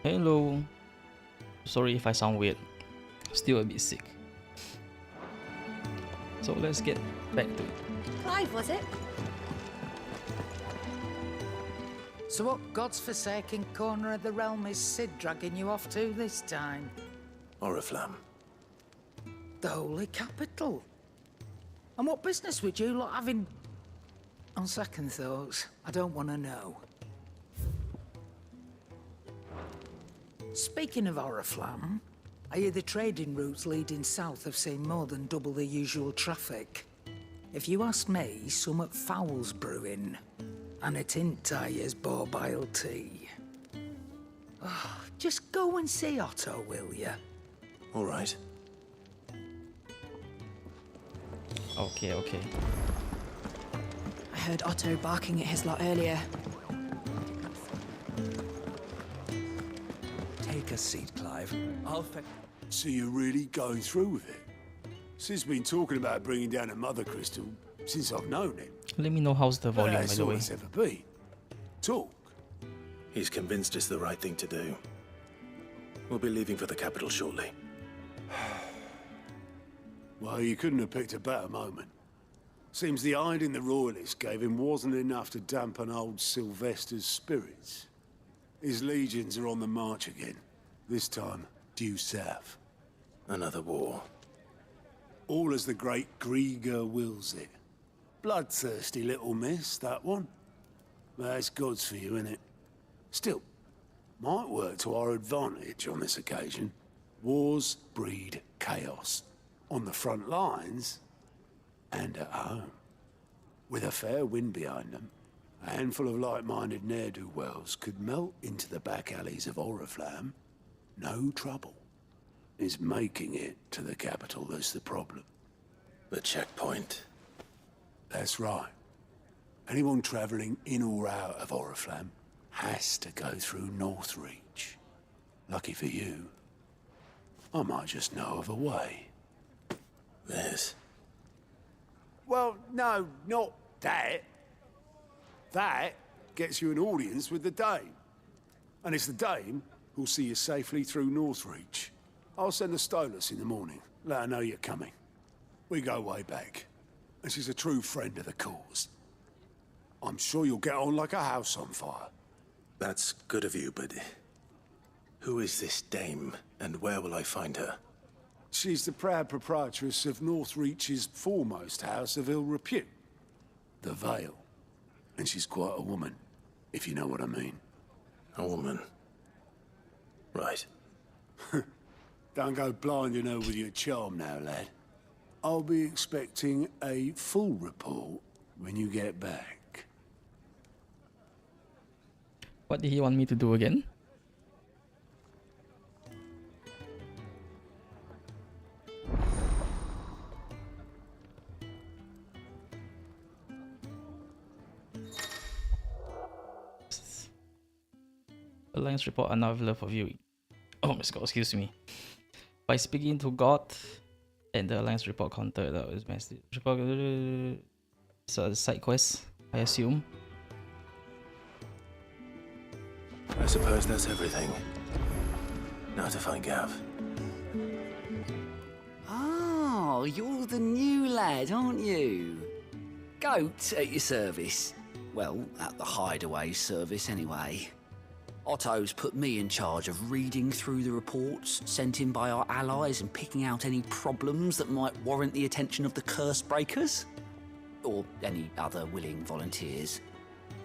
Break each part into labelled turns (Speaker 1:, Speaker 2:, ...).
Speaker 1: Hello. Sorry if I sound weird. Still a bit sick. So let's get back to it.
Speaker 2: Clive, was it?
Speaker 3: So what God's forsaken corner of the realm is Sid dragging you off to this time?
Speaker 4: Oriflamme.
Speaker 3: The Holy Capital. And what business would you lot have in... On second thoughts, I don't want to know. Speaking of Oriflamme, I hear the trading routes leading south have seen more than double the usual traffic. If you ask me, summat foul's brewing. And a tint tires borbile tea. Oh, just go and see Otto, will you?
Speaker 4: All right.
Speaker 1: Okay, okay.
Speaker 2: I heard Otto barking at his lot earlier.
Speaker 5: Take a seat, Clive. I'll fetch...
Speaker 6: So you're really going through with it? Sid's been talking about bringing down a mother crystal since I've known him.
Speaker 1: Let me know how's the volume, by
Speaker 6: That's
Speaker 1: the
Speaker 6: all
Speaker 1: way.
Speaker 6: it's ever been. Talk.
Speaker 4: He's convinced it's the right thing to do. We'll be leaving for the capital shortly.
Speaker 6: Well, you couldn't have picked a better moment. Seems the hiding the royalists gave him wasn't enough to dampen old Sylvester's spirits. His legions are on the march again. This time, due south.
Speaker 4: Another war.
Speaker 6: All as the great Grieger wills it. Bloodthirsty little miss, that one. That's God's for you, innit? Still, might work to our advantage on this occasion. Wars breed chaos. On the front lines, and at home. With a fair wind behind them, a handful of like-minded ne'er-do-wells could melt into the back alleys of Oriflamme. No trouble. It's making it to the capital that's the problem.
Speaker 4: The checkpoint.
Speaker 6: That's right. Anyone travelling in or out of Oriflamme has to go through Northreach. Lucky for you, I might just know of a way.
Speaker 4: This.
Speaker 6: Well, no, not that. That gets you an audience with the Dame. And it's the Dame who'll see you safely through Northreach. I'll send the Stolas in the morning. Let her know you're coming. We go way back. And she's a true friend of the cause. I'm sure you'll get on like a house on fire.
Speaker 4: That's good of you, but... Who is this dame, and where will I find her?
Speaker 6: She's the proud proprietress of Northreach's foremost house of ill repute, the Vale. And she's quite a woman, if you know what I mean.
Speaker 4: A woman. Right.
Speaker 6: Don't go blinding her with your charm now, lad. I'll be expecting a full report when you get back.
Speaker 1: What did he want me to do again? Alliance report another love of you. Oh my god, excuse me. By speaking to God and the Alliance report counter, that was message. So side quest, I assume.
Speaker 4: I suppose that's everything. Now to find Gav.
Speaker 5: Oh, you're the new lad, aren't you? Goat at your service. Well, at the hideaway service anyway. Otto's put me in charge of reading through the reports sent in by our allies and picking out any problems that might warrant the attention of the curse breakers. Or any other willing volunteers.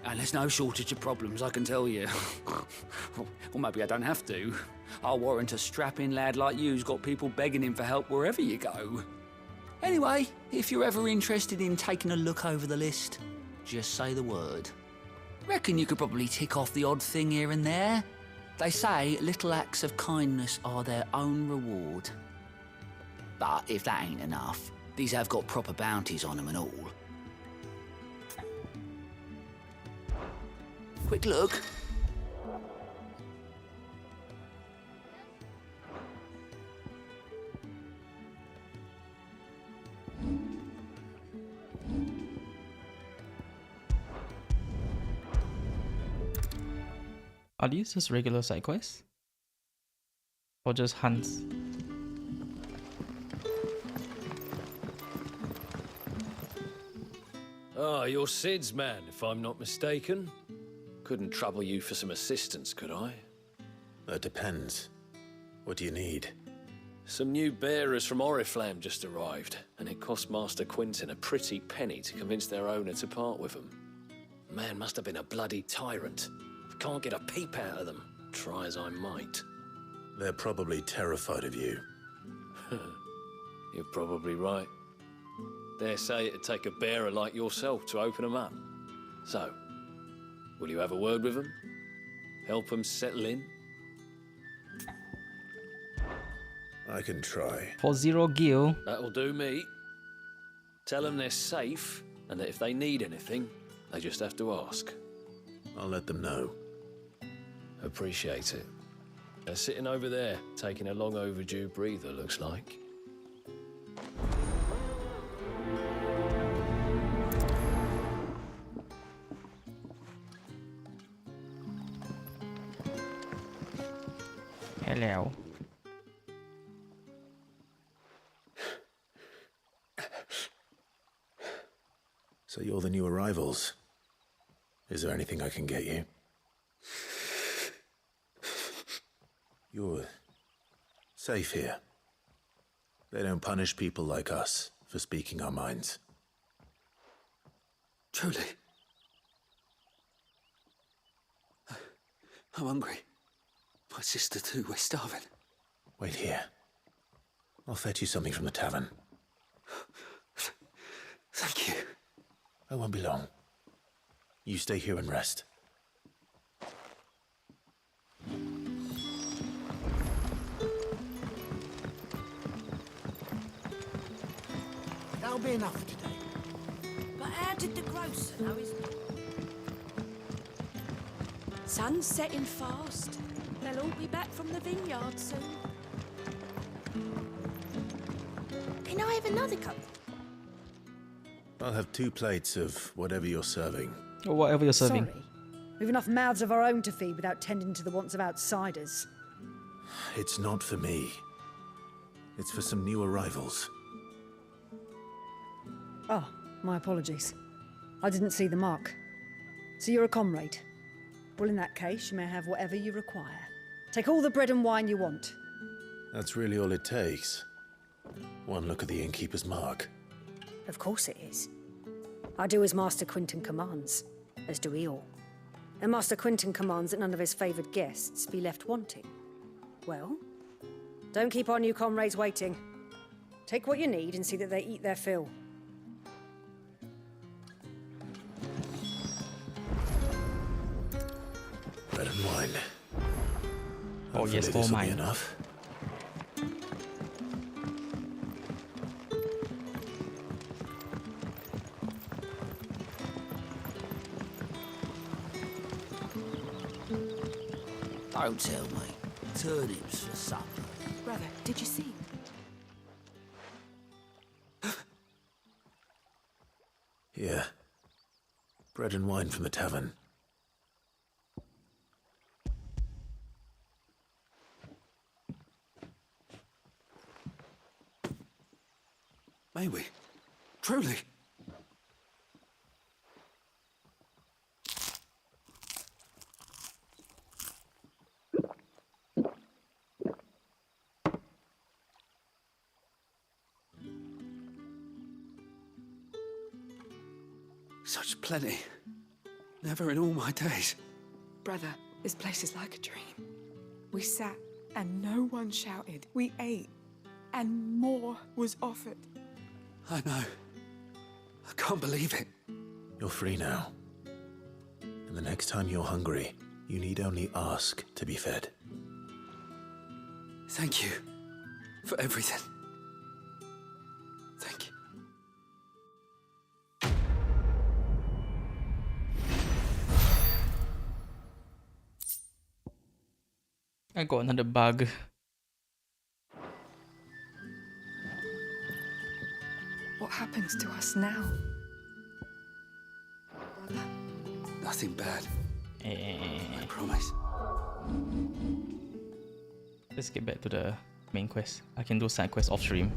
Speaker 5: And there's no shortage of problems, I can tell you. Or maybe I don't have to. I'll warrant a strapping lad like you's got people begging him for help wherever you go. Anyway, if you're ever interested in taking a look over the list, just say the word. Reckon you could probably tick off the odd thing here and there. They say little acts of kindness are their own reward. But if that ain't enough, these have got proper bounties on them and all. Quick look.
Speaker 1: Are these just regular side quests? Or just hunts?
Speaker 7: Ah, you're Sid's man, if I'm not mistaken. Couldn't trouble you for some assistance, could I?
Speaker 4: That depends. What do you need?
Speaker 7: Some new bearers from Oriflamme just arrived, and it cost Master Quinton a pretty penny to convince their owner to part with them. Man must have been a bloody tyrant. Can't get a peep out of them, try as I might.
Speaker 4: They're probably terrified of you.
Speaker 7: You're probably right. Dare say it'd take a bearer like yourself to open them up. So, will you have a word with them? Help them settle in?
Speaker 4: I can try.
Speaker 1: For 0 gil.
Speaker 7: That'll do me. Tell them they're safe, and that if they need anything, they just have to ask.
Speaker 4: I'll let them know.
Speaker 7: Appreciate it. They're sitting over there, taking a long overdue breather, looks like.
Speaker 1: Hello.
Speaker 4: So you're the new arrivals. Is there anything I can get you? You're safe here. They don't punish people like us for speaking our minds.
Speaker 6: Truly. I'm hungry. My sister too, we're starving.
Speaker 4: Wait here. I'll fetch you something from the tavern.
Speaker 6: Thank you.
Speaker 4: I won't be long. You stay here and rest.
Speaker 6: That'll be enough for today.
Speaker 2: But how did the grocer know his... Sun's setting fast. They'll all be back from the vineyard soon. Can I have another cup?
Speaker 4: I'll have 2 plates of whatever you're serving.
Speaker 1: Or whatever you're serving.
Speaker 8: Sorry. We've enough mouths of our own to feed without tending to the wants of outsiders.
Speaker 4: It's not for me. It's for some new arrivals.
Speaker 8: Oh, my apologies. I didn't see the mark. So you're a comrade. Well, in that case, you may have whatever you require. Take all the bread and wine you want.
Speaker 4: That's really all it takes. One look at the innkeeper's mark.
Speaker 8: Of course it is. I do as Master Quinton commands, as do we all. And Master Quinton commands that none of his favoured guests be left wanting. Well, don't keep our new comrades waiting. Take what you need and see that they eat their fill.
Speaker 4: Bread and wine.
Speaker 1: Oh yes,
Speaker 4: Hopefully
Speaker 1: all
Speaker 4: this'll be
Speaker 1: mine.
Speaker 4: enough.
Speaker 5: Don't tell me. Turnips for supper.
Speaker 2: Brother, did you see?
Speaker 4: Here. Bread and wine from the tavern.
Speaker 6: May we? Truly? Such plenty. Never in all my days.
Speaker 9: Brother, this place is like a dream. We sat and no one shouted. We ate and more was offered.
Speaker 6: I know. I can't believe it.
Speaker 4: You're free now. And the next time you're hungry, you need only ask to be fed.
Speaker 6: Thank you for everything. Thank you.
Speaker 1: I got another bug.
Speaker 9: What happens to us now? Brother,
Speaker 6: Nothing bad.
Speaker 1: Eh.
Speaker 6: I promise.
Speaker 1: Let's get back to the main quest. I can do side quests off stream.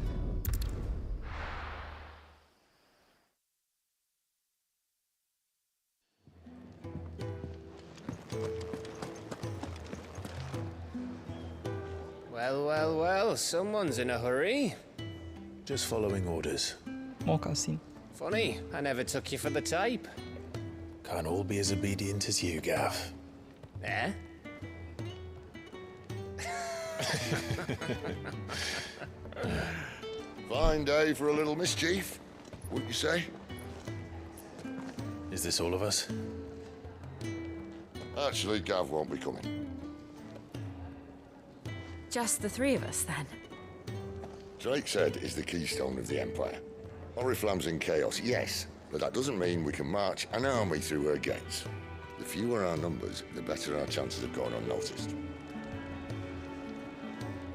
Speaker 10: Well, someone's in a hurry.
Speaker 4: Just following orders.
Speaker 1: More cutscene.
Speaker 10: Funny, I never took you for the type.
Speaker 4: Can't all be as obedient as you, Gav.
Speaker 10: Eh?
Speaker 11: Fine day for a little mischief, wouldn't you say?
Speaker 4: Is this all of us?
Speaker 11: Actually, Gav won't be coming.
Speaker 2: Just the three of us, then.
Speaker 11: Drake said is the keystone of the Empire. Oriflamme's in chaos, yes, but that doesn't mean we can march an army through her gates. The fewer our numbers, the better our chances of going unnoticed.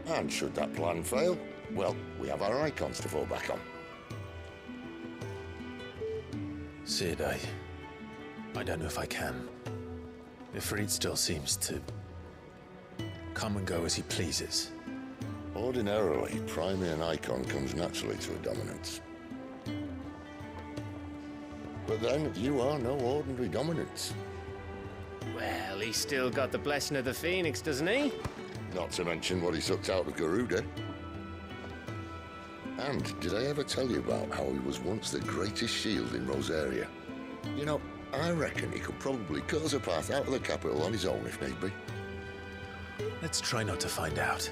Speaker 11: And should that plan fail, well, we have our icons to fall back on.
Speaker 4: Sid, I don't know if I can. Ifrit still seems to come and go as he pleases.
Speaker 11: Ordinarily, priming an icon comes naturally to a dominance. But then, you are no ordinary dominance.
Speaker 10: Well, he's still got the blessing of the Phoenix, doesn't he?
Speaker 11: Not to mention what he sucked out of Garuda. And did I ever tell you about how he was once the greatest shield in Rosaria? You know, I reckon he could probably cut us a path out of the capital on his own if need be.
Speaker 4: Let's try not to find out.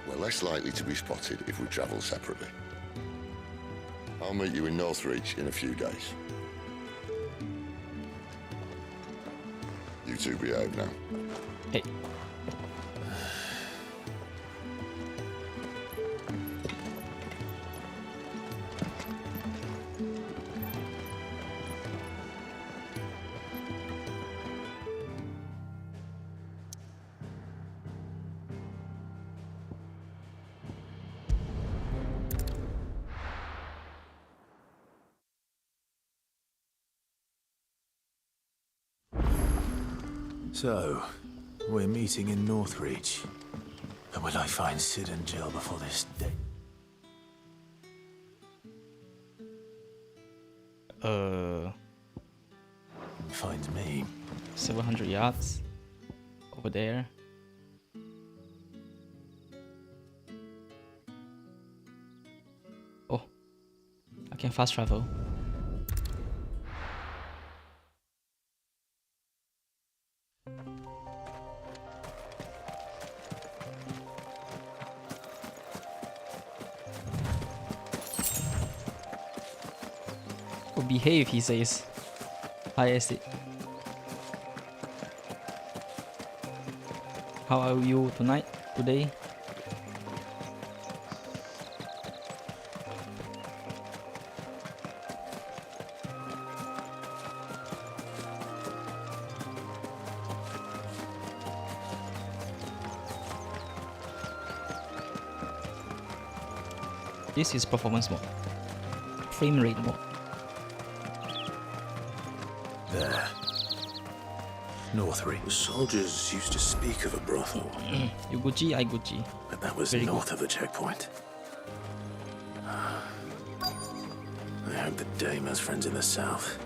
Speaker 11: We're less likely to be spotted if we travel separately. I'll meet you in Northreach in a few days. You two behave now.
Speaker 1: Hey.
Speaker 4: So, we're meeting in Northreach. And will I find Sid and Jill before this day? Find me.
Speaker 1: 700 yards. Over there. Oh. I can fast travel. Oh, behave, he says. Hi, Estate. How are you today? This is performance mode. Frame rate mode.
Speaker 4: There. Northreach. The soldiers used to speak of a brothel.
Speaker 1: You Gucci, I Gucci.
Speaker 4: But that was
Speaker 1: Very
Speaker 4: north
Speaker 1: good.
Speaker 4: of the checkpoint. I hope the dame has friends in the south.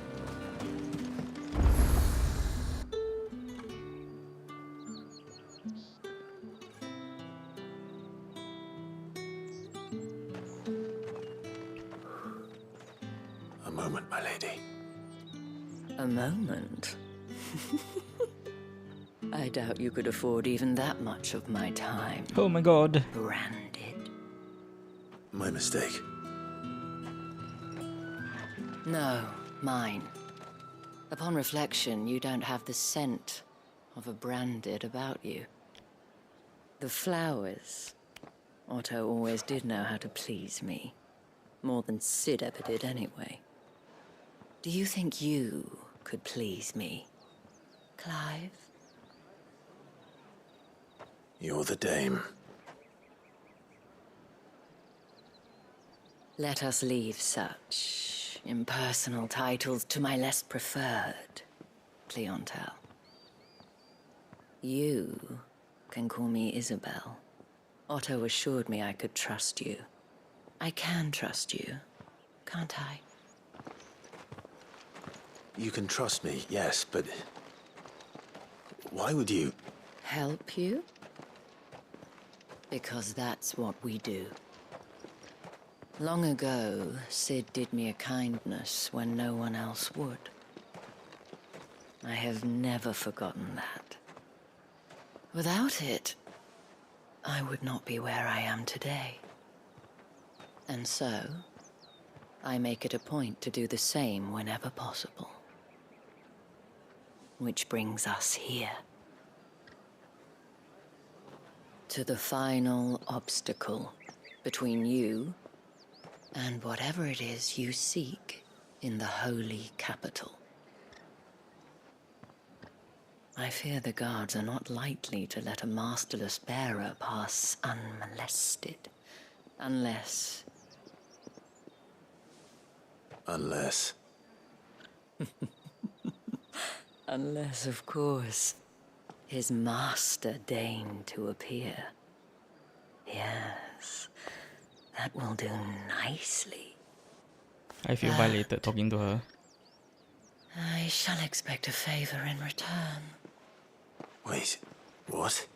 Speaker 4: A moment, my lady.
Speaker 12: A moment? I doubt you could afford even that much of my time.
Speaker 1: Oh my god.
Speaker 12: Branded.
Speaker 4: My mistake.
Speaker 12: No, mine. Upon reflection, you don't have the scent of a branded about you. The flowers. Otto always did know how to please me. More than Sid ever did anyway. Do you think you could please me, Clive?
Speaker 4: You're the dame.
Speaker 12: Let us leave such impersonal titles to my less preferred clientele. You can call me Isabel. Otto assured me I could trust you. I can trust you, can't I?
Speaker 4: You can trust me, yes, but... why would you...
Speaker 12: Help you? Because that's what we do. Long ago, Sid did me a kindness when no one else would. I have never forgotten that. Without it, I would not be where I am today. And so, I make it a point to do the same whenever possible. Which brings us here. To the final obstacle between you and whatever it is you seek in the holy capital. I fear the guards are not likely to let a masterless bearer pass unmolested. Unless...
Speaker 4: Unless...
Speaker 12: Unless, of course, his master deigned to appear. Yes, that will do nicely.
Speaker 1: I feel violated talking to her.
Speaker 12: I shall expect a favor in return.
Speaker 4: Wait, what?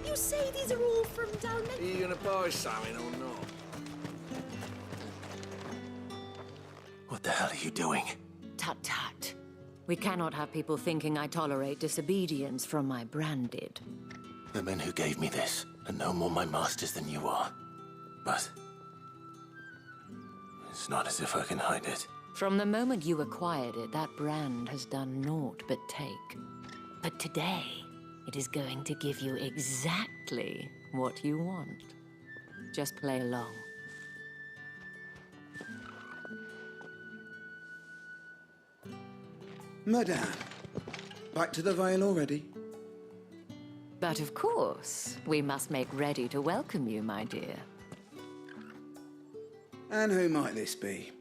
Speaker 2: You say these are all from down there?
Speaker 13: Are you gonna buy something or not?
Speaker 4: What the hell are you doing?
Speaker 12: Tut tut. We cannot have people thinking I tolerate disobedience from my branded.
Speaker 4: The men who gave me this are no more my masters than you are. But... it's not as if I can hide it.
Speaker 12: From the moment you acquired it, that brand has done naught but take. But today, it is going to give you exactly what you want. Just play along.
Speaker 13: Madame, back to the Vale already?
Speaker 12: But of course, we must make ready to welcome you, my dear.
Speaker 13: And who might this be?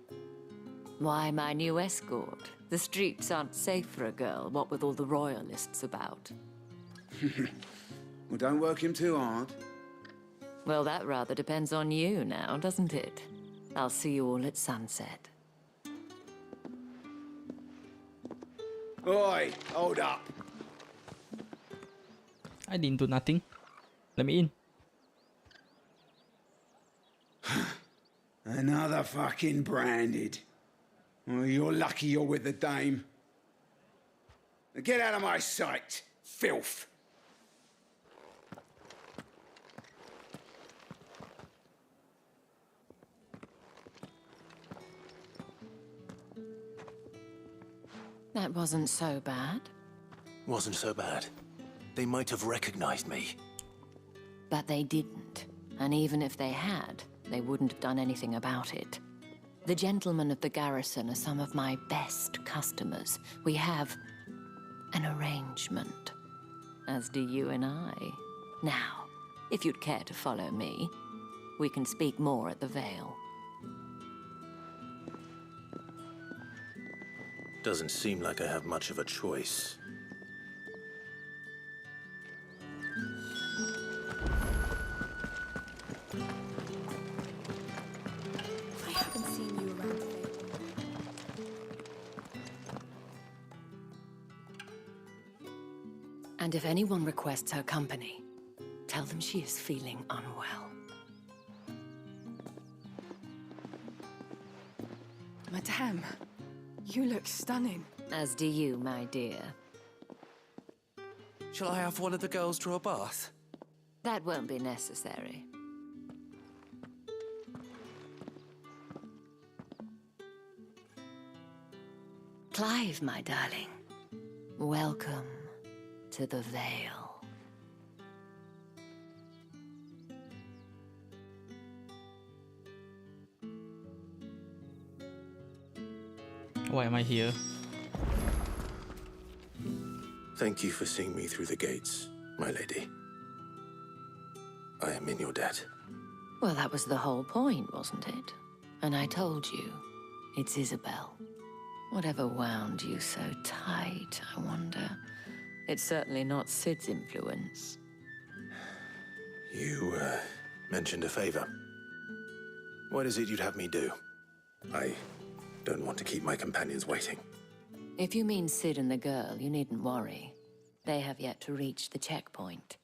Speaker 12: Why, my new escort. The streets aren't safe for a girl, what with all the royalists about.
Speaker 13: Well, don't work him too hard.
Speaker 12: Well, that rather depends on you now, doesn't it? I'll see you all at sunset.
Speaker 13: Oi, hold up.
Speaker 1: I didn't do nothing. Let me in.
Speaker 13: Another fucking branded. Well, you're lucky you're with the dame. Now get out of my sight, filth.
Speaker 12: That wasn't so bad.
Speaker 4: Wasn't so bad. They might have recognized me.
Speaker 12: But they didn't. And even if they had, they wouldn't have done anything about it. The gentlemen of the garrison are some of my best customers. We have an arrangement, as do you and I. Now, if you'd care to follow me, we can speak more at the Vale.
Speaker 4: Doesn't seem like I have much of a choice.
Speaker 2: I haven't seen you around the Vale.
Speaker 12: And if anyone requests her company, tell them she is feeling unwell.
Speaker 9: Madame, you look stunning.
Speaker 12: As do you, my dear.
Speaker 14: Shall I have one of the girls draw a bath?
Speaker 12: That won't be necessary. Clive, my darling. Welcome to the Vale.
Speaker 1: Why am I here?
Speaker 4: Thank you for seeing me through the gates, my lady. I am in your debt.
Speaker 12: Well, that was the whole point, wasn't it? And I told you, it's Isabel. Whatever wound you so tight, I wonder. It's certainly not Sid's influence.
Speaker 4: You, mentioned a favor. What is it you'd have me do? I don't want to keep my companions waiting.
Speaker 12: If you mean Sid and the girl, you needn't worry. They have yet to reach the checkpoint.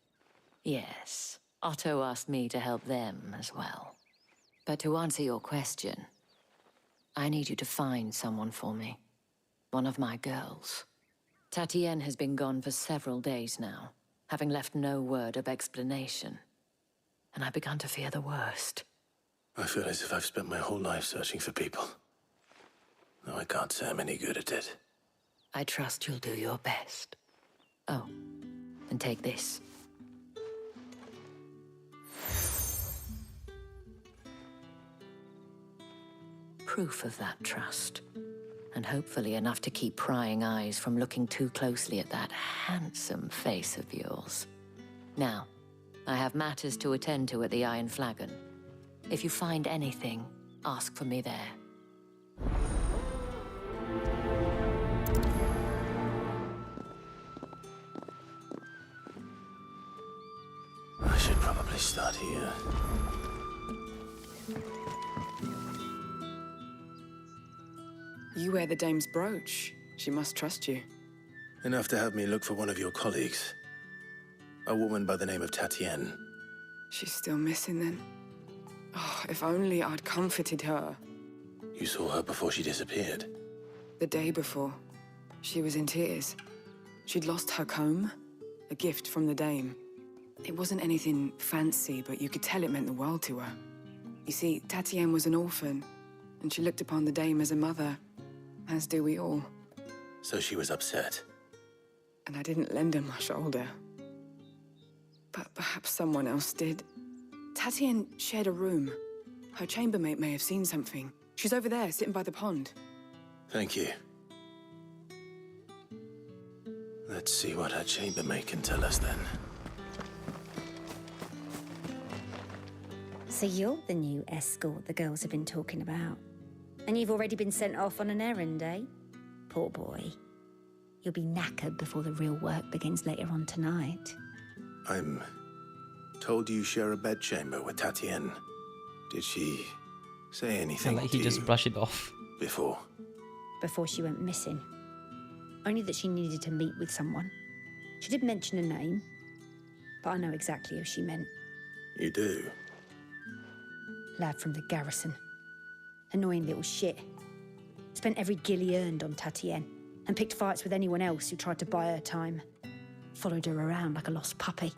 Speaker 12: Yes, Otto asked me to help them as well. But to answer your question, I need you to find someone for me. One of my girls. Tatienne has been gone for several days now, having left no word of explanation. And I've begun to fear the worst.
Speaker 4: I feel as if I've spent my whole life searching for people. Though I can't say I'm any good at it.
Speaker 12: I trust you'll do your best. Oh, and take this. Proof of that trust. And hopefully enough to keep prying eyes from looking too closely at that handsome face of yours. Now, I have matters to attend to at the Iron Flagon. If you find anything, ask for me there.
Speaker 4: I should probably start here.
Speaker 9: You wear the dame's brooch. She must trust you.
Speaker 4: Enough to have me look for one of your colleagues. A woman by the name of Tatienne.
Speaker 9: She's still missing then. Oh, if only I'd comforted her.
Speaker 4: You saw her before she disappeared?
Speaker 9: The day before. She was in tears. She'd lost her comb, a gift from the dame. It wasn't anything fancy, but you could tell it meant the world to her. You see, Tatienne was an orphan, and she looked upon the dame as a mother, as do we all.
Speaker 4: So she was upset.
Speaker 9: And I didn't lend her my shoulder. But perhaps someone else did. Tatienne shared a room. Her chambermaid may have seen something. She's over there, sitting by the pond.
Speaker 4: Thank you. Let's see what her chambermaid can tell us then.
Speaker 8: So you're the new escort the girls have been talking about. And you've already been sent off on an errand, eh? Poor boy. You'll be knackered before the real work begins later on tonight.
Speaker 4: I'm told you share a bedchamber with Tatienne. Did she say anything
Speaker 1: And like
Speaker 4: to
Speaker 1: he just
Speaker 4: you
Speaker 1: brushed it off.
Speaker 4: before?
Speaker 8: Before she went missing. Only that she needed to meet with someone. She did mention a name, but I know exactly who she meant.
Speaker 4: You do?
Speaker 8: Lad from the garrison. Annoying little shit. Spent every gil he earned on Tatienne, and picked fights with anyone else who tried to buy her time. Followed her around like a lost puppy.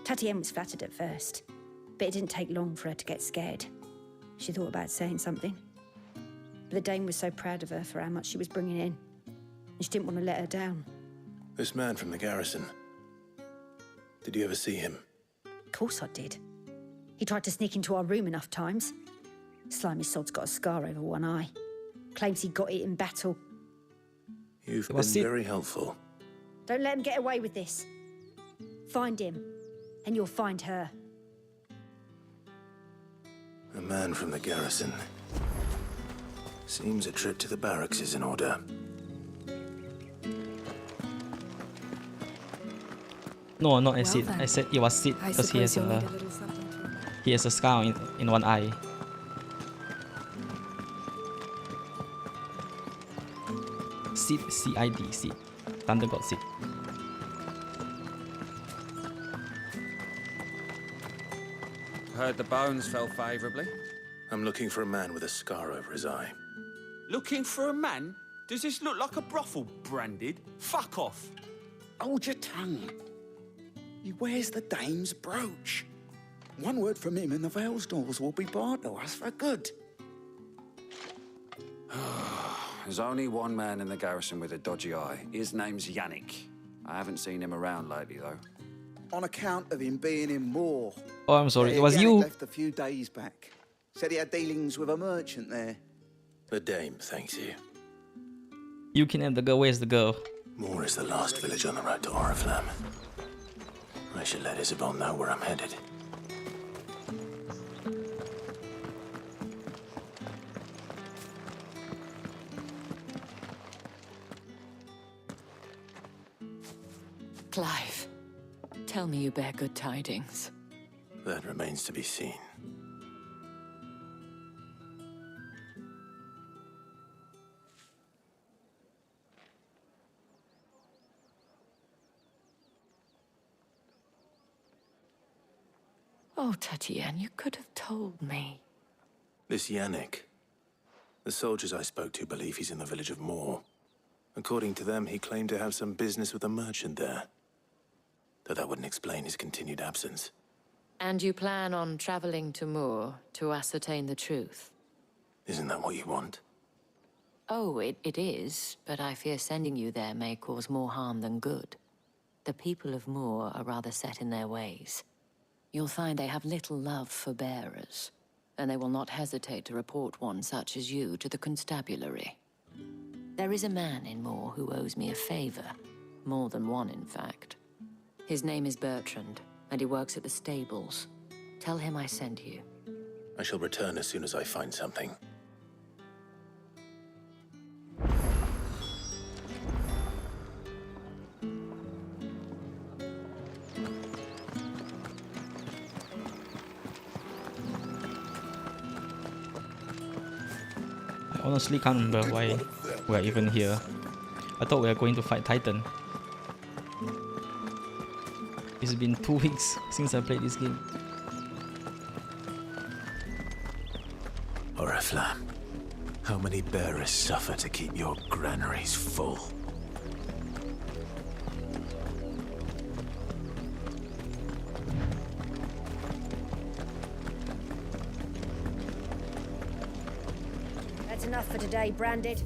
Speaker 8: Tatienne was flattered at first, but it didn't take long for her to get scared. She thought about saying something. But the dame was so proud of her for how much she was bringing in, and she didn't want to let her down.
Speaker 4: This man from the garrison. Did you ever see him?
Speaker 8: Of course I did. He tried to sneak into our room enough times. Slimy sod's got a scar over one eye. Claims he got it in battle.
Speaker 4: You've been very helpful.
Speaker 8: Don't let him get away with this. Find him, and you'll find her.
Speaker 4: A man from the garrison. Seems a trip to the barracks is in order.
Speaker 1: No, not Sid. I said it was Sid because he has a scar in one eye. Sid, C-I-D, Sid. Thunder God Sid.
Speaker 15: Heard the bones fell favourably.
Speaker 4: I'm looking for a man with a scar over his eye.
Speaker 15: Looking for a man? Does this look like a brothel, Branded? Fuck off.
Speaker 13: Hold your tongue. He wears the dame's brooch. One word from him and the Vale's doors will be barred to us for good.
Speaker 16: There's only one man in the garrison with a dodgy eye. His name's Yannick. I haven't seen him around lately, though.
Speaker 13: On account of him being in war.
Speaker 1: Oh, I'm sorry. It was
Speaker 13: Yannick
Speaker 1: you.
Speaker 13: left a few days back. Said he had dealings with a merchant there.
Speaker 4: The dame thanks you.
Speaker 1: You can have the girl. Where's the girl?
Speaker 4: Moore is the last village on the road to Oriflamme. I should let Isabel know where I'm headed.
Speaker 12: Tell me you bear good tidings.
Speaker 4: That remains to be seen.
Speaker 12: Oh, Tatienne, you could have told me.
Speaker 4: This Yannick. The soldiers I spoke to believe he's in the village of Moor. According to them, he claimed to have some business with a merchant there. Though that wouldn't explain his continued absence.
Speaker 12: And you plan on traveling to Moor to ascertain the truth?
Speaker 4: Isn't that what you want?
Speaker 12: Oh, it is, but I fear sending you there may cause more harm than good. The people of Moor are rather set in their ways. You'll find they have little love for bearers, and they will not hesitate to report one such as you to the constabulary. There is a man in Moor who owes me a favor. More than one, in fact. His name is Bertrand, and he works at the stables. Tell him I sent you.
Speaker 4: I shall return as soon as I find something.
Speaker 1: I honestly can't remember why we're even here. I thought we were going to fight Titan. It's been 2 weeks since I played this game.
Speaker 4: Oriflamme, how many bearers suffer to keep your granaries full?
Speaker 8: That's enough for today, Branded.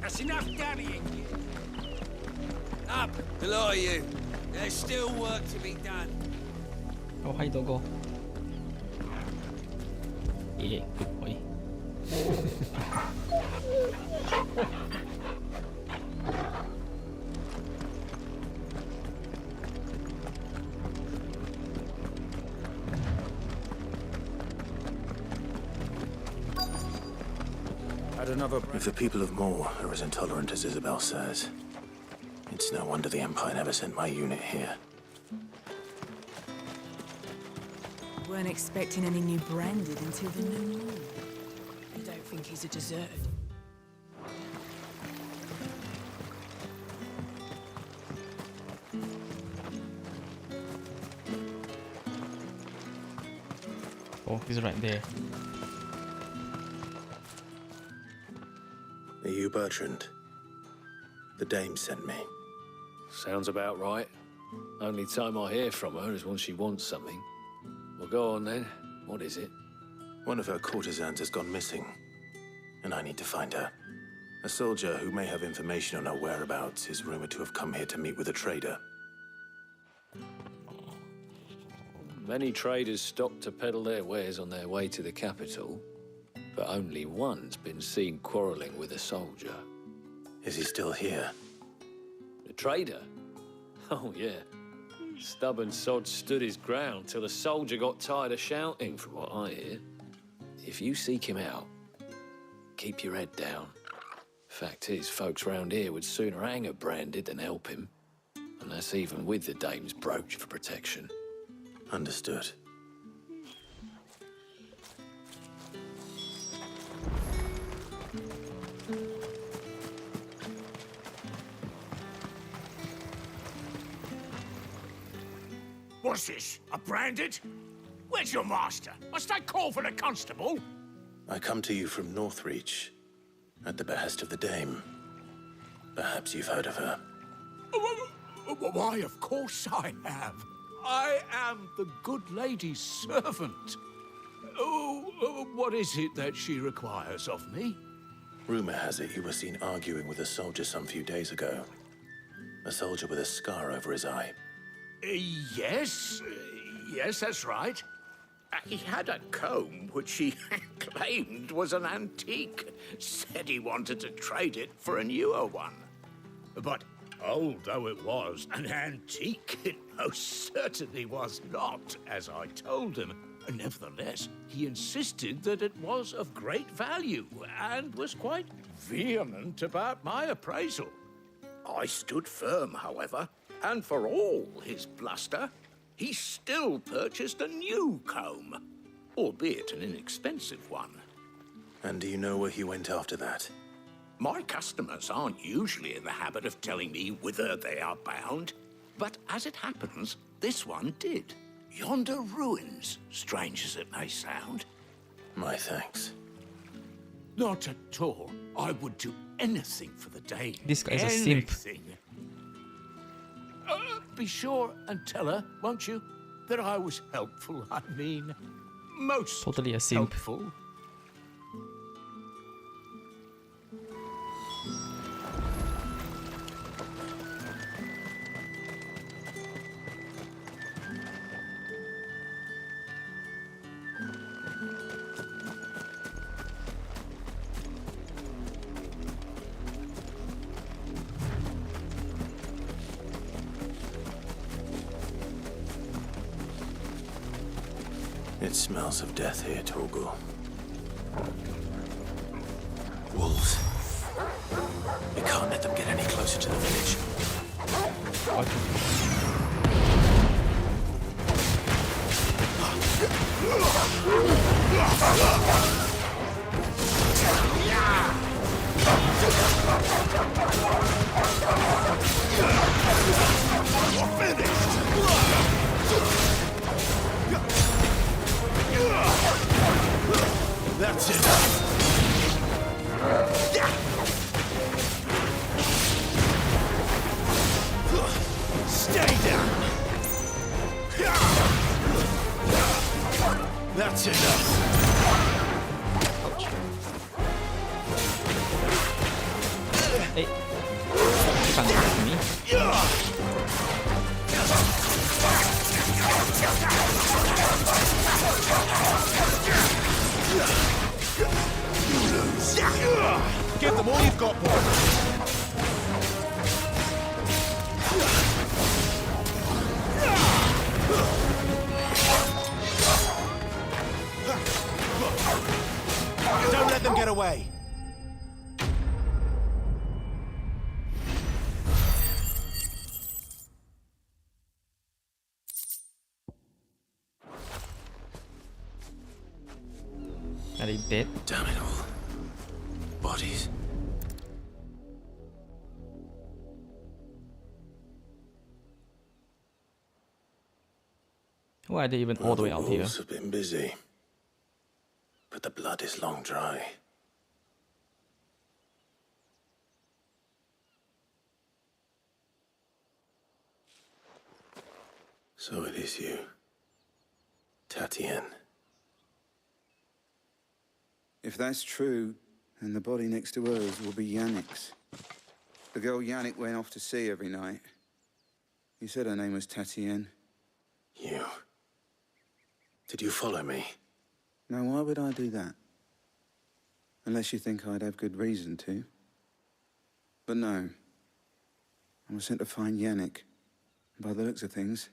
Speaker 13: That's enough dallying. Up, below you. There's still work to be done.
Speaker 1: Oh, hi, Doggo. Yeah, good boy.
Speaker 4: If the people of Moor are as intolerant as Isabel says, it's no wonder the Empire never sent my unit here.
Speaker 9: Weren't expecting any new Branded until the new moon.
Speaker 2: You don't think he's a deserter?
Speaker 1: Oh, he's right there.
Speaker 4: Are you Bertrand? The dame sent me.
Speaker 7: Sounds about right. Only time I hear from her is when she wants something. Well, go on then. What is it?
Speaker 4: One of her courtesans has gone missing, and I need to find her. A soldier who may have information on her whereabouts is rumored to have come here to meet with a trader.
Speaker 7: Many traders stop to peddle their wares on their way to the capital, but only one's been seen quarreling with a soldier.
Speaker 4: Is he still here?
Speaker 7: The trader? Oh, yeah. Stubborn sod stood his ground till the soldier got tired of shouting, from what I hear. If you seek him out, keep your head down. Fact is, folks round here would sooner hang a Branded than help him. And that's even with the dame's brooch for protection.
Speaker 4: Understood.
Speaker 13: What's this? A Branded? Where's your master? Must I call for the constable?
Speaker 4: I come to you from Northreach, at the behest of the dame. Perhaps you've heard of her.
Speaker 13: Why, of course I have. I am the good lady's servant. Oh, what is it that she requires of me?
Speaker 4: Rumor has it you were seen arguing with a soldier some few days ago. A soldier with a scar over his eye.
Speaker 13: Yes, that's right. He had a comb which he claimed was an antique. Said he wanted to trade it for a newer one. But old though it was, an antique it most certainly was not, as I told him. Nevertheless, he insisted that it was of great value and was quite vehement about my appraisal. I stood firm, however, and for all his bluster, he still purchased a new comb, albeit an inexpensive one.
Speaker 4: And do you know where he went after that?
Speaker 13: My customers aren't usually in the habit of telling me whither they are bound, but as it happens, this one did. Yonder ruins, strange as it may sound.
Speaker 4: My thanks.
Speaker 13: Not at all. I would do anything for the Dane.
Speaker 1: This guy's a simp.
Speaker 13: Anything. Be sure and tell her, won't you, that I was helpful. I mean, most
Speaker 1: Totally a simp.
Speaker 13: helpful.
Speaker 4: It smells of death here, DOGGO. Wolves. We can't let them get any closer to the village.
Speaker 13: That's it. Stay down. That's enough.
Speaker 1: Hey, you can't get me.
Speaker 13: Give them all you've got, boy. Don't let them get away.
Speaker 1: Are they dead?
Speaker 4: Damn it all. Bodies.
Speaker 1: Why are they even all the way out here?
Speaker 4: Wolves have been busy, but the blood is long dry. So it is you, Tatienne.
Speaker 17: If that's true, then the body next to hers will be Yannick's. The girl Yannick went off to see every night. You said her name was Tatienne.
Speaker 4: You. Did you follow me?
Speaker 17: Now, why would I do that? Unless you think I'd have good reason to. But no. I was sent to find Yannick. By the looks of things,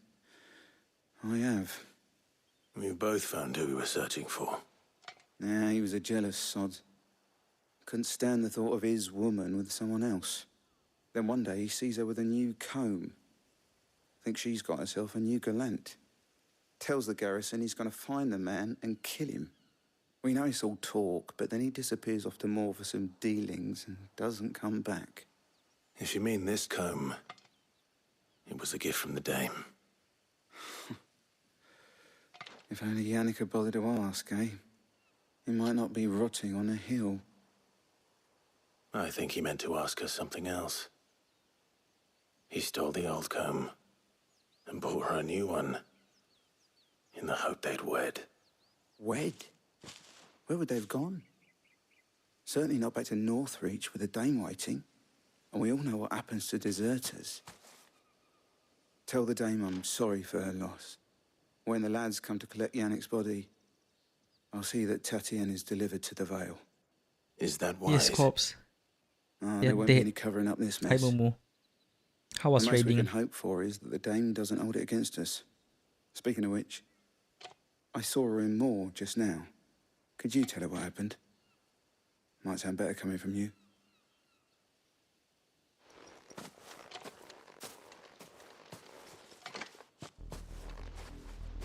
Speaker 17: I have.
Speaker 4: We both found who we were searching for.
Speaker 17: Nah, he was a jealous sod. Couldn't stand the thought of his woman with someone else. Then one day he sees her with a new comb. Thinks she's got herself a new gallant. Tells the garrison he's going to find the man and kill him. We know it's all talk, but then he disappears off to Moor for some dealings and doesn't come back.
Speaker 4: If you mean this comb, it was a gift from the dame.
Speaker 17: If only Yannick had bothered to ask, eh? He might not be rotting on a hill.
Speaker 4: I think he meant to ask her something else. He stole the old comb and bought her a new one in the hope they'd wed.
Speaker 17: Wed? Where would they have gone? Certainly not back to Northreach with a dame waiting. And we all know what happens to deserters. Tell the dame I'm sorry for her loss. When the lads come to collect Yannick's body, I'll see that Tatienne is delivered to the Vale.
Speaker 4: Is that
Speaker 1: Yes,
Speaker 4: wise?
Speaker 1: corpse.
Speaker 17: Oh,
Speaker 1: Yeah,
Speaker 17: there won't be
Speaker 1: dead.
Speaker 17: any covering up this
Speaker 1: Hi,
Speaker 17: mess.
Speaker 1: Momo. How was
Speaker 17: The most we
Speaker 1: raiding?
Speaker 17: can hope for is that the dame doesn't hold it against us. Speaking of which, I saw her in Moor just now. Could you tell her what happened? Might sound better coming from you.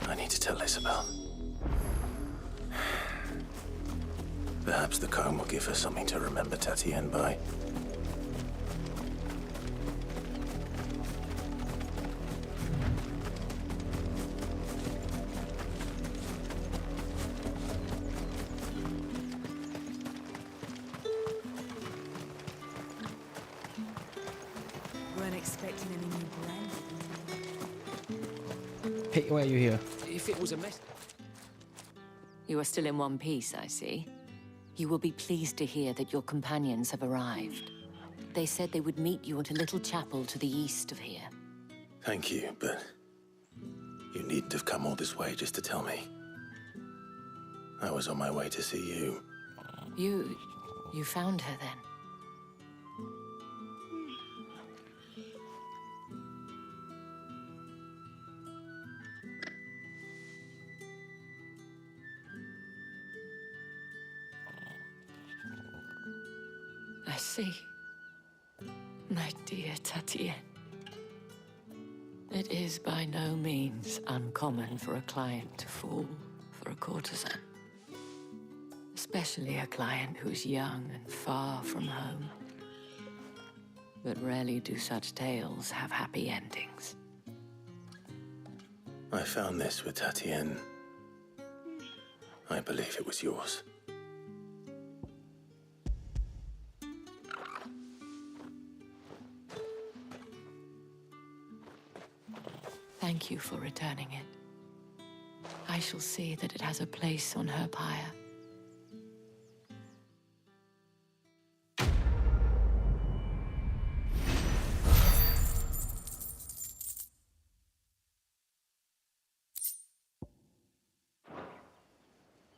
Speaker 4: I need to tell Isabel. Perhaps the comb will give her something to remember Tatienne by.
Speaker 2: Weren't expecting any new brand.
Speaker 1: Hey, why are you here?
Speaker 15: If it was a mess.
Speaker 12: You are still in one piece, I see. You will be pleased to hear that your companions have arrived. They said they would meet you at a little chapel to the east of here.
Speaker 4: Thank you, but you needn't have come all this way just to tell me. I was on my way to see you.
Speaker 12: You found her then? I see. My dear Tatienne. It is by no means uncommon for a client to fall for a courtesan. Especially a client who's young and far from home. But rarely do such tales have happy endings.
Speaker 4: I found this with Tatienne. I believe it was yours.
Speaker 12: Thank you for returning it. I shall see that it has a place on her pyre.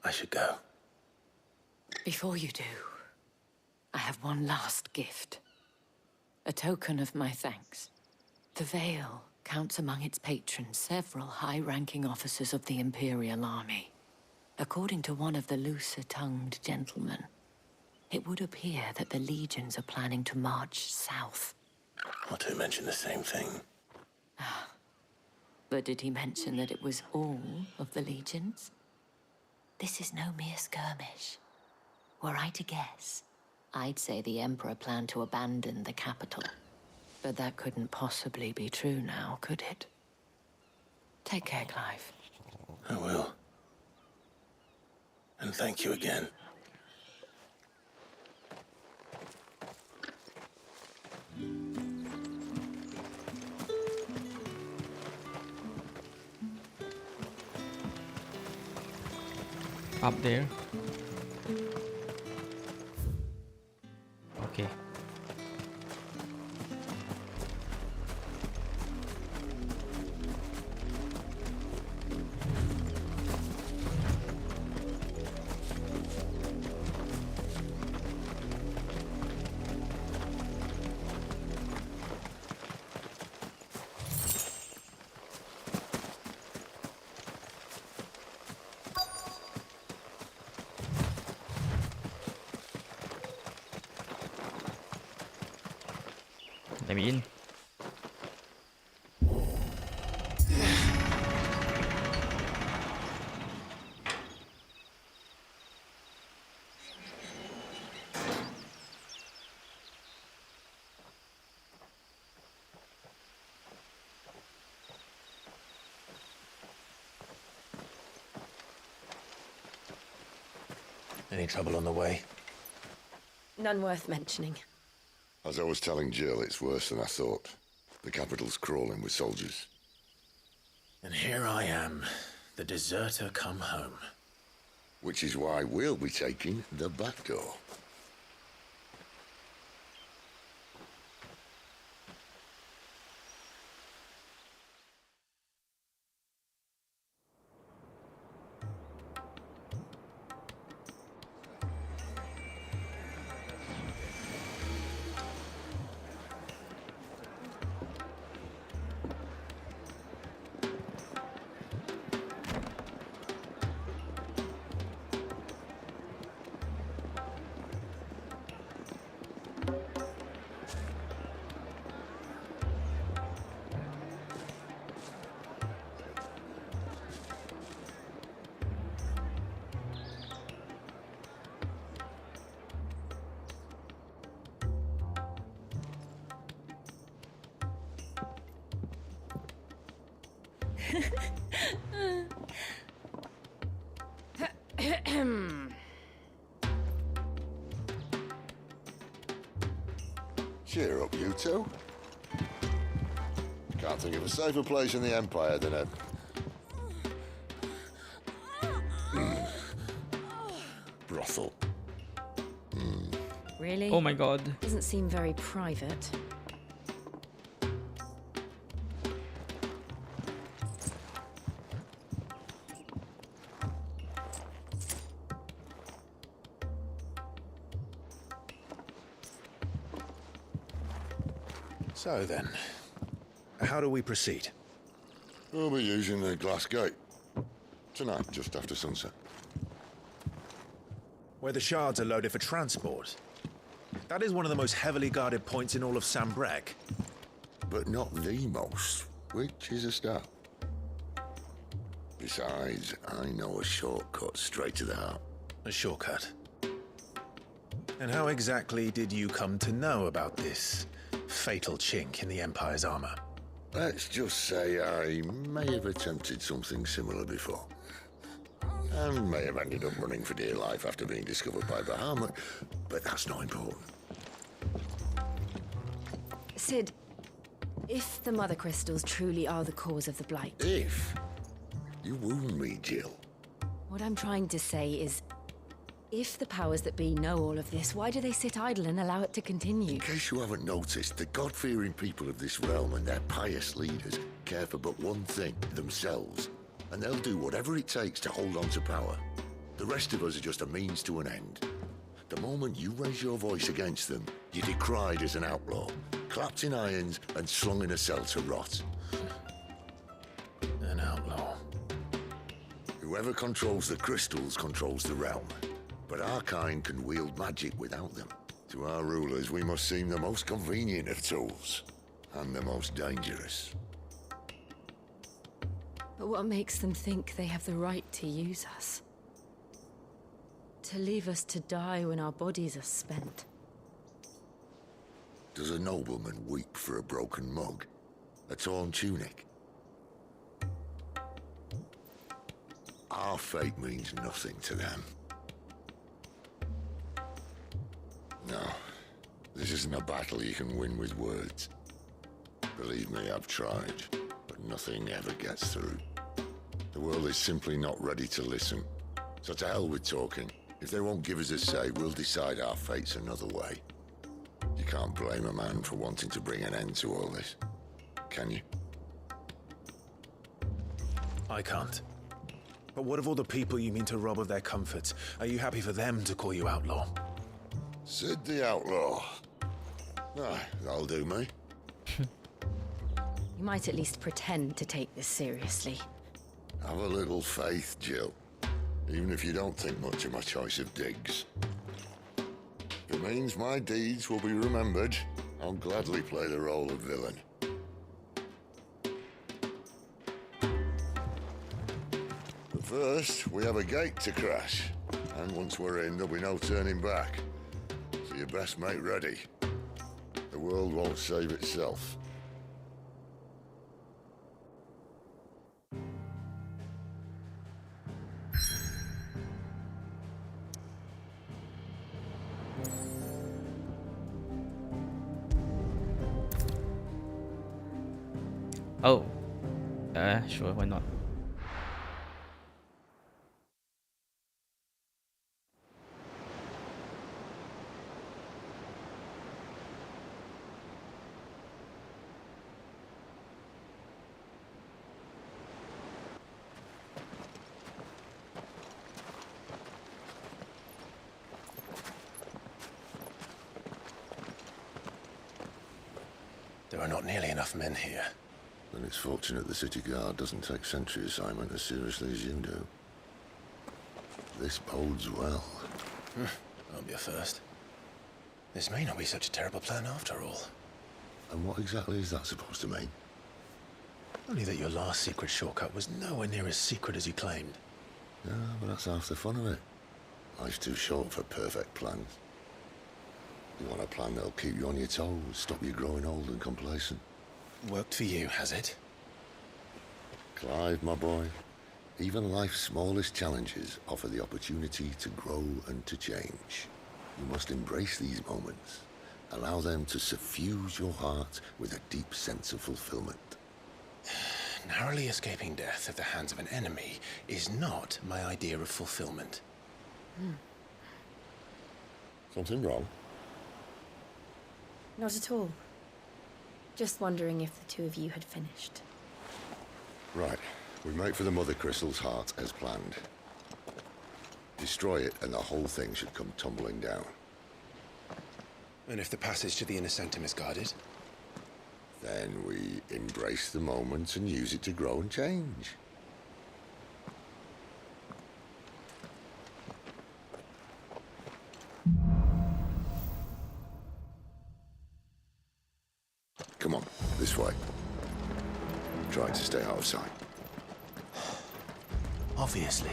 Speaker 4: I should go.
Speaker 12: Before you do, I have one last gift. A token of my thanks. The Vale counts among its patrons several high-ranking officers of the Imperial Army. According to one of the looser-tongued gentlemen, it would appear that the legions are planning to march south.
Speaker 4: Otto mentioned the same thing.
Speaker 12: But did he mention that it was all of the legions? This is no mere skirmish. Were I to guess, I'd say the Emperor planned to abandon the capital. But that couldn't possibly be true now, could it? Take care, Clive.
Speaker 4: I will. And thank you again.
Speaker 1: Up there. Okay. Let me in.
Speaker 4: Any trouble on the way?
Speaker 18: None worth mentioning.
Speaker 11: As I was telling Jill, it's worse than I thought. The capital's crawling with soldiers.
Speaker 4: And here I am, the deserter come home.
Speaker 11: Which is why we'll be taking the back door. Cheer up, you two. Can't think of a safer place in the Empire than a... brothel.
Speaker 8: Really?
Speaker 1: Oh my god.
Speaker 8: Doesn't seem very private.
Speaker 4: So then, how do we proceed?
Speaker 11: We'll be using the glass gate. Tonight, just after sunset.
Speaker 4: Where the shards are loaded for transport. That is one of the most heavily guarded points in all of Sambrec.
Speaker 11: But not the most, which is a start. Besides, I know a shortcut straight to the heart.
Speaker 4: A shortcut? And how exactly did you come to know about this fatal chink in the Empire's armor?
Speaker 11: Let's just say I may have attempted something similar before. And may have ended up running for dear life after being discovered by Bahamut, but that's not important.
Speaker 8: Sid, if the Mother Crystals truly are the cause of the Blight...
Speaker 11: If? You wound me, Jill.
Speaker 8: What I'm trying to say is, if the powers that be know all of this, why do they sit idle and allow it to continue?
Speaker 11: In case you haven't noticed, the God-fearing people of this realm and their pious leaders care for but one thing, themselves. And they'll do whatever it takes to hold on to power. The rest of us are just a means to an end. The moment you raise your voice against them, you're decried as an outlaw, clapped in irons and slung in a cell to rot.
Speaker 4: An outlaw.
Speaker 11: Whoever controls the crystals controls the realm. But our kind can wield magic without them. To our rulers, we must seem the most convenient of tools, and the most dangerous.
Speaker 8: But what makes them think they have the right to use us? To leave us to die when our bodies are spent?
Speaker 11: Does a nobleman weep for a broken mug? A torn tunic? Our fate means nothing to them. No, this isn't a battle you can win with words. Believe me, I've tried, but nothing ever gets through. The world is simply not ready to listen. So to hell with talking. If they won't give us a say, we'll decide our fates another way. You can't blame a man for wanting to bring an end to all this, can you?
Speaker 4: I can't. But what of all the people you mean to rob of their comforts? Are you happy for them to call you outlaw?
Speaker 11: Sid the Outlaw. Ah, that'll do me.
Speaker 8: You might at least pretend to take this seriously.
Speaker 11: Have a little faith, Jill. Even if you don't think much of my choice of digs. If it means my deeds will be remembered, I'll gladly play the role of villain. But first, we have a gate to crash. And once we're in, there'll be no turning back. So you best make ready. The world won't save itself.
Speaker 1: Oh. Sure, why not?
Speaker 4: There are not nearly enough men here.
Speaker 11: Then it's fortunate the city guard doesn't take sentry assignment as seriously as you do. This bodes well.
Speaker 4: Won't be a first. This may not be such a terrible plan after all.
Speaker 11: And what exactly is that supposed to mean?
Speaker 4: Only that your last secret shortcut was nowhere near as secret as you claimed.
Speaker 11: Yeah, but that's half the fun of it. Life's too short for perfect plans. You want a plan that'll keep you on your toes, stop you growing old and complacent.
Speaker 4: Worked for you, has it?
Speaker 11: Clive, my boy, even life's smallest challenges offer the opportunity to grow and to change. You must embrace these moments. Allow them to suffuse your heart with a deep sense of fulfillment.
Speaker 4: Narrowly escaping death at the hands of an enemy is not my idea of fulfillment.
Speaker 11: Something wrong?
Speaker 18: Not at all. Just wondering if the two of you had finished.
Speaker 11: Right. We make for the Mother Crystal's heart as planned. Destroy it and the whole thing should come tumbling down.
Speaker 4: And if the passage to the inner sanctum is guarded?
Speaker 11: Then we embrace the moment and use it to grow and change. Come on, this way. Try to stay out of sight.
Speaker 4: Obviously.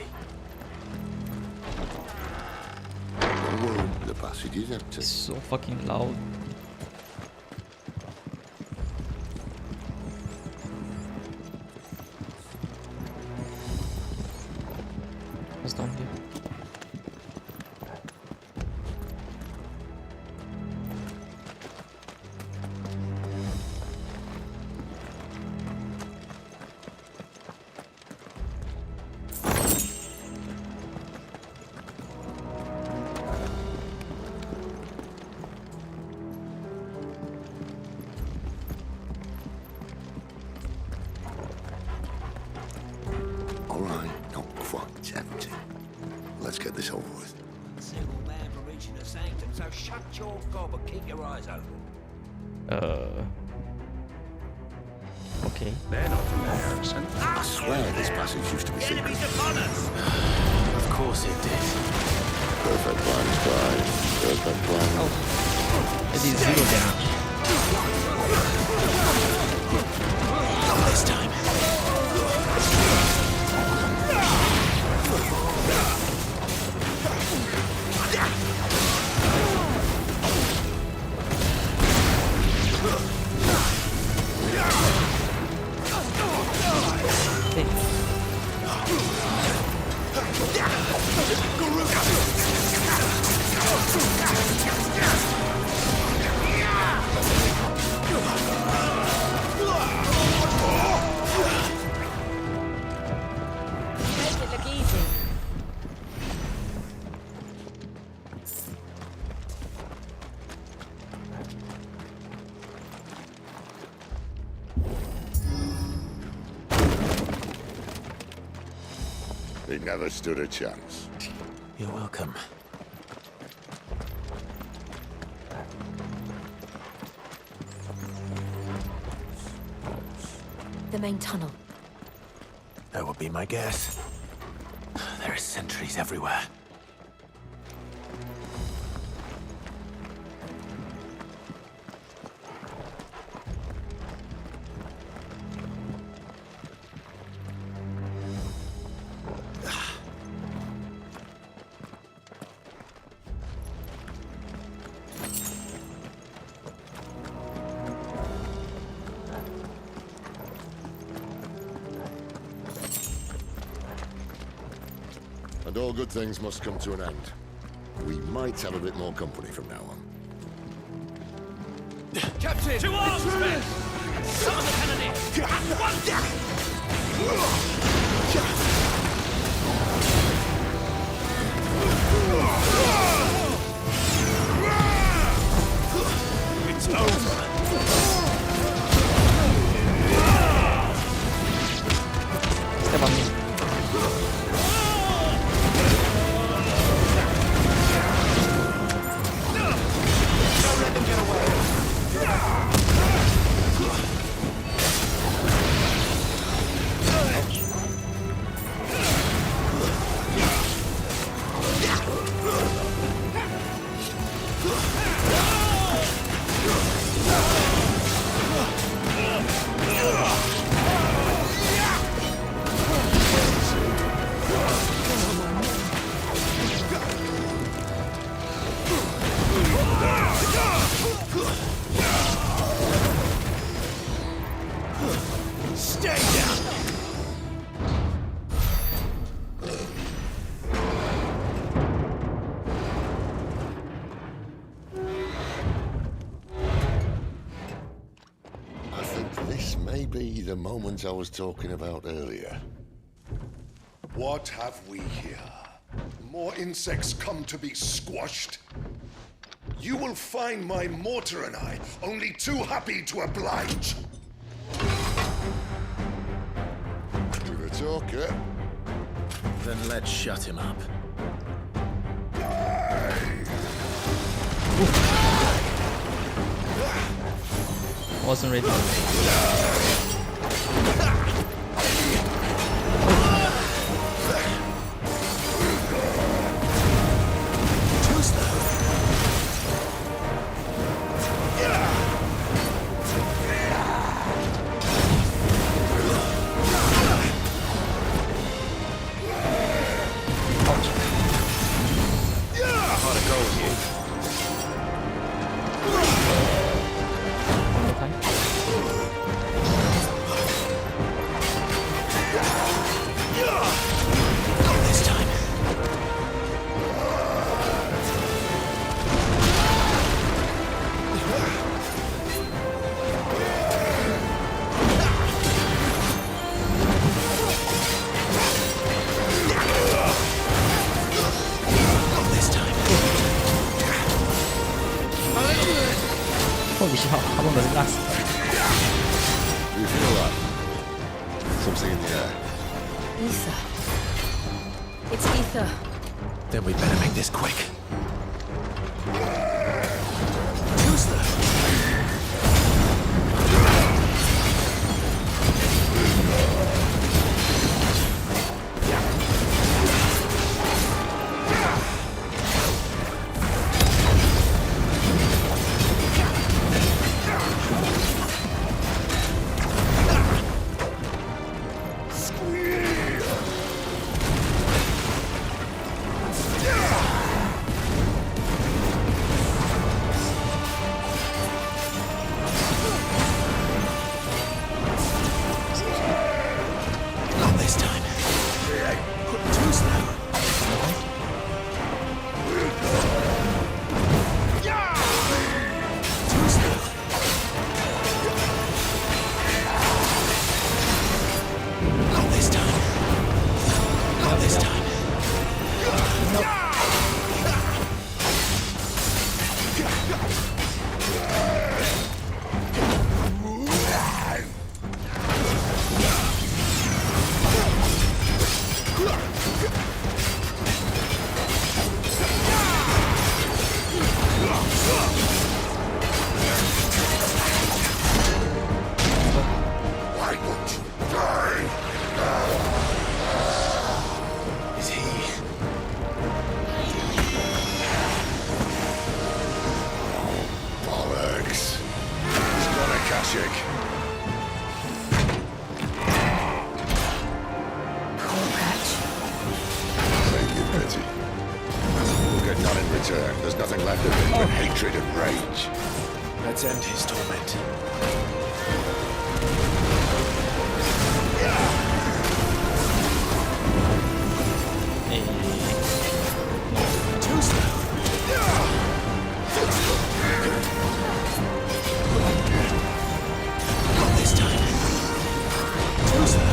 Speaker 11: Don't worry, the passage is empty.
Speaker 1: It's so fucking loud. What's down here?
Speaker 11: All right, not quite empty. Let's get this over with.
Speaker 13: Single man for reaching the sanctum, so shut your gob and keep your eyes open.
Speaker 1: Okay.
Speaker 13: They're not from there, Harrison.
Speaker 11: I swear this passage used to be secret.
Speaker 13: Enemies upon us!
Speaker 4: Of course it did.
Speaker 11: Perfect plans, Clive. Perfect plans.
Speaker 1: It is 0 damage.
Speaker 4: Not this time.
Speaker 18: Make it look easy.
Speaker 11: He never stood a chance.
Speaker 4: You're welcome.
Speaker 18: The main tunnel.
Speaker 4: That would be my guess. There are sentries everywhere.
Speaker 11: And all good things must come to an end. We might have a bit more company from now on.
Speaker 15: Captain!
Speaker 13: To arms, men! Summon the cannoneers! At once! It's over!
Speaker 1: Step on me.
Speaker 13: Don't let them get away!
Speaker 11: be the moment I was talking about earlier.
Speaker 19: What have we here? More insects come to be squashed? You will find my mortar and I only too happy to oblige.
Speaker 11: With a talker.
Speaker 4: Then let's shut him up.
Speaker 1: Wasn't ready. Holy shit, how long does it last?
Speaker 11: Do you feel that? Something in the air.
Speaker 18: Ether. It's ether.
Speaker 4: Then we better make this quick.
Speaker 11: There's nothing left of him but hatred and rage.
Speaker 4: Let's end his torment.
Speaker 1: Too slow.
Speaker 4: Not this time. Too slow.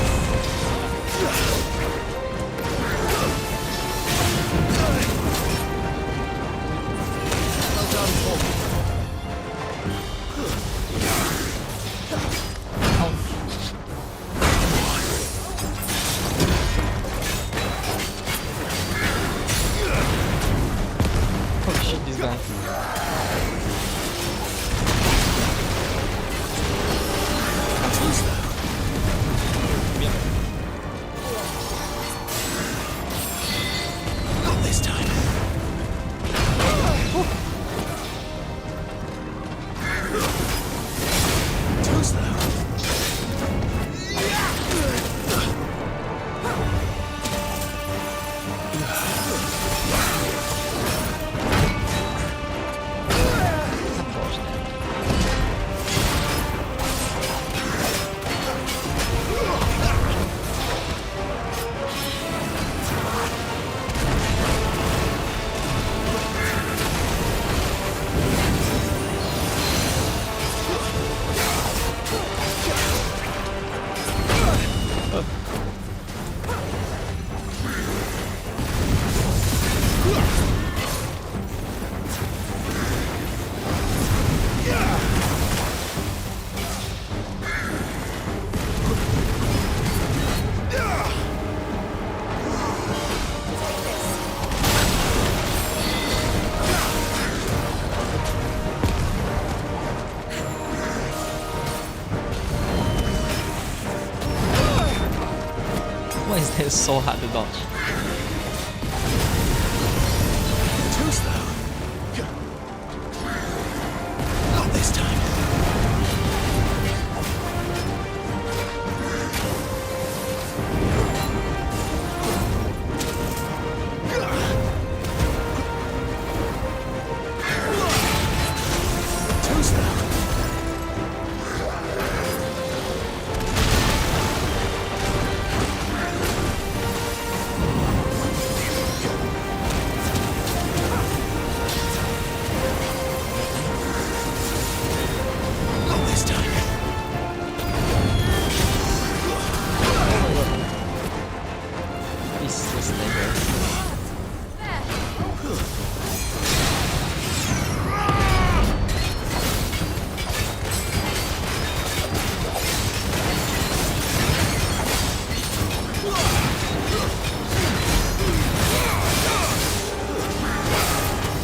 Speaker 1: It's so hard to dodge.
Speaker 13: Too slow. Not this time. Too slow. Not this time.
Speaker 1: It's just like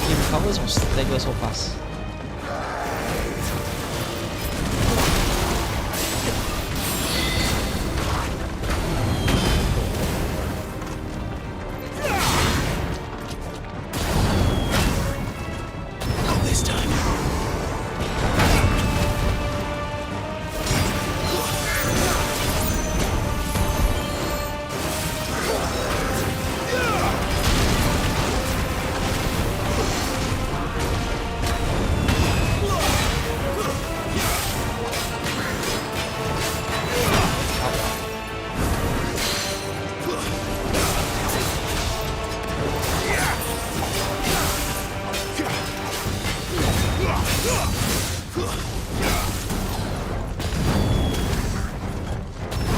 Speaker 1: he recovers from stagger so fast.
Speaker 13: Not this time.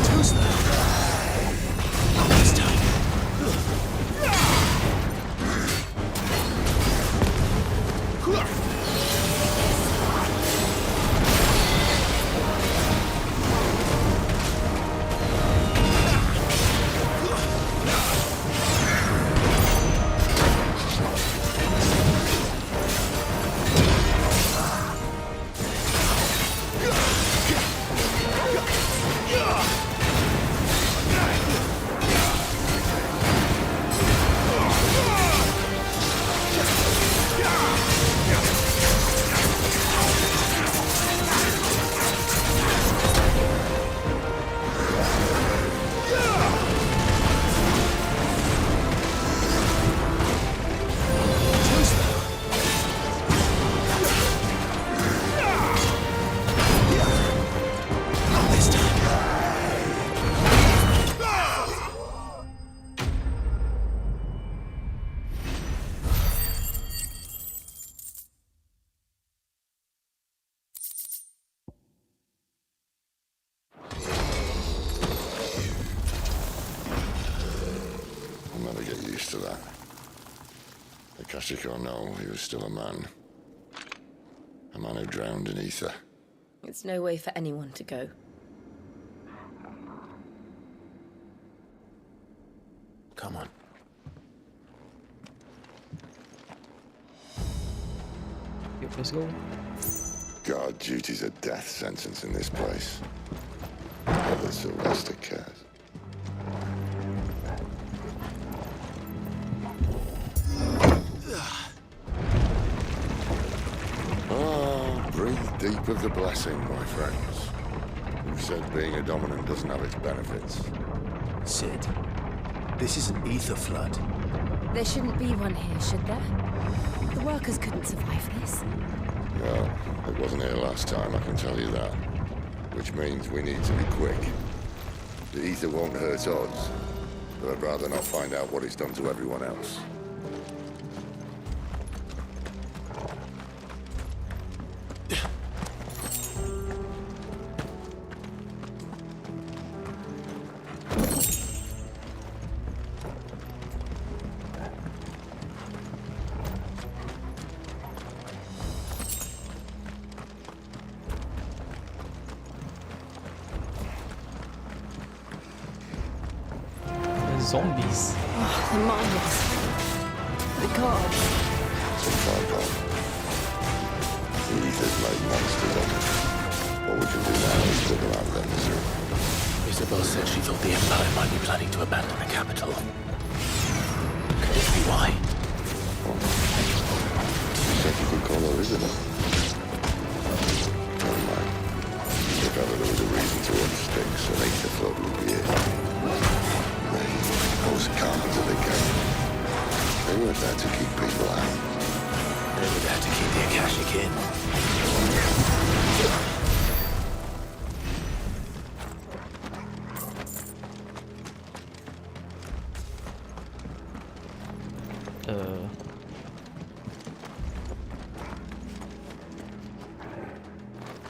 Speaker 13: Too slow. Not this time. Not this time.
Speaker 11: I'll never get used to that. Akashic or no, he was still a man. A man who drowned in ether.
Speaker 18: It's no way for anyone to go.
Speaker 4: Come on.
Speaker 1: Yep, let's go.
Speaker 11: God, duty's a death sentence in this place. Whether Sylvester cares. Oh, breathe deep of the blessing, my friends. Who said being a dominant doesn't have its benefits?
Speaker 13: Sid, this is an ether flood.
Speaker 18: There shouldn't be one here, should there? The workers couldn't survive this.
Speaker 11: Well, it wasn't here last time, I can tell you that. Which means we need to be quick. The ether won't hurt odds, but I'd rather not find out what it's done to everyone else.
Speaker 1: Zombies.
Speaker 18: Oh, the miners. The gods.
Speaker 11: So far gone. The ether's made monsters of them. What we can do now is put them out of their misery.
Speaker 4: Isabel said she thought the Empire might be planning to abandon the capital. Could this be why?
Speaker 11: Such a good call, isn't it? Never mind. If ever there was a reason to run sticks, an Aether flood would be it. Those carpets of the game. They weren't there to keep people out.
Speaker 4: They were there to keep the Akashic in.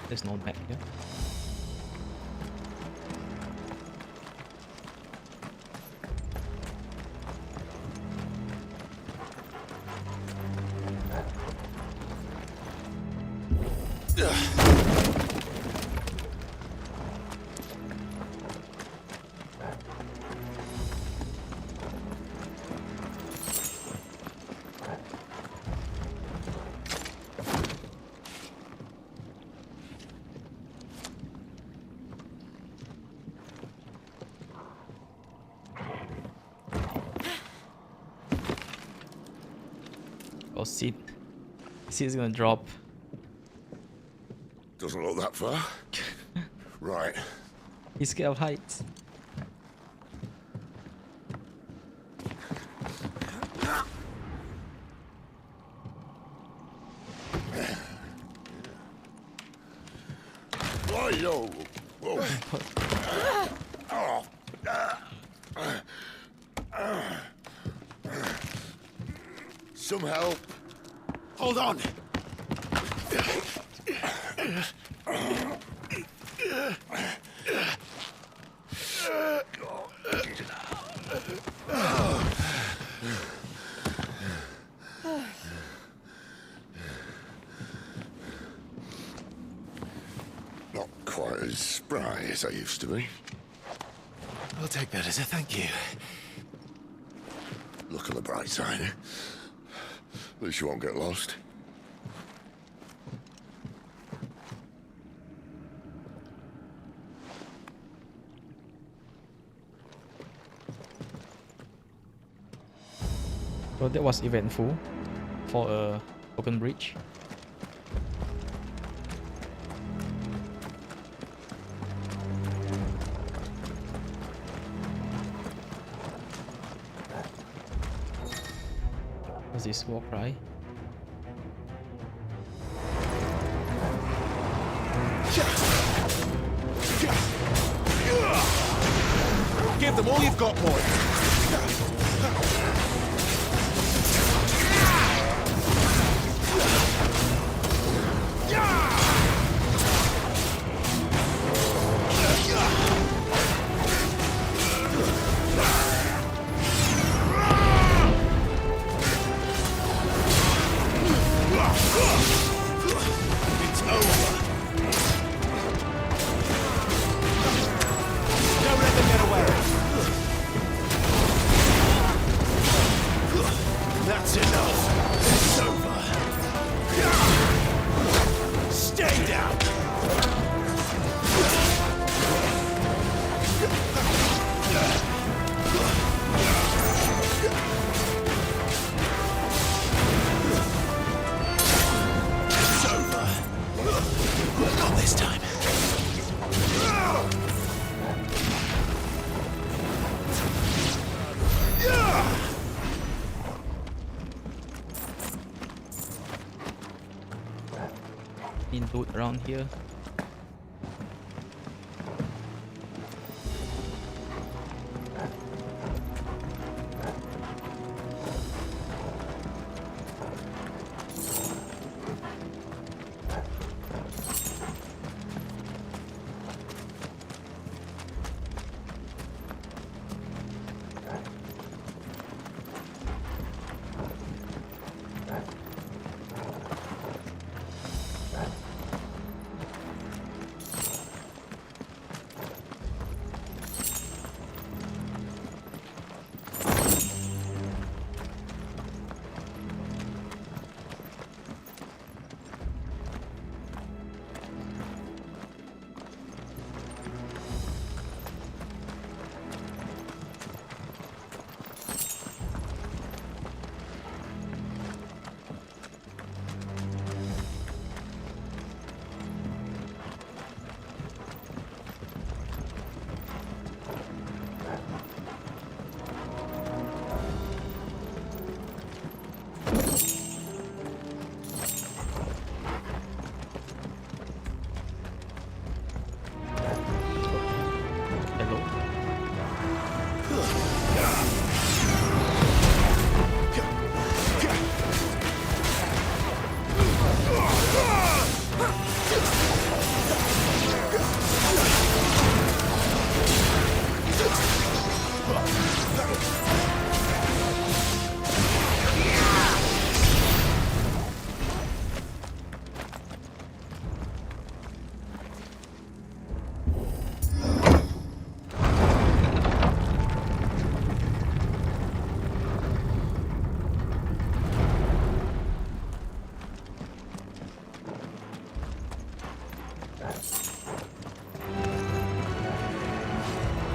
Speaker 1: There's no map here. Oh, Sid. Sid's gonna drop.
Speaker 11: Doesn't look that far. Right.
Speaker 1: He's scared of heights.
Speaker 11: Why, yo? Whoa. Some help.
Speaker 13: Hold on.
Speaker 11: Not quite as spry as I used to be.
Speaker 4: I'll take that as a thank you.
Speaker 11: Look on the bright side, eh? At least you won't get lost.
Speaker 1: So that was eventful for a open bridge. What's this war cry?
Speaker 13: Give them all you've got, boy.
Speaker 19: It's over.
Speaker 13: Don't let them get away.
Speaker 19: That's enough. It's over. Stay down.
Speaker 4: It's over. Not this time.
Speaker 1: Need loot around here.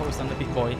Speaker 1: Focus on the big boy.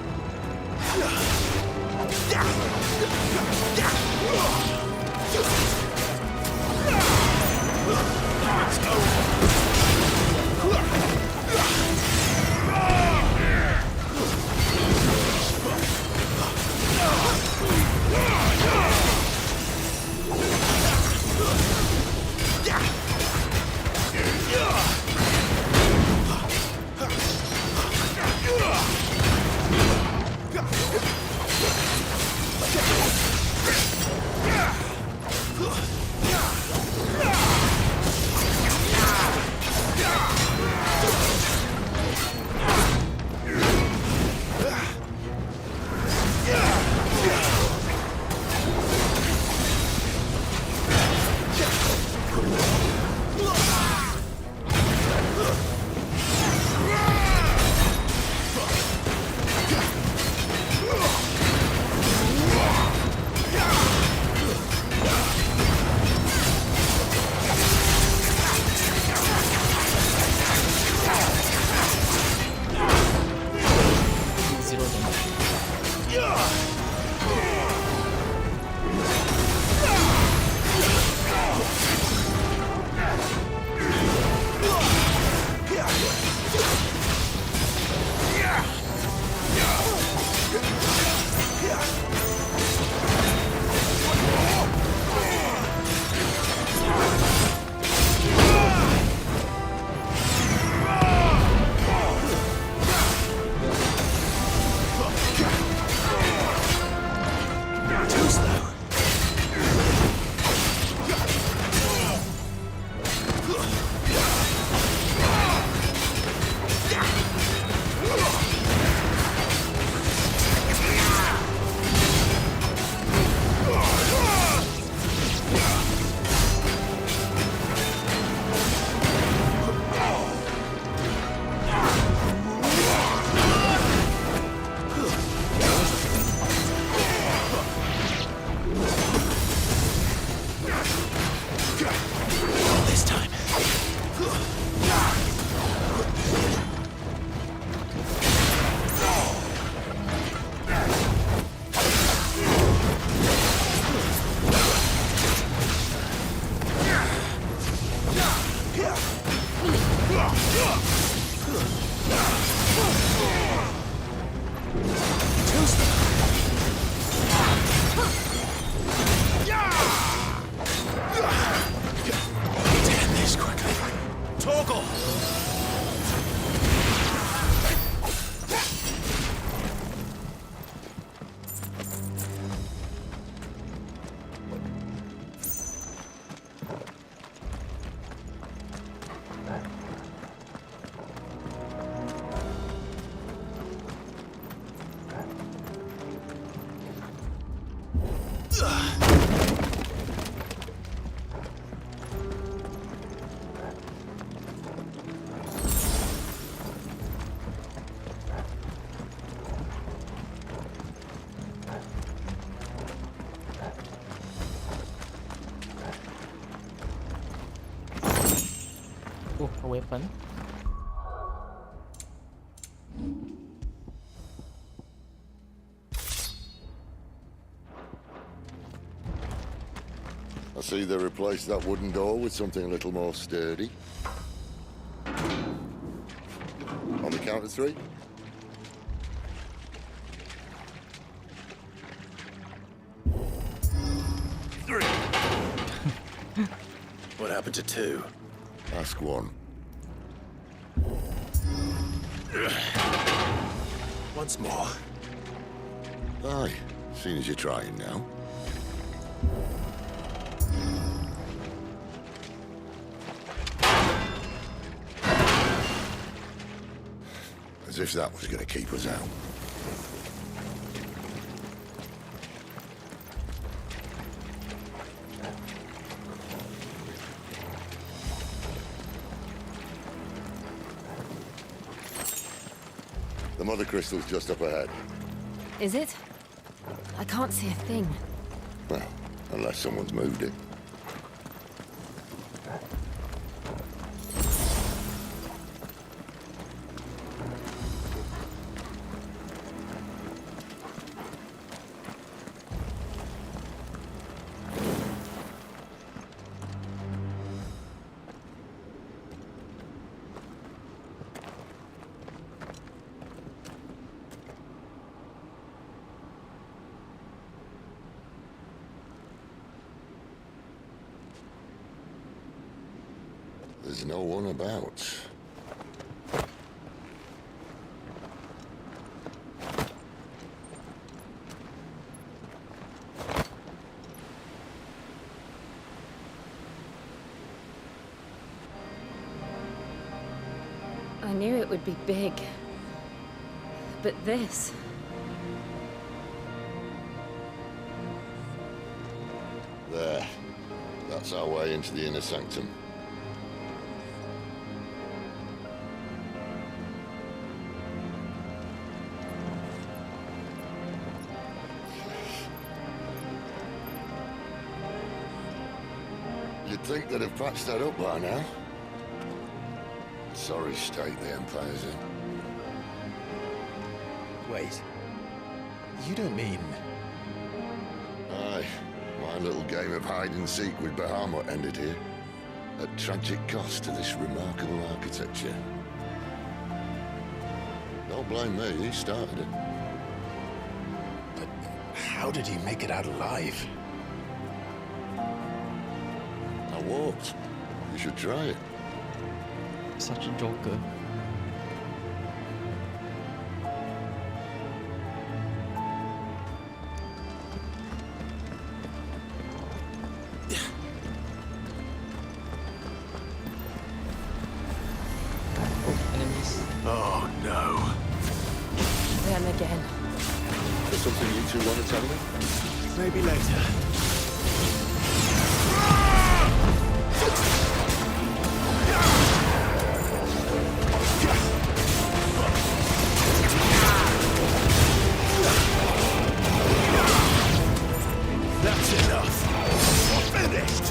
Speaker 1: Oh, a weapon.
Speaker 11: I see they replaced that wooden door with something a little more sturdy. On the count of three.
Speaker 4: What happened to two?
Speaker 11: Ask one.
Speaker 4: Once more.
Speaker 11: Aye, seeing as you're trying now. As if that was going to keep us out. The mother crystal's just up ahead.
Speaker 18: Is it? I can't see a thing.
Speaker 11: Well, unless someone's moved it. There's no one about.
Speaker 18: I knew it would be big. But this...
Speaker 11: There. That's our way into the inner sanctum. You'd think they'd have patched that up by now. Sorry state the Empire's in.
Speaker 4: Wait. You don't mean...
Speaker 11: Aye. My little game of hide-and-seek with Bahamut ended here. At tragic cost to this remarkable architecture. Don't blame me, he started it.
Speaker 4: But how did he make it out alive?
Speaker 11: I walked. You should try it.
Speaker 1: Such a joker. Enemies.
Speaker 4: Oh no.
Speaker 18: Them again.
Speaker 11: There's something you two want to tell me?
Speaker 4: Maybe later. That's enough. We're finished.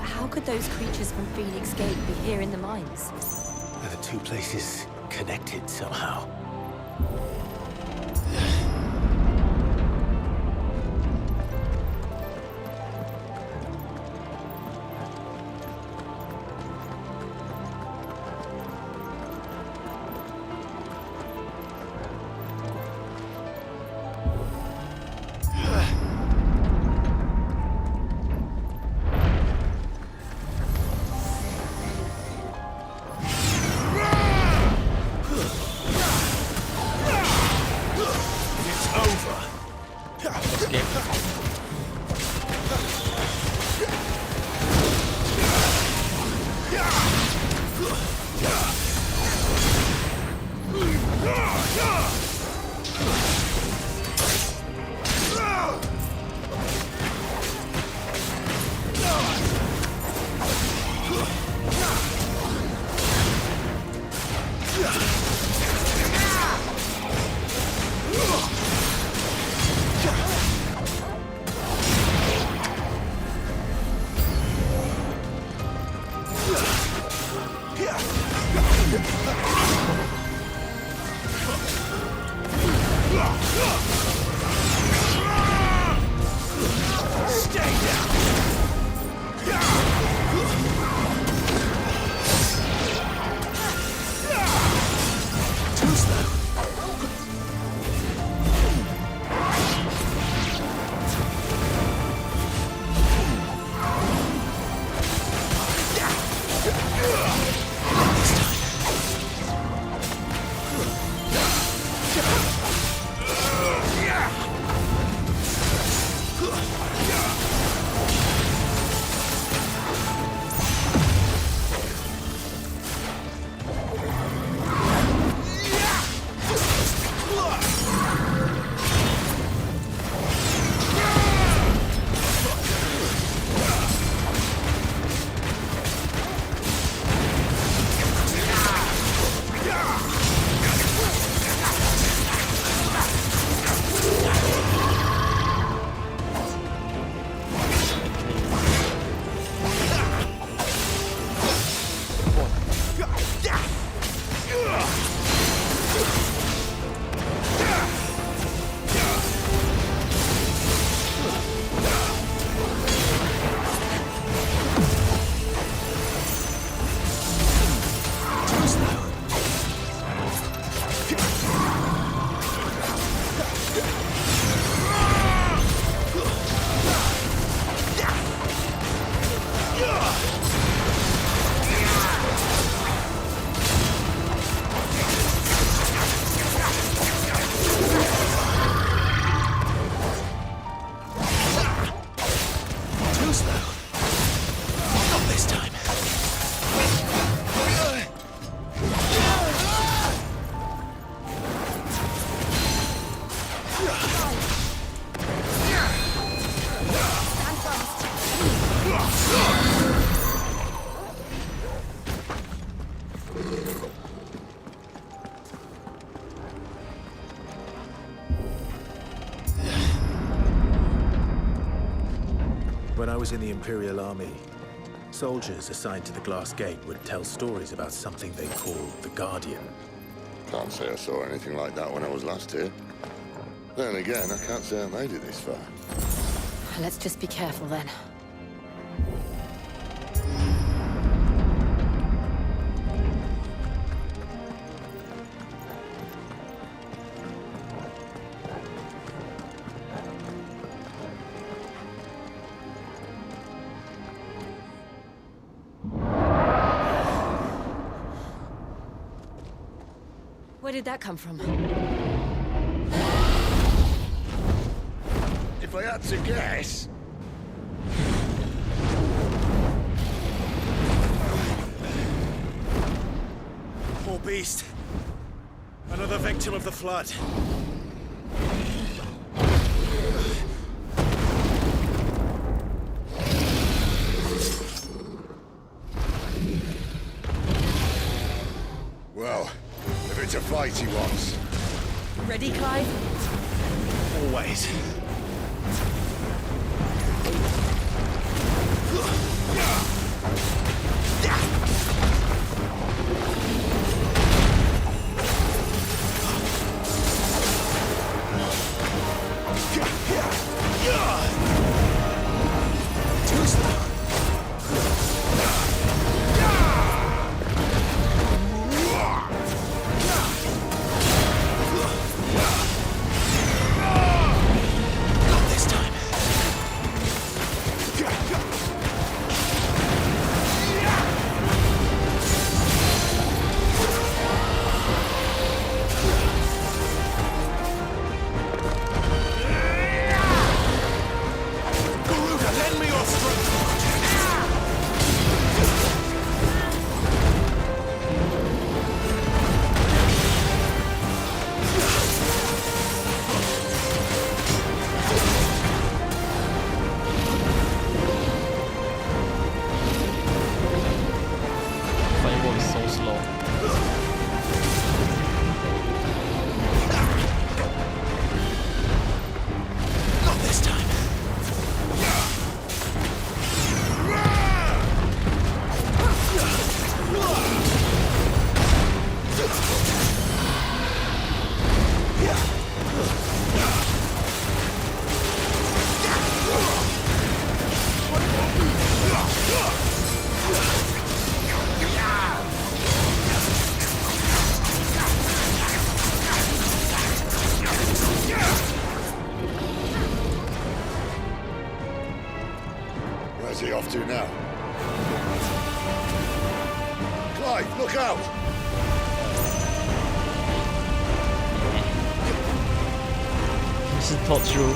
Speaker 18: How could those creatures from Phoenix Gate be here in the mines?
Speaker 4: Are the two places connected somehow?
Speaker 2: Stand fast.
Speaker 4: When I was in the Imperial Army, soldiers assigned to the Glass Gate would tell stories about something they called the Guardian.
Speaker 11: Can't say I saw anything like that when I was last here. Then again, I can't say I made it this far.
Speaker 18: Let's just be careful then. Where did that come from?
Speaker 19: If I had to guess...
Speaker 4: Poor beast. Another victim of the flood.
Speaker 19: Well, if it's a fight he wants.
Speaker 18: Ready, Clive?
Speaker 4: Always.
Speaker 1: Fireball is so slow.
Speaker 4: Not this time.
Speaker 19: Where's he off to now? Clive, look out!
Speaker 1: This is thought through.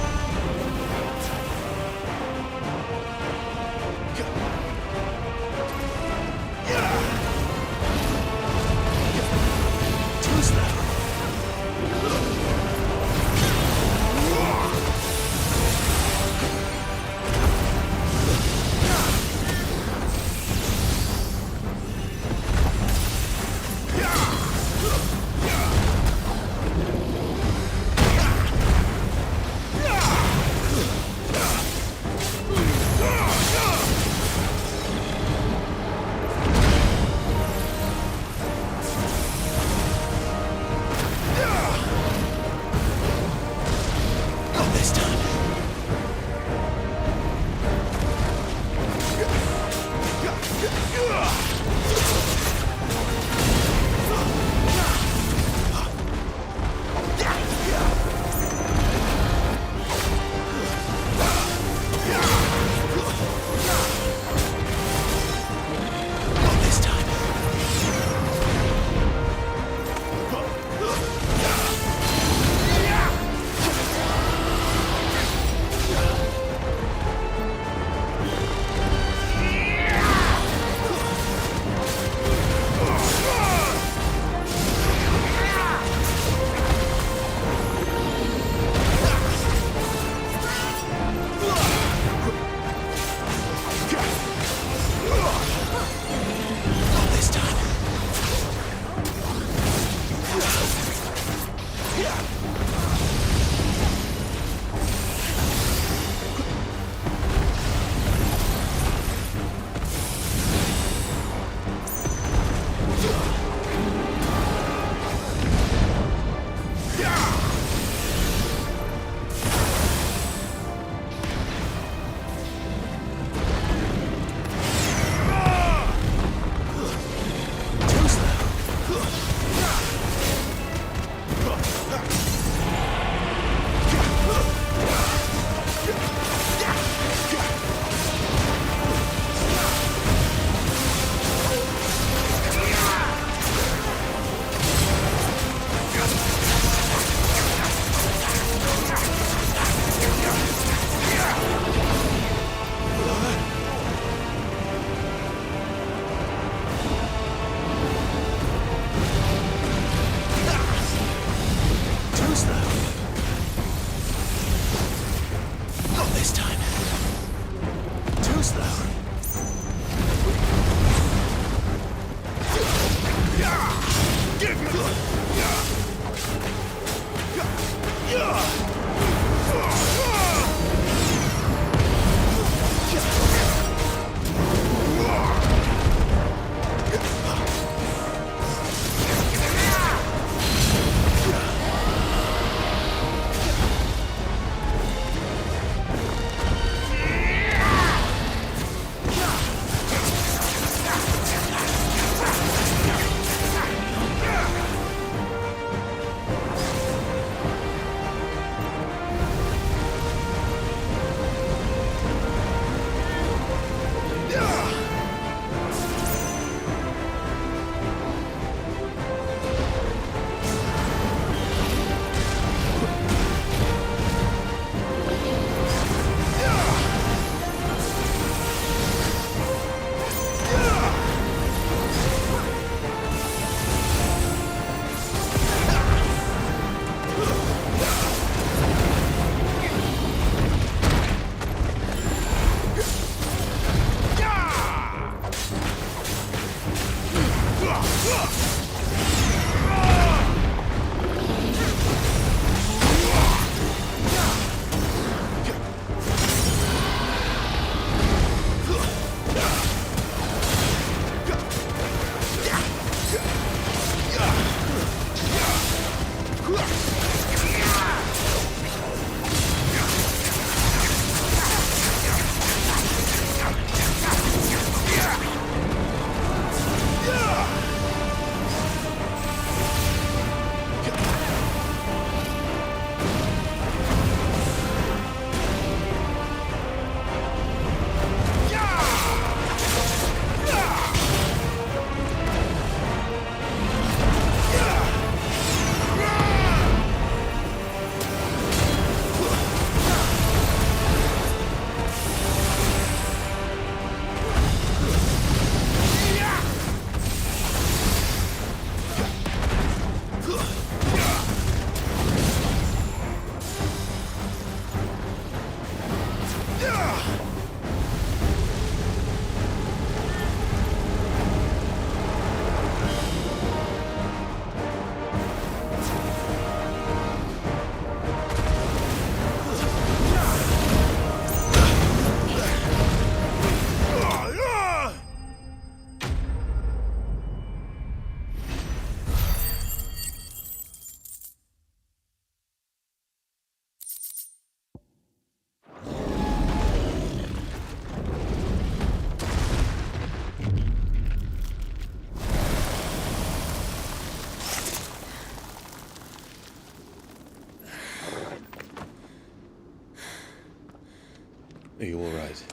Speaker 4: Are you all right?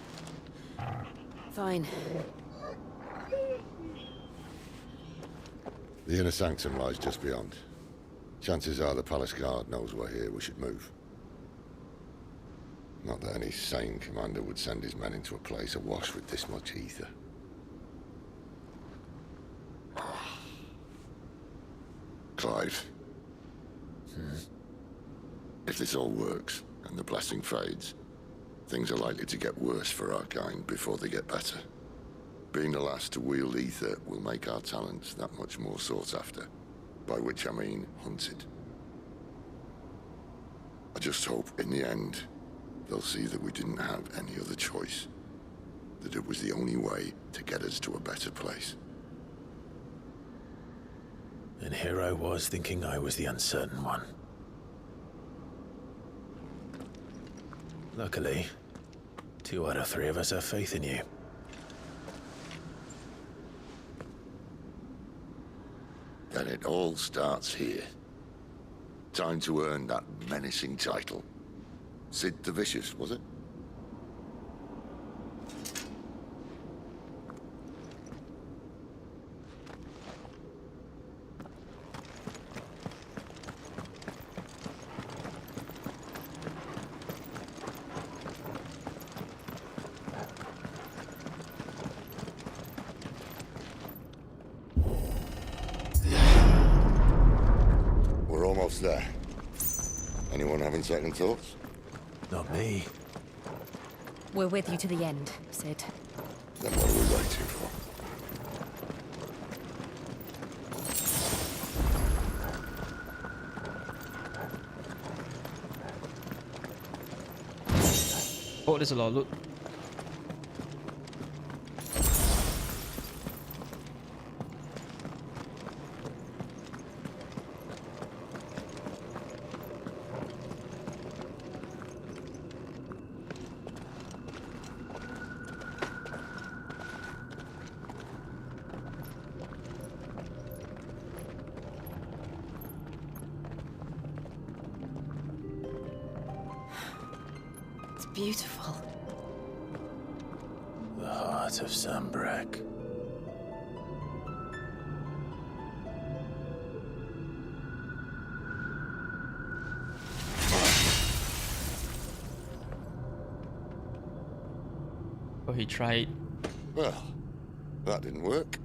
Speaker 12: Fine.
Speaker 11: The inner sanctum lies just beyond. Chances are the palace guard knows we're here. We should move. Not that any sane commander would send his men into a place awash with this much ether. Clive. If this all works, and the blessing fades, things are likely to get worse for our kind before they get better. Being the last to wield ether will make our talents that much more sought after. By which I mean hunted. I just hope, in the end, they'll see that we didn't have any other choice. That it was the only way to get us to a better place.
Speaker 4: And here I was thinking I was the uncertain one. Luckily, 2 out of 3 of us have faith in you.
Speaker 11: And it all starts here. Time to earn that menacing title. Sid the Vicious, was it? We're almost there. Anyone having second thoughts?
Speaker 4: Not me.
Speaker 18: We're with you to the end, Sid.
Speaker 11: Then what are we waiting for?
Speaker 1: Oh, there's a lot of loot.
Speaker 18: It's beautiful.
Speaker 4: The heart of Sunbreak.
Speaker 1: Oh, he tried.
Speaker 11: Well, that didn't work.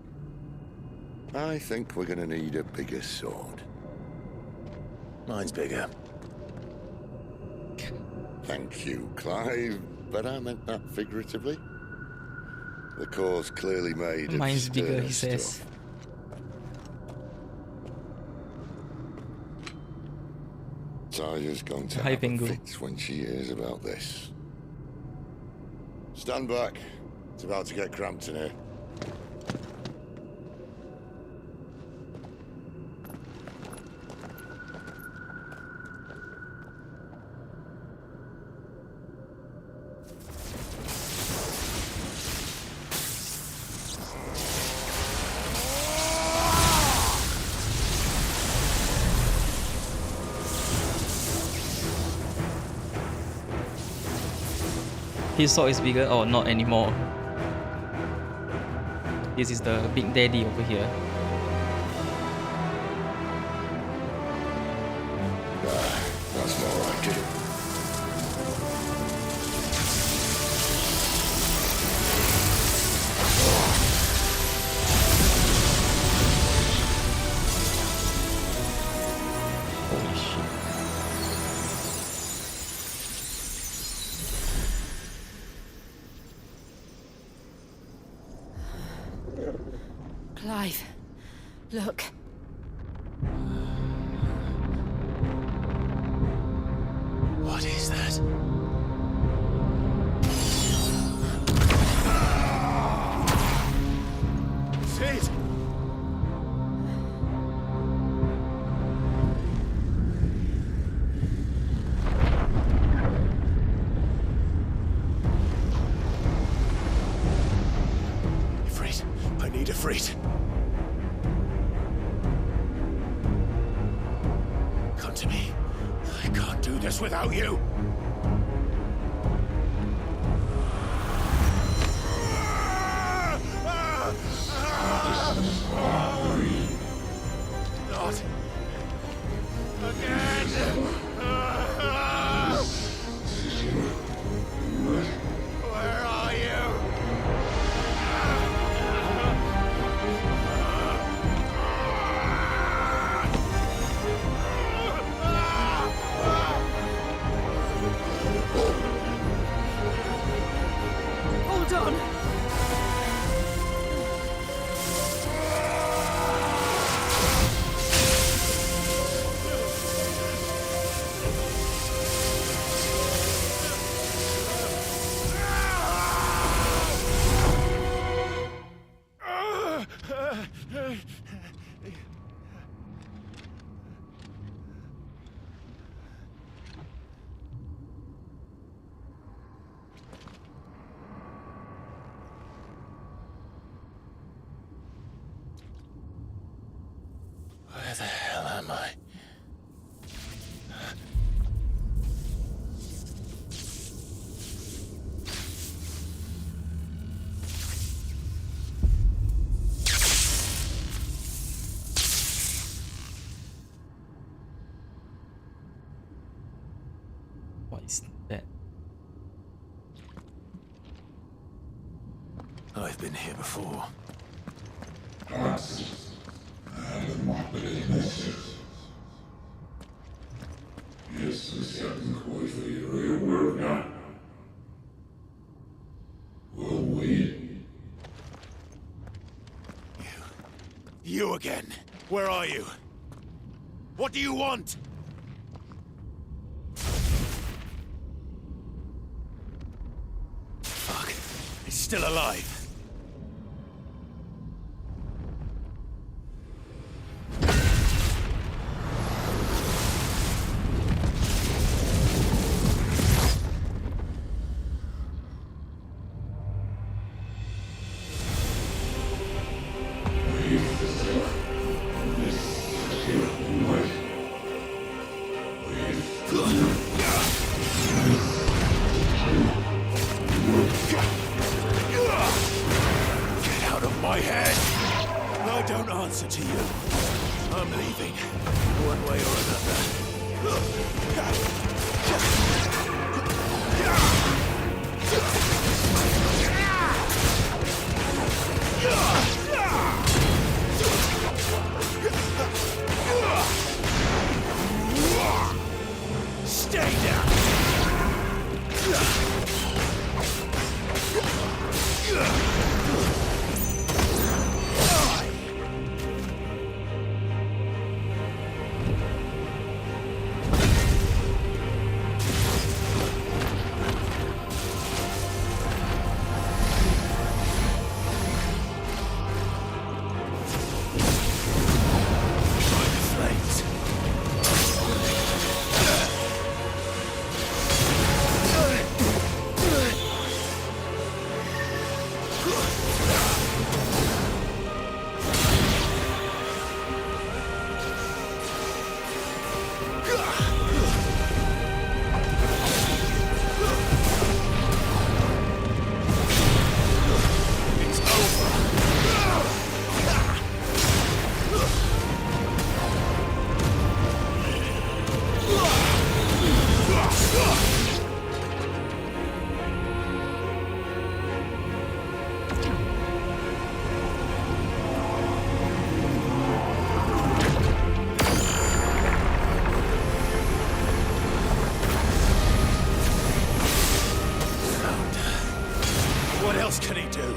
Speaker 11: I think we're gonna need a bigger sword.
Speaker 4: Mine's bigger.
Speaker 11: Thank you, Clive, but I meant that figuratively. The core's clearly made of
Speaker 1: Mine's bigger,
Speaker 11: sterner
Speaker 1: he says.
Speaker 11: stuff. Taya's going to have a fit when she hears about this. Stand back. It's about to get cramped in here.
Speaker 1: His sword is bigger, or not anymore. This is the big daddy over here.
Speaker 11: That's more like it.
Speaker 1: Holy shit.
Speaker 18: Clive, look.
Speaker 4: What is that?
Speaker 13: Sid!
Speaker 4: Ifrit, I need Ifrit. Come to me. I can't do this without you.
Speaker 13: Not again! Where are you?
Speaker 2: Hold on!
Speaker 4: Where the hell am I?
Speaker 1: What is that?
Speaker 4: I've been here before.
Speaker 13: You again. Where are you? What do you want? Fuck. He's still alive. Get out of my head! I don't answer to you. I'm leaving, one way or another. Stay down! What else can he do?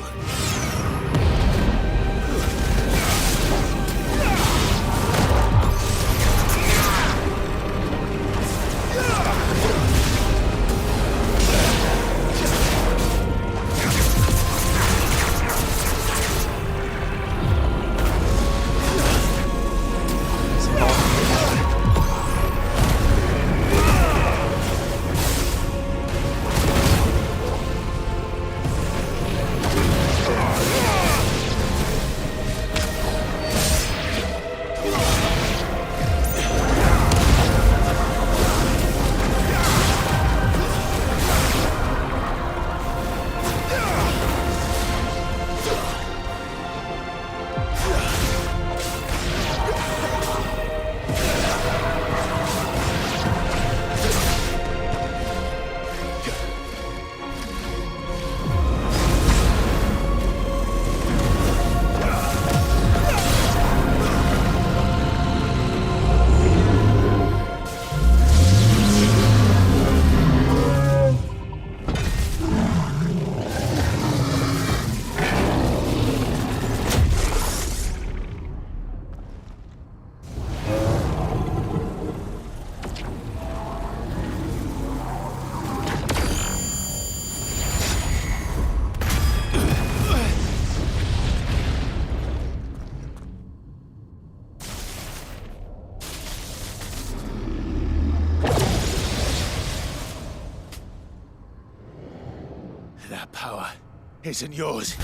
Speaker 13: That power isn't yours.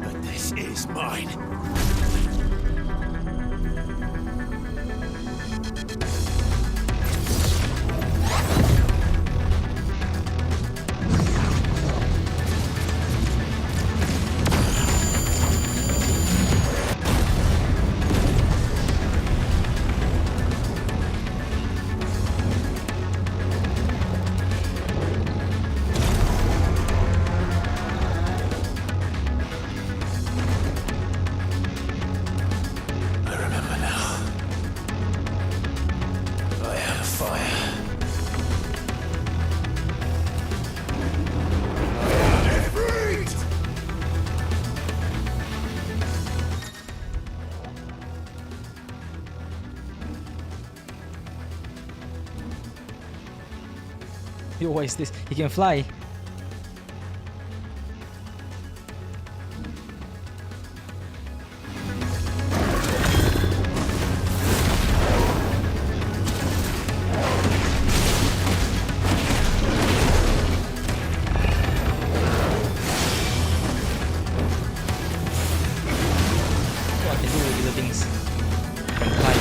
Speaker 13: But this is mine. I remember now. I have fire. Ifrit!
Speaker 1: Yo, what is this? He can fly. What I can do with the things. Can fly.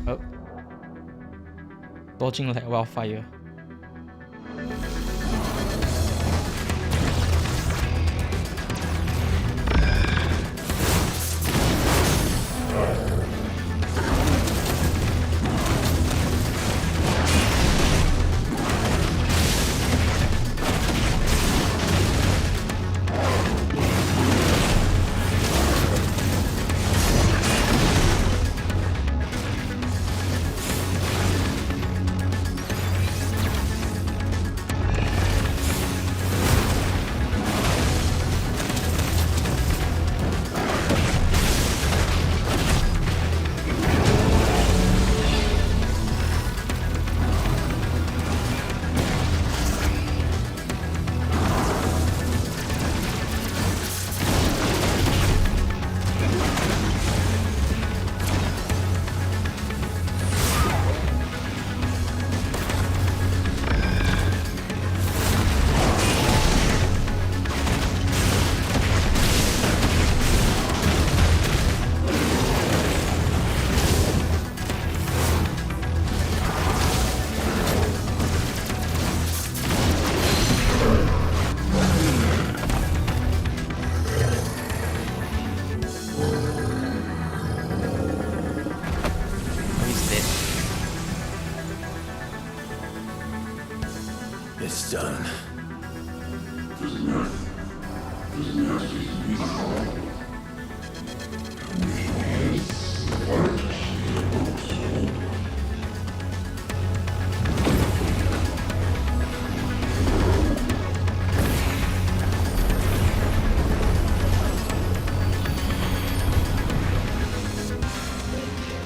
Speaker 1: Oh. Dodging like wildfire.
Speaker 13: It's done.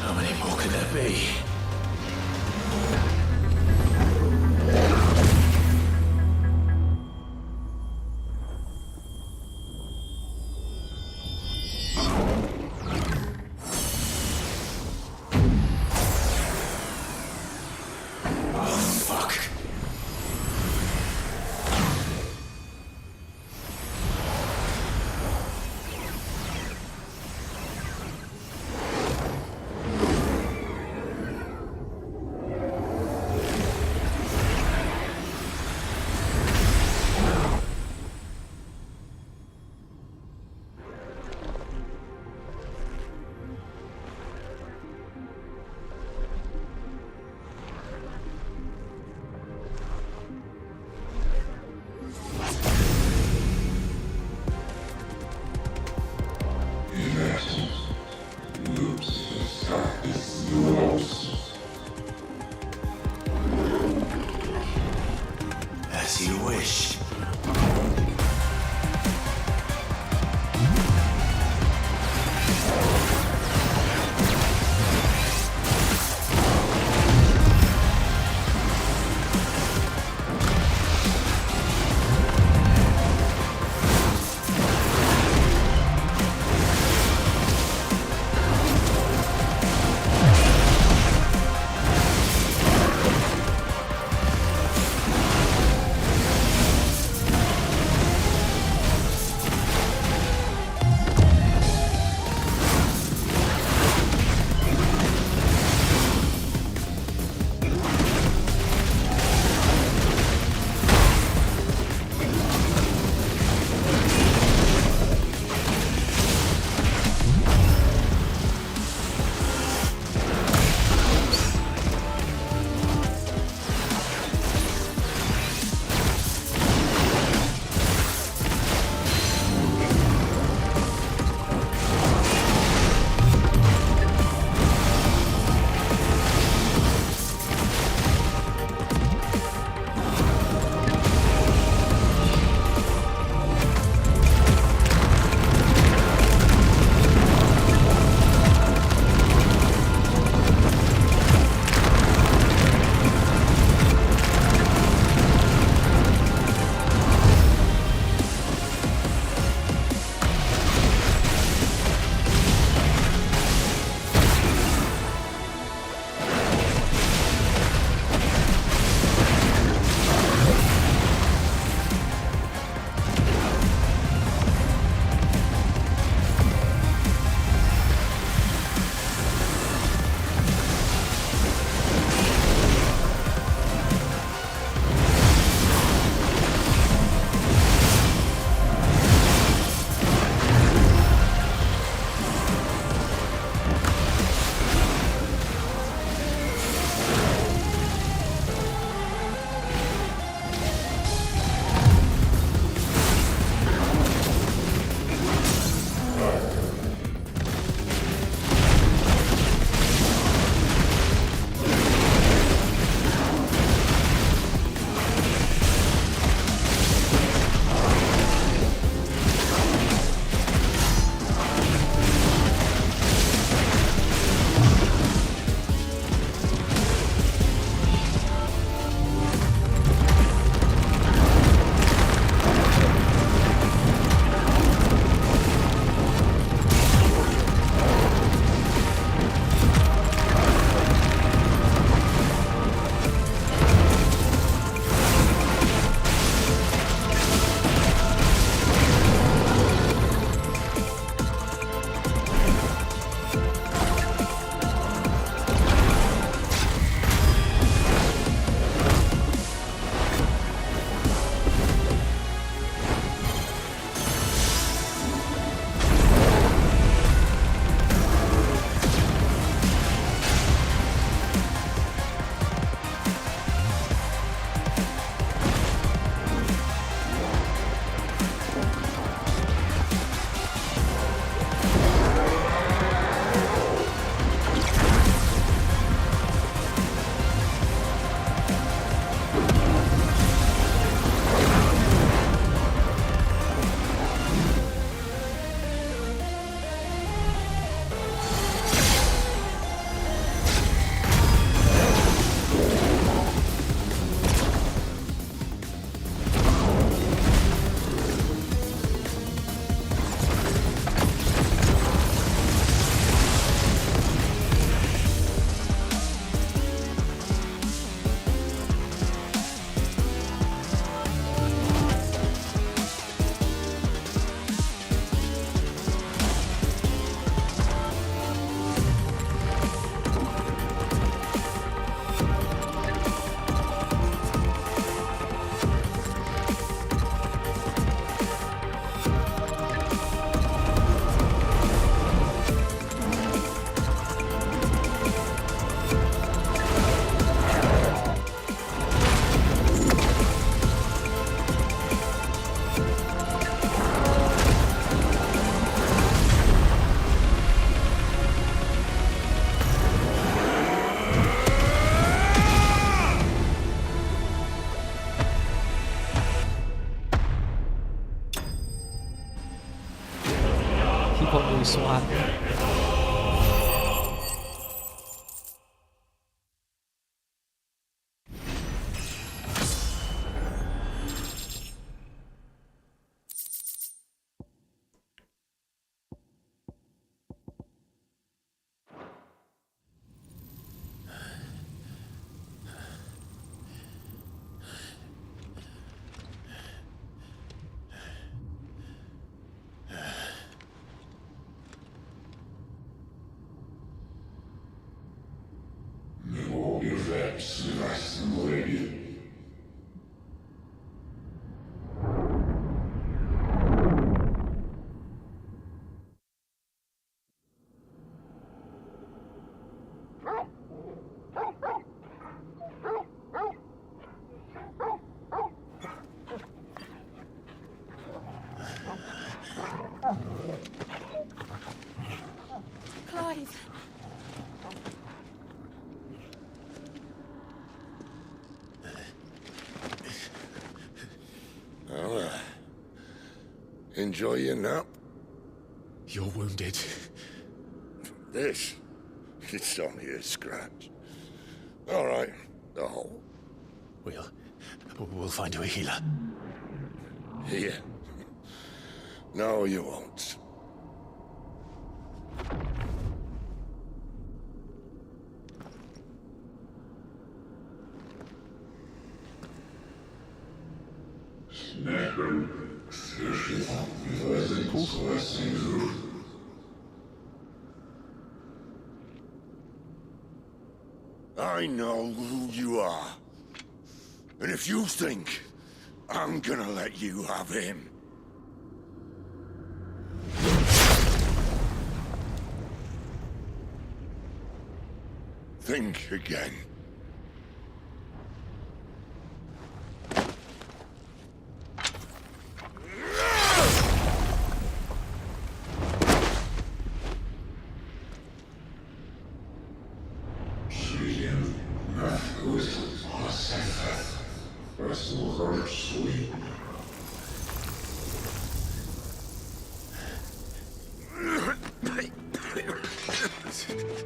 Speaker 13: How many more could there be?
Speaker 1: Nice one.
Speaker 2: Clive.
Speaker 11: Well, enjoy your nap.
Speaker 19: You're wounded.
Speaker 11: This? It's only a scratch. All right, the hole.
Speaker 19: We'll find you a healer.
Speaker 11: Here. No, you won't. I know who you are. And if you think I'm gonna let you have him... think again.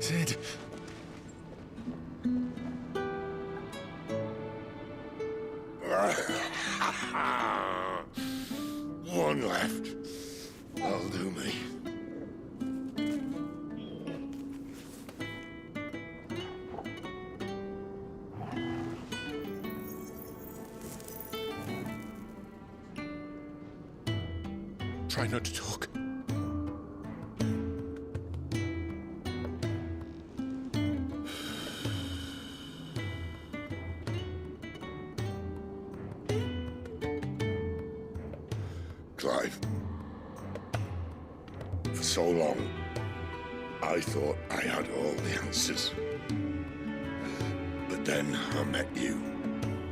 Speaker 19: Sid.
Speaker 11: One left. That'll do me.
Speaker 19: Try not to talk.
Speaker 11: Clive. For so long, I thought I had all the answers. But then I met you.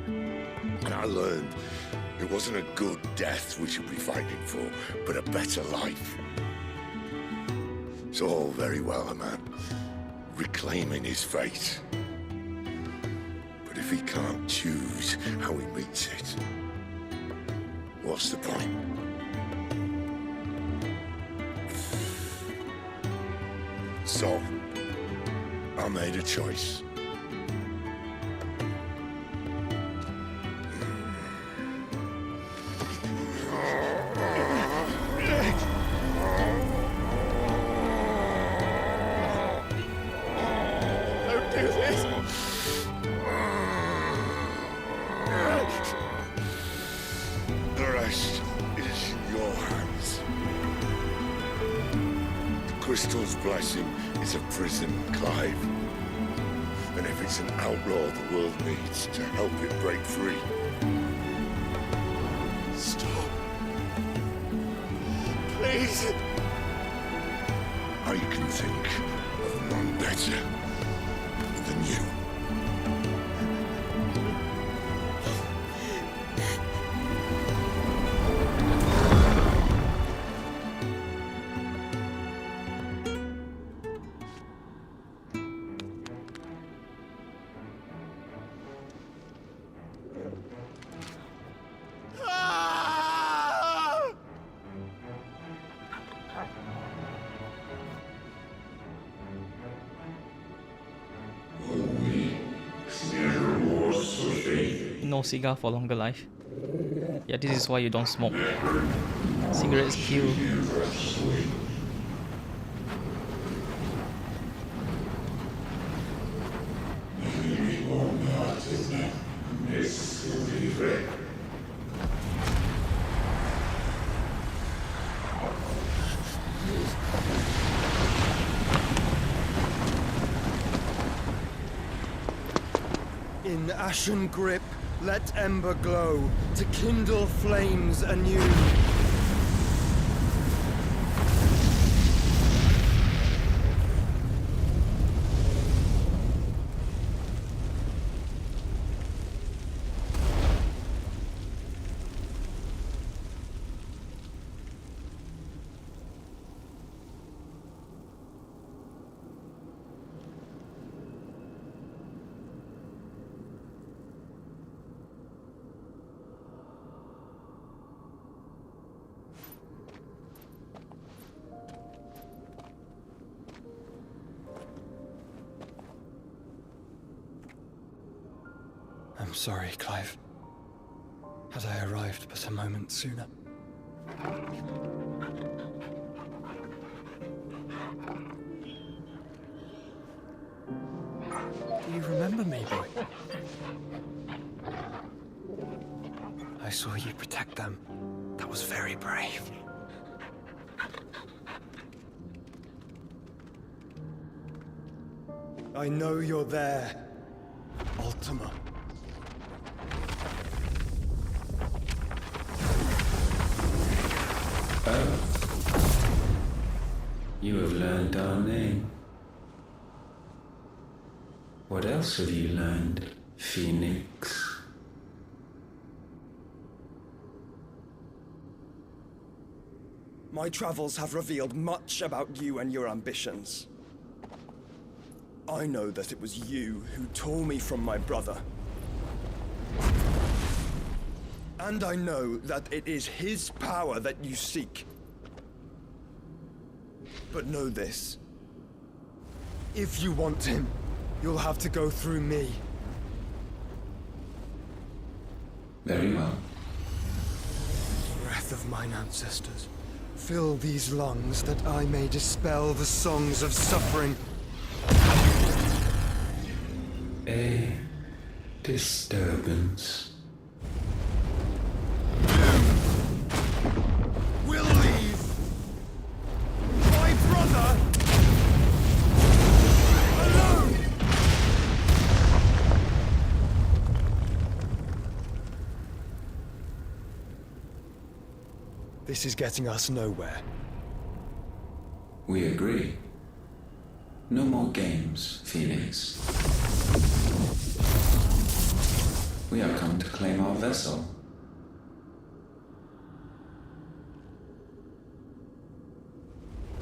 Speaker 11: And I learned it wasn't a good death we should be fighting for, but a better life. It's all very well, a man reclaiming his fate. But if he can't choose how he meets it, what's the point? So, I made a choice.
Speaker 19: Don't do this!
Speaker 11: The rest is in your hands. The Crystal's blessing is a prison, Clive. And if it's an outlaw the world needs to help it break free.
Speaker 19: Stop. Please.
Speaker 11: I can think of none better than you.
Speaker 1: No cigar for longer life. Yeah, this is why you don't smoke. Cigarettes kill.
Speaker 20: In ashen grip, let ember glow, to kindle flames anew. I'm sorry, Clive. Had I arrived but a moment sooner. Do you remember me, boy? I saw you protect them. That was very brave. I know you're there, Ultima.
Speaker 21: Oh. You have learned our name. What else have you learned, Phoenix?
Speaker 20: My travels have revealed much about you and your ambitions. I know that it was you who tore me from my brother. And I know that it is his power that you seek. But know this. If you want him, you'll have to go through me.
Speaker 21: Very well.
Speaker 20: Breath of mine ancestors, fill these lungs that I may dispel the songs of suffering.
Speaker 21: A disturbance.
Speaker 20: We'll leave. My brother alone. This is getting us nowhere.
Speaker 21: We agree. No more games, Phoenix. We have come to claim our vessel.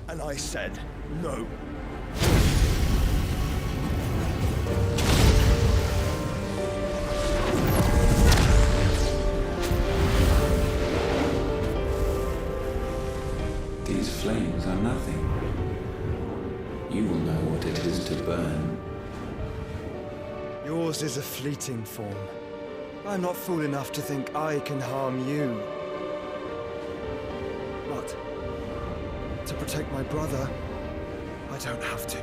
Speaker 20: And I said no.
Speaker 21: These flames are nothing. You will know what it is to burn.
Speaker 20: Yours is a fleeting form. I'm not fool enough to think I can harm you. But to protect my brother, I don't have to.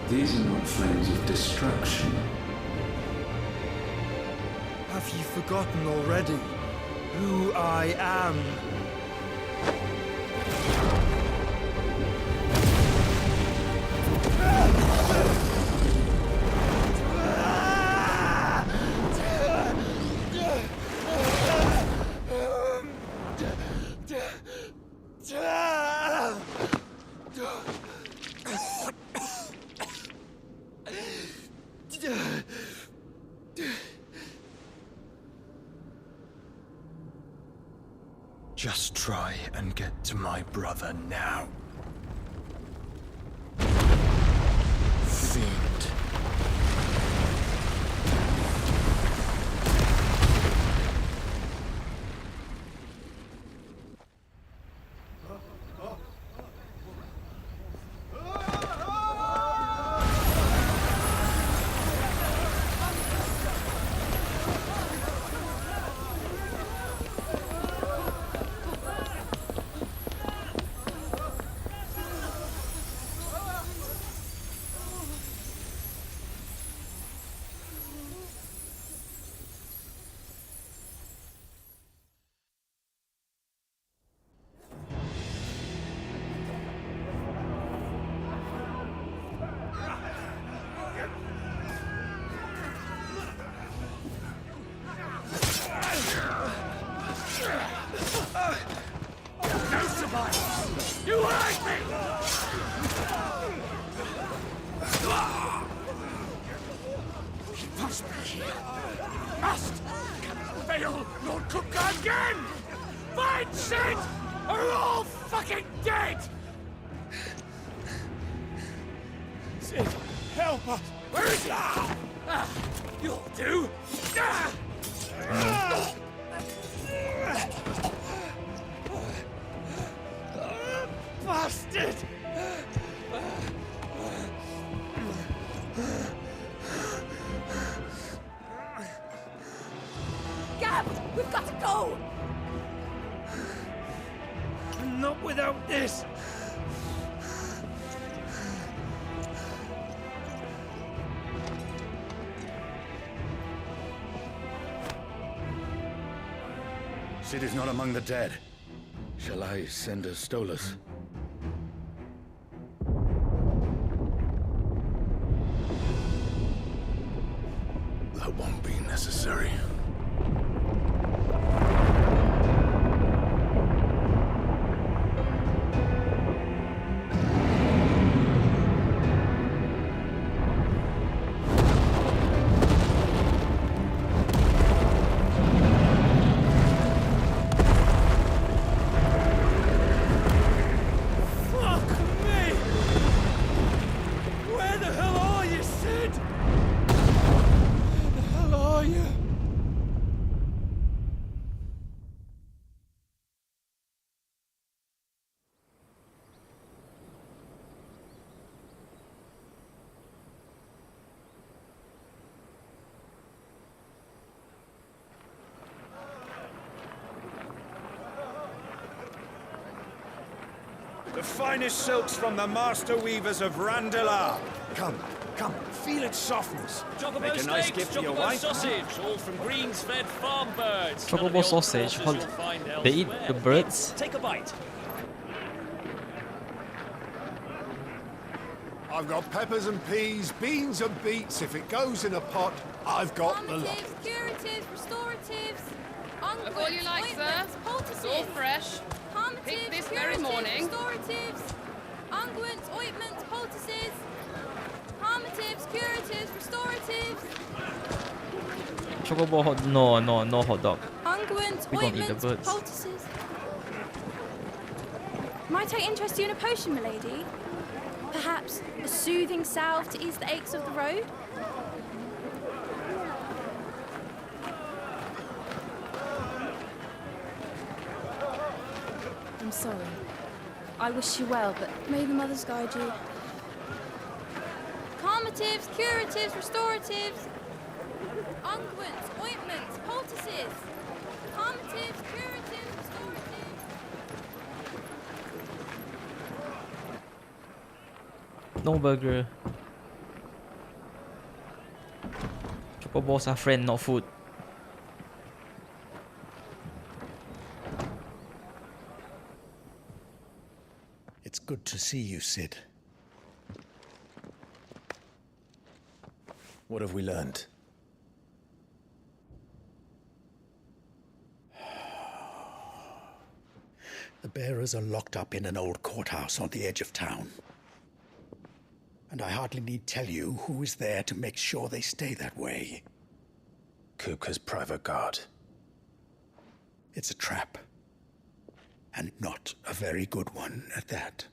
Speaker 21: These are not flames of destruction.
Speaker 20: Have you forgotten already who I am? Just try and get to my brother now. Fiend.
Speaker 13: You hurt me! He must be here. Must! Cannot fail Lord Cooker again! Find Sid! Or we're all fucking dead! Sid, help us! Where is he? You'll do! Bastard!
Speaker 2: Gab, we've got to go!
Speaker 13: Not without this!
Speaker 3: Sid is not among the dead. Shall I send a Stolas?
Speaker 19: That won't be necessary.
Speaker 13: Fuck me! Where the hell are you, Sid? Where the hell are you?
Speaker 22: The finest silks from the master weavers of Randalar. Come, come, feel its softness.
Speaker 7: Chocobo
Speaker 22: Make a nice
Speaker 7: steaks,
Speaker 22: gift for your
Speaker 7: chocobo
Speaker 22: wife.
Speaker 7: sausage, all from greens-fed farm birds. None of the
Speaker 1: Chocobo
Speaker 7: old
Speaker 1: sausage.
Speaker 7: horses
Speaker 1: How
Speaker 7: you'll find
Speaker 1: they eat
Speaker 7: elsewhere.
Speaker 1: the birds?
Speaker 7: Take a bite.
Speaker 6: I've got peppers and peas, beans and beets. If it goes in a pot, I've got the lot.
Speaker 2: Calmatives, curatives, restoratives,
Speaker 23: Of all you like, sir. It's all fresh. Picked this very morning.
Speaker 2: Restoratives, unguents, ointments, poultices, calmatives, curatives, restoratives,
Speaker 1: Chocobo hot? No, no hot dog.
Speaker 2: unguents,
Speaker 1: We don't eat the
Speaker 2: ointments,
Speaker 1: birds.
Speaker 2: poultices. Might I interest you in a potion, milady? Perhaps a soothing salve to ease the aches of the road? I'm sorry. I wish you well, but may the mothers guide you. Calmatives, curatives, restoratives, unguents, ointments, poultices. Calmatives, curatives, restoratives.
Speaker 1: No burger. Chocobos are friend, not food.
Speaker 3: It's good to see you, Sid. What have we learned? The bearers are locked up in an old courthouse on the edge of town. And I hardly need tell you who is there to make sure they stay that way.
Speaker 19: Kupka's private guard.
Speaker 3: It's a trap. And not a very good one at that.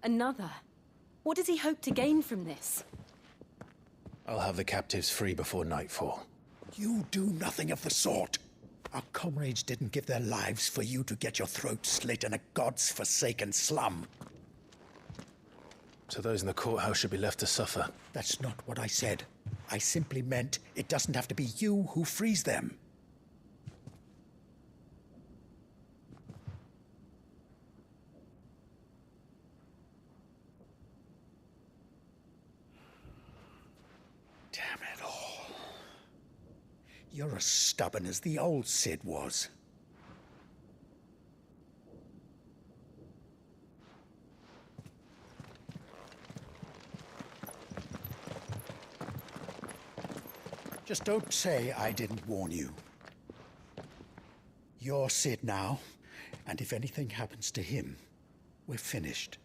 Speaker 18: Another? What does he hope to gain from this?
Speaker 4: I'll have the captives free before nightfall.
Speaker 3: You do nothing of the sort. Our comrades didn't give their lives for you to get your throat slit in a god's-forsaken slum.
Speaker 4: So those in the courthouse should be left to suffer.
Speaker 3: That's not what I said. I simply meant it doesn't have to be you who frees them. Damn it all. You're as stubborn as the old Cid was. Just don't say I didn't warn you. You're Cid now, and if anything happens to him, we're finished.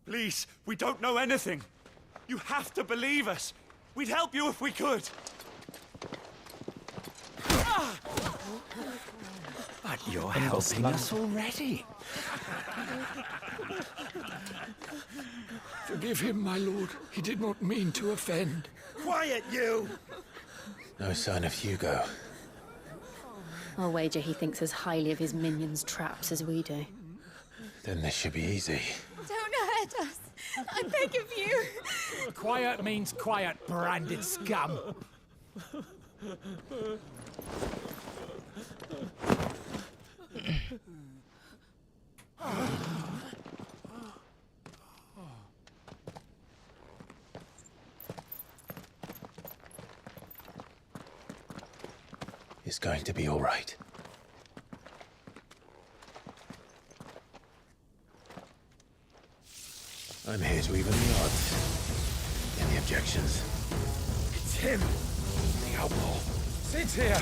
Speaker 22: Please, we don't know anything. You have to believe us. We'd help you if we could.
Speaker 3: But you're helping us already.
Speaker 5: Forgive him, my lord. He did not mean to offend.
Speaker 22: Quiet, you!
Speaker 4: No sign of Hugo.
Speaker 18: I'll wager he thinks as highly of his minions' traps as we do.
Speaker 4: Then this should be easy.
Speaker 2: Don't hurt us. I beg of you.
Speaker 22: Quiet means quiet, branded scum.
Speaker 4: It's going to be all right. I'm here to even the odds. Any objections?
Speaker 22: It's him, the outlaw. Sid's here.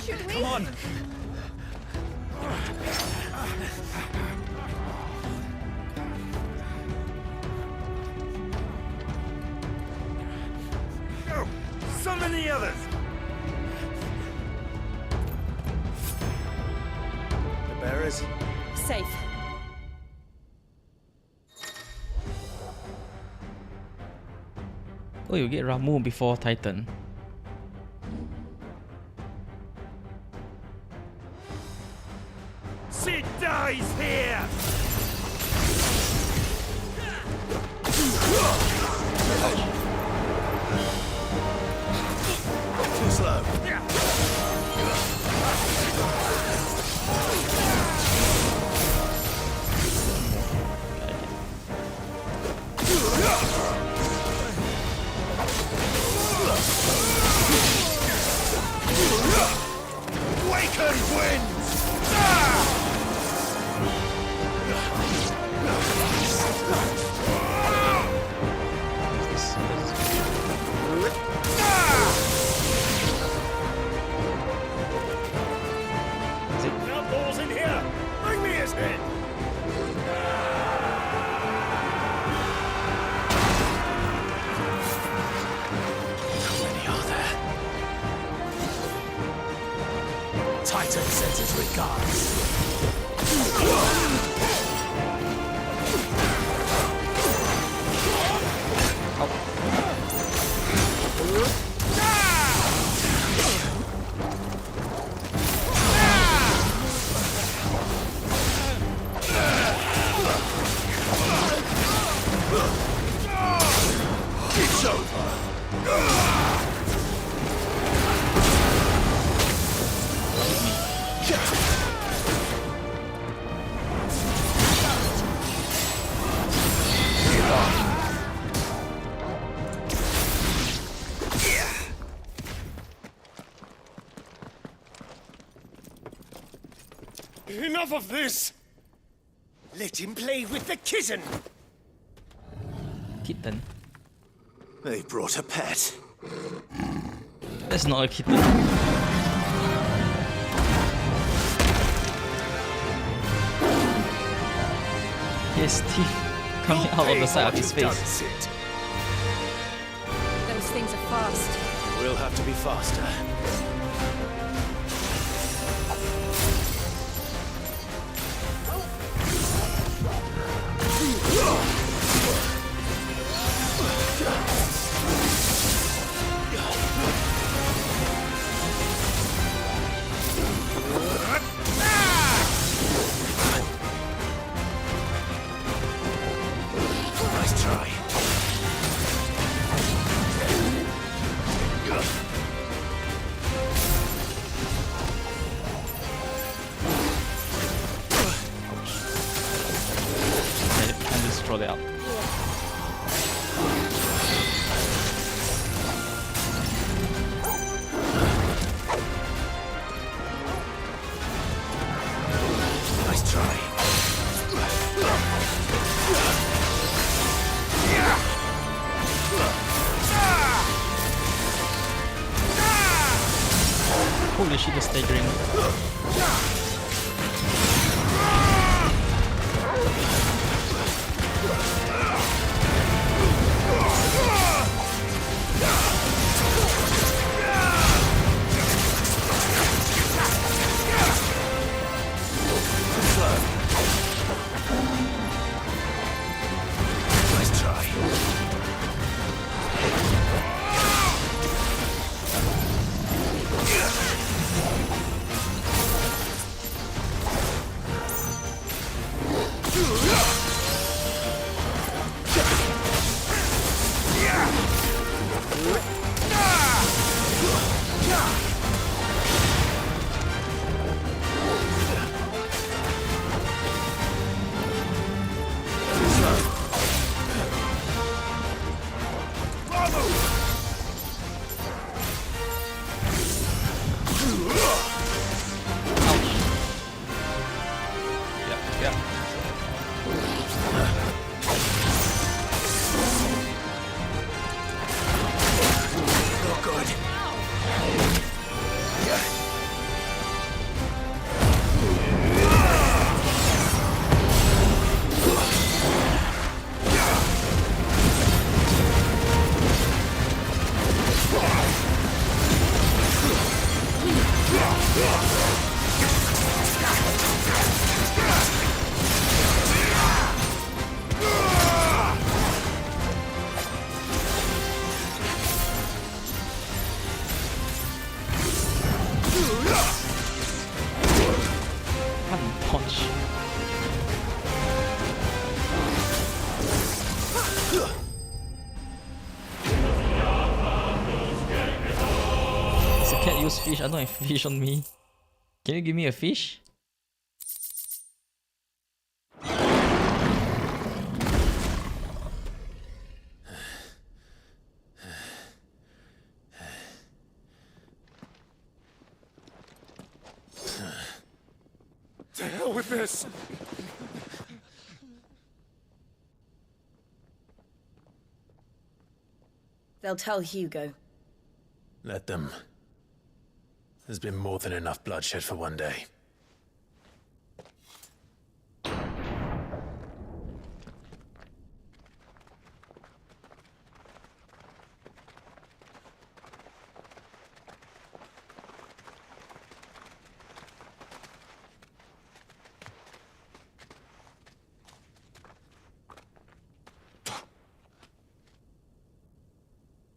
Speaker 2: Should we?
Speaker 22: Come on. Go! Summon the others! The bearers?
Speaker 18: Safe.
Speaker 1: Oh, you get Ramu before Titan.
Speaker 22: Sid dies here!
Speaker 13: Too slow.
Speaker 22: Waken winds!
Speaker 13: Outlaws in here! Bring me his head!
Speaker 22: How many are there? Titan sends his regards.
Speaker 13: It's over!
Speaker 10: Enough of this! Let him play with the kitten!
Speaker 1: Kitten?
Speaker 4: They brought a pet.
Speaker 1: That's not a kitten. His teeth coming out of the side of his face.
Speaker 8: Those things are fast.
Speaker 4: We'll have to be faster. Nice try.
Speaker 1: And just throw it out.
Speaker 4: Nice try.
Speaker 1: Holy shit, the staggering.
Speaker 4: Nice try.
Speaker 1: Punch. Does a cat use fish? I don't have fish on me. Can you give me a fish?
Speaker 10: To hell with this!
Speaker 18: They'll tell Hugo.
Speaker 4: Let them. There's been more than enough bloodshed for one day.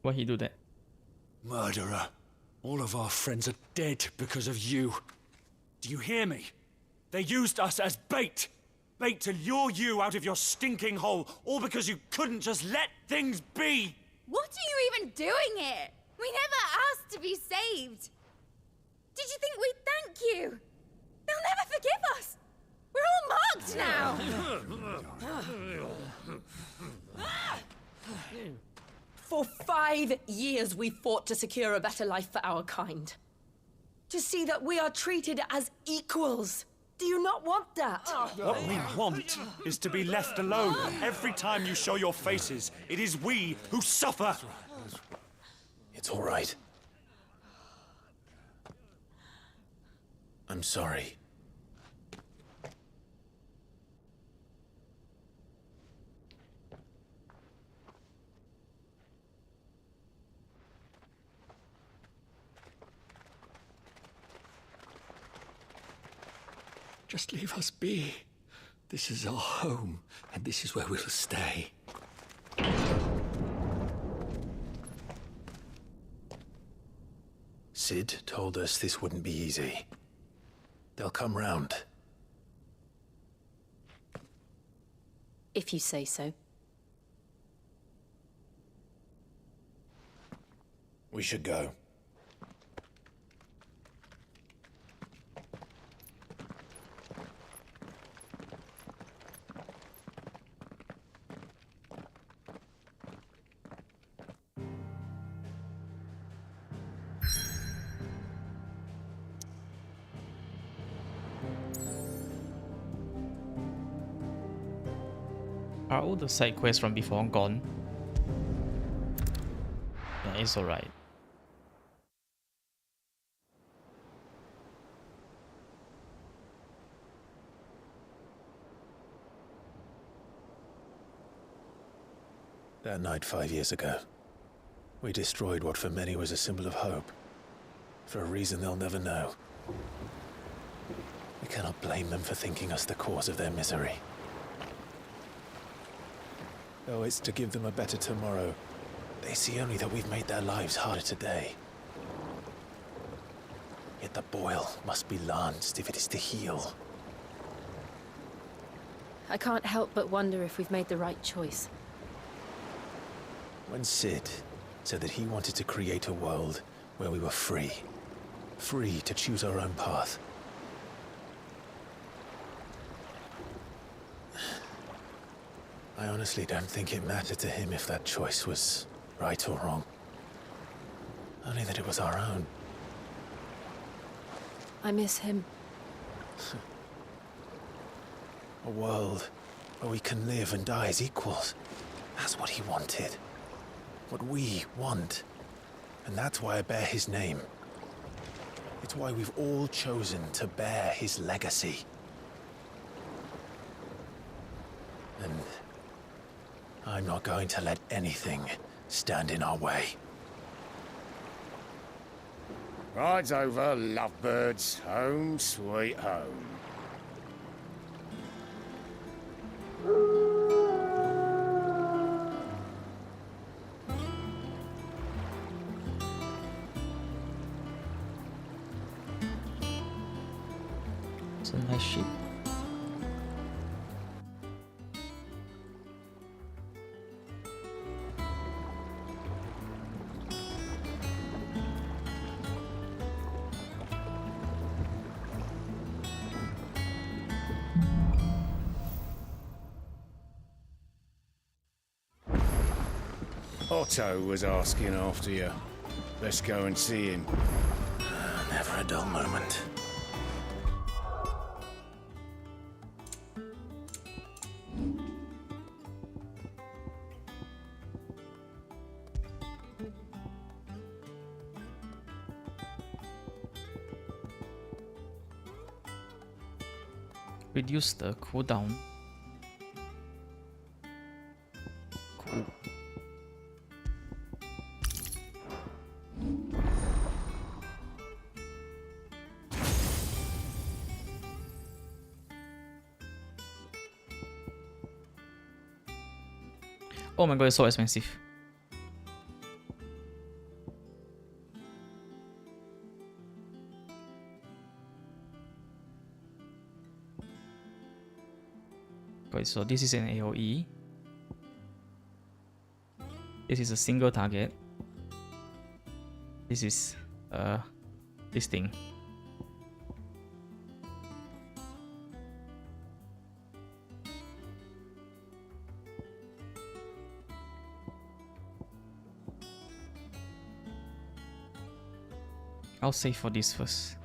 Speaker 1: Why he do that?
Speaker 10: Murderer. All of our friends are dead because of you. Do you hear me? They used us as bait. Bait to lure you out of your stinking hole, all because you couldn't just let things be.
Speaker 2: What are you even doing here? We never asked to be saved. Did you think we'd thank you? They'll never forgive us. We're all marked now.
Speaker 14: For 5 years we fought to secure a better life for our kind. To see that we are treated as equals. Do you not want that?
Speaker 10: What we want is to be left alone. Every time you show your faces, it is we who suffer.
Speaker 4: It's all right. I'm sorry.
Speaker 5: Just leave us be. This is our home, and this is where we'll stay.
Speaker 4: Sid told us this wouldn't be easy. They'll come round.
Speaker 18: If you say so.
Speaker 4: We should go.
Speaker 1: Are all the side quests from before gone? Yeah, it's alright.
Speaker 4: That night 5 years ago, we destroyed what for many was a symbol of hope. For a reason they'll never know. We cannot blame them for thinking us the cause of their misery. Though it's to give them a better tomorrow, they see only that we've made their lives harder today. Yet the boil must be lanced if it is to heal.
Speaker 18: I can't help but wonder if we've made the right choice.
Speaker 4: When Sid said that he wanted to create a world where we were free. Free to choose our own path. I honestly don't think it mattered to him if that choice was right or wrong. Only that it was our own.
Speaker 18: I miss him.
Speaker 4: A world where we can live and die as equals. That's what he wanted. What we want. And that's why I bear his name. It's why we've all chosen to bear his legacy. And I'm not going to let anything stand in our way.
Speaker 13: Rides over, lovebirds. Home, sweet home.
Speaker 1: It's a nice ship.
Speaker 13: Otto was asking after you. Let's go and see him.
Speaker 4: Never a dull moment.
Speaker 1: Reduce the cooldown. Cool. Oh my god, it's so expensive. Okay, so this is an AoE. This is a single target. This is this thing. I'll save for this first.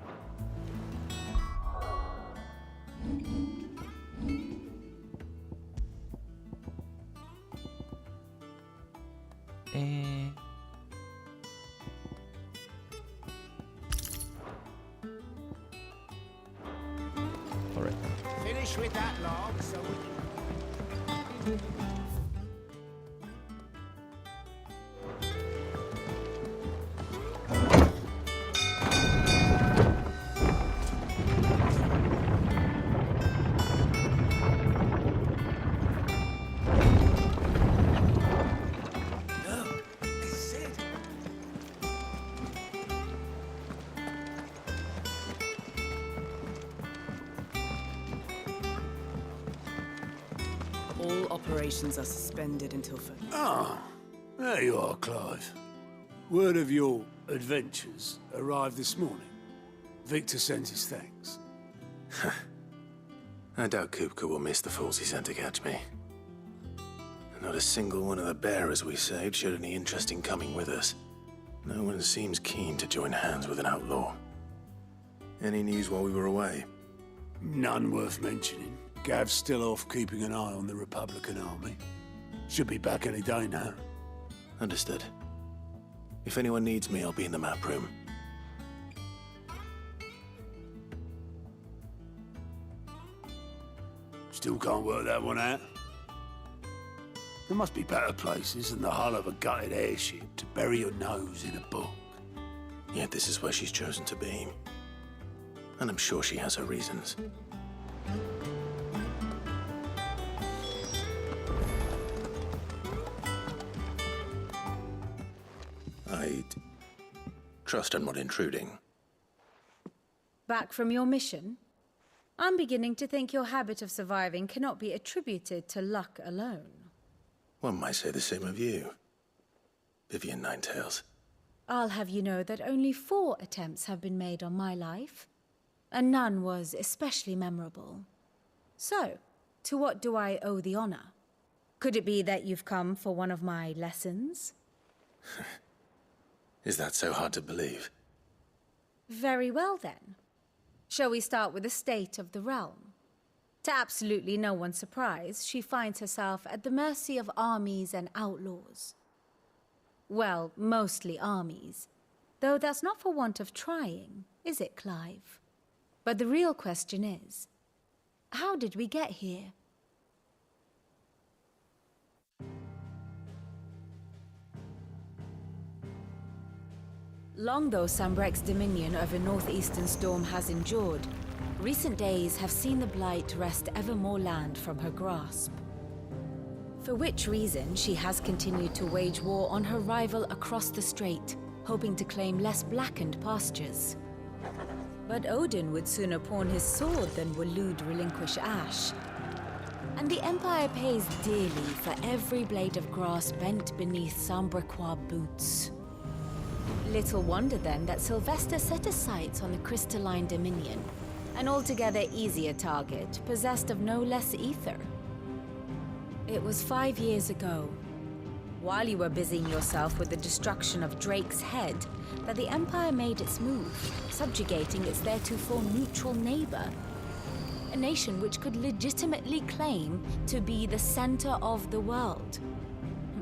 Speaker 1: Alright.
Speaker 13: Finish with that log, so we can...
Speaker 9: All operations are suspended until further.
Speaker 6: Ah, there you are, Clive. Word of your adventures arrived this morning. Victor sends his thanks.
Speaker 4: I doubt Kupka will miss the fools he sent to catch me. Not a single one of the bearers we saved showed any interest in coming with us. No one seems keen to join hands with an outlaw. Any news while we were away?
Speaker 6: None worth mentioning. Gav's still off keeping an eye on the Republican army. Should be back any day now.
Speaker 4: Understood. If anyone needs me, I'll be in the map room.
Speaker 6: Still can't work that one out. There must be better places than the hull of a gutted airship to bury your nose in a book.
Speaker 4: Yet this is where she's chosen to be. And I'm sure she has her reasons. I'd trust I'm not intruding.
Speaker 8: Back from your mission? I'm beginning to think your habit of surviving cannot be attributed to luck alone.
Speaker 4: One might say the same of you, Vivian Ninetails.
Speaker 8: I'll have you know that only 4 attempts have been made on my life, and none was especially memorable. So, to what do I owe the honor? Could it be that you've come for one of my lessons?
Speaker 4: Is that so hard to believe?
Speaker 8: Very well, then. Shall we start with the state of the realm? To absolutely no one's surprise, she finds herself at the mercy of armies and outlaws. Well, mostly armies. Though that's not for want of trying, is it, Clive? But the real question is, how did we get here? Long though Sambrek's dominion over northeastern Storm has endured, recent days have seen the Blight wrest ever more land from her grasp. For which reason she has continued to wage war on her rival across the strait, hoping to claim less blackened pastures. But Odin would sooner pawn his sword than Waloed relinquish Ash. And the Empire pays dearly for every blade of grass bent beneath Sambrequois boots. Little wonder then that Sylvester set his sights on the crystalline dominion, an altogether easier target, possessed of no less ether. It was 5 years ago, while you were busying yourself with the destruction of Drake's head, that the Empire made its move, subjugating its theretofore neutral neighbor. A nation which could legitimately claim to be the center of the world.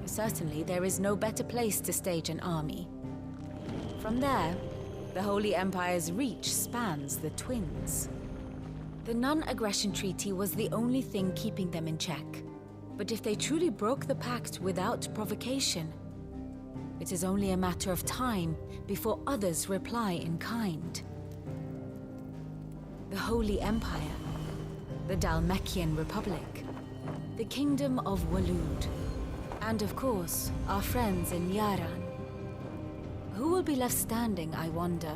Speaker 8: Certainly, there is no better place to stage an army. From there, the Holy Empire's reach spans the Twins. The non-aggression treaty was the only thing keeping them in check. But if they truly broke the pact without provocation, it is only a matter of time before others reply in kind. The Holy Empire, the Dhalmekian Republic, the Kingdom of Waloed, and of course, our friends in Yaran. Who will be left standing, I wonder,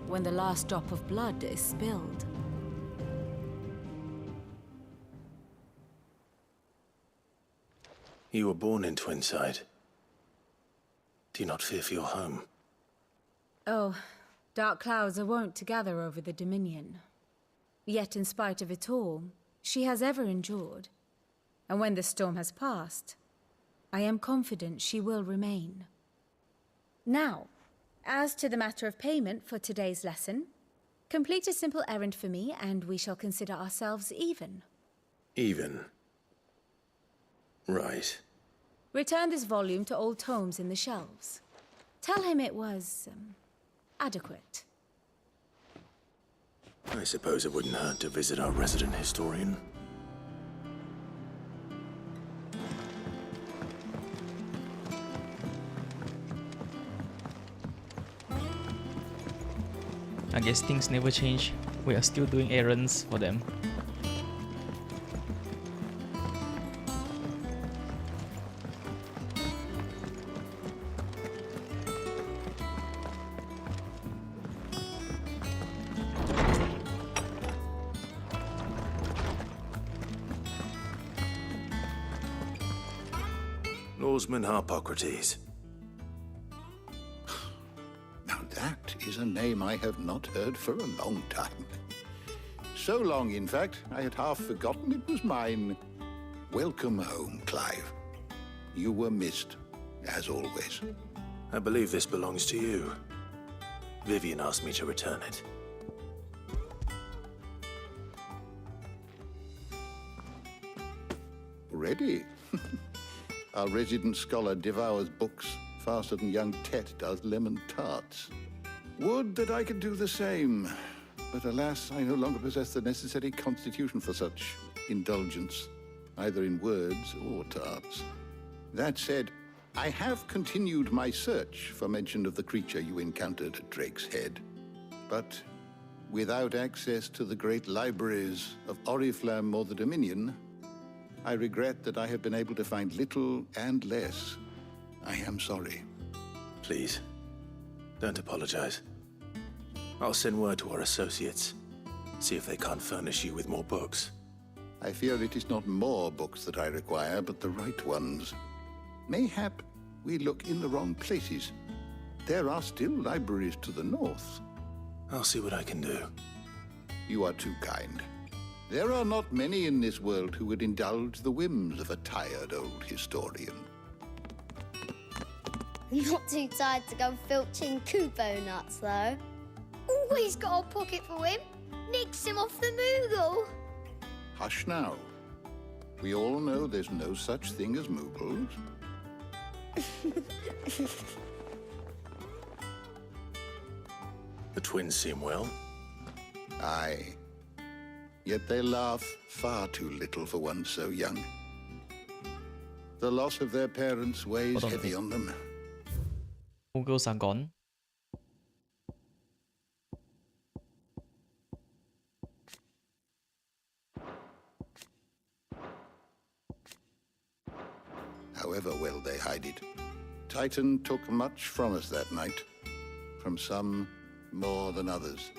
Speaker 8: when the last drop of blood is spilled?
Speaker 4: You were born in Twinside. Do you not fear for your home?
Speaker 8: Oh, dark clouds are wont to gather over the Dominion. Yet in spite of it all, she has ever endured. And when the storm has passed, I am confident she will remain. Now, as to the matter of payment for today's lesson, complete a simple errand for me and we shall consider ourselves even.
Speaker 4: Even? Right.
Speaker 15: Return this volume to old tomes in the shelves. Tell him it was, adequate.
Speaker 4: I suppose it wouldn't hurt to visit our resident historian.
Speaker 1: I guess things never change. We are still doing errands for them.
Speaker 4: Norseman Harpocrates.
Speaker 13: Now that is a name I have not heard for a long time. So long, in fact, I had half forgotten it was mine. Welcome home, Clive. You were missed, as always.
Speaker 4: I believe this belongs to you. Vivian asked me to return it.
Speaker 13: Ready? Our resident scholar devours books faster than young Tet does lemon tarts. Would that I could do the same. But alas, I no longer possess the necessary constitution for such indulgence, either in words or tarts. That said, I have continued my search for mention of the creature you encountered at Drake's Head. But without access to the great libraries of Oriflamme or the Dominion, I regret that I have been able to find little and less. I am sorry.
Speaker 4: Please, don't apologize. I'll send word to our associates. See if they can't furnish you with more books.
Speaker 13: I fear it is not more books that I require, but the right ones. Mayhap we look in the wrong places. There are still libraries to the north.
Speaker 4: I'll see what I can do.
Speaker 13: You are too kind. There are not many in this world who would indulge the whims of a tired old historian.
Speaker 16: Not too tired to go filching Kupo nuts, though. Always got a pocket for him. Nicks him off the Moogle.
Speaker 13: Hush now. We all know there's no such thing as Moogles.
Speaker 4: The twins seem well.
Speaker 13: Aye. Yet they laugh far too little for one so young. The loss of their parents weighs heavy on them.
Speaker 1: Moogles are gone.
Speaker 13: However well they hide it, Titan took much from us that night. From some more than others.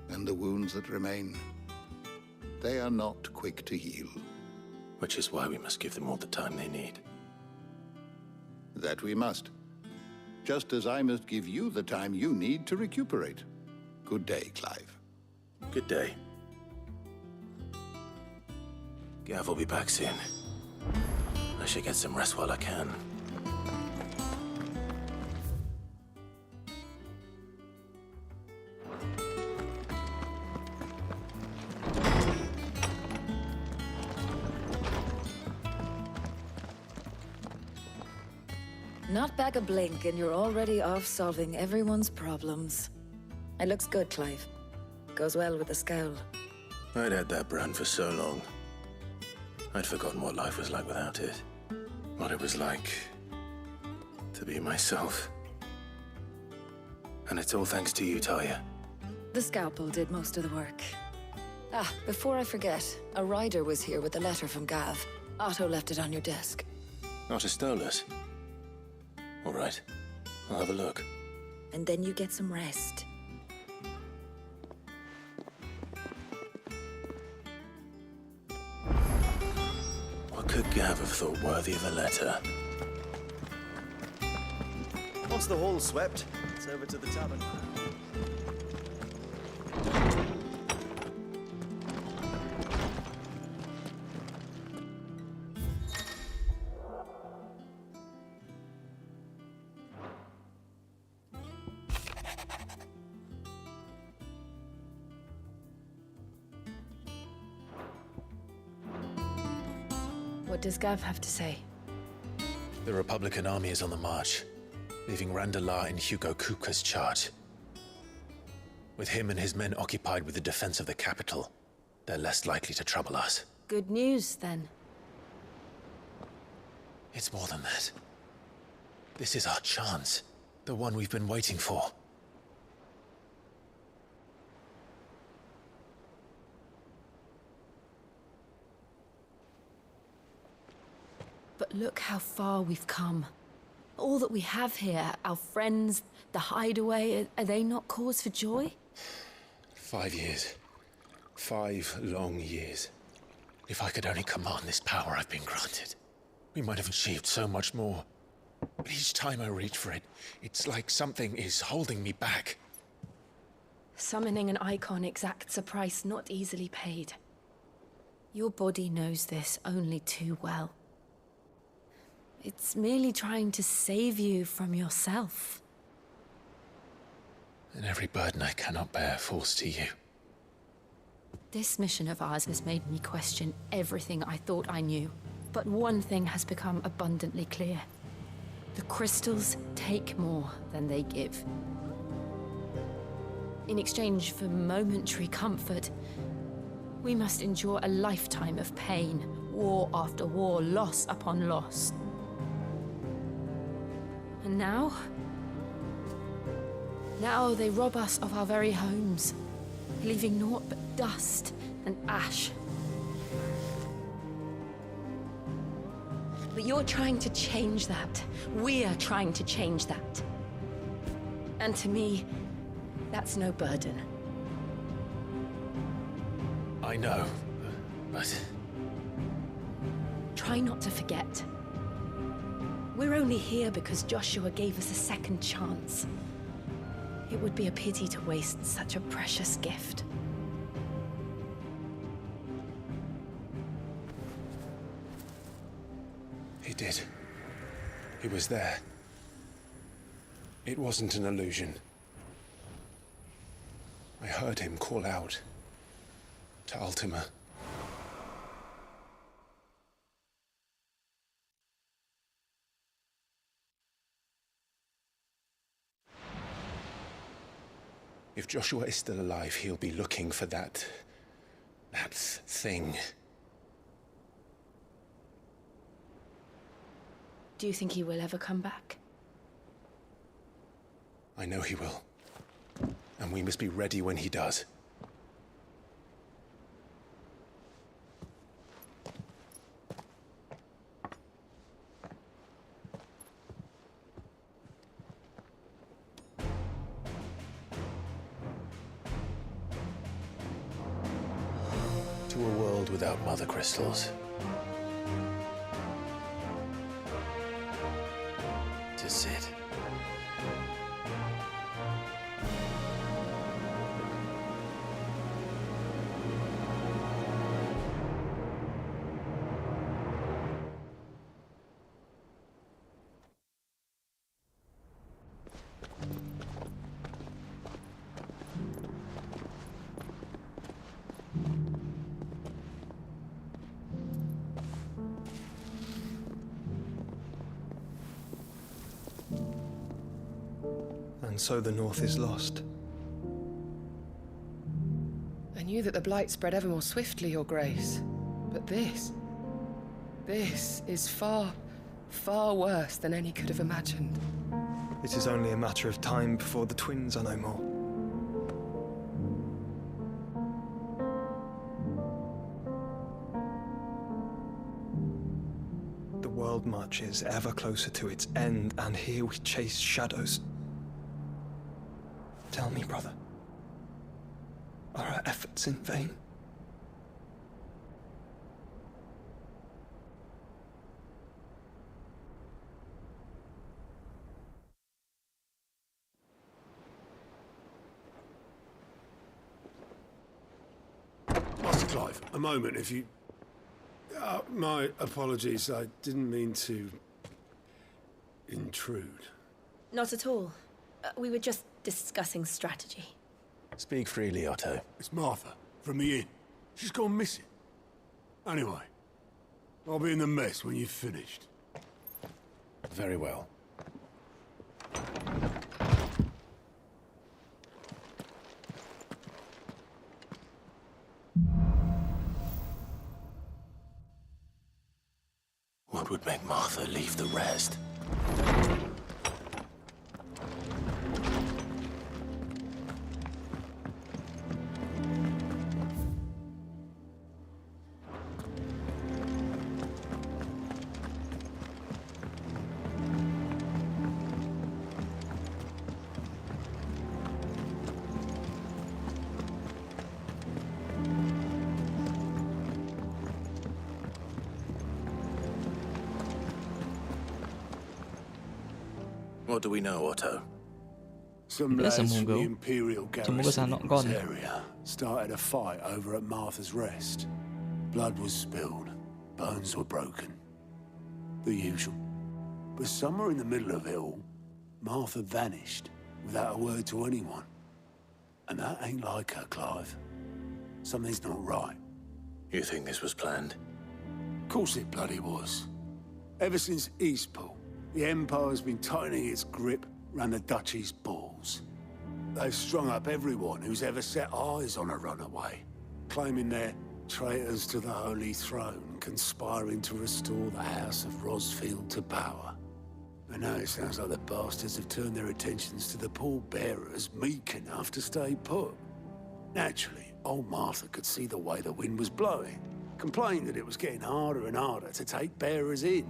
Speaker 13: And the wounds that remain, they are not quick to heal.
Speaker 4: Which is why we must give them all the time they need.
Speaker 13: That we must. Just as I must give you the time you need to recuperate. Good day, Clive.
Speaker 4: Good day. Gav will be back soon. I should get some rest while I can.
Speaker 12: Not back a blink and you're already off solving everyone's problems. It looks good, Clive. Goes well with the scowl.
Speaker 4: I'd had that brand for so long. I'd forgotten what life was like without it. What it was like to be myself. And it's all thanks to you, Talia.
Speaker 12: The scalpel did most of the work. Ah, before I forget, a rider was here with a letter from Gav. Otto left it on your desk.
Speaker 4: Not a Stolas. All right, I'll have a look.
Speaker 12: And then you get some rest.
Speaker 4: What could Gav have thought worthy of a letter?
Speaker 17: Once the hall's swept, it's over to the tavern.
Speaker 18: What does Gav have to say?
Speaker 4: The Republican army is on the march, leaving Randalar in Hugo Kuka's charge. With him and his men occupied with the defense of the capital, they're less likely to trouble us.
Speaker 18: Good news, then.
Speaker 4: It's more than that. This is our chance. The one we've been waiting for.
Speaker 18: But look how far we've come. All that we have here, our friends, the hideaway, are they not cause for joy?
Speaker 4: 5 years. 5 long years. If I could only command this power I've been granted, we might have achieved so much more. But each time I reach for it, it's like something is holding me back.
Speaker 18: Summoning an icon exacts a price not easily paid. Your body knows this only too well. It's merely trying to save you from yourself.
Speaker 4: And every burden I cannot bear falls to you.
Speaker 18: This mission of ours has made me question everything I thought I knew. But one thing has become abundantly clear. The crystals take more than they give. In exchange for momentary comfort, we must endure a lifetime of pain, war after war, loss upon loss. And now they rob us of our very homes, leaving naught but dust and ash. But you're trying to change that. We're trying to change that. And to me, that's no burden.
Speaker 4: I know, but...
Speaker 18: Try not to forget. We're only here because Joshua gave us a second chance. It would be a pity to waste such a precious gift.
Speaker 4: He did. He was there. It wasn't an illusion. I heard him call out to Ultima. If Joshua is still alive, he'll be looking for that thing.
Speaker 18: Do you think he will ever come back?
Speaker 4: I know he will. And we must be ready when he does. To a world without mother crystals. To Sid.
Speaker 11: And so the North is lost.
Speaker 20: I knew that the Blight spread ever more swiftly, Your Grace. But this is far, far worse than any could have imagined.
Speaker 11: It is only a matter of time before the twins are no more. The world marches ever closer to its end, and here we chase shadows. Tell me, brother, are our efforts in vain?
Speaker 6: Master Clive, a moment, if you... my apologies, I didn't mean to... intrude.
Speaker 18: Not at all. We were just discussing strategy.
Speaker 4: Speak freely, Otto.
Speaker 6: It's Martha, from the inn. She's gone missing. Anyway, I'll be in the mess when you've finished.
Speaker 3: Very well.
Speaker 4: What would make Martha leave the rest? What do we know, Otto?
Speaker 6: Some
Speaker 1: Biasa
Speaker 6: lads from the
Speaker 1: Mungo.
Speaker 6: Imperial
Speaker 1: Semoga
Speaker 6: garrison
Speaker 1: sana
Speaker 6: in
Speaker 1: gone.
Speaker 6: this area started a fight over at Martha's Rest. Blood was spilled, bones were broken. The usual. But somewhere in the middle of it all, Martha vanished without a word to anyone. And that ain't like her, Clive. Something's not right.
Speaker 4: You think this was planned?
Speaker 6: Of course it bloody was. Ever since Eastpool, the Empire's been tightening its grip round the Duchy's balls. They've strung up everyone who's ever set eyes on a runaway, claiming they're traitors to the Holy Throne, conspiring to restore the House of Rosfield to power. And now it sounds like the bastards have turned their attentions to the pallbearers meek enough to stay put. Naturally, old Martha could see the way the wind was blowing, complained that it was getting harder and harder to take bearers in.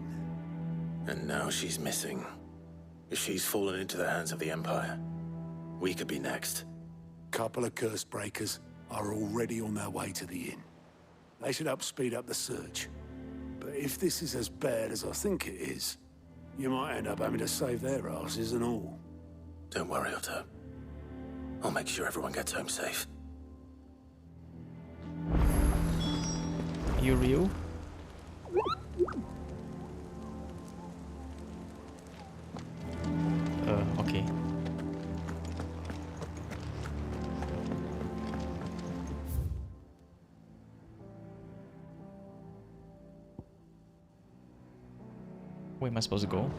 Speaker 4: And now she's missing. If she's fallen into the hands of the Empire, we could be next.
Speaker 6: Couple of curse breakers are already on their way to the inn. They should speed up the search. But if this is as bad as I think it is, you might end up having to save their asses and all.
Speaker 4: Don't worry, Otto. I'll make sure everyone gets home safe.
Speaker 1: Are you real? Okay. Where am I supposed to go?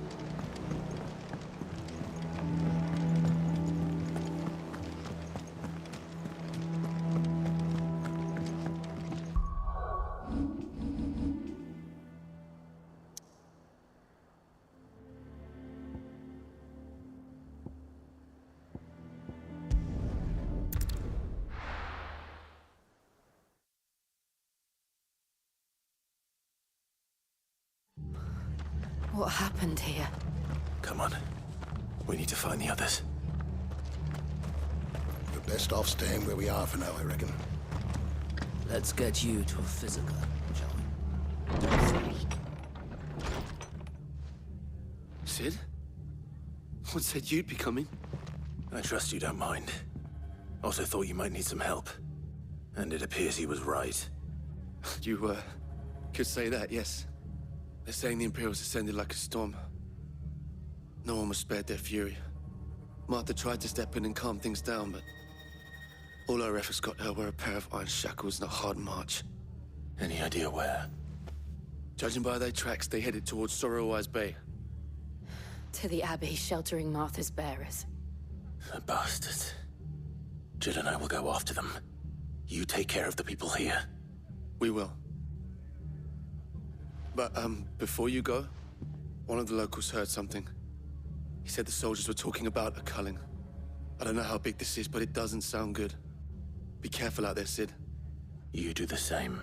Speaker 18: What happened here?
Speaker 4: Come on. We need to find the others.
Speaker 7: We're best off staying where we are for now, I reckon.
Speaker 21: Let's get you to a physical, shall we?
Speaker 23: Sid? What said you'd be coming?
Speaker 4: I trust you don't mind. Also thought you might need some help. And it appears he was right.
Speaker 23: You, could say that, yes. They're saying the Imperials ascended like a storm. No one was spared their fury. Martha tried to step in and calm things down, but all our efforts got her were a pair of iron shackles and a hard march.
Speaker 4: Any idea where?
Speaker 23: Judging by their tracks, they headed towards Sorrowwise Bay.
Speaker 18: To the Abbey sheltering Martha's bearers.
Speaker 4: The bastards. Jill and I will go after them. You take care of the people here.
Speaker 23: We will. But, before you go, one of the locals heard something. He said the soldiers were talking about a culling. I don't know how big this is, but it doesn't sound good. Be careful out there, Sid.
Speaker 4: You do the same.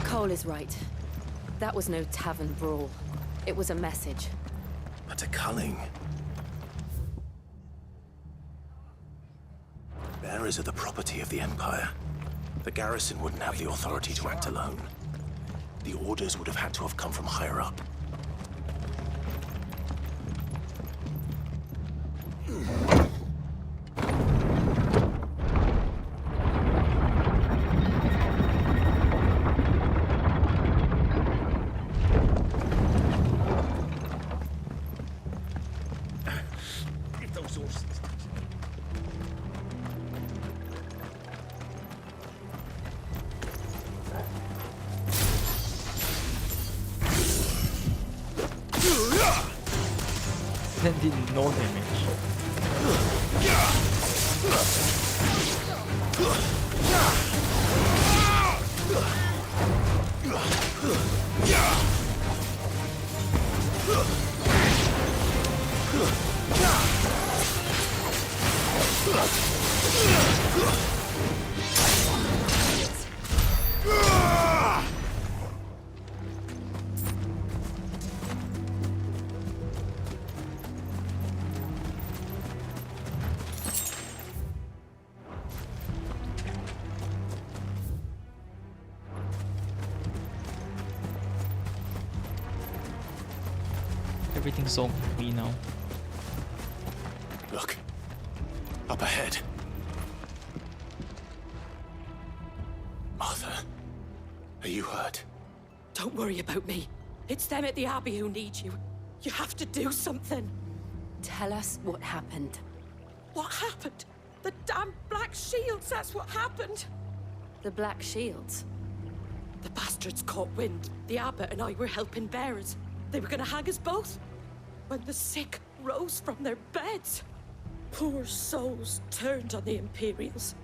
Speaker 18: Cole is right. That was no tavern brawl. It was a message.
Speaker 4: But a culling. Bearers are the property of the Empire. The garrison wouldn't have the authority to act alone. The orders would have had to have come from higher up.
Speaker 23: If those horses...
Speaker 1: did no damage. Everything's so free now.
Speaker 4: Look. Up ahead. Martha, are you hurt?
Speaker 14: Don't worry about me. It's them at the Abbey who need you. You have to do something.
Speaker 18: Tell us what happened.
Speaker 14: What happened? The damn Black Shields, that's what happened.
Speaker 18: The Black Shields?
Speaker 14: The bastards caught wind. The abbot and I were helping bearers. They were gonna hang us both. When the sick rose from their beds, poor souls turned on the Imperials.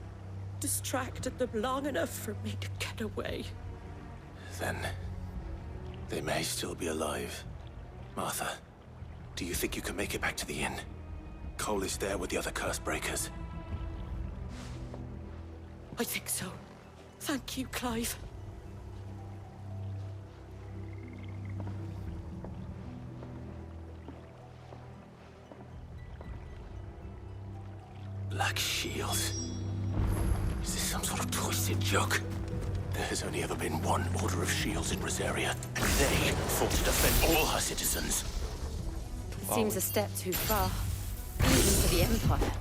Speaker 14: Distracted them long enough for me to get away.
Speaker 4: Then they may still be alive. Martha, do you think you can make it back to the inn? Cole is there with the other curse breakers.
Speaker 14: I think so. Thank you, Clive.
Speaker 4: Black Shields. Is this some sort of twisted joke? There has only ever been one Order of Shields in Rosaria, and they fought to defend all her citizens.
Speaker 18: It seems a step too far, even for the Empire.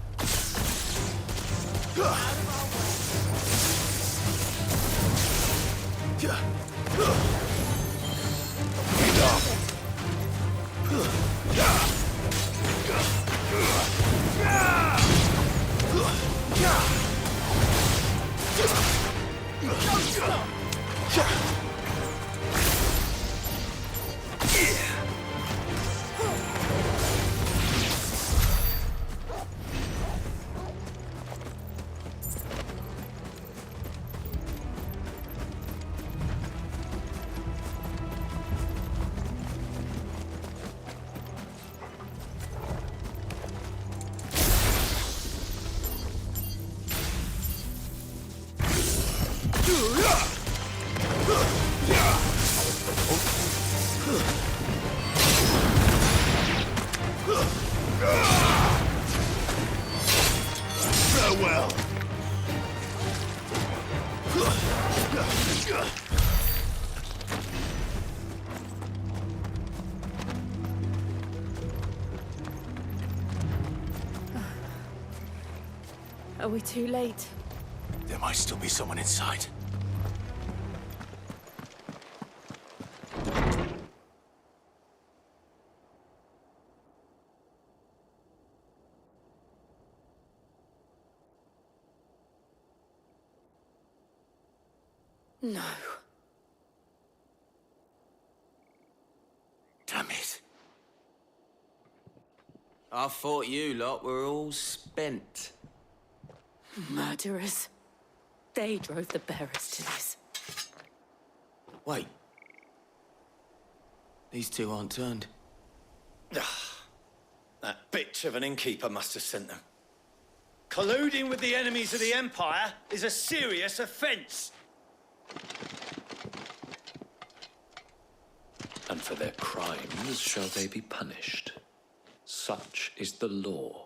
Speaker 6: Farewell.
Speaker 18: Are we too late?
Speaker 4: There might still be someone inside.
Speaker 14: No.
Speaker 4: Damn it.
Speaker 21: I thought you lot were all spent.
Speaker 14: Murderers. They drove the bearers to this.
Speaker 21: Wait. These two aren't turned.
Speaker 2: That bitch of an innkeeper must have sent them. Colluding with the enemies of the Empire is a serious offense.
Speaker 5: And for their crimes shall they be punished. Such is the law.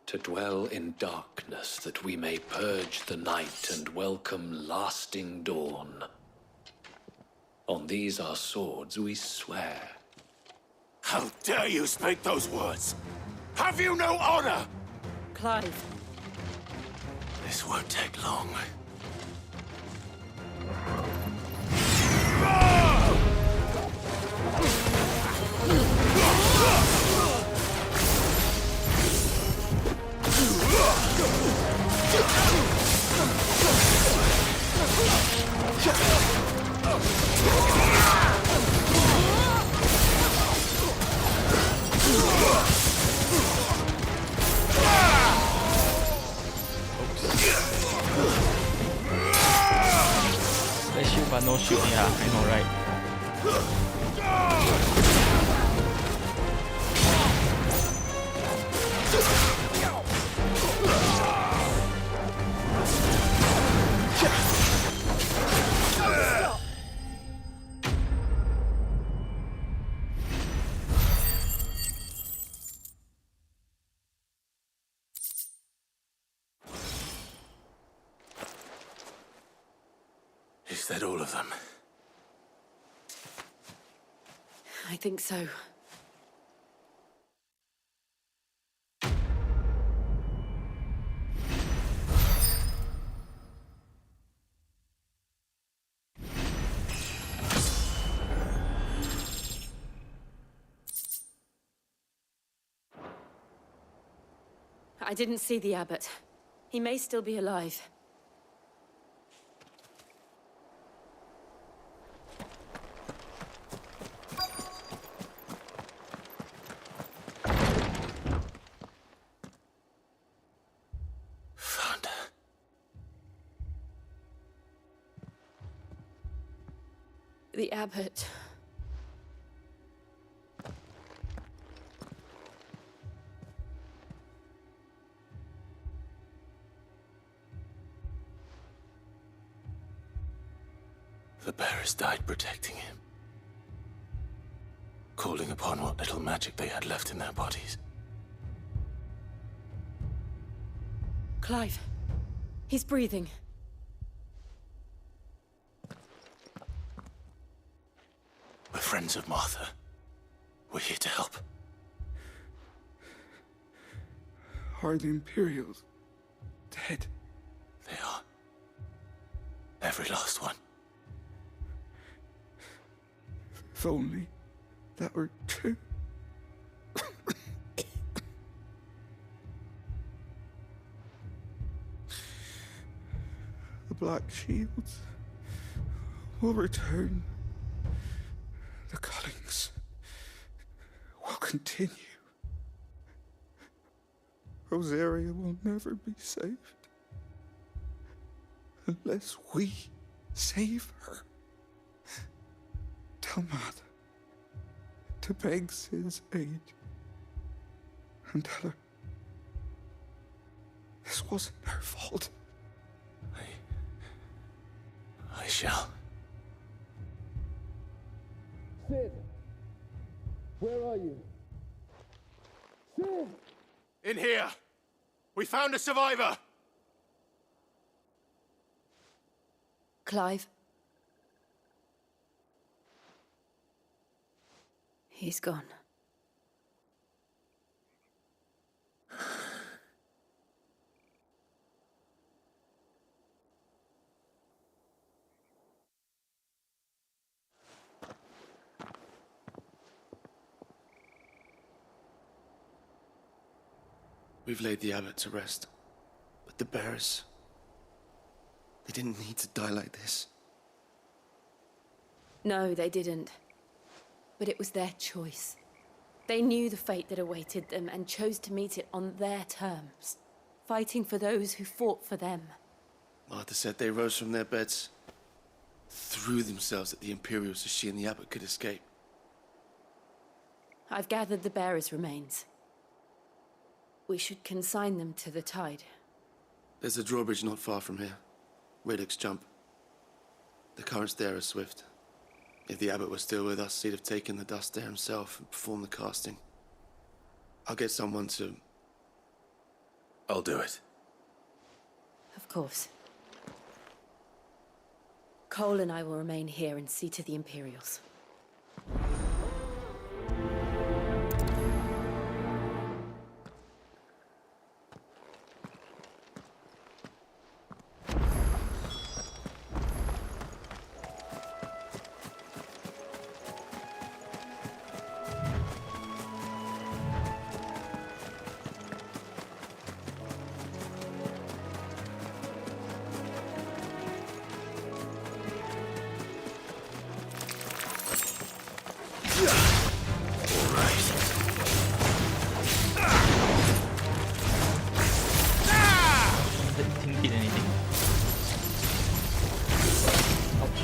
Speaker 5: To dwell in darkness that we may purge the night and welcome lasting dawn. On these our swords we swear.
Speaker 4: How dare you speak those words? Have you no honor?
Speaker 14: Clive.
Speaker 4: This won't take long.
Speaker 1: But no shield, yeah, I know, right?
Speaker 4: Is that all of them?
Speaker 9: I think so. I didn't see the abbot. He may still be alive.
Speaker 4: Found her.
Speaker 9: The abbot.
Speaker 4: The bearers died protecting him. Calling upon what little magic they had left in their bodies.
Speaker 9: Clive. He's breathing.
Speaker 4: We're friends of Martha. We're here to help.
Speaker 10: Are the Imperials dead?
Speaker 4: They are. Every last one.
Speaker 10: If only that were true. The Black Shields will return. The cullings will continue. Rosaria will never be saved unless we save her. Tell Martha to beg Sid's aid and tell her this wasn't her fault.
Speaker 4: I shall.
Speaker 10: Sid, where are you? Sid!
Speaker 4: In here! We found a survivor!
Speaker 9: Clive. He's gone.
Speaker 23: We've laid the abbot to rest. But the bearers... they didn't need to die like this.
Speaker 9: No, they didn't. But it was their choice. They knew the fate that awaited them and chose to meet it on their terms, fighting for those who fought for them.
Speaker 23: Martha said they rose from their beds, threw themselves at the Imperials so she and the abbot could escape.
Speaker 9: I've gathered the bearers' remains. We should consign them to the tide.
Speaker 23: There's a drawbridge not far from here. Radix jump. The currents there are swift. If the abbot was still with us, he'd have taken the dust there himself and performed the casting. I'll get someone to...
Speaker 4: I'll do it.
Speaker 9: Of course. Cole and I will remain here and see to the Imperials.
Speaker 1: Didn't hit anything. Ouch.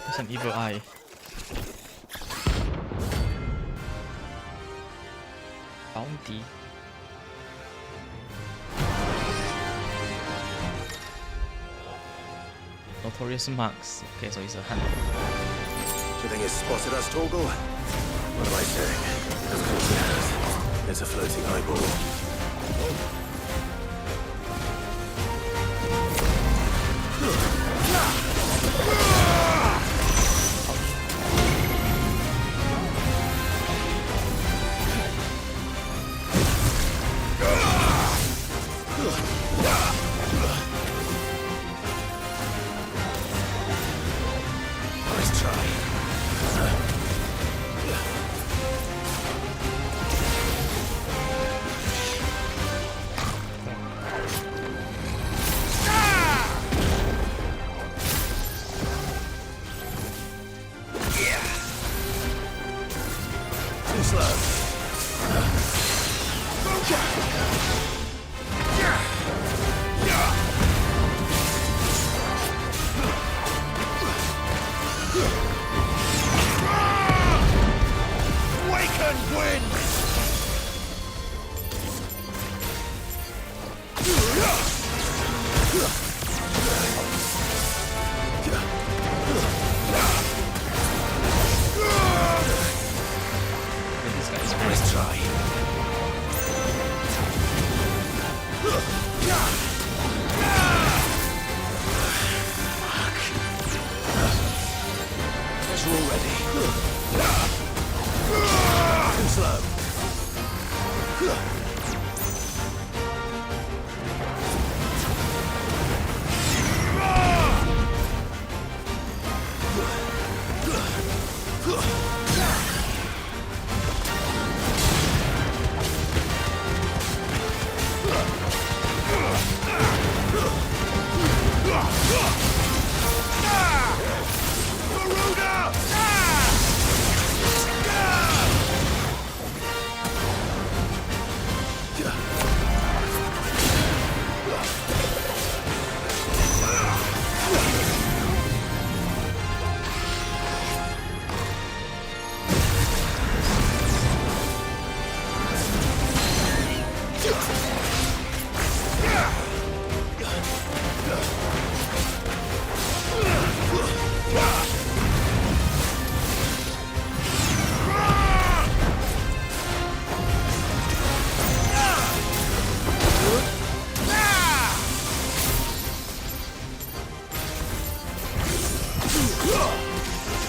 Speaker 1: It's an evil eye. Bounty. Notorious marks. Okay, so he's a hunter.
Speaker 17: Do you think he's spotted us, Torgal? What am I saying? Of course he has. It's a floating eyeball. Nice try. Too slow. Waken wind!
Speaker 1: This guy is
Speaker 17: Nice try. Guess we're all ready. Too slow.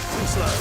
Speaker 17: Too slow.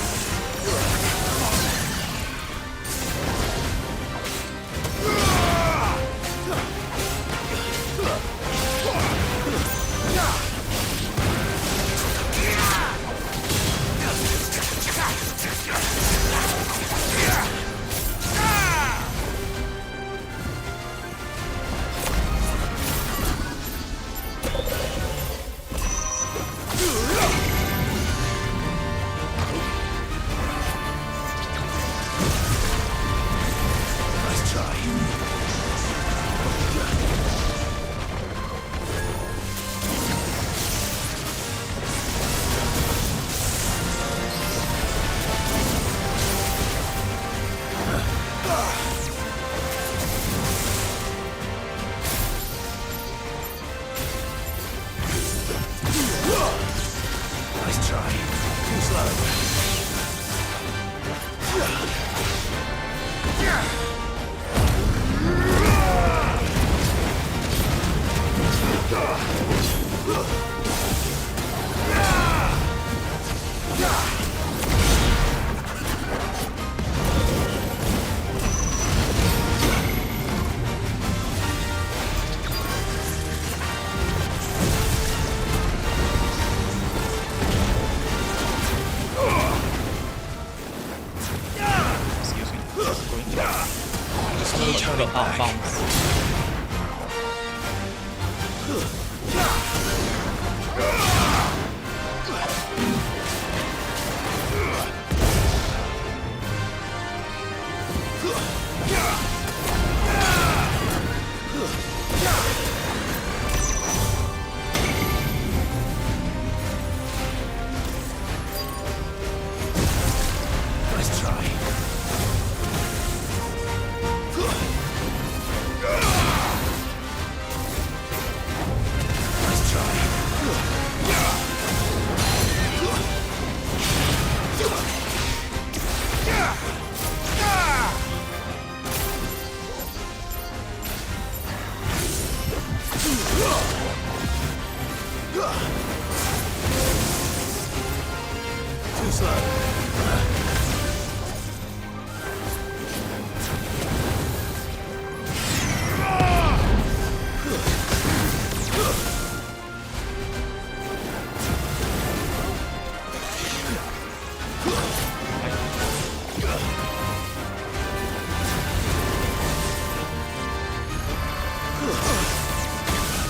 Speaker 17: Nice try. Nice try. Too slow.
Speaker 1: No turning back.
Speaker 17: Nice try. Nice Too slow.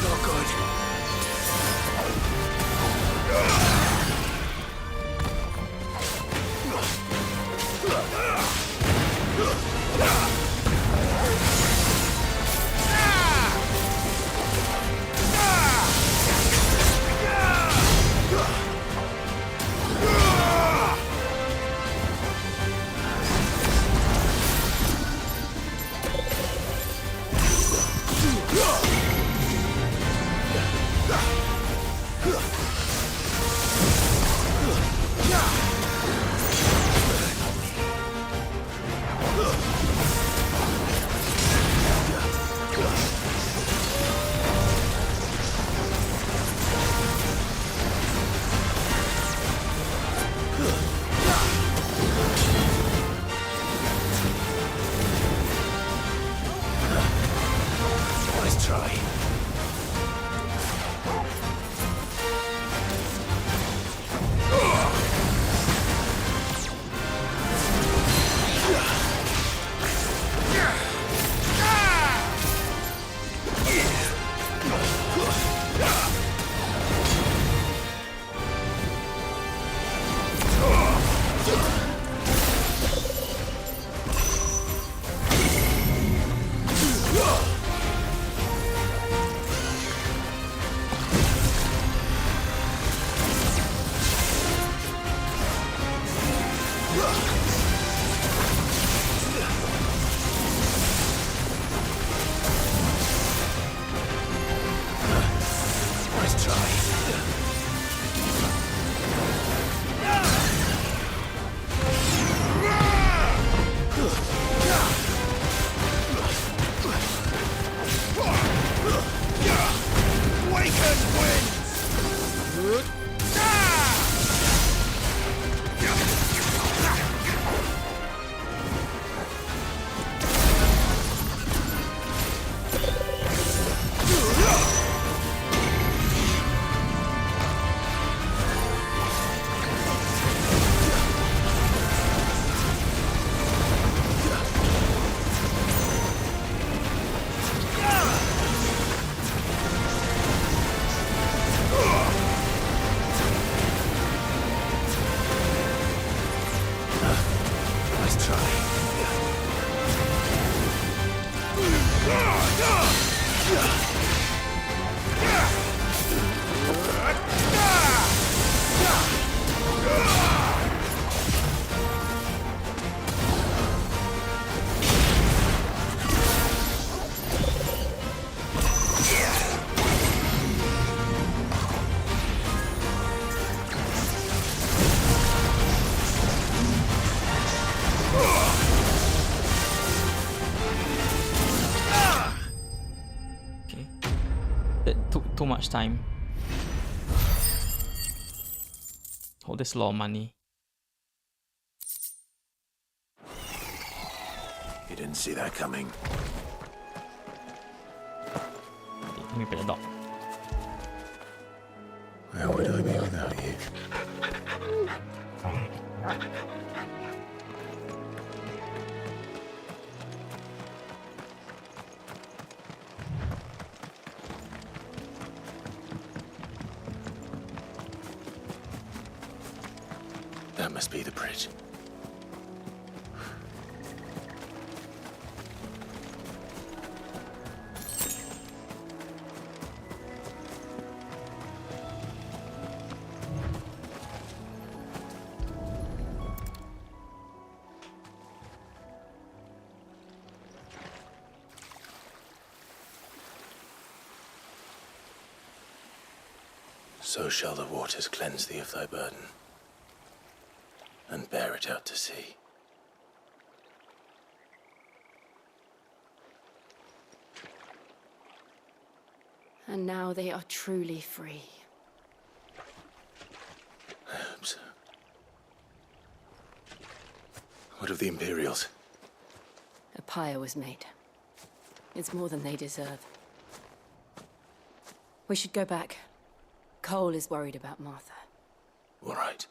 Speaker 17: Not good. Nice try. Nice try. Awaken wins! Nice try.
Speaker 1: Okay. That took too much time. Oh, there's a lot of money.
Speaker 17: You didn't see that coming.
Speaker 1: Let me pet the dog.
Speaker 17: Where would I be without you? must be the bridge. So shall the waters cleanse thee of thy burden, and bear it out to sea.
Speaker 9: And now they are truly free.
Speaker 17: I hope so. What of the Imperials?
Speaker 9: A pyre was made. It's more than they deserve. We should go back. Cole is worried about Martha.
Speaker 17: All right.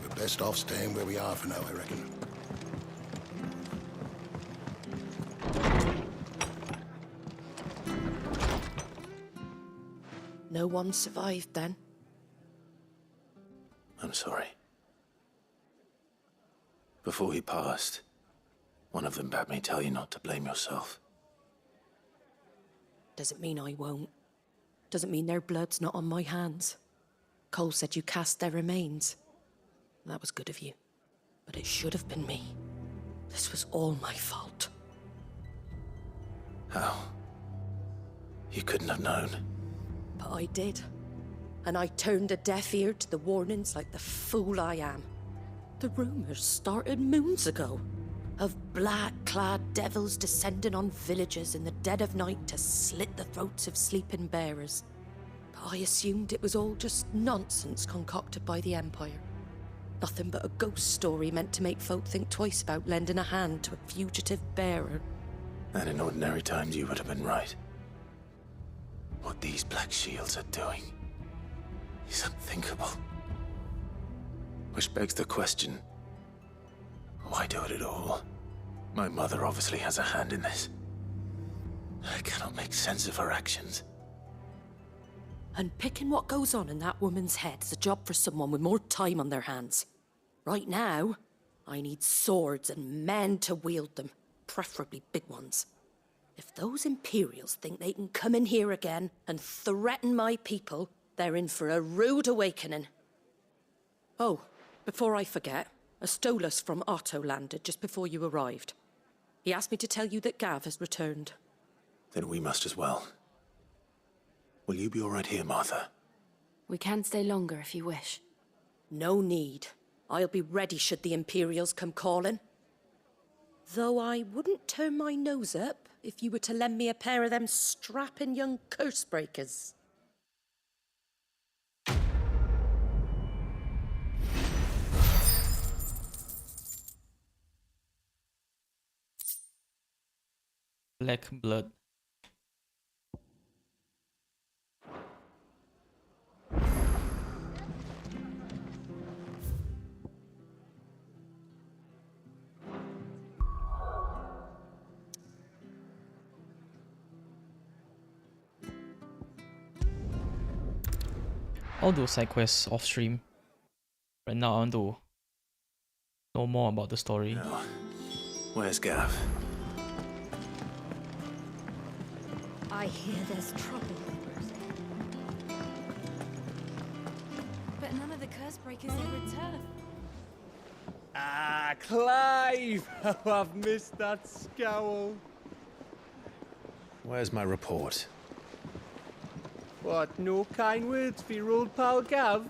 Speaker 7: We're best off staying where we are for now, I reckon.
Speaker 14: No one survived then?
Speaker 17: I'm sorry. Before he passed, one of them bade me tell you not to blame yourself.
Speaker 14: Doesn't mean I won't. Doesn't mean their blood's not on my hands. Cole said you cast their remains. That was good of you. But it should have been me. This was all my fault.
Speaker 17: How? You couldn't have known.
Speaker 14: But I did. And I turned a deaf ear to the warnings like the fool I am. The rumors started moons ago. Of black-clad devils descending on villages in the dead of night to slit the throats of sleeping bearers. But I assumed it was all just nonsense concocted by the Empire. Nothing but a ghost story meant to make folk think twice about lending a hand to a fugitive bearer.
Speaker 17: And in ordinary times you would have been right. What these Black Shields are doing is unthinkable. Which begs the question, why do it at all? My mother obviously has a hand in this. I cannot make sense of her actions.
Speaker 14: And picking what goes on in that woman's head is a job for someone with more time on their hands. Right now, I need swords and men to wield them, preferably big ones. If those Imperials think they can come in here again and threaten my people, they're in for a rude awakening. Oh, before I forget, a Stolas from Otto landed just before you arrived. He asked me to tell you that Gav has returned.
Speaker 17: Then we must as well. Will you be all right here, Martha?
Speaker 9: We can stay longer if you wish.
Speaker 14: No need. I'll be ready should the Imperials come calling. Though I wouldn't turn my nose up if you were to lend me a pair of them strapping young curse breakers.
Speaker 1: Black blood. I'll do side quests off stream. Right now I want to know more about the story.
Speaker 17: No. Where's Gav?
Speaker 15: I hear there's trouble. But none of the curse breakers have returned.
Speaker 8: Ah, Clive! Oh, I've missed that scowl.
Speaker 17: Where's my report?
Speaker 8: What, no kind words for your old pal Gav?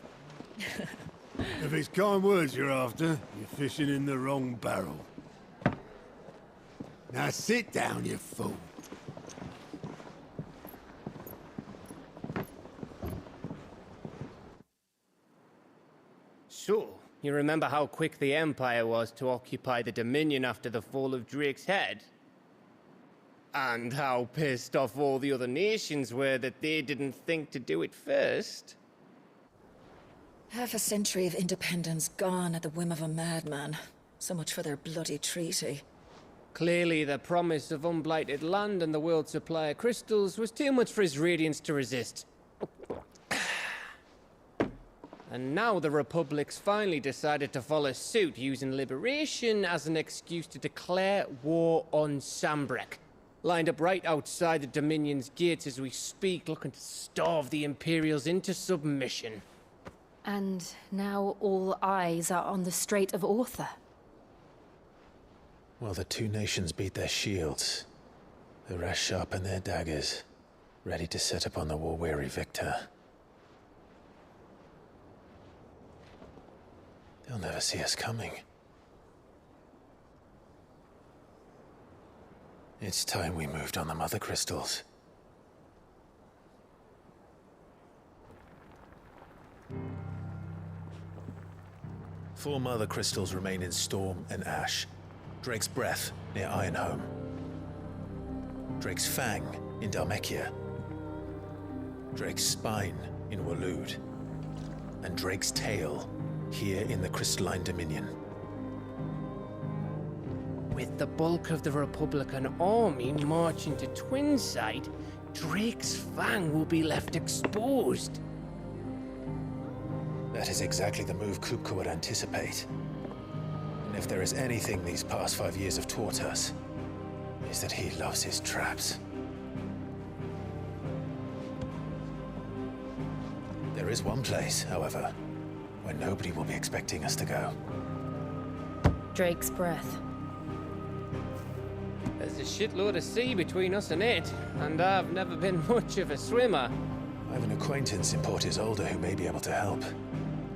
Speaker 6: If it's kind words you're after, you're fishing in the wrong barrel. Now sit down, you fool.
Speaker 8: So, you remember how quick the Empire was to occupy the Dominion after the fall of Drake's head? And how pissed off all the other nations were that they didn't think to do it first.
Speaker 16: Half a century of independence gone at the whim of a madman. So much for their bloody treaty.
Speaker 8: Clearly, the promise of unblighted land and the world's supply of crystals was too much for his radiance to resist. And now the Republic's finally decided to follow suit, using liberation as an excuse to declare war on Sambrek. Lined up right outside the Dominion's gates as we speak, looking to starve the Imperials into submission.
Speaker 18: And now all eyes are on the Strait of Author.
Speaker 17: While the two nations beat their shields, the rest sharpen their daggers, ready to set upon the war-weary victor. They'll never see us coming. It's time we moved on the Mother Crystals. Four Mother Crystals remain in Storm and Ash. Drake's Breath near Ironhome. Drake's Fang in Dhalmekia. Drake's Spine in Waloed. And Drake's Tail here in the Crystalline Dominion.
Speaker 8: With the bulk of the Republican army marching to Twinside, Drake's Fang will be left exposed.
Speaker 17: That is exactly the move Kupka would anticipate. And if there is anything these past 5 years have taught us, is that he loves his traps. There is one place, however, where nobody will be expecting us to go.
Speaker 18: Drake's Breath.
Speaker 8: There's a shitload of sea between us and it, and I've never been much of a swimmer.
Speaker 17: I have an acquaintance in Port Isolde who may be able to help.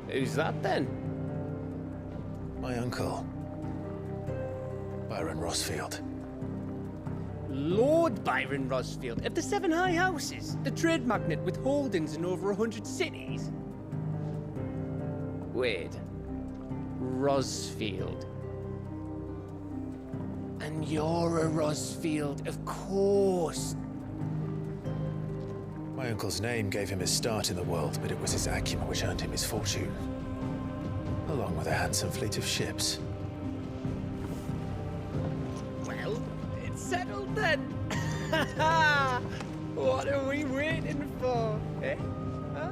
Speaker 8: Who's that then?
Speaker 17: My uncle, Byron Rosfield.
Speaker 8: Lord Byron Rosfield of the Seven High Houses, the trade magnate with holdings in over 100 cities. Wait, Rosfield. And you're a Rosfield, of course.
Speaker 17: My uncle's name gave him his start in the world, but it was his acumen which earned him his fortune. Along with a handsome fleet of ships.
Speaker 8: Well, it's settled then. What are we waiting for, eh? Huh?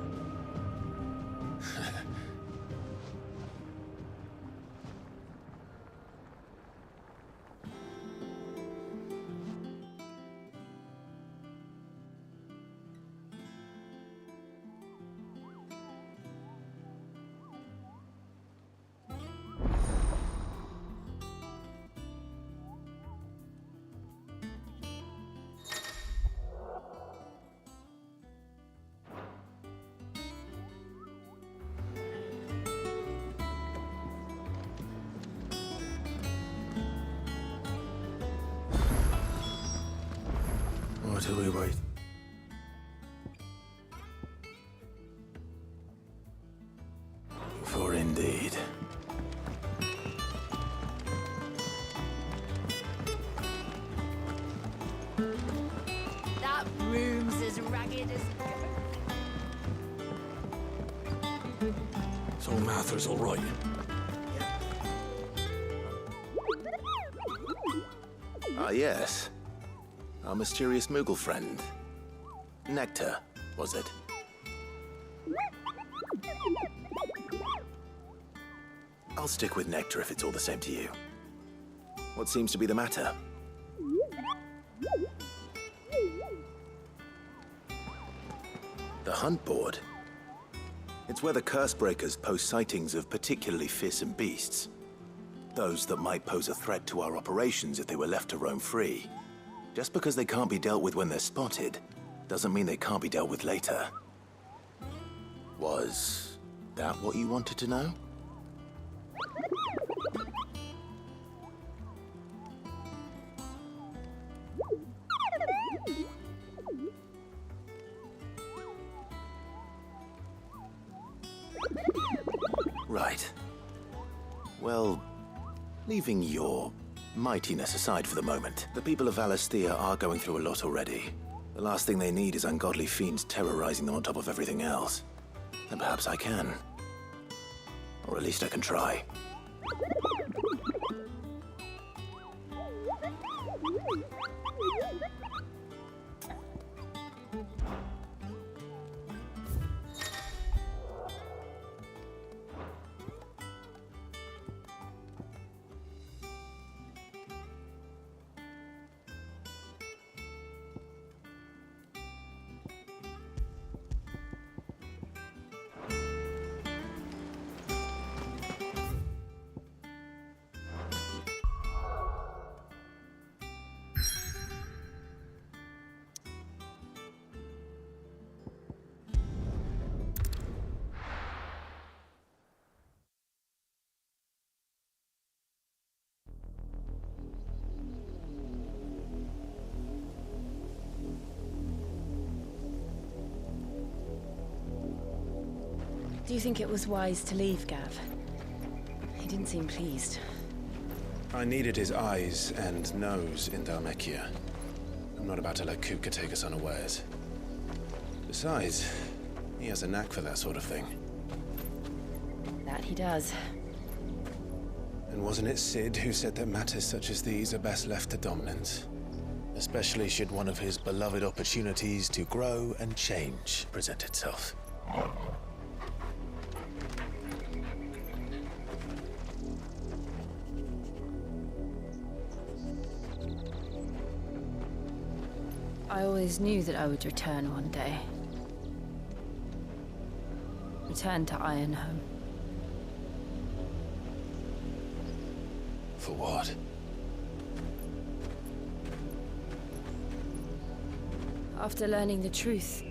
Speaker 17: Or do we wait? For indeed.
Speaker 15: That room's as ragged as...
Speaker 7: So Mather's all right.
Speaker 17: Ah, yes. Our mysterious Moogle friend. Nectar, was it? I'll stick with Nectar if it's all the same to you. What seems to be the matter? The Hunt Board? It's where the Cursebreakers post sightings of particularly fearsome beasts. Those that might pose a threat to our operations if they were left to roam free. Just because they can't be dealt with when they're spotted, doesn't mean they can't be dealt with later. Was that what you wanted to know? Right. Well, leaving your Mightiness aside for the moment, the people of Valisthea are going through a lot already. The last thing they need is ungodly fiends terrorizing them on top of everything else. And perhaps I can. Or at least I can try.
Speaker 15: Do you think it was wise to leave, Gav? He didn't seem pleased.
Speaker 4: I needed his eyes and nose in Dhalmekia. I'm not about to let Kupka take us unawares. Besides, he has a knack for that sort of thing.
Speaker 15: That he does.
Speaker 4: And wasn't it Sid who said that matters such as these are best left to dominance?
Speaker 17: Especially should one of his beloved opportunities to grow and change present itself.
Speaker 15: I always knew that I would return one day. Return to Ironhome.
Speaker 17: For what?
Speaker 15: After learning the truth,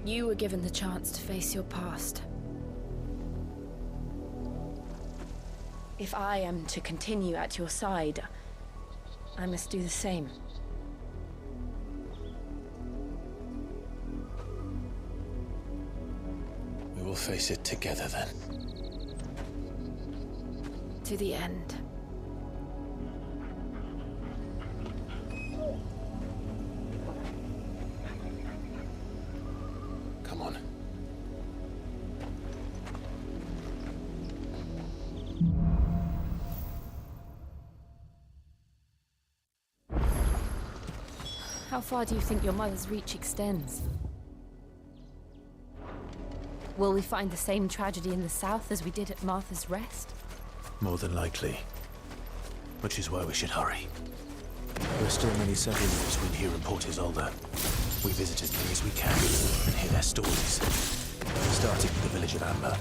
Speaker 15: you were given the chance to face your past. If I am to continue at your side, I must do the same.
Speaker 17: We will face it together then.
Speaker 15: To the end.
Speaker 17: Come on.
Speaker 15: How far do you think your mother's reach extends? Will we find the same tragedy in the south as we did at Martha's Rest?
Speaker 17: More than likely. Which is why we should hurry. There are still many settlers between here and Port Isolde. We visit as many as we can and hear their stories. Starting with the village of Amber.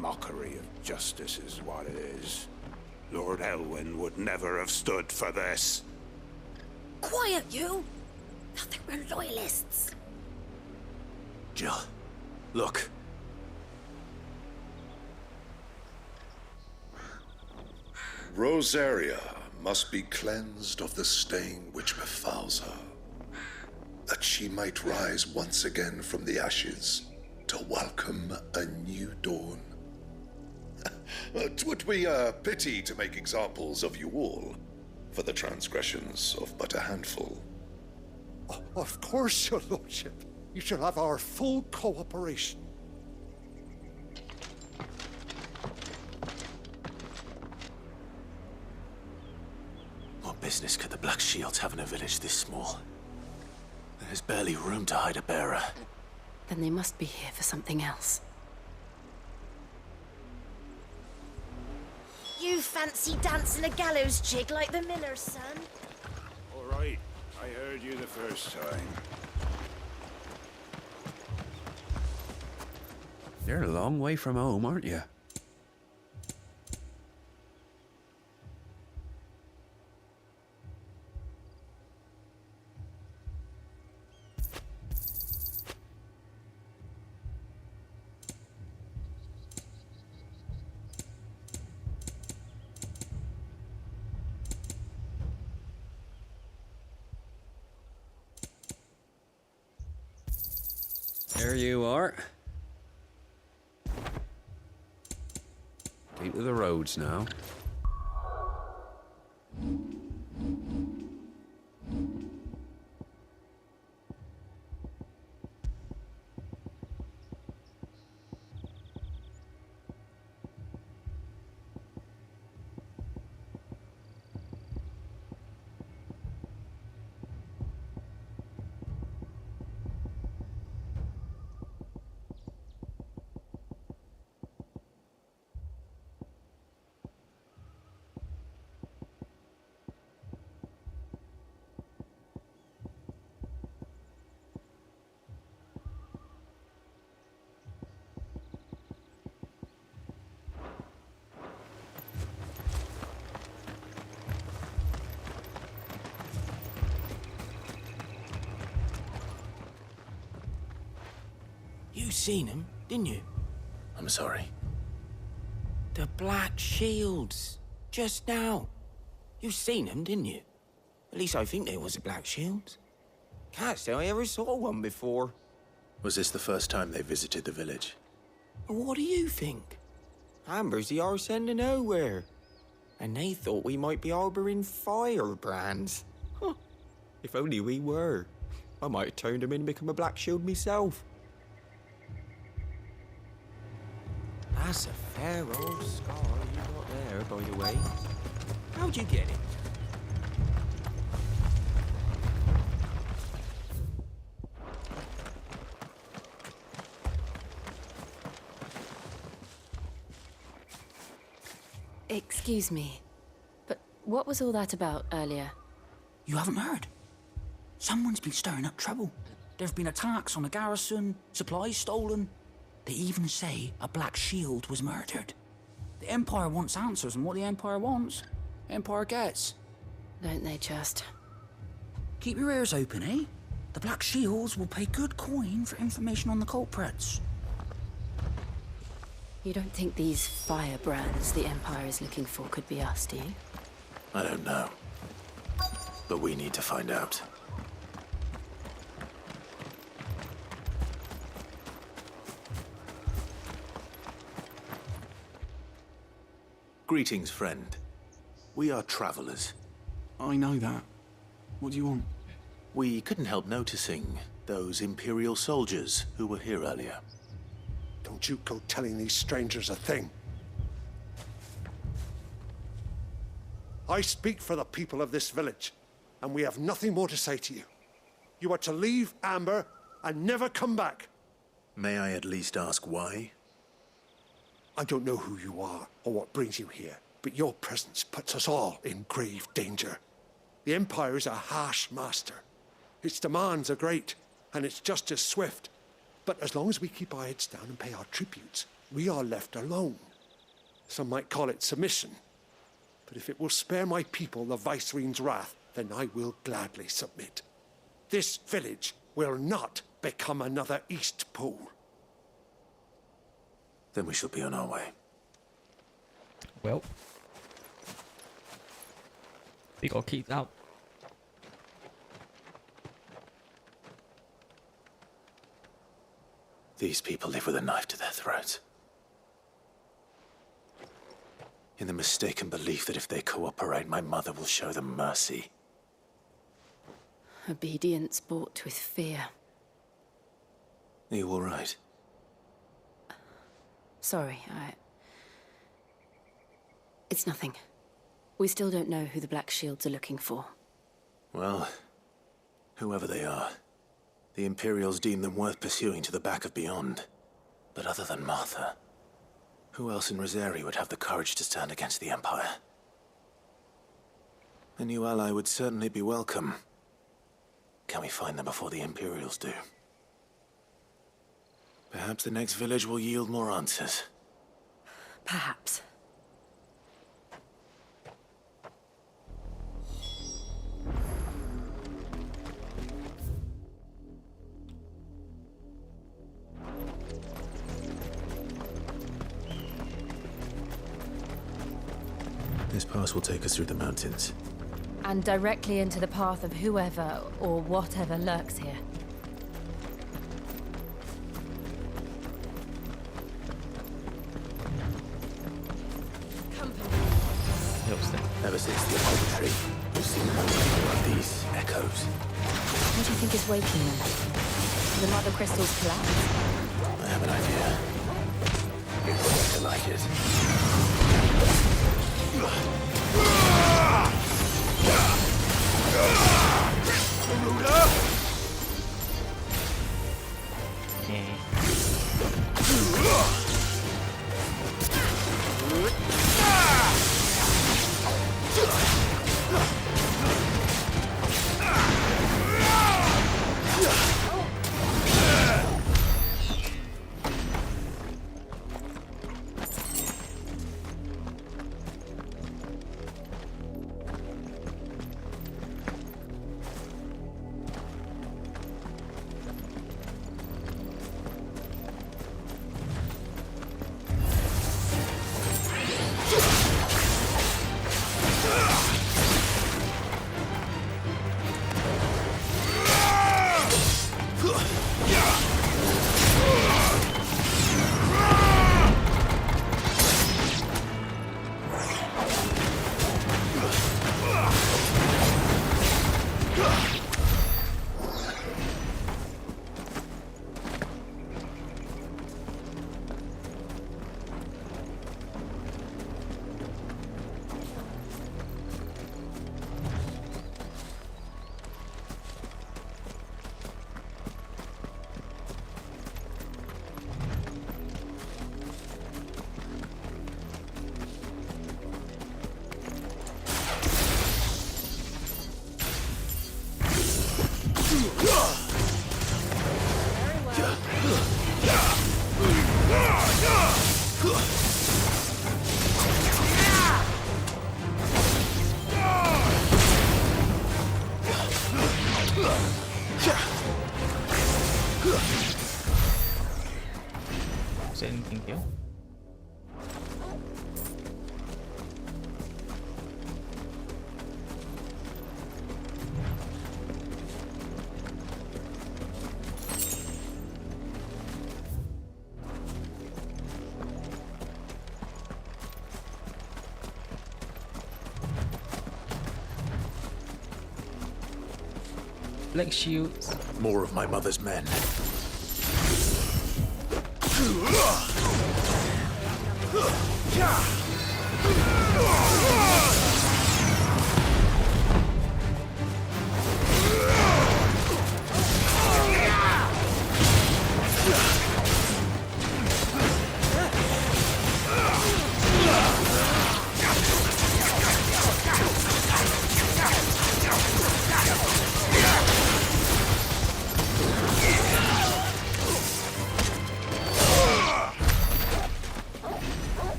Speaker 6: Mockery of justice is what it is. Lord Elwyn would never have stood for this.
Speaker 14: Quiet, you! Nothing, we're loyalists.
Speaker 17: Jill, look.
Speaker 13: Rosaria must be cleansed of the stain which befouls her, that she might rise once again from the ashes to welcome a new dawn. 'Twould be a pity to make examples of you all for the transgressions of but a handful.
Speaker 19: Of course, your lordship. You shall have our full cooperation.
Speaker 17: What business could the Black Shields have in a village this small? There's barely room to hide a bearer.
Speaker 18: Then they must be here for something else.
Speaker 12: You fancy dancing a gallows jig like the miller's son?
Speaker 6: All right, I heard you the first time.
Speaker 20: You're a long way from home, aren't you? There you are. Keep to the roads now.
Speaker 21: You seen him, didn't you?
Speaker 17: I'm sorry.
Speaker 21: The Black Shields. Just now. You seen them, didn't you? At least I think they was the Black Shields. Can't say I ever saw one before.
Speaker 17: Was this the first time they visited the village?
Speaker 21: What do you think? Amber's the arse end of nowhere. And they thought we might be harbouring firebrands. Huh. If only we were. I might have turned them in and become a Black Shield myself. That's a fair old scar you got there, by the way. How'd you get it?
Speaker 18: Excuse me, but what was all that about earlier?
Speaker 22: You haven't heard? Someone's been stirring up trouble. There have been attacks on the garrison, supplies stolen. They even say a Black Shield was murdered. The Empire wants answers, and what the Empire wants, the Empire gets.
Speaker 18: Don't they just?
Speaker 22: Keep your ears open, eh? The Black Shields will pay good coin for information on the culprits.
Speaker 18: You don't think these firebrands the Empire is looking for could be us, do you?
Speaker 17: I don't know. But we need to find out. Greetings, friend. We are travelers.
Speaker 11: I know that. What do you want?
Speaker 17: We couldn't help noticing those Imperial soldiers who were here earlier.
Speaker 19: Don't you go telling these strangers a thing. I speak for the people of this village, and we have nothing more to say to you. You are to leave Amber and never come back.
Speaker 17: May I at least ask why?
Speaker 19: I don't know who you are or what brings you here, but your presence puts us all in grave danger. The Empire is a harsh master. Its demands are great, and its justice swift. But as long as we keep our heads down and pay our tributes, we are left alone. Some might call it submission. But if it will spare my people the Viceroy's wrath, then I will gladly submit. This village will not become another East Pool.
Speaker 17: Then we shall be on our way.
Speaker 1: Well, we got kicked out.
Speaker 17: These people live with a knife to their throats. In the mistaken belief that if they cooperate, my mother will show them mercy.
Speaker 18: Obedience bought with fear.
Speaker 17: Are you all right?
Speaker 18: Sorry, It's nothing. We still don't know who the Black Shields are looking for.
Speaker 17: Well, whoever they are, the Imperials deem them worth pursuing to the back of beyond. But other than Martha,
Speaker 4: Who else in Rosari would have the courage to stand against the Empire? A new ally would certainly be welcome. Can we find them before the Imperials do? Perhaps the next village will yield more answers.
Speaker 18: Perhaps.
Speaker 4: This pass will take us through the mountains.
Speaker 18: And directly into the path of whoever or whatever lurks here.
Speaker 4: Ever since the observatory, we've seen more of these echoes.
Speaker 18: What do you think is waking them? The mother crystals collapse?
Speaker 4: I have an idea. You're going to like it.
Speaker 1: Is there anything here? Black shields.
Speaker 4: More of my mother's men.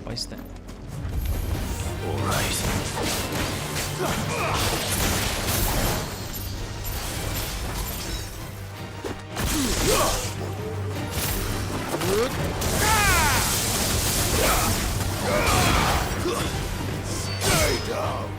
Speaker 1: Why is that?
Speaker 4: All right. Stay down.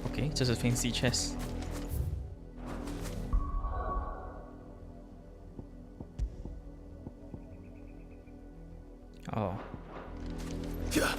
Speaker 1: Okay, just a fancy chest. Oh.
Speaker 17: Yeah.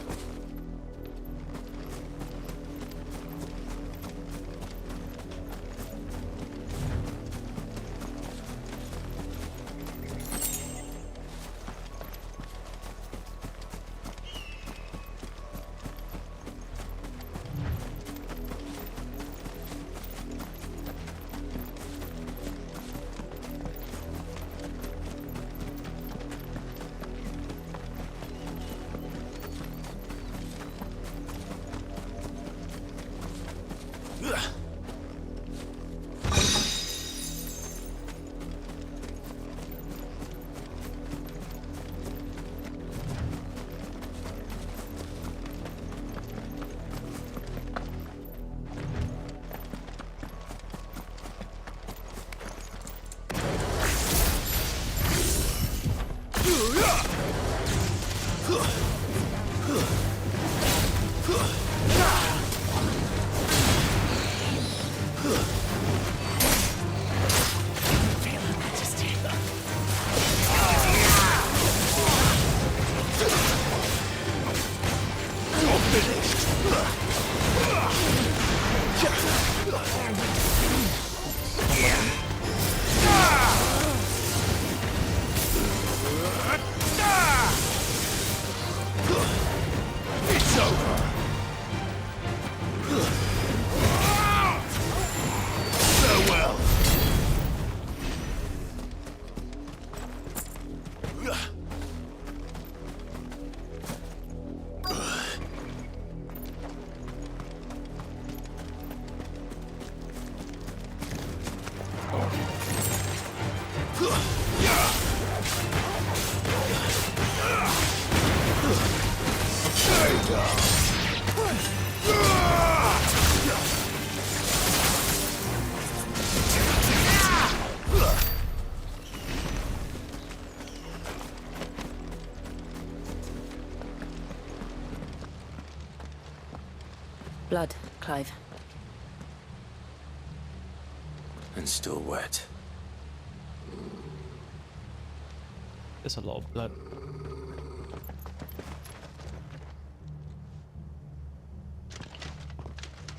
Speaker 6: It's over. Farewell.
Speaker 18: Blood, Clive.
Speaker 17: And still wet.
Speaker 1: There's a lot of blood.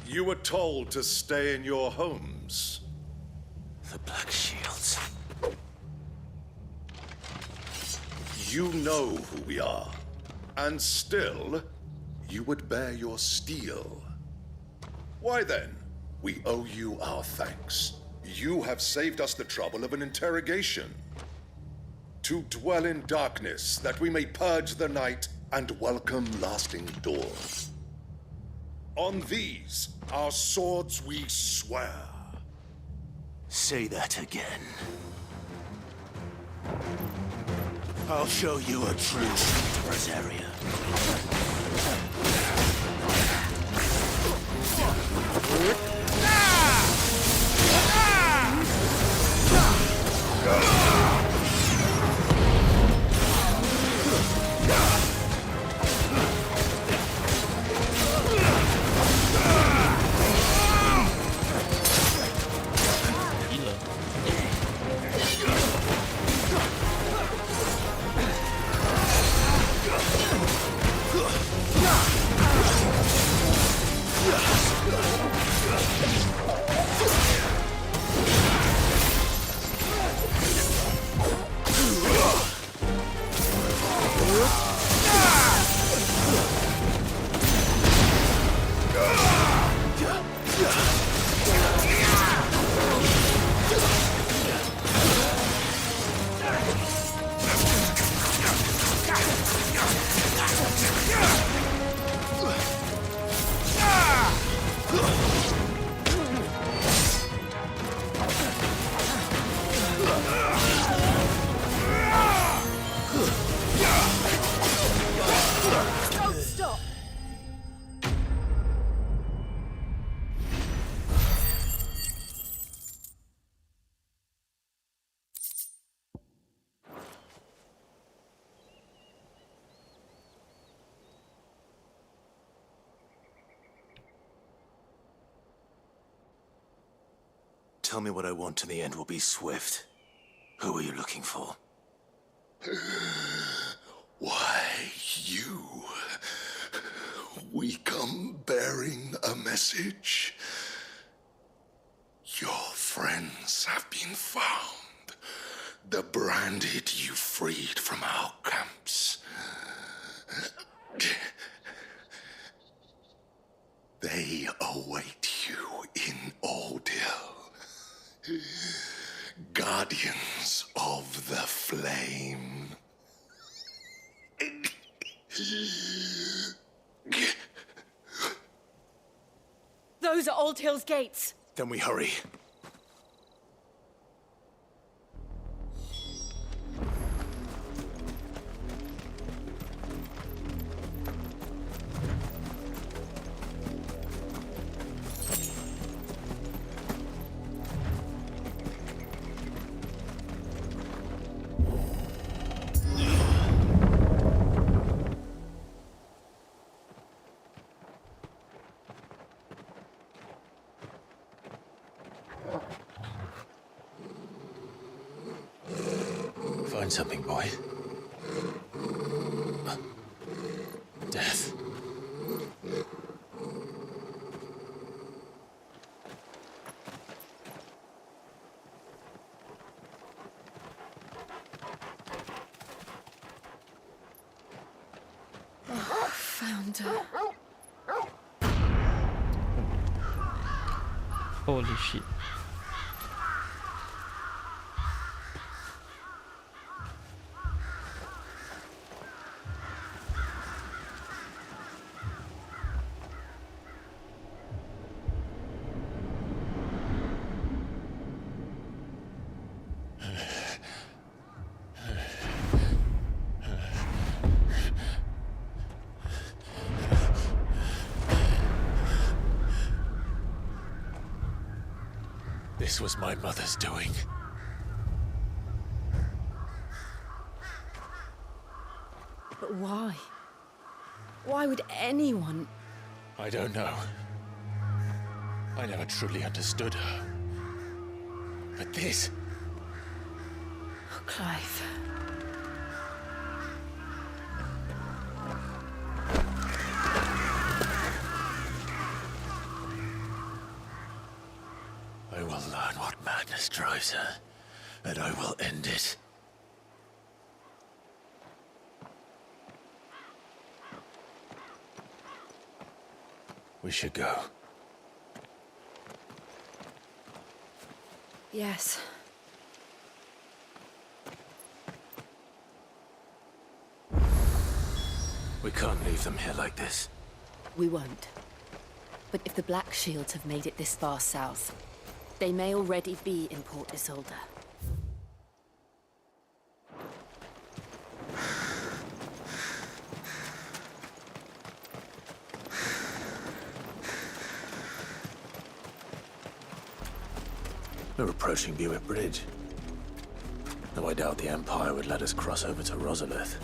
Speaker 13: You were told to stay in your homes.
Speaker 17: The Black Shields.
Speaker 13: You know who we are. And still, you would bear your steel. Why then? We owe you our thanks. You have saved us the trouble of an interrogation. To dwell in darkness, that we may purge the night and welcome lasting dawn. On these, our swords we swear.
Speaker 17: Say that again.
Speaker 6: I'll show you a true Rosaria.
Speaker 17: Tell me what I want and the end will be swift. Who are you looking for?
Speaker 13: Why, you... We come bearing a message. Your friends have been found. The branded you freed from our camps. They await you in Ordil. Guardians of the Flame.
Speaker 9: Those are Old Hill's gates.
Speaker 4: Then we hurry. Find something, boy. Death.
Speaker 9: Oh, found her.
Speaker 1: Holy shit.
Speaker 4: This was my mother's doing.
Speaker 9: But why? Why would anyone...
Speaker 4: I don't know. I never truly understood her. But this...
Speaker 9: Oh, Clive.
Speaker 4: I will learn what madness drives her, and I will end it. We should go.
Speaker 9: Yes.
Speaker 4: We can't leave them here like this.
Speaker 9: We won't. But if the Black Shields have made it this far south, they may already be in Port Isolde.
Speaker 4: We're approaching Buick Bridge. Though I doubt the Empire would let us cross over to Rosalith.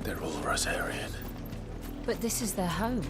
Speaker 4: They're all Rosarian.
Speaker 9: But this is their home.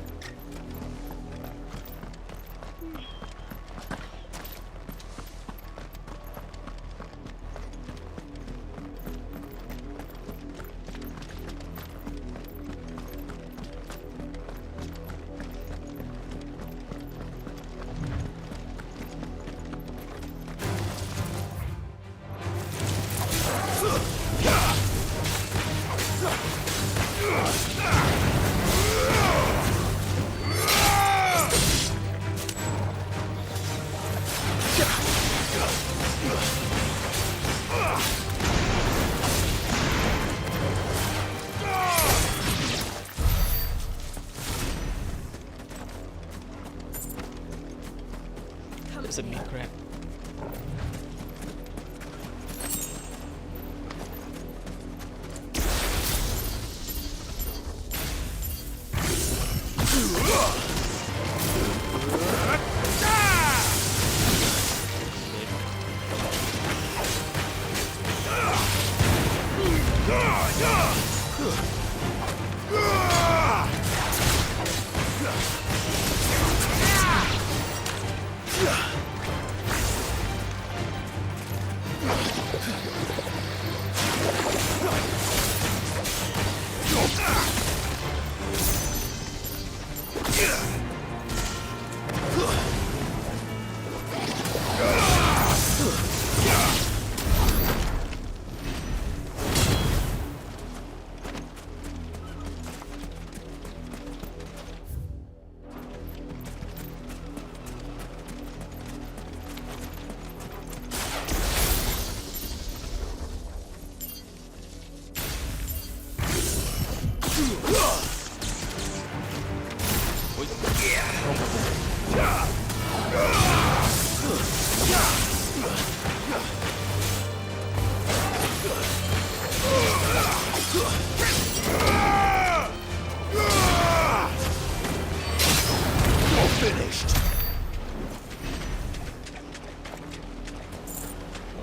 Speaker 1: It's a big crap.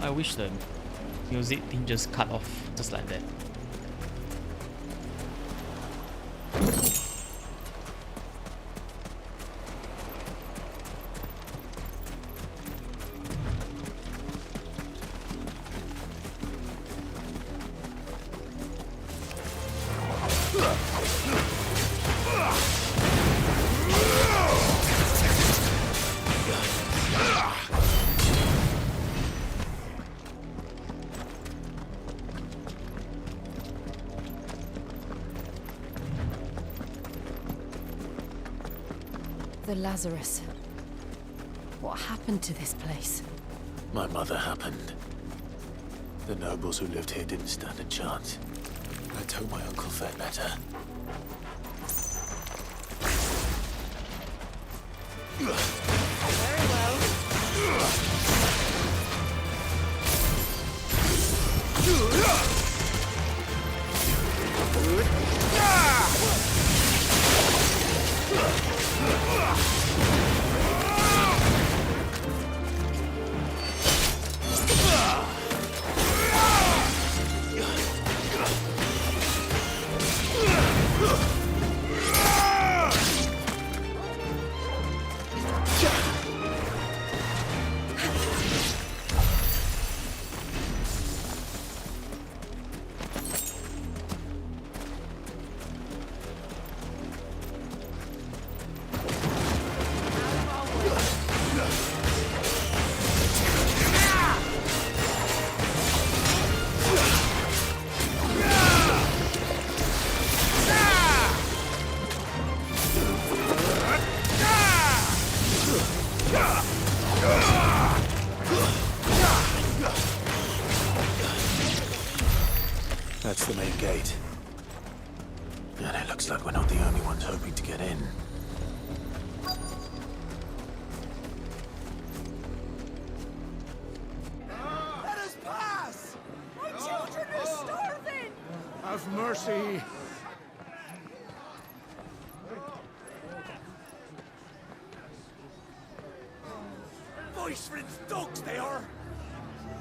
Speaker 1: I wish the music didn't just cut off just like that.
Speaker 9: The Lazarus. What happened to this place?
Speaker 17: My mother happened. The nobles who lived here didn't stand a chance. Let's hope my uncle fared better.
Speaker 9: Very well.
Speaker 17: That's the main gate. And it looks like we're not the only ones hoping to get in.
Speaker 6: Let us pass! My children are starving! Have mercy! Voice-ridden dogs they are!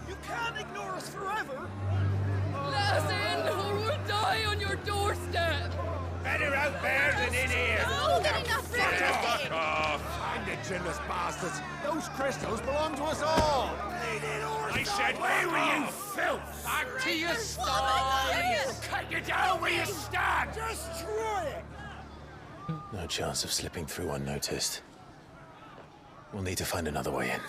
Speaker 6: You can't ignore us forever!
Speaker 14: Let us in, or we'll die on your doorstep!
Speaker 6: Better out there than in here!
Speaker 12: Oh, good enough for
Speaker 6: Fuck off! I'm the chinless bastards! Those crystals belong to us all! I said, where were you, filth? Back to your sties! Cut you down where you stand! Destroy it!
Speaker 17: No chance of slipping through unnoticed. We'll need to find another way in.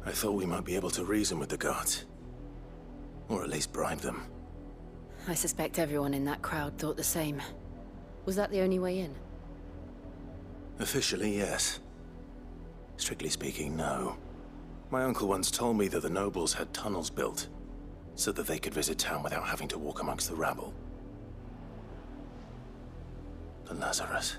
Speaker 17: I thought we might be able to reason with the guards. Or at least bribe them.
Speaker 9: I suspect everyone in that crowd thought the same. Was that the only way in?
Speaker 17: Officially, yes. Strictly speaking, no. My uncle once told me that the nobles had tunnels built, so that they could visit town without having to walk amongst the rabble. The Lazarus.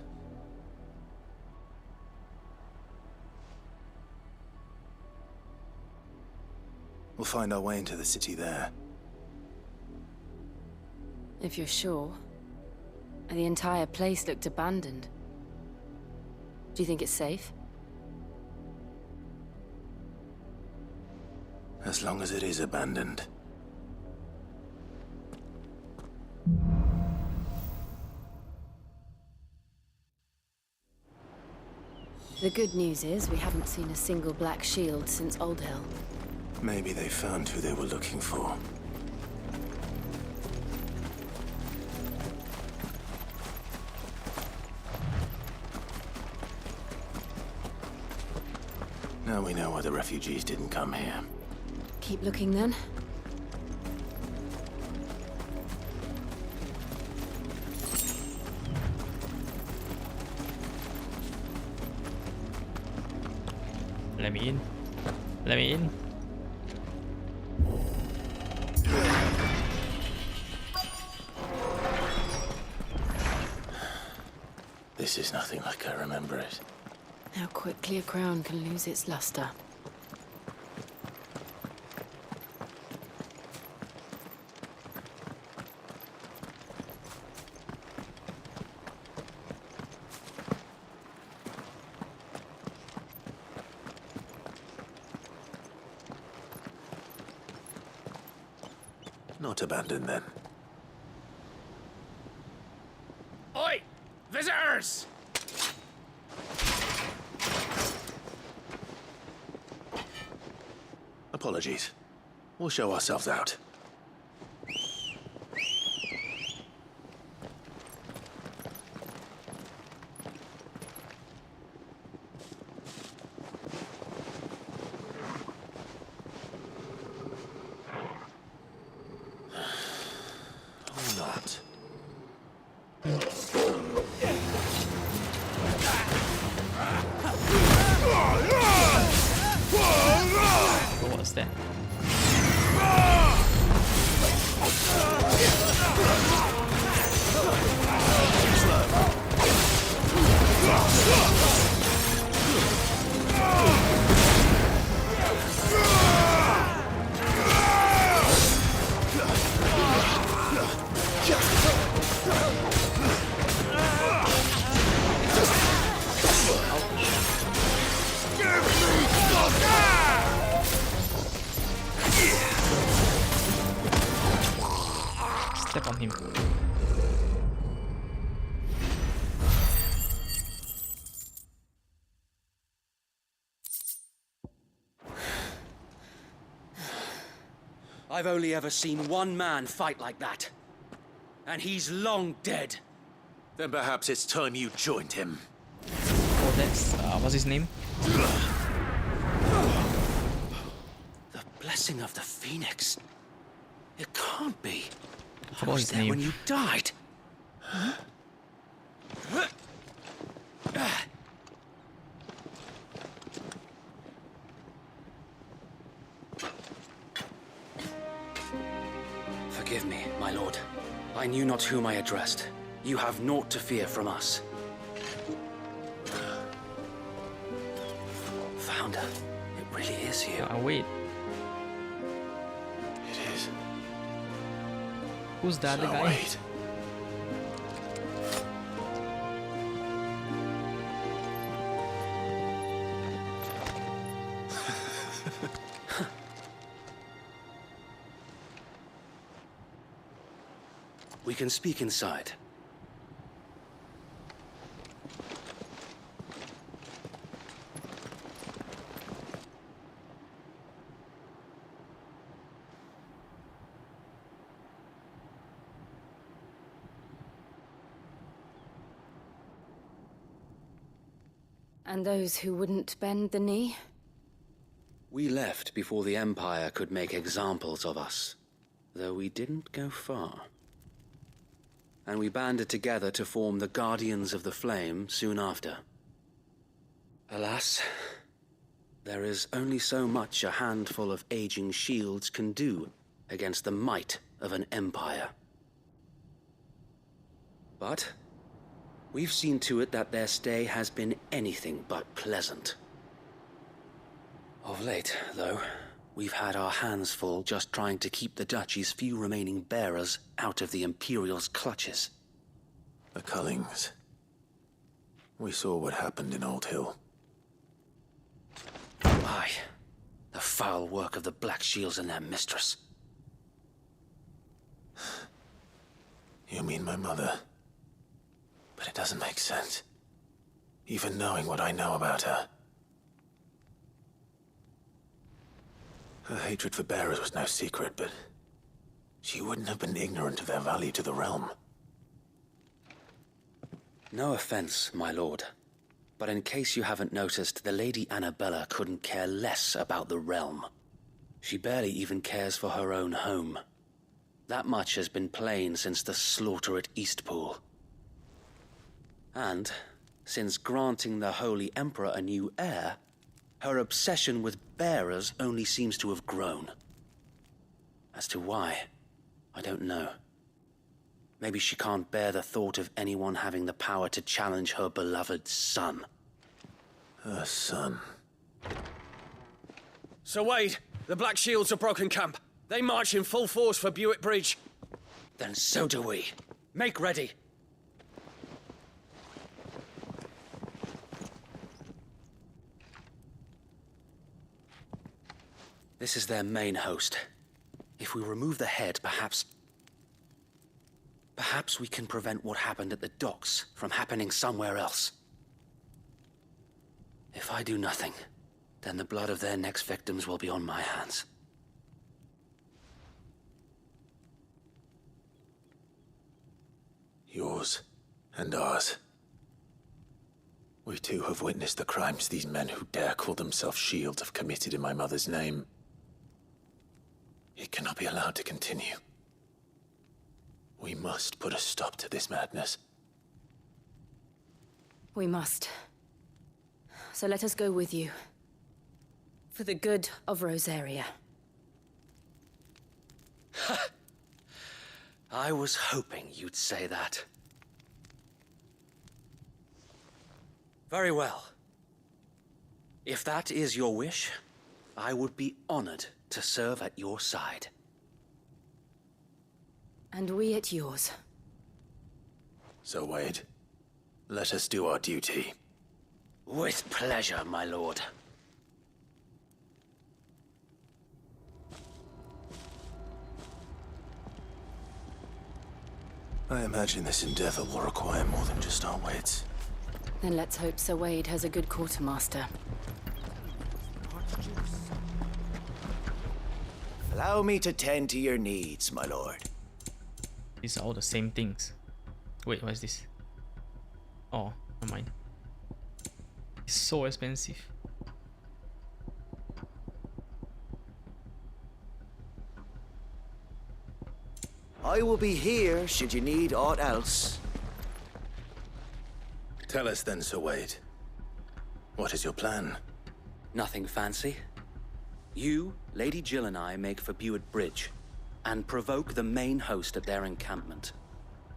Speaker 17: We'll find our way into the city there.
Speaker 9: If you're sure. The entire place looked abandoned. Do you think it's safe?
Speaker 17: As long as it is abandoned.
Speaker 9: The good news is we haven't seen a single black shield since Old Hill.
Speaker 4: Maybe they found who they were looking for. Now we know why the refugees didn't come here.
Speaker 9: Keep looking then.
Speaker 1: Let me in. Let me in.
Speaker 4: This is nothing like I remember it.
Speaker 9: How quickly a crown can lose its luster.
Speaker 4: Not abandoned then.
Speaker 2: Oi! Visitors!
Speaker 4: Apologies. We'll show ourselves out. Or not.
Speaker 1: What was that? Step on him.
Speaker 2: I've only ever seen one man fight like that. And he's long dead.
Speaker 4: Then perhaps it's time you joined him.
Speaker 1: Oh, that's what's his name?
Speaker 2: The blessing of the Phoenix. It can't be.
Speaker 1: I
Speaker 2: I was there when you died. Forgive me, my lord. I knew not whom I addressed. You have naught to fear from us. Founder, it really is you.
Speaker 1: Wait.
Speaker 4: It is.
Speaker 1: Who's that, the
Speaker 4: So
Speaker 1: guy?
Speaker 4: wait.
Speaker 2: We can speak inside.
Speaker 9: And those who wouldn't bend the knee?
Speaker 2: We left before the Empire could make examples of us, though we didn't go far. And we banded together to form the Guardians of the Flame soon after. Alas, there is only so much a handful of aging shields can do against the might of an empire. But we've seen to it that their stay has been anything but pleasant. Of late, though, we've had our hands full just trying to keep the Duchy's few remaining bearers out of the Imperial's clutches.
Speaker 4: The Cullings. We saw what happened in Old Hill.
Speaker 2: Aye, the foul work of the Black Shields and their mistress.
Speaker 4: You mean my mother? But it doesn't make sense. even knowing what I know about her. Her hatred for bearers was no secret, but she wouldn't have been ignorant of their value to the realm.
Speaker 2: No offense, my lord, but in case you haven't noticed, the Lady Annabella couldn't care less about the realm. She barely even cares for her own home. That much has been plain since the slaughter at Eastpool. And, since granting the Holy Emperor a new heir, her obsession with bearers only seems to have grown. As to why, I don't know. Maybe she can't bear the thought of anyone having the power to challenge her beloved son.
Speaker 4: Her son.
Speaker 3: Sir Wade, the Black Shields have broken camp. They march in full force for Buick Bridge.
Speaker 2: Then so do we. Make ready. This is their main host. If we remove the head, perhaps we can prevent what happened at the docks from happening somewhere else. If I do nothing, then the blood of their next victims will be on my hands.
Speaker 4: Yours and ours. We too have witnessed the crimes these men who dare call themselves shields have committed in my mother's name. It cannot be allowed to continue. We must put a stop to this madness.
Speaker 18: We must. So let us go with you. For the good of Rosaria.
Speaker 2: I was hoping you'd say that. Very well. If that is your wish, I would be honored to serve at your side.
Speaker 18: And we at yours.
Speaker 4: So, Wade, let us do our duty.
Speaker 2: With pleasure, my lord.
Speaker 4: I imagine this endeavor will require more than just our wits.
Speaker 18: Then let's hope Sir Wade has a good quartermaster.
Speaker 5: Allow me to tend to your needs, my lord.
Speaker 1: These are all the same things. Wait, what is this? Oh, never mind. It's so expensive.
Speaker 5: I will be here should you need aught else.
Speaker 4: Tell us then, Sir Wade. What is your plan?
Speaker 2: Nothing fancy. You, Lady Jill and I make for Buick Bridge and provoke the main host at their encampment.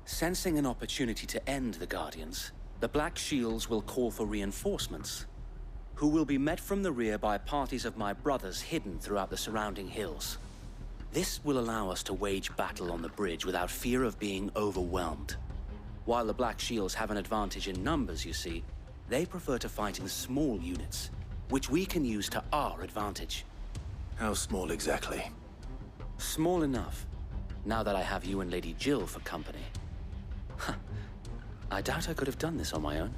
Speaker 2: Sensing an opportunity to end the Guardians, the Black Shields will call for reinforcements, who will be met from the rear by parties of my brothers hidden throughout the surrounding hills. This will allow us to wage battle on the bridge without fear of being overwhelmed. While the Black Shields have an advantage in numbers, you see, they prefer to fight in small units, which we can use to our advantage.
Speaker 4: How small exactly?
Speaker 2: Small enough, now that I have you and Lady Jill for company. I doubt I could have done this on my own.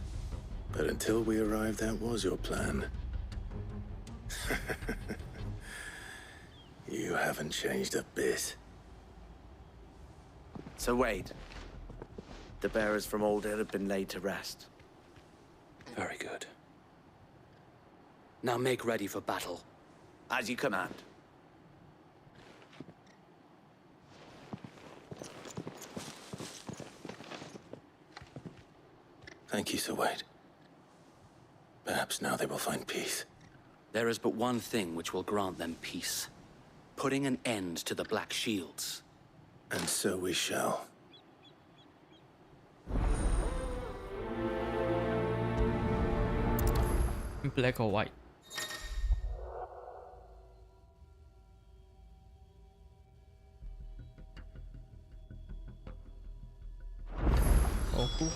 Speaker 4: But until we arrived, that was your plan. You haven't changed a bit.
Speaker 5: So Wade, the bearers from Old Hill have been laid to rest.
Speaker 2: Very good. Now make ready for battle.
Speaker 5: As you command.
Speaker 4: Thank you, Sir Wade. Perhaps now they will find peace.
Speaker 2: There is but one thing which will grant them peace. Putting an end to the Black Shields.
Speaker 4: And so we shall.
Speaker 1: Black or white? Oh, cool.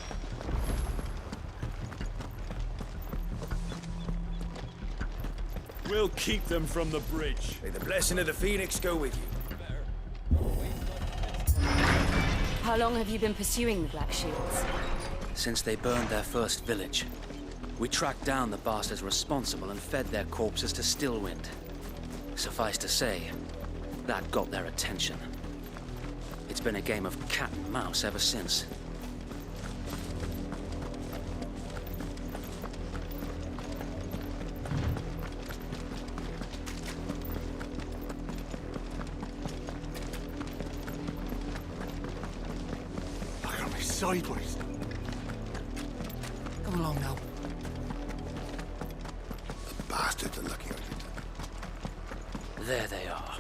Speaker 10: We'll keep them from the bridge.
Speaker 5: May the blessing of the Phoenix go with you.
Speaker 18: How long have you been pursuing the Black Shields?
Speaker 2: Since they burned their first village. We tracked down the bastards responsible and fed their corpses to Stillwind. Suffice to say, that got their attention. It's been a game of cat and mouse ever since.
Speaker 19: Look at me sideways.
Speaker 22: Come along now.
Speaker 7: The bastards are looking at you.
Speaker 2: There they are.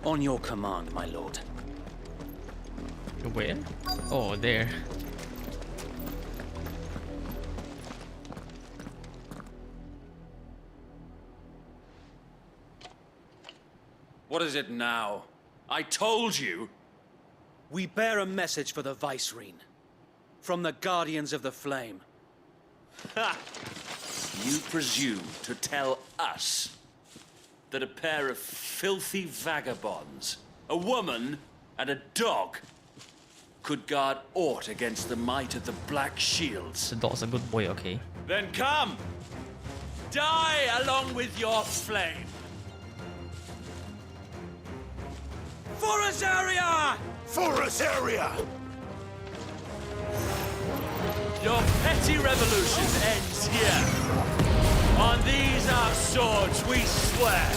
Speaker 2: On your command, my lord.
Speaker 1: Where? Oh, there.
Speaker 3: What is it now? I told you!
Speaker 2: We bear a message for the Vicereine. From the Guardians of the Flame.
Speaker 3: Ha! You presume to tell us that a pair of filthy vagabonds, a woman and a dog, could guard aught against the might of the Black Shields?
Speaker 1: The dog's a good boy, okay?
Speaker 3: Then come! Die along with your flame! For Azaria!
Speaker 19: For Azaria!
Speaker 3: Your petty revolution ends here. On these our swords we swear.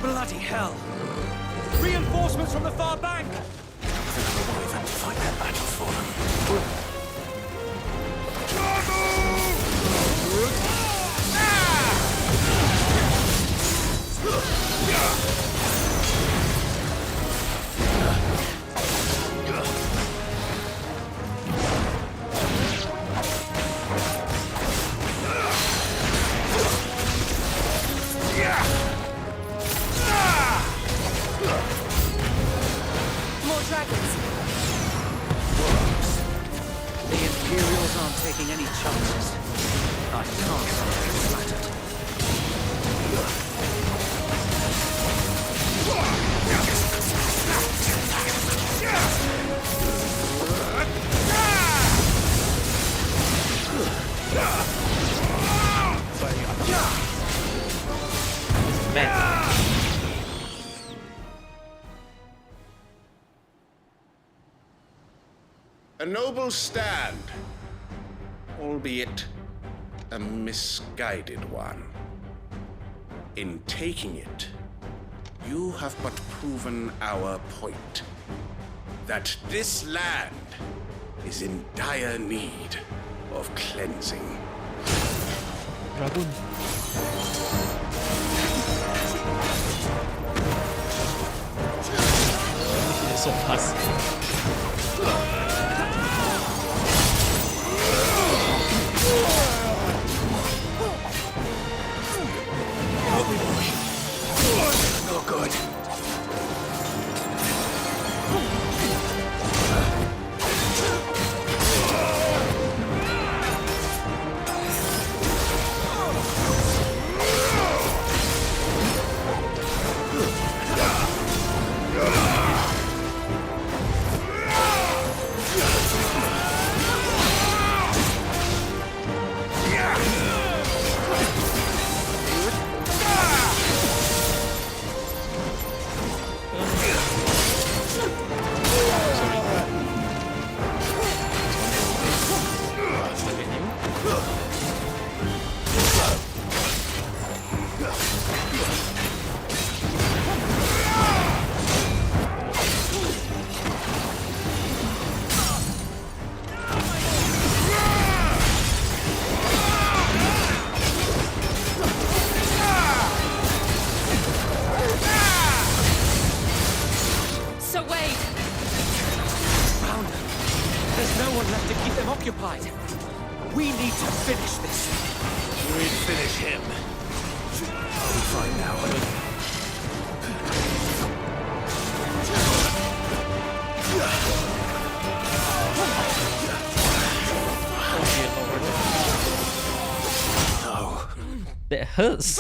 Speaker 2: Bloody hell! Reinforcements from the far bank!
Speaker 17: We've had to fight that battle for them.
Speaker 9: More dragons.
Speaker 2: The Imperials aren't taking any chances. I can't say I'm flattered.
Speaker 13: A noble stand, albeit a misguided one. In taking it, you have but proven our point, that this land is in dire need of cleansing.
Speaker 1: Dragon. So fast.
Speaker 19: No good.
Speaker 3: occupied. We need to finish this.
Speaker 19: We'd finish him. I'll be fine now.
Speaker 1: Oh dear lord. hurts.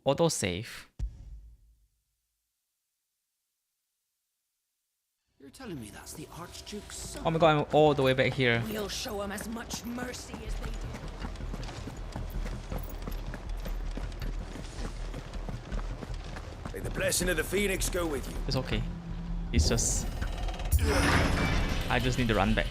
Speaker 1: Auto save.
Speaker 22: You're telling me that's the Archduke's son?
Speaker 1: Oh my god, I'm all the way back here.
Speaker 12: We'll show him as much mercy as they did.
Speaker 8: May the blessing of the Phoenix go with you.
Speaker 1: It's okay. It's just... I just need to run back.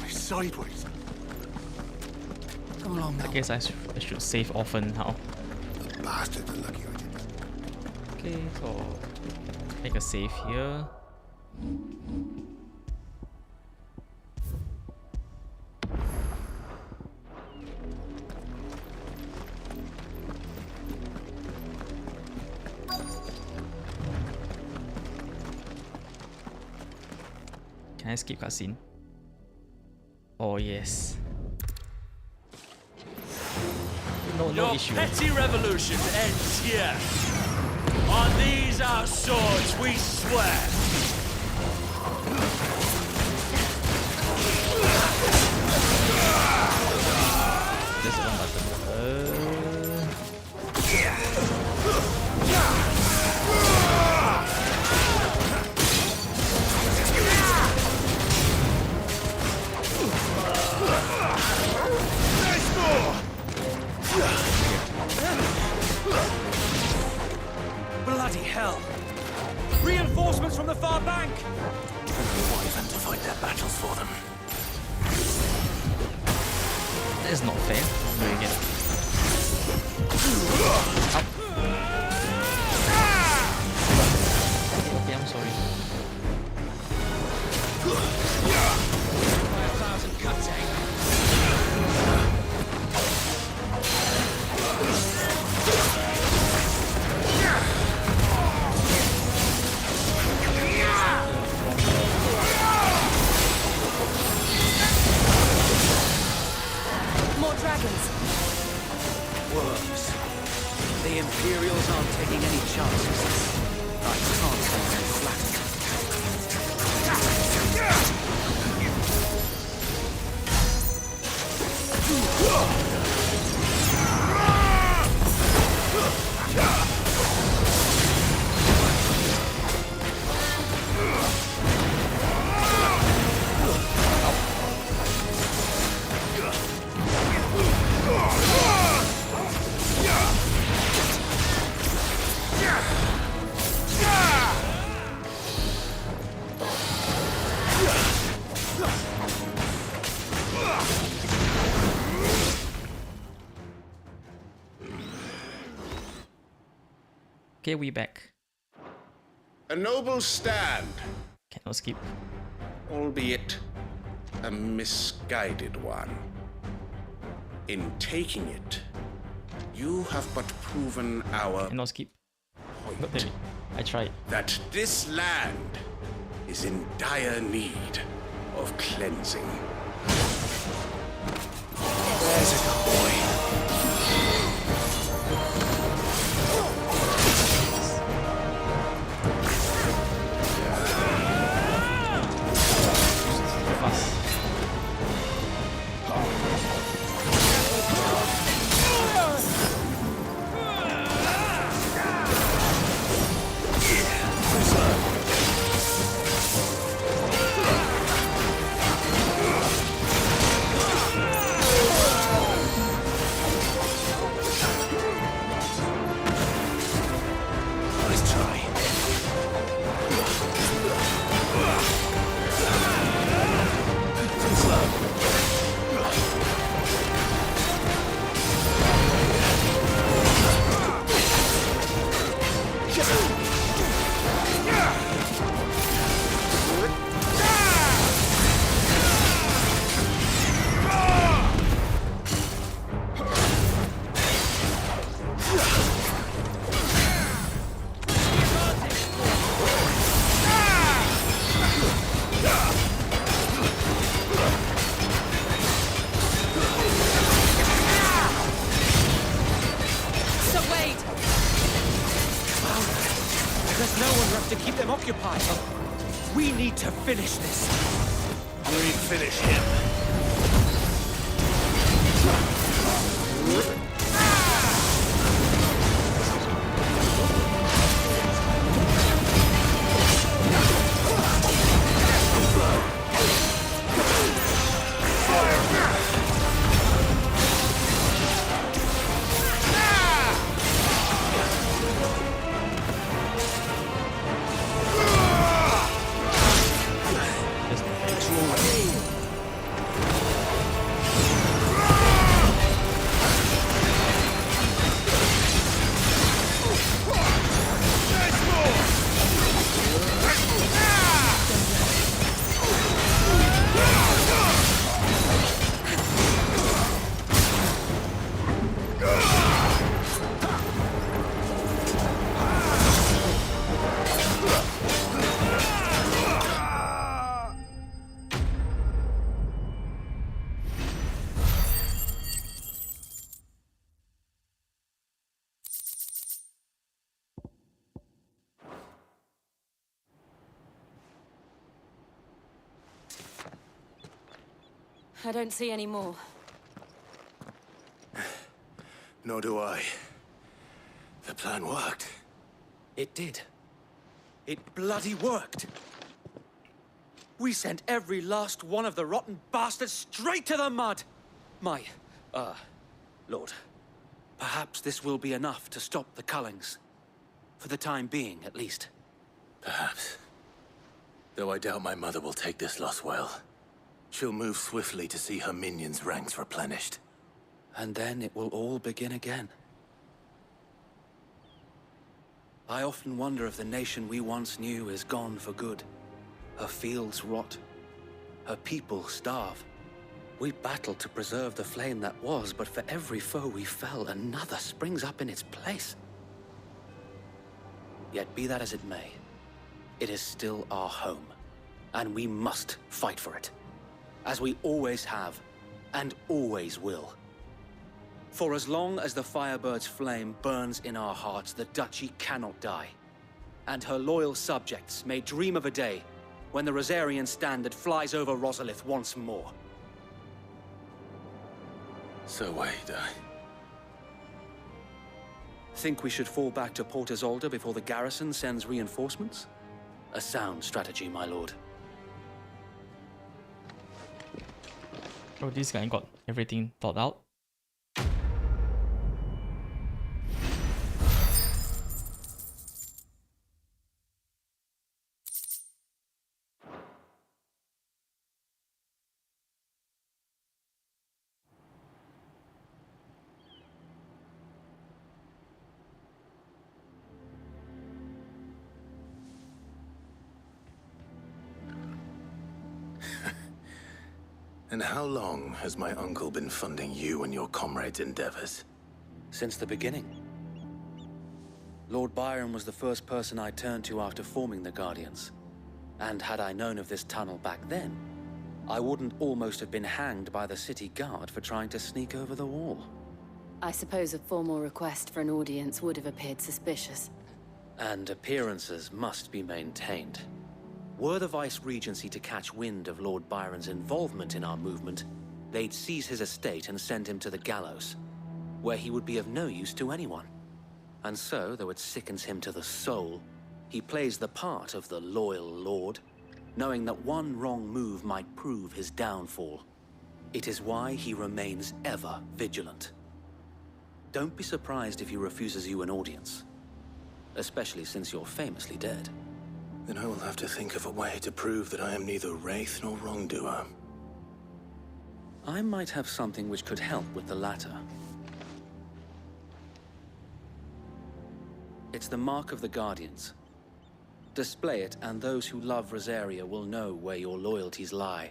Speaker 19: Sideways.
Speaker 22: Come along now.
Speaker 1: I guess I should save often now.
Speaker 7: Bastard, the lucky I did.
Speaker 1: Okay, so make a save here. Can I skip cutscene? Oh yes. No
Speaker 3: Your
Speaker 1: issue.
Speaker 3: petty revolution ends here. On these our swords we swear.
Speaker 1: There's one button.
Speaker 22: Bloody hell! Reinforcements from the far bank!
Speaker 17: Why even to fight their battles for them?
Speaker 1: That's not fair. Very good. Okay, I'm sorry.
Speaker 22: By 1,000 cuts, eh?
Speaker 12: More dragons.
Speaker 22: Worms. The Imperials aren't taking any chances. I can't hold them flat.
Speaker 1: Okay, we back.
Speaker 13: A noble stand,
Speaker 1: Cannot skip.
Speaker 13: albeit a misguided one. In taking it, you have but proven our
Speaker 1: Cannot skip. Not really. I tried.
Speaker 13: that this land is in dire need of cleansing. There's a boy.
Speaker 5: There's no one left to keep them occupied. We need to finish this.
Speaker 8: We finish him.
Speaker 9: I don't see any more.
Speaker 4: Nor do I. The plan worked.
Speaker 5: It did. It bloody worked. We sent every last one of the rotten bastards straight to the mud! Lord, perhaps this will be enough to stop the Cullings. For the time being, at least.
Speaker 4: Perhaps. Though I doubt my mother will take this loss well. She'll move swiftly to see her minions' ranks replenished.
Speaker 2: And then it will all begin again. I often wonder if the nation we once knew is gone for good. Her fields rot. Her people starve. We battled to preserve the flame that was, but for every foe we fell, another springs up in its place. Yet be that as it may, it is still our home, and we must fight for it. As we always have, and always will. For as long as the Firebird's flame burns in our hearts, the Duchy cannot die. And her loyal subjects may dream of a day when the Rosarian standard flies over Rosalith once more.
Speaker 4: So wait,
Speaker 2: Think we should fall back to Port Isolde before the garrison sends reinforcements? A sound strategy, my lord.
Speaker 1: Oh, this guy got everything thought out.
Speaker 4: And how long has my uncle been funding you and your comrades' endeavors?
Speaker 2: Since the beginning. Lord Byron was the first person I turned to after forming the Guardians. And had I known of this tunnel back then, I wouldn't almost have been hanged by the city guard for trying to sneak over the wall.
Speaker 9: I suppose a formal request for an audience would have appeared suspicious.
Speaker 2: And appearances must be maintained. Were the Vice-Regency to catch wind of Lord Byron's involvement in our movement, they'd seize his estate and send him to the gallows, where he would be of no use to anyone. And so, though it sickens him to the soul, he plays the part of the loyal lord, knowing that one wrong move might prove his downfall. It is why he remains ever vigilant. Don't be surprised if he refuses you an audience, especially since you're famously dead.
Speaker 4: Then I will have to think of a way to prove that I am neither wraith nor wrongdoer.
Speaker 2: I might have something which could help with the latter. It's the mark of the Guardians. Display it, and those who love Rosaria will know where your loyalties lie.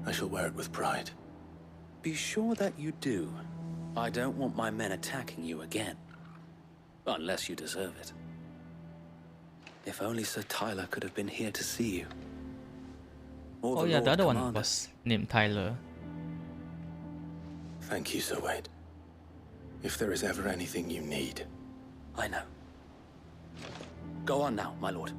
Speaker 4: I shall wear it with pride.
Speaker 2: Be sure that you do. I don't want my men attacking you again. Unless you deserve it. If only Sir Tyler could have been here to see you. Or
Speaker 1: Oh yeah, the
Speaker 2: Lord
Speaker 1: other one
Speaker 2: Commander.
Speaker 1: was named Tyler.
Speaker 4: Thank you, Sir Wade. If there is ever anything you need.
Speaker 2: I know. Go on now, my lord.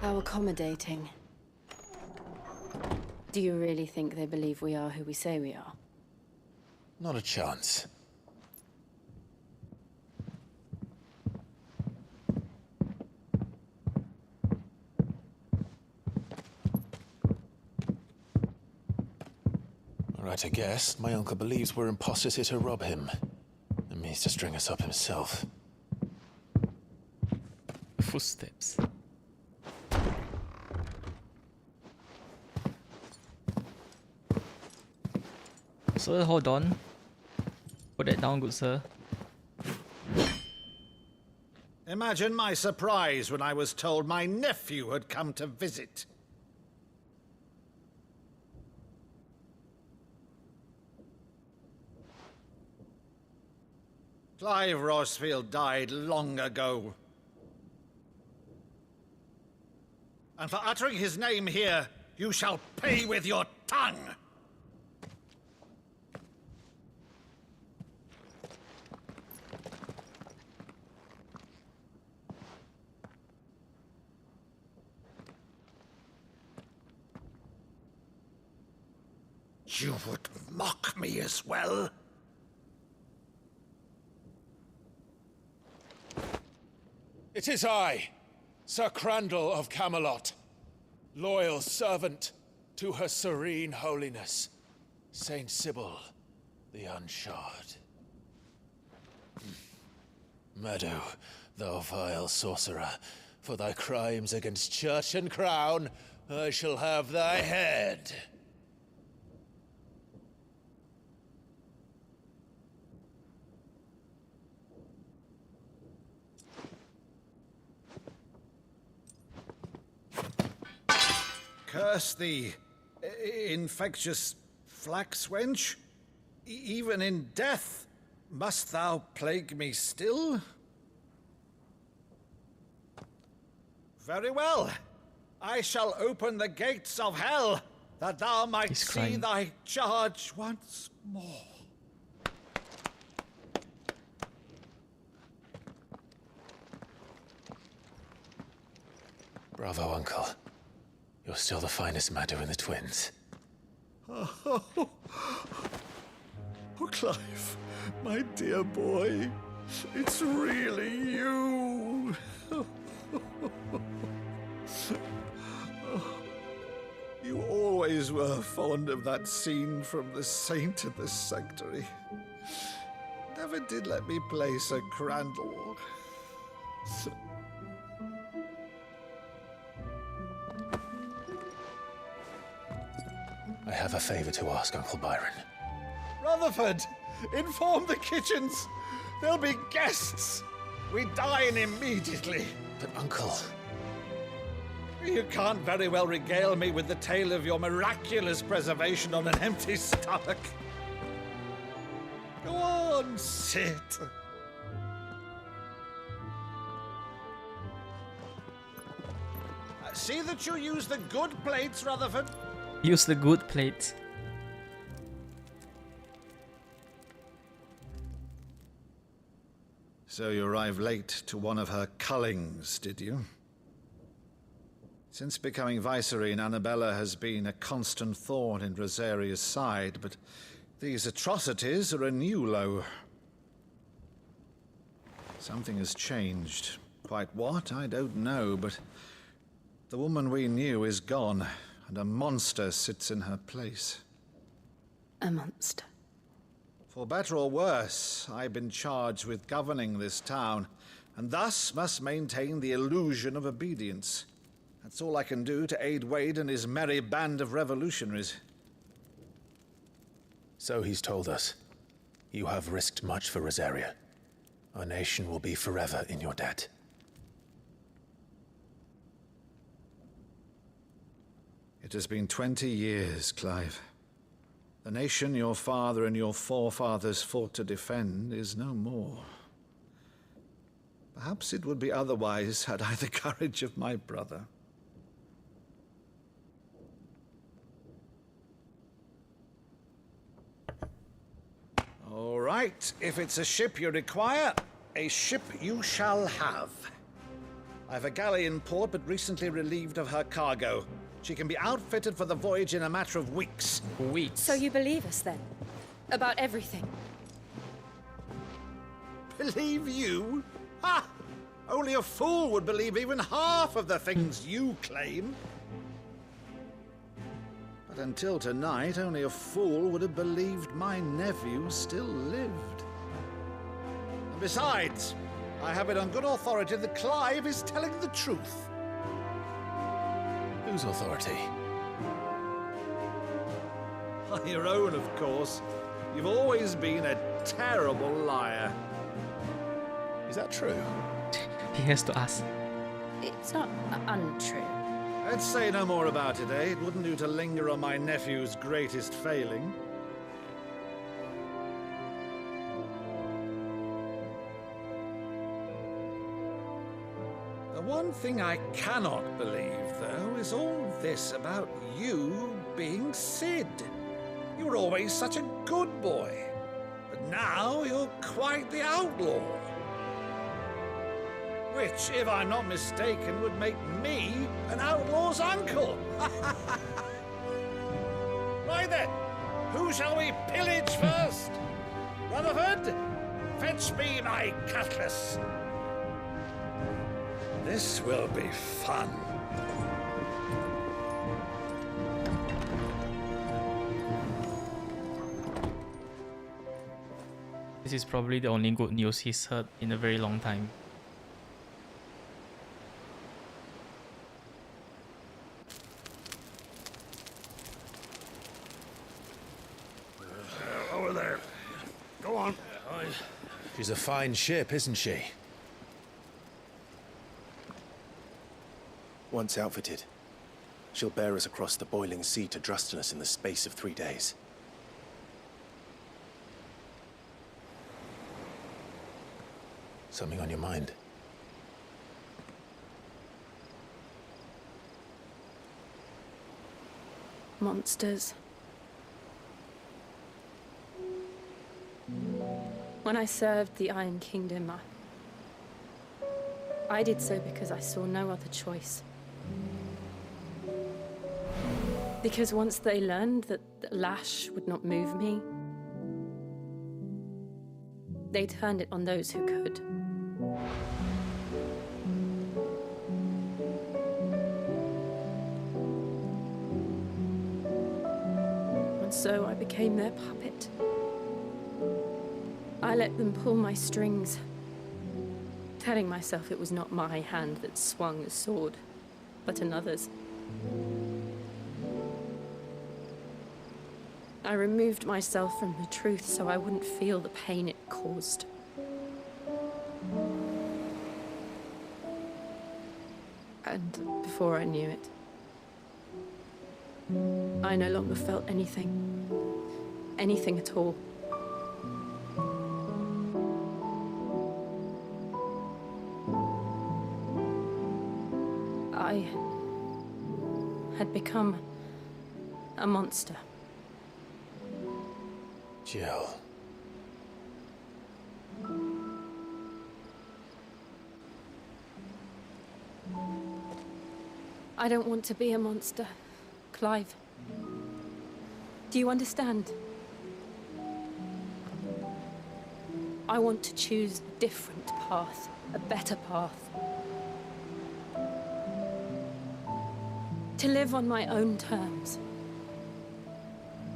Speaker 9: How accommodating. Do you really think they believe we are who we say we are?
Speaker 4: Not a chance. Right, I guess. My uncle believes we're imposters here to rob him. And means to string us up himself.
Speaker 1: Footsteps. Sir, hold on. Put that down, good sir.
Speaker 10: Imagine my surprise when I was told my nephew had come to visit. Clive Rosfield died long ago. And for uttering his name here, you shall pay with your tongue! You would mock me as well?
Speaker 4: It is I, Sir Crandall of Camelot, loyal servant to Her Serene Holiness, Saint Sybil the Unshod. Meadow, thou vile sorcerer, for thy crimes against church and crown, I shall have thy head.
Speaker 10: Curse thee, infectious flax wench. Even in death, must thou plague me still? Very well. I shall open the gates of hell, that thou might see thy charge once more.
Speaker 4: Bravo, Uncle. You're still the finest Meadow in the twins.
Speaker 10: Oh, Clive, my dear boy, it's really you. You always were fond of that scene from The Saint of the Sanctuary. Never did let me play Sir Crandall.
Speaker 4: I have a favor to ask, Uncle Byron.
Speaker 10: Rutherford, inform the kitchens. There'll be guests. We dine immediately.
Speaker 4: But, Uncle...
Speaker 10: You can't very well regale me with the tale of your miraculous preservation on an empty stomach. Go on, sit. See that you use the good plates, Rutherford.
Speaker 1: Use the good plate.
Speaker 10: So you arrived late to one of her cullings, did you? Since becoming Vicereine, Annabella has been a constant thorn in Rosaria's side, but these atrocities are a new low. Something has changed. Quite what, I don't know, but the woman we knew is gone, and a monster sits in her place.
Speaker 9: A monster?
Speaker 10: For better or worse, I've been charged with governing this town, and thus must maintain the illusion of obedience. That's all I can do to aid Wade and his merry band of revolutionaries.
Speaker 4: So he's told us. You have risked much for Rosaria. Our nation will be forever in your debt.
Speaker 10: It has been 20 years, Clive. The nation your father and your forefathers fought to defend is no more. Perhaps it would be otherwise had I the courage of my brother. All right, if it's a ship you require, a ship you shall have. I've a galley in port, but recently relieved of her cargo. She can be outfitted for the voyage in a matter of weeks.
Speaker 1: Weeks?
Speaker 9: So you believe us then? About everything?
Speaker 10: Believe you? Ha! Only a fool would believe even half of the things you claim. But until tonight, only a fool would have believed my nephew still lived. And besides, I have it on good authority that Clive is telling the truth.
Speaker 17: Whose authority?
Speaker 10: Your own, of course. You've always been a terrible liar.
Speaker 17: Is that true?
Speaker 1: He has to ask.
Speaker 18: It's not untrue.
Speaker 10: Let's say no more about it, eh? It wouldn't do to linger on my nephew's greatest failing. The one thing I cannot believe, though, is all this about you being Sid. You were always such a good boy, but now you're quite the outlaw. Which, if I'm not mistaken, would make me an outlaw's uncle. Right then, who shall we pillage first? Rutherford, fetch me my cutlass. This will be fun.
Speaker 1: This is probably the only good news he's heard in a very long time.
Speaker 6: Over there. Go on.
Speaker 17: She's a fine ship, isn't she?
Speaker 4: Once outfitted, she'll bear us across the boiling sea to Drustinus in the space of 3 days. Something on your mind?
Speaker 9: Monsters. When I served the Iron Kingdom, I did so because I saw no other choice. Because once they learned that the lash would not move me, they turned it on those who could. And so I became their puppet. I let them pull my strings, telling myself it was not my hand that swung a sword, but another's. I removed myself from the truth so I wouldn't feel the pain it caused. And before I knew it, I no longer felt anything. Anything at all. I had become a monster.
Speaker 4: Jill.
Speaker 9: I don't want to be a monster, Clive. Do you understand? I want to choose a different path, a better path. To live on my own terms.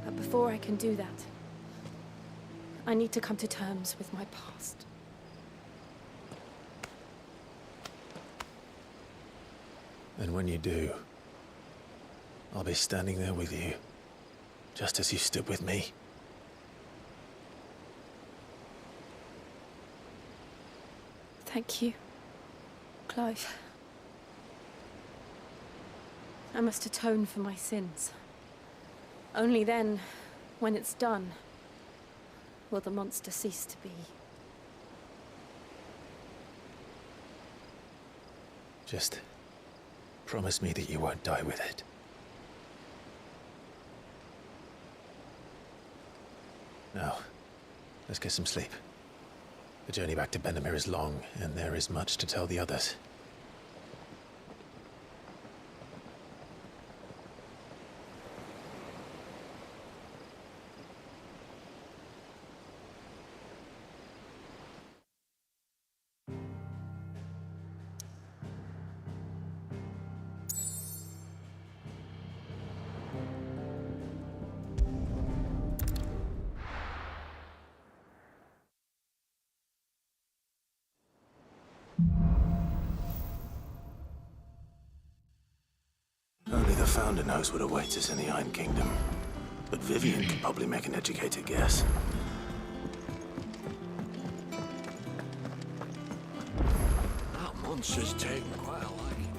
Speaker 9: But before I can do that, I need to come to terms with my past.
Speaker 4: And when you do, I'll be standing there with you, just as you stood with me.
Speaker 9: Thank you, Clive. I must atone for my sins. Only then, when it's done, will the monster cease to be.
Speaker 17: Just promise me that you won't die with it. Now, let's get some sleep. The journey back to Benamir is long, and there is much to tell the others. Only the Founder knows what awaits us in the Iron Kingdom. But Vivian could probably make an educated guess.
Speaker 19: That monster's taken quite a liking.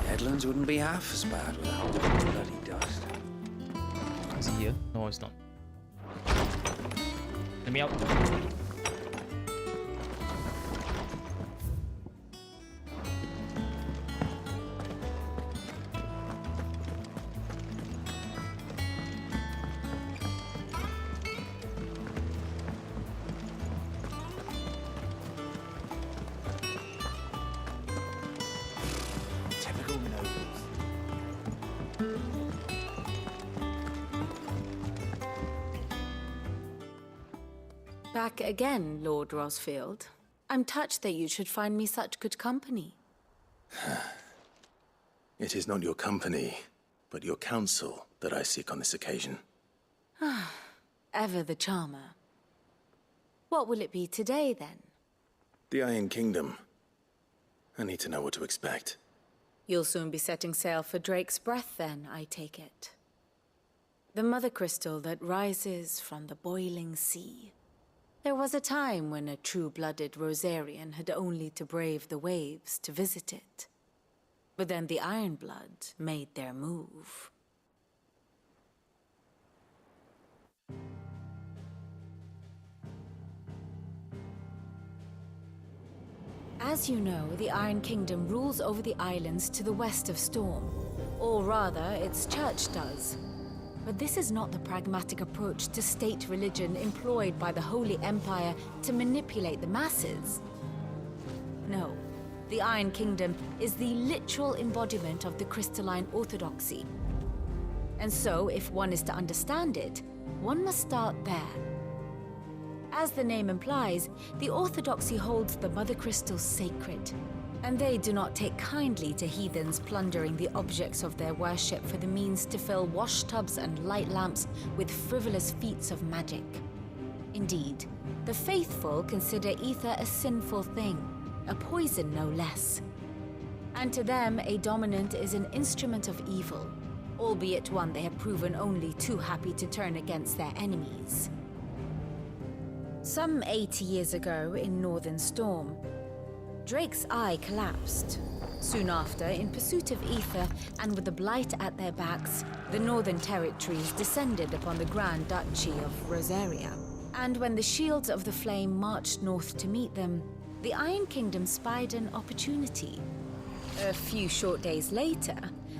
Speaker 2: Headlands wouldn't be half as bad without all the bloody dust.
Speaker 1: Is he here? No, it's not. Let me out.
Speaker 5: Typical nobles.
Speaker 9: Back again, Lord Rosfield. I'm touched that you should find me such good company.
Speaker 17: It is not your company, but your counsel that I seek on this occasion.
Speaker 9: Ever the charmer. What will it be today, then?
Speaker 17: The Iron Kingdom. I need to know what to expect.
Speaker 9: You'll soon be setting sail for Drake's Breath, then, I take it. The mother crystal that rises from the boiling sea. There was a time when a true-blooded Rosarian had only to brave the waves to visit it. But then the Ironblood made their move. As you know, the Iron Kingdom rules over the islands to the west of Storm. Or rather, its church does. But this is not the pragmatic approach to state religion employed by the Holy Empire to manipulate the masses. No, the Iron Kingdom is the literal embodiment of the crystalline orthodoxy. And so, if one is to understand it, one must start there. As the name implies, the orthodoxy holds the Mother Crystals sacred, and they do not take kindly to heathens plundering the objects of their worship for the means to fill washtubs and light lamps with frivolous feats of magic. Indeed, the faithful consider ether a sinful thing, a poison no less. And to them, a dominant is an instrument of evil, albeit one they have proven only too happy to turn against their enemies. Some 80 years ago in Northern Storm, Drake's eye collapsed. Soon after, in pursuit of ether and with the blight at their backs, the Northern Territories descended upon the Grand Duchy of Rosaria. And when the Shields of the Flame marched north to meet them, the Iron Kingdom spied an opportunity. A few short days later,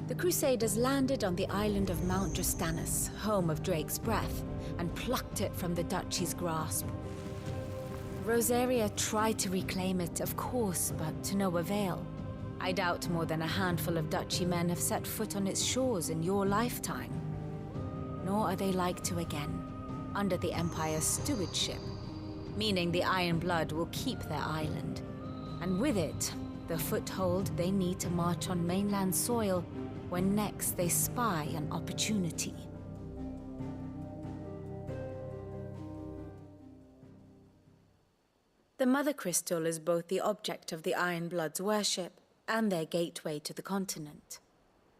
Speaker 9: the Crusaders landed on the island of Mount Drastanus, home of Drake's Breath, and plucked it from the Duchy's grasp. Rosaria tried to reclaim it, of course, but to no avail. I doubt more than a handful of Duchy men have set foot on its shores in your lifetime. Nor are they like to again, under the Empire's stewardship, meaning the Iron Blood will keep their island, and with it, the foothold they need to march on mainland soil when next they spy an opportunity. The Mother Crystal is both the object of the Iron Blood's worship and their gateway to the continent,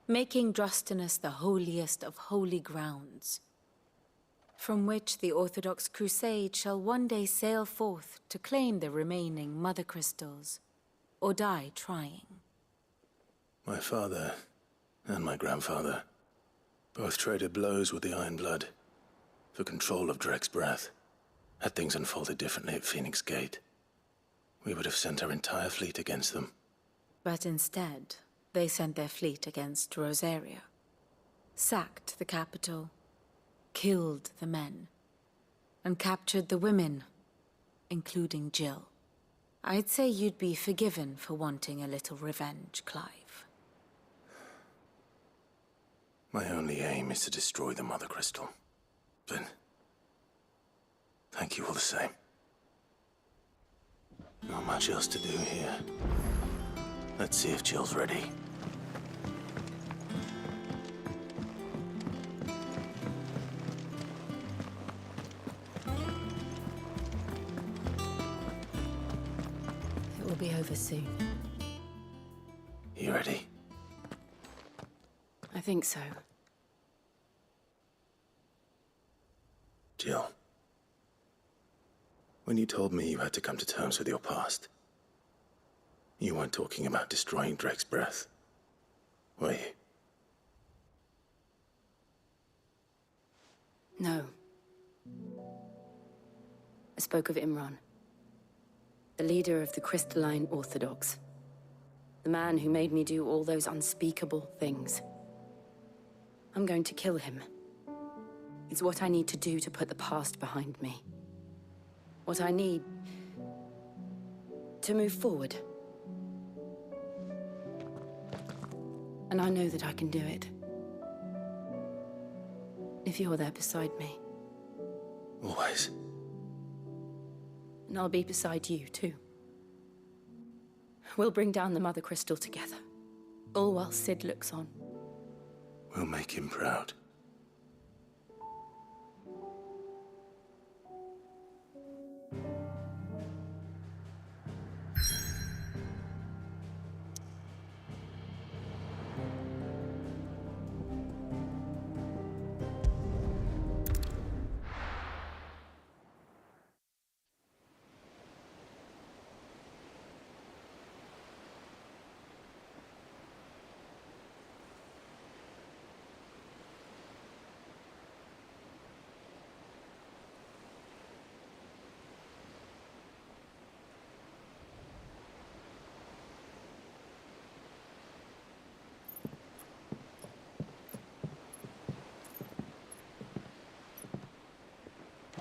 Speaker 9: making Drastanus the holiest of holy grounds, from which the Orthodox Crusade shall one day sail forth to claim the remaining Mother Crystals, or die trying.
Speaker 4: My father and my grandfather both traded blows with the Iron Blood for control of Drek's breath. Had things unfolded differently at Phoenix Gate, we would have sent our entire fleet against them.
Speaker 9: But instead, they sent their fleet against Rosaria, sacked the capital, killed the men, and captured the women, including Jill. I'd say you'd be forgiven for wanting a little revenge, Clive.
Speaker 4: My only aim is to destroy the Mother Crystal. But thank you all the same. Not much else to do here. Let's see if Jill's ready.
Speaker 18: It will be over soon.
Speaker 4: You ready?
Speaker 18: I think so.
Speaker 4: Jill. When you told me you had to come to terms with your past, you weren't talking about destroying Drek's breath, were you?
Speaker 18: No. I spoke of Imran, the leader of the Crystalline Orthodox. The man who made me do all those unspeakable things. I'm going to kill him. It's what I need to do to put the past behind me. What I need to move forward. And I know that I can do it. If you're there beside me.
Speaker 4: Always.
Speaker 18: And I'll be beside you, too. We'll bring down the Mother Crystal together. All while Sid looks on.
Speaker 4: We'll make him proud.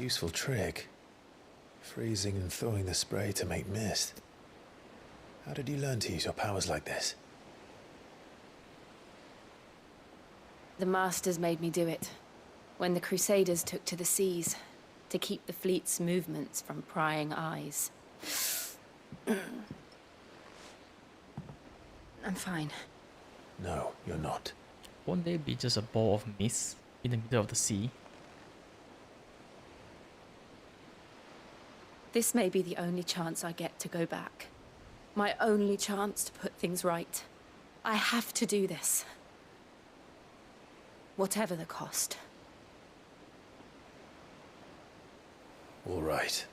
Speaker 4: Useful trick. Freezing and thawing the spray to make mist. How did you learn to use your powers like this?
Speaker 18: The Masters made me do it. When the Crusaders took to the seas, to keep the fleet's movements from prying eyes. I'm fine.
Speaker 4: No, you're not.
Speaker 1: Won't they be just a ball of mist in the middle of the sea?
Speaker 18: This may be the only chance I get to go back. My only chance to put things right. I have to do this. Whatever the cost.
Speaker 4: All right.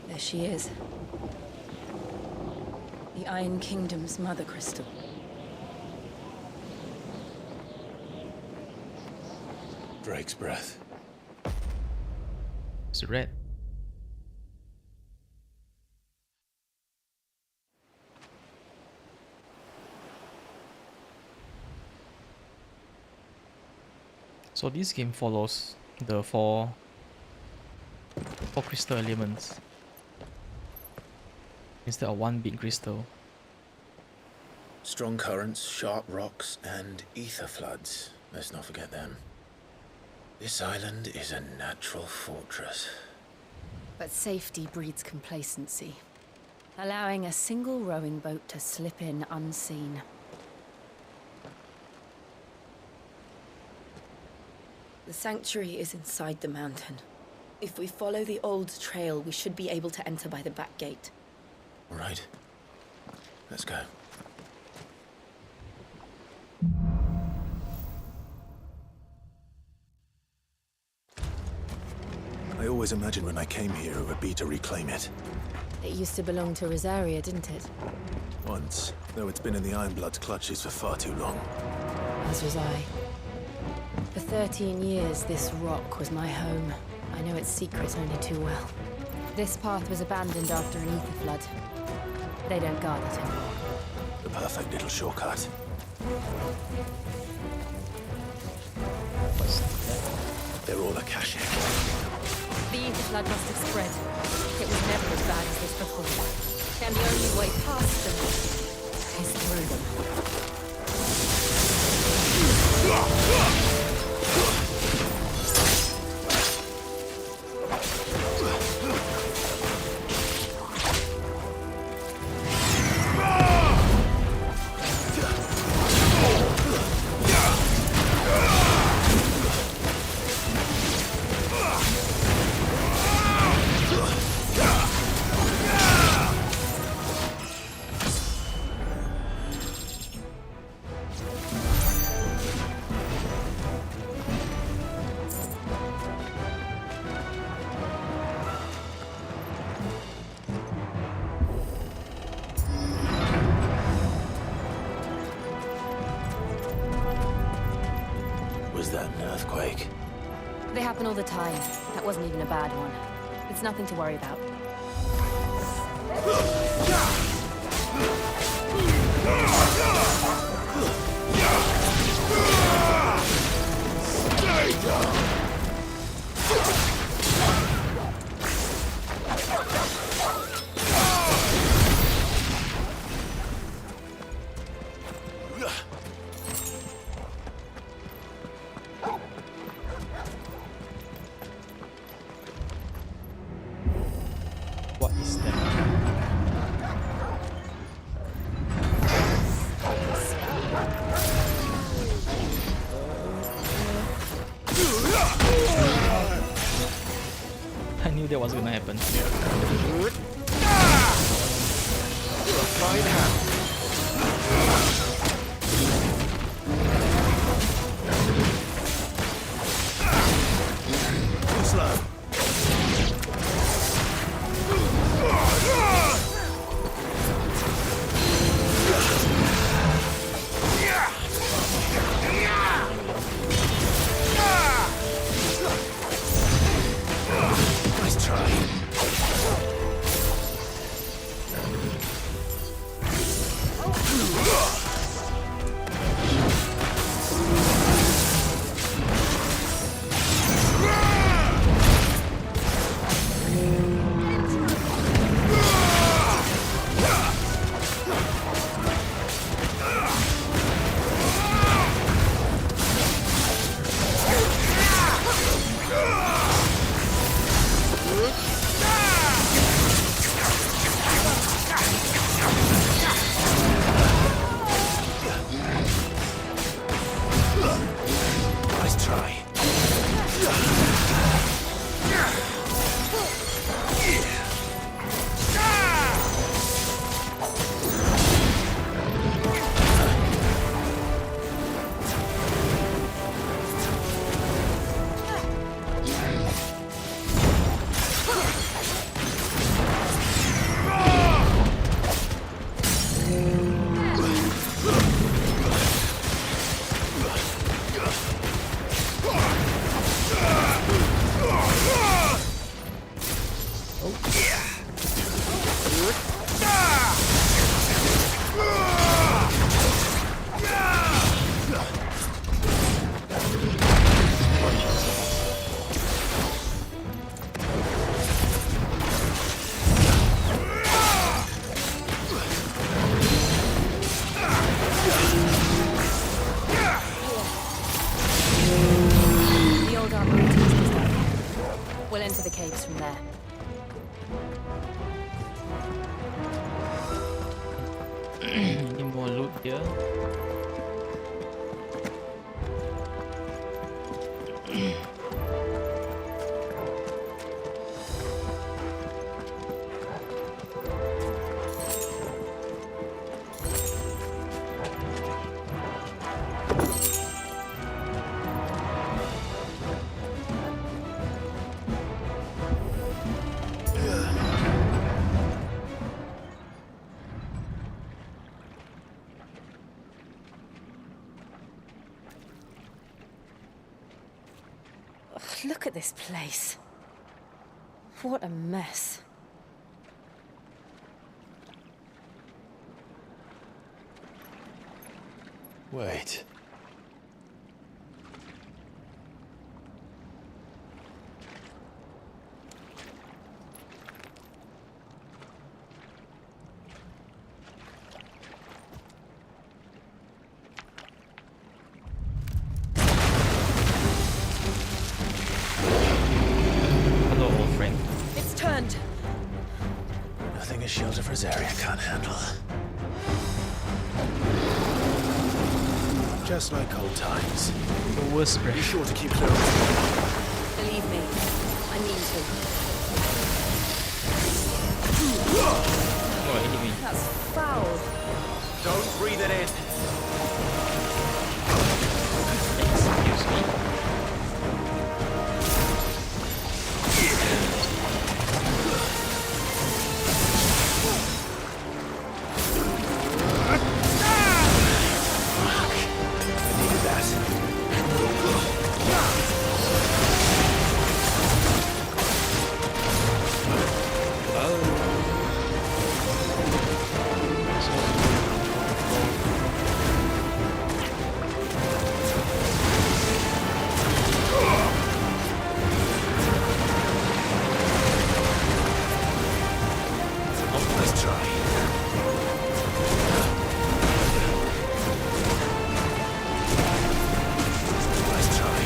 Speaker 18: There she is. The Iron Kingdom's Mother Crystal.
Speaker 4: Drake's breath.
Speaker 1: It's red. So this game follows the four crystal elements instead of one big crystal.
Speaker 4: Strong currents, sharp rocks, and ether floods. Let's not forget them. This island is a natural fortress.
Speaker 18: But safety breeds complacency, allowing a single rowing boat to slip in unseen. The sanctuary is inside the mountain,
Speaker 15: If we follow the old trail, we should be able to enter by the back gate.
Speaker 4: All right. Let's go. I always imagined when I came here it would be to reclaim it.
Speaker 18: It used to belong to Rosaria, didn't it?
Speaker 4: Once, though it's been in the Ironblood's clutches for far too long.
Speaker 18: As was I. For 13 years, this rock was my home. I know its secrets only too well. This path was abandoned after an ether flood. They don't guard it anymore.
Speaker 4: The perfect little shortcut. They're all Akashic.
Speaker 18: The ether flood must have spread. It was never as bad as this before. And the only way past them is through them.
Speaker 4: Was that an earthquake?
Speaker 18: They happen all the time. That wasn't even a bad one. It's nothing to worry about.
Speaker 6: Stay down!
Speaker 1: What is that? I knew that was gonna happen.
Speaker 4: Slow. Nice try. Nice try.
Speaker 18: The old armory is done. We'll enter the caves from there.
Speaker 1: Any more loot here?
Speaker 18: Look at this place. What a mess.
Speaker 4: Wait.
Speaker 1: Hello, old friend.
Speaker 18: It's turned.
Speaker 4: Nothing a shield of Rosaria can't handle. Just like old times.
Speaker 1: The worst breath.
Speaker 4: Be sure to keep close.
Speaker 18: Believe me, I mean to.
Speaker 1: Oh, it hit me.
Speaker 18: That's foul.
Speaker 5: Don't breathe it in.
Speaker 1: Excuse me.
Speaker 4: Let's try. Let's try.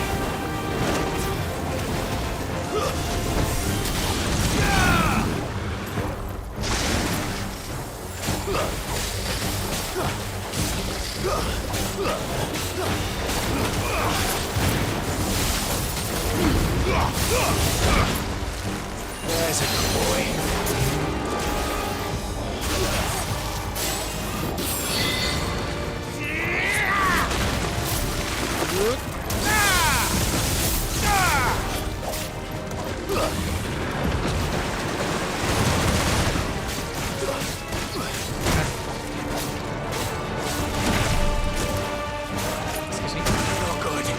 Speaker 4: There's a good boy.
Speaker 1: Excuse me.
Speaker 4: Oh, good.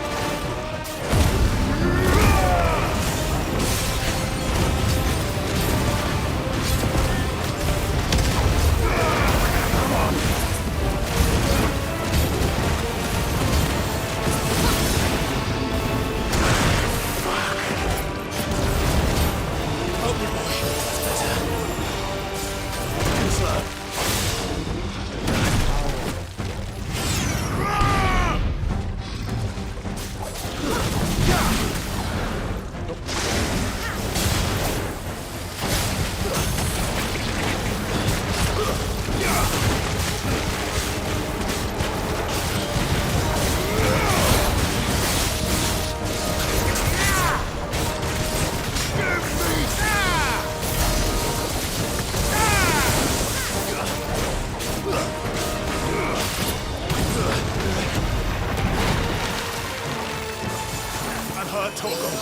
Speaker 4: I'm hurt, Torgal.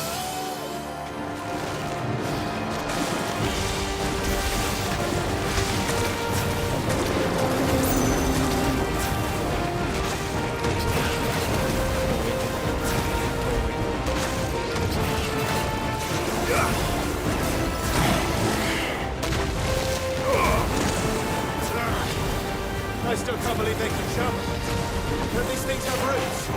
Speaker 4: I still can't believe they can jump. Don't these things have roots?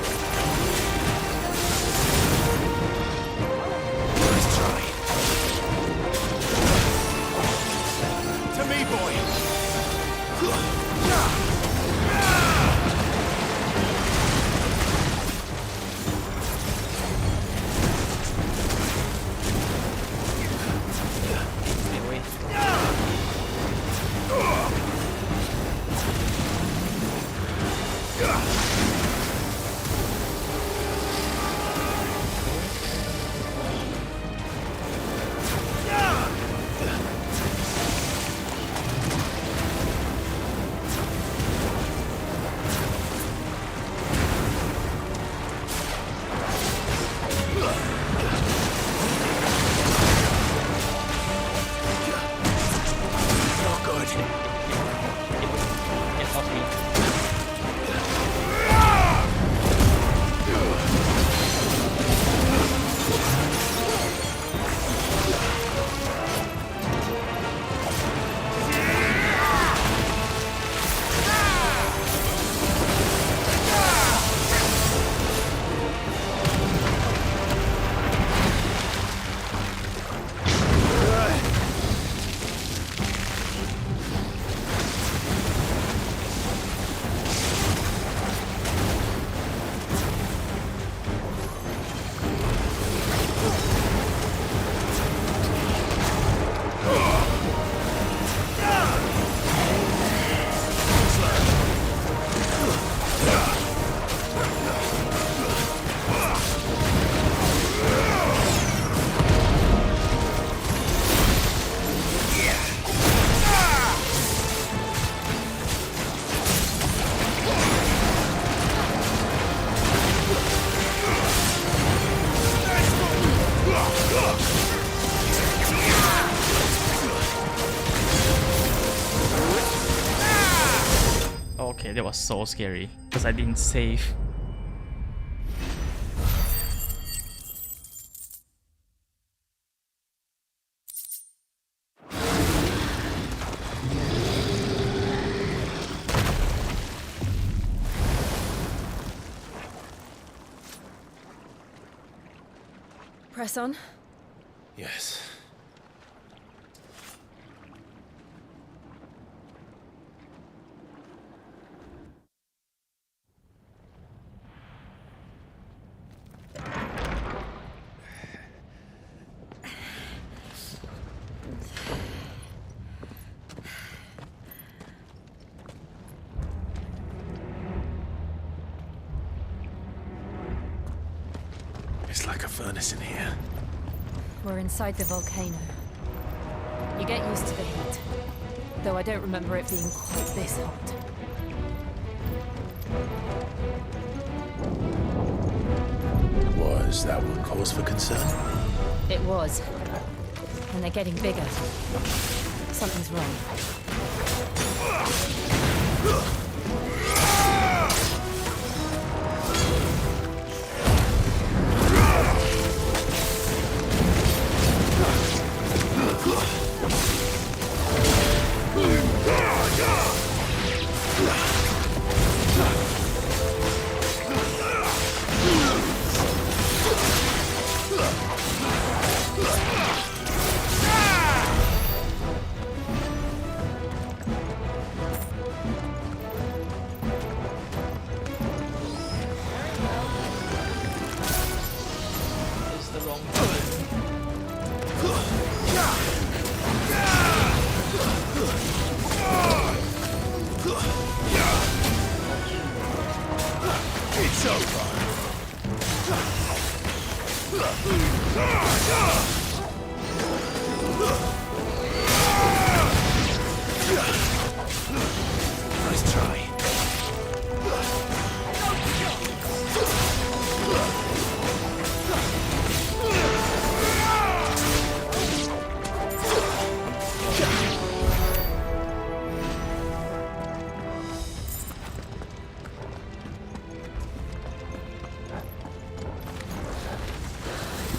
Speaker 1: Okay, that was so scary because I didn't save.
Speaker 18: Press on.
Speaker 4: Yes. It's like a furnace in here.
Speaker 18: We're inside the volcano. You get used to the heat, though I don't remember it being quite this hot.
Speaker 4: Was that one cause for concern?
Speaker 18: It was. And they're getting bigger. Something's wrong.
Speaker 6: It's over.
Speaker 4: Nice try.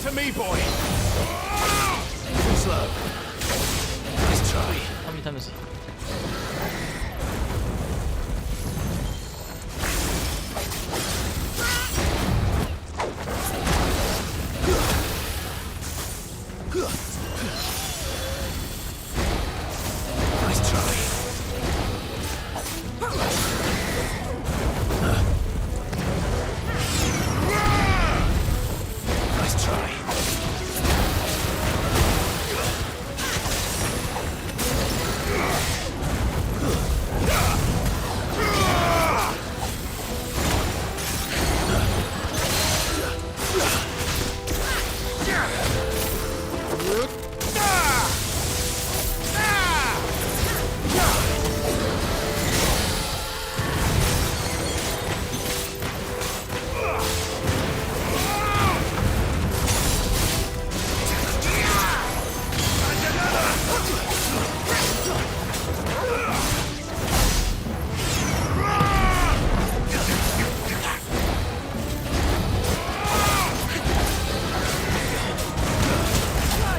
Speaker 6: To me, boy.
Speaker 4: Too slow. Nice try.
Speaker 1: How many times?
Speaker 4: Nice try. Nice try.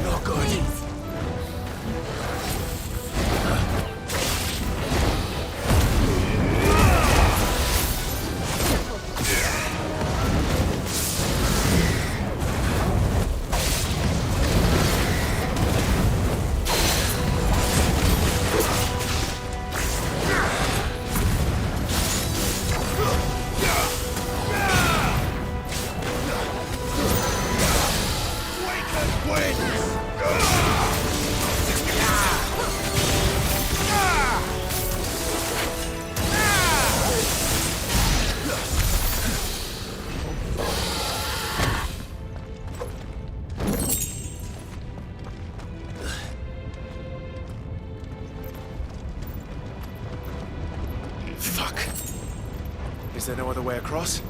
Speaker 4: Not good. Fuck. Is there no other way across?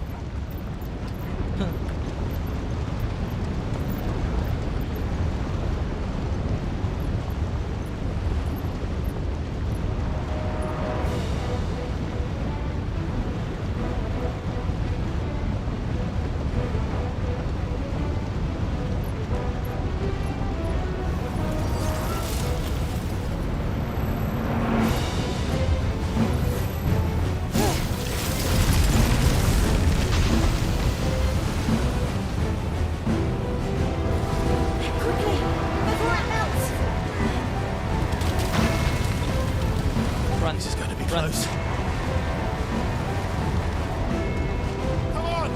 Speaker 19: close. Come on!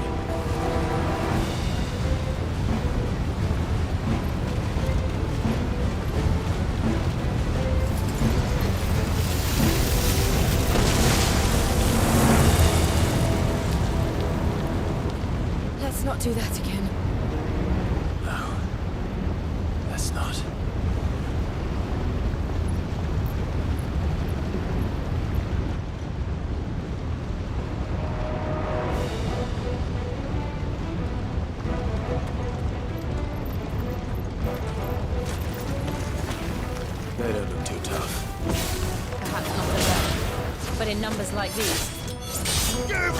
Speaker 18: Let's not do that again.
Speaker 17: No. Let's not. They don't look too tough.
Speaker 18: Perhaps not alone, but in numbers like these.
Speaker 19: Give me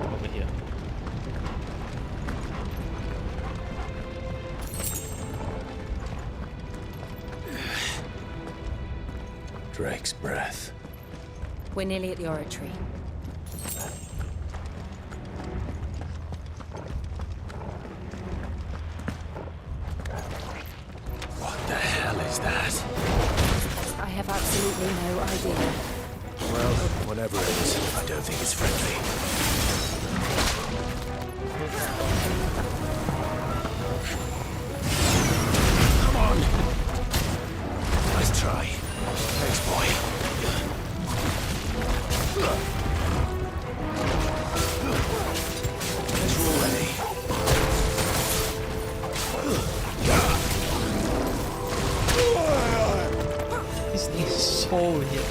Speaker 1: Over here.
Speaker 17: Drake's breath.
Speaker 18: We're nearly at the oratory.
Speaker 17: What the hell is that?
Speaker 18: I have absolutely no idea.
Speaker 17: Well, whatever it is, I don't think it's friendly. Come on! Nice try. Thanks, boy. Guess we're all ready.
Speaker 1: This thing is so weird.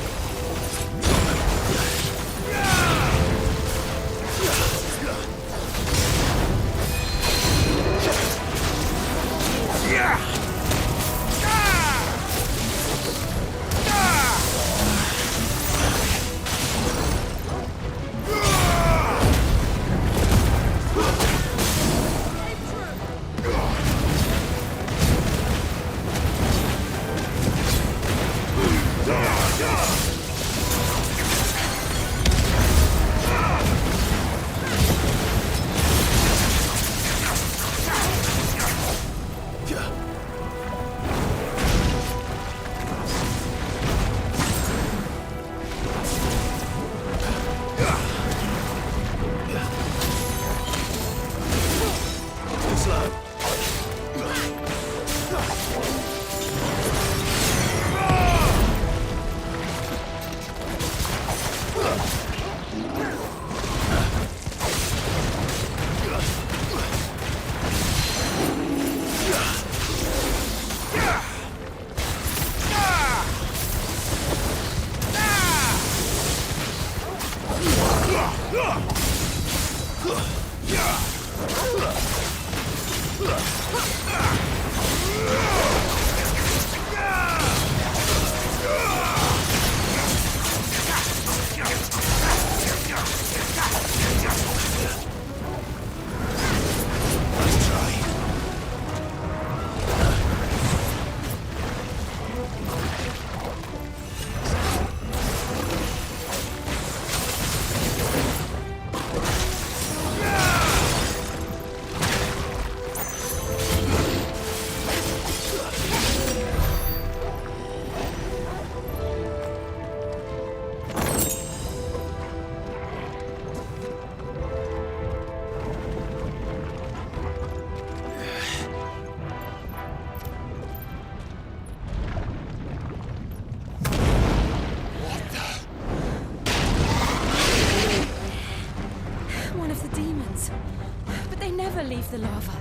Speaker 9: the lava.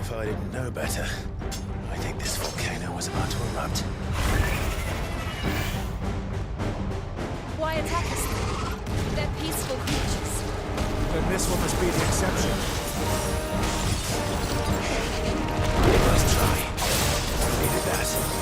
Speaker 17: If I didn't know better, I think this volcano was about to erupt.
Speaker 9: Why attack us then? They're peaceful creatures.
Speaker 5: Then this one must be the exception.
Speaker 17: Let's try. Needed that.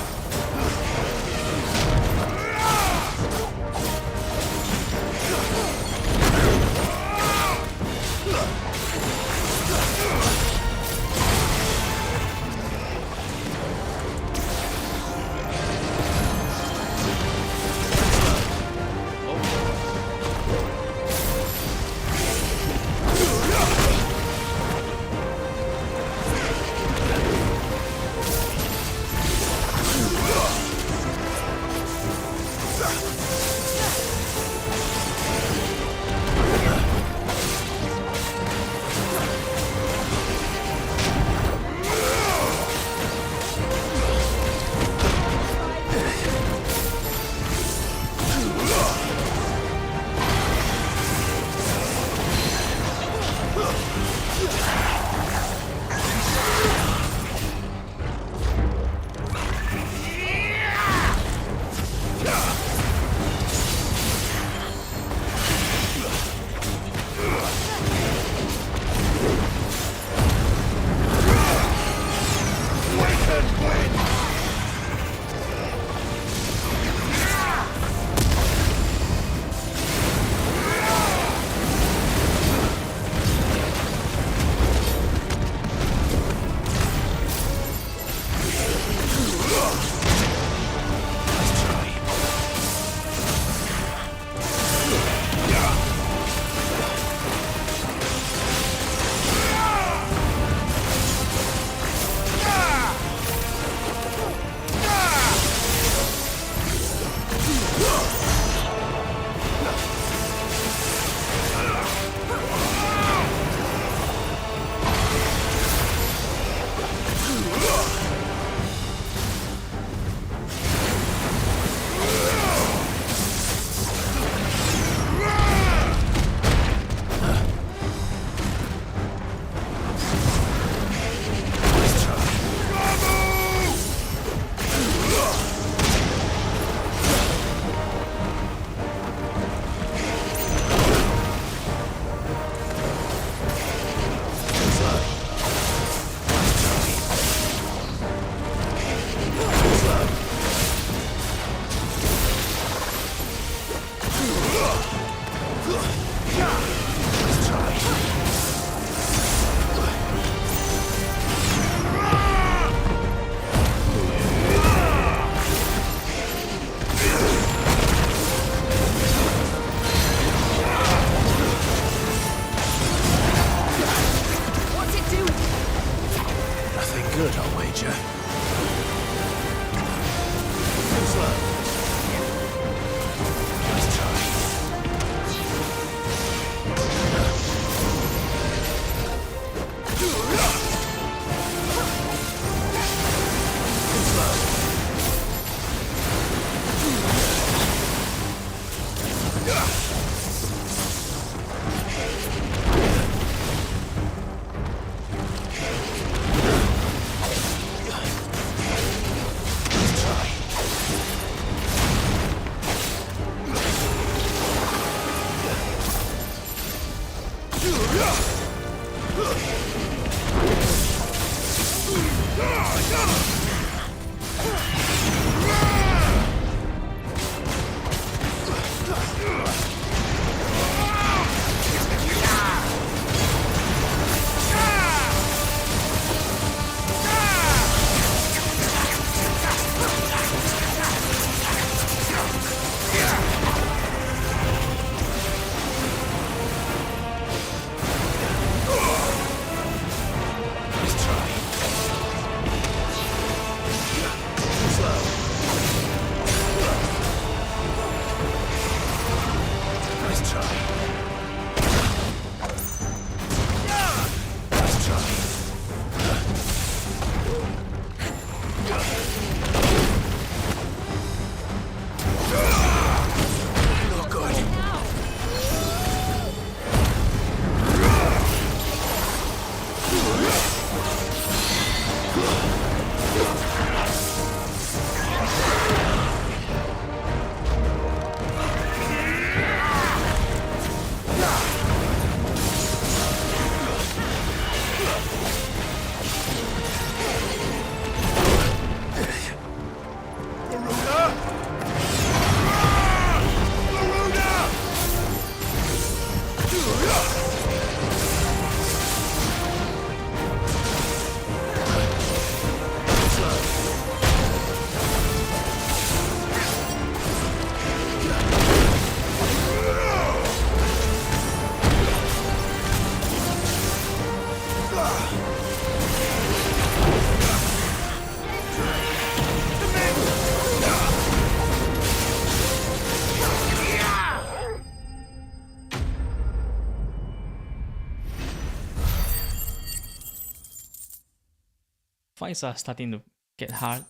Speaker 1: Fights are starting to get hard.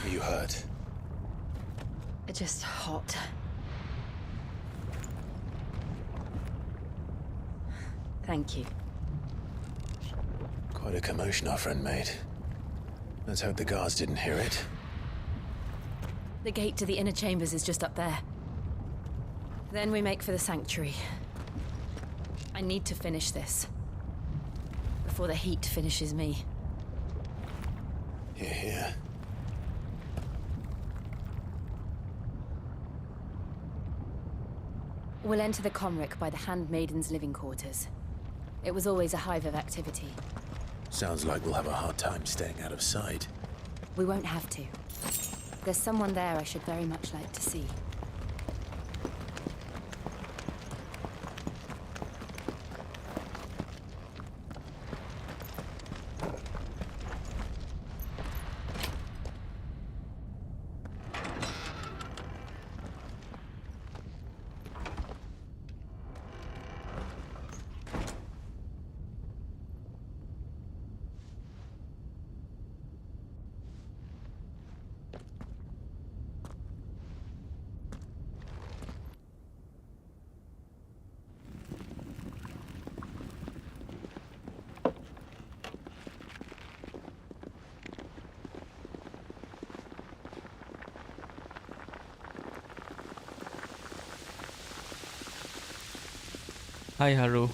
Speaker 17: Are you hurt?
Speaker 18: Just hot. Thank you.
Speaker 17: Quite a commotion our friend made. Let's hope the guards didn't hear it.
Speaker 18: The gate to the inner chambers is just up there. Then we make for the sanctuary. I need to finish this. Before the heat finishes me.
Speaker 17: Hear, hear.
Speaker 18: We'll enter the Comric by the Handmaiden's living quarters. It was always a hive of activity.
Speaker 17: Sounds like we'll have a hard time staying out of sight.
Speaker 18: We won't have to. There's someone there I should very much like to see.
Speaker 1: Hi Haru.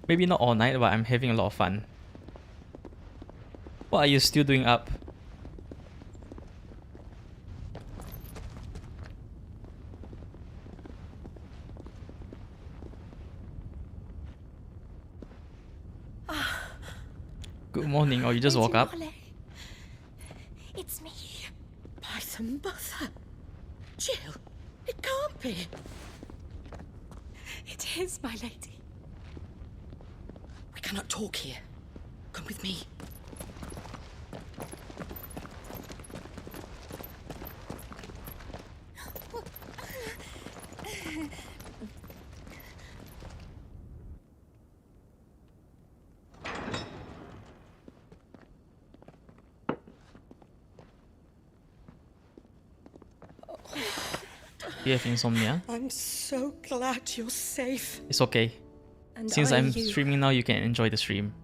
Speaker 1: Maybe not all night, but I'm having a lot of fun. What are you still doing up? Good morning, or you just woke up?
Speaker 14: It's me. By the mother. Jill, it can't be. It is, my lady. We cannot talk here. Come with me.
Speaker 1: You have insomnia?
Speaker 14: I'm so glad you're safe.
Speaker 1: It's okay.
Speaker 14: And
Speaker 1: Since
Speaker 14: are
Speaker 1: I'm
Speaker 14: you?
Speaker 1: streaming now, you can enjoy the stream.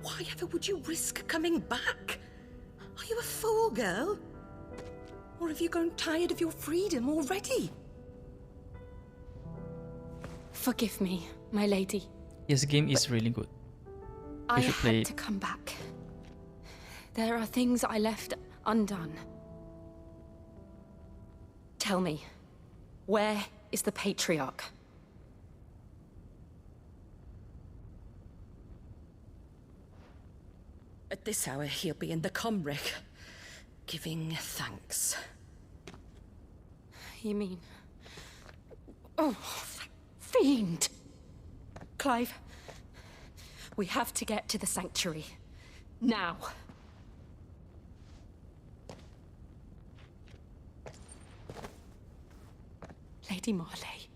Speaker 14: Why ever would you risk coming back? Are you a fool, girl? Or have you grown tired of your freedom already?
Speaker 18: Forgive me, my lady.
Speaker 1: Yes, the game is really good.
Speaker 18: I
Speaker 1: You should play
Speaker 18: had
Speaker 1: it.
Speaker 18: to come back. There are things I left undone. Tell me, where is the Patriarch?
Speaker 14: At this hour, he'll be in the Comric, giving thanks.
Speaker 18: You mean... Oh, that fiend! Clive, we have to get to the sanctuary. Now. Lady Marley,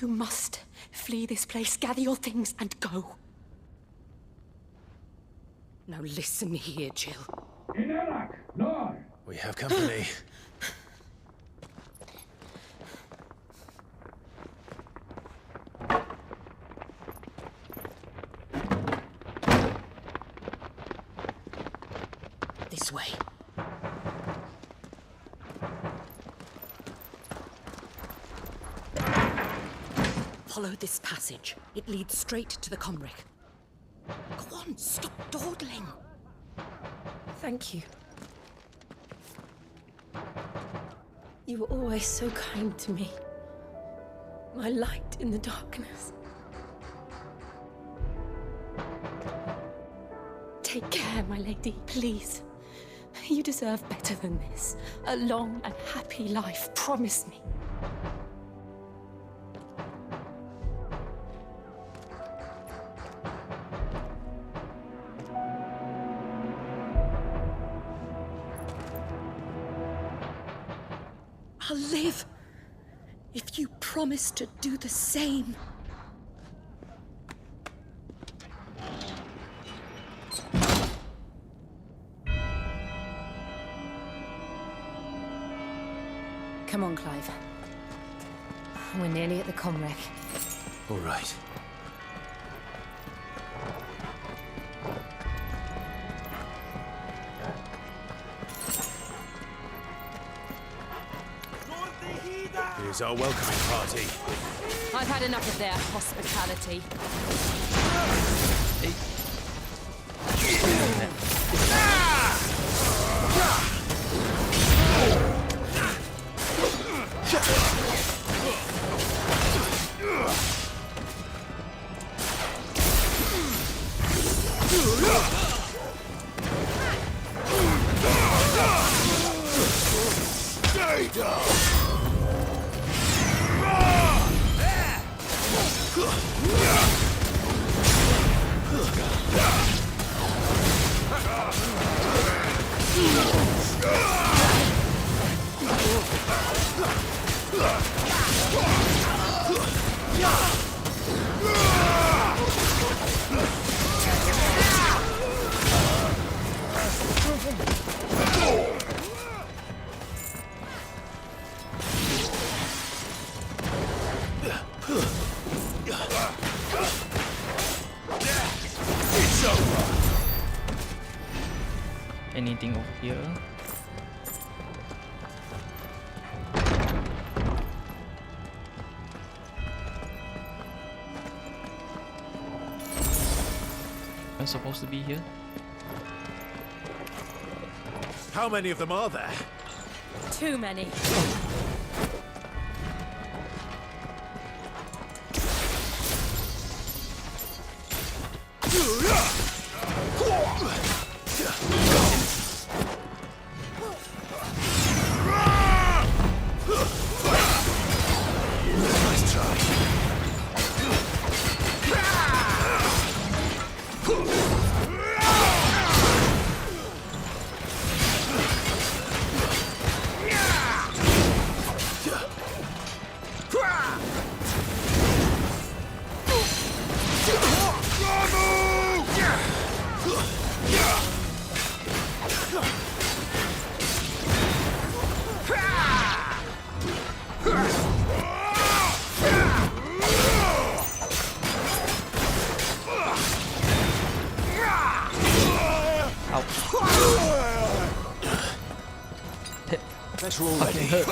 Speaker 18: you must flee this place, gather your things, and go.
Speaker 14: Now listen here, Jill.
Speaker 17: We have company.
Speaker 14: This way. Follow this passage. It leads straight to the Comric. Go on, stop dawdling.
Speaker 18: Thank you. You were always so kind to me. My light in the darkness. Take care, my lady, please. You deserve better than this. A long and happy life, promise me.
Speaker 14: I'll live if you promise to do the same.
Speaker 18: Come on, Clive. We're nearly at the comwreck.
Speaker 17: All right.
Speaker 4: Here's our welcoming party.
Speaker 18: I've had enough of their hospitality.
Speaker 1: Anything over here? I'm supposed to be here?
Speaker 4: How many of them are there?
Speaker 18: Too many.
Speaker 4: Nice try. Better already.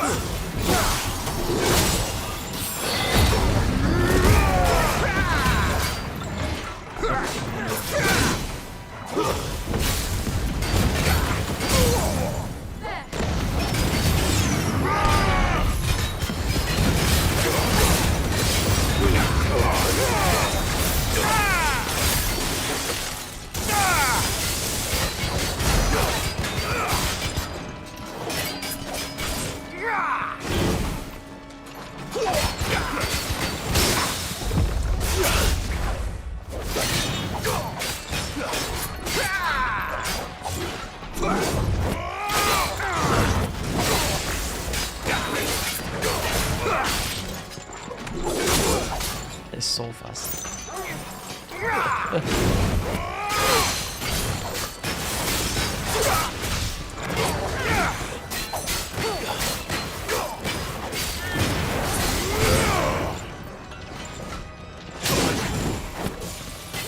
Speaker 1: It's so fast.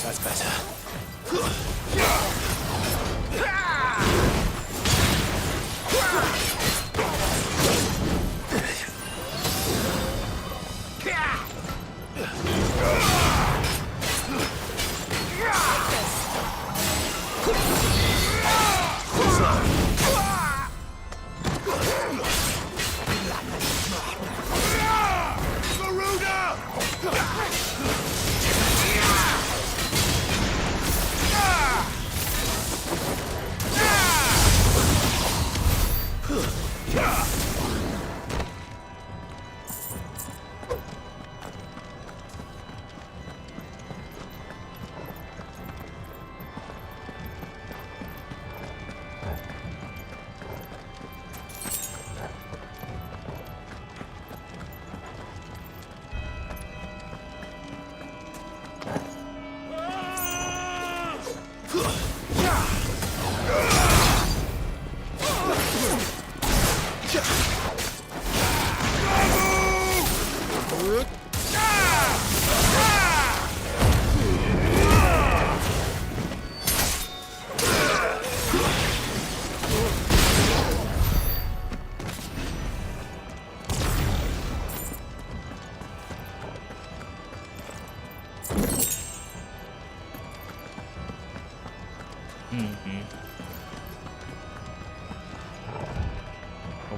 Speaker 17: That's better.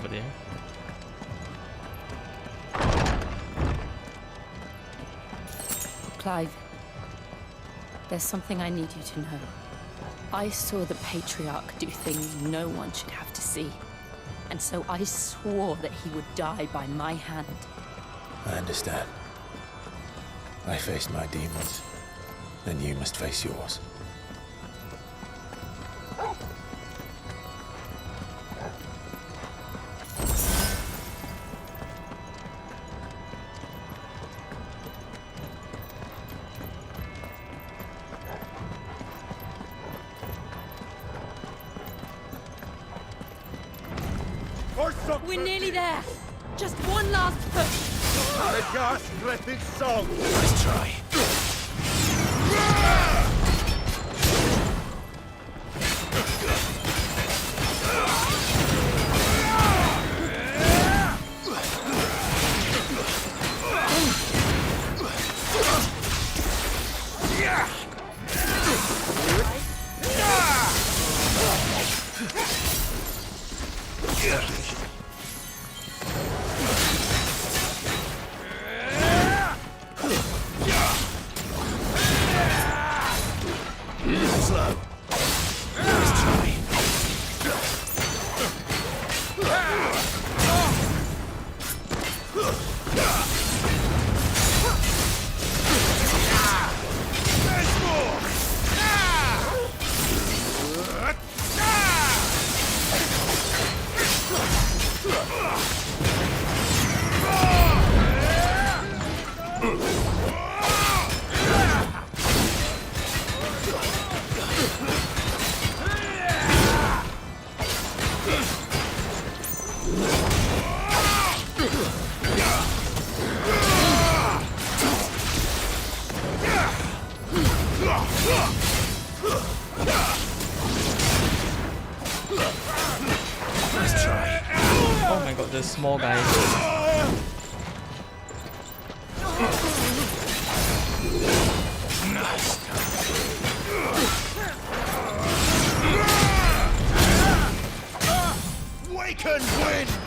Speaker 1: over there.
Speaker 18: Clive, there's something I need you to know. I saw the Patriarch do things no one should have to see. And so I swore that he would die by my hand.
Speaker 17: I understand. I faced my demons. Then you must face yours.
Speaker 14: We're nearly there. Just one last push.
Speaker 8: The gas-breathed song.
Speaker 17: Let's try.
Speaker 1: Oh my god, the small guys.
Speaker 8: Waken winds!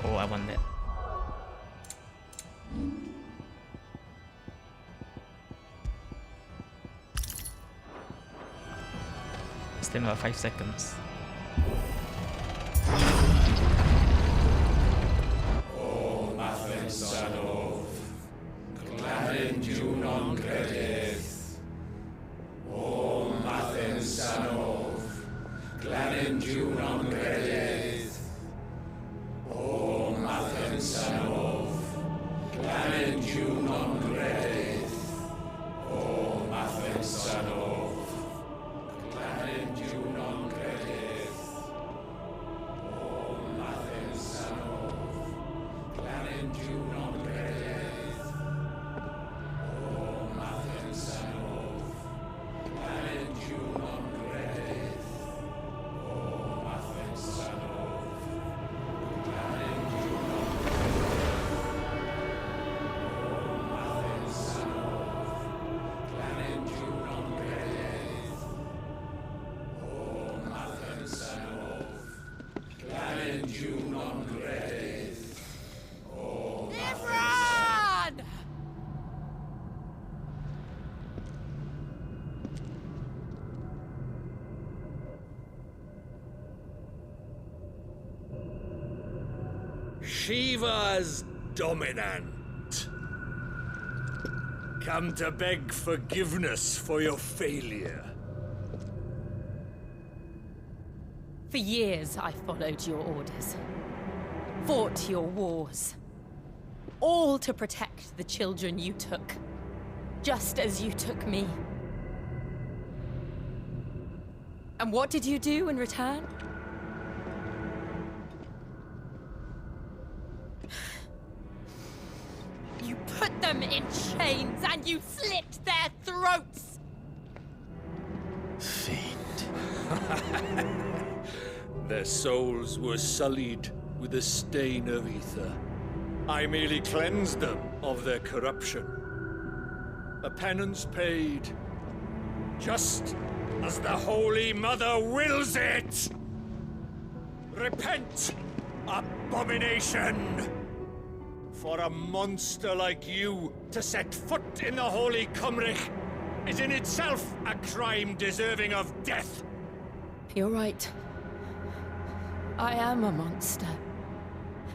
Speaker 1: Oh, I want that. Still about 5 seconds.
Speaker 16: O Mathen Sanov, Glanin non credith. O Mathen Sanov, Glanin non credith. O Mathen Sanov, Glanin non credith. O Mathen Sanov, Glanin non credith. O Mathen Sanov, Glanin non credith. O Mathen Sanov, Glanin non credith. O Mathen Sanov, Glanin non credith.
Speaker 14: Run!
Speaker 8: Shiva's dominant. Come to beg forgiveness for your failure.
Speaker 18: For years, I followed your orders, fought your wars, all to protect the children you took, just as you took me. And what did you do in return?
Speaker 14: them in chains and you slit their throats!
Speaker 17: Fiend.
Speaker 5: Their souls were sullied with the stain of ether. I merely cleansed them of their corruption. A penance paid, just as the Holy Mother wills it! Repent, abomination! For a monster like you to set foot in the Holy Cymric is in itself a crime deserving of death.
Speaker 18: You're right. I am a monster.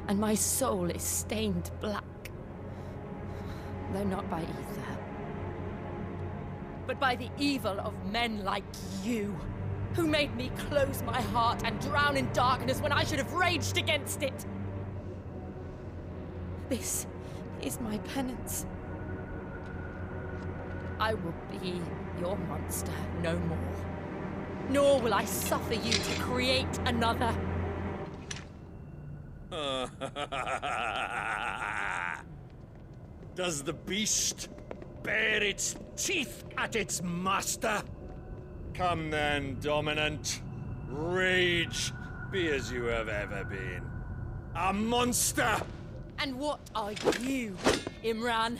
Speaker 18: And my soul is stained black. Though not by ether.
Speaker 14: But by the evil of men like you, who made me close my heart and drown in darkness when I should have raged against it.
Speaker 18: This is my penance.
Speaker 14: I will be your monster no more. Nor will I suffer you to create another.
Speaker 5: Does the beast bare its teeth at its master? Come then, Dominant. Rage, be as you have ever been. A monster!
Speaker 14: And what are you, Imran?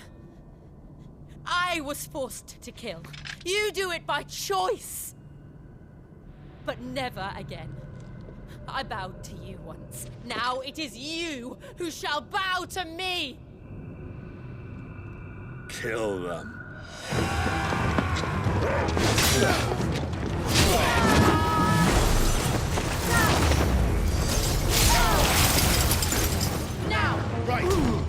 Speaker 14: I was forced to kill. You do it by choice. But never again. I bowed to you once. Now it is you who shall bow to me!
Speaker 5: Kill them.
Speaker 14: Now!
Speaker 5: Right!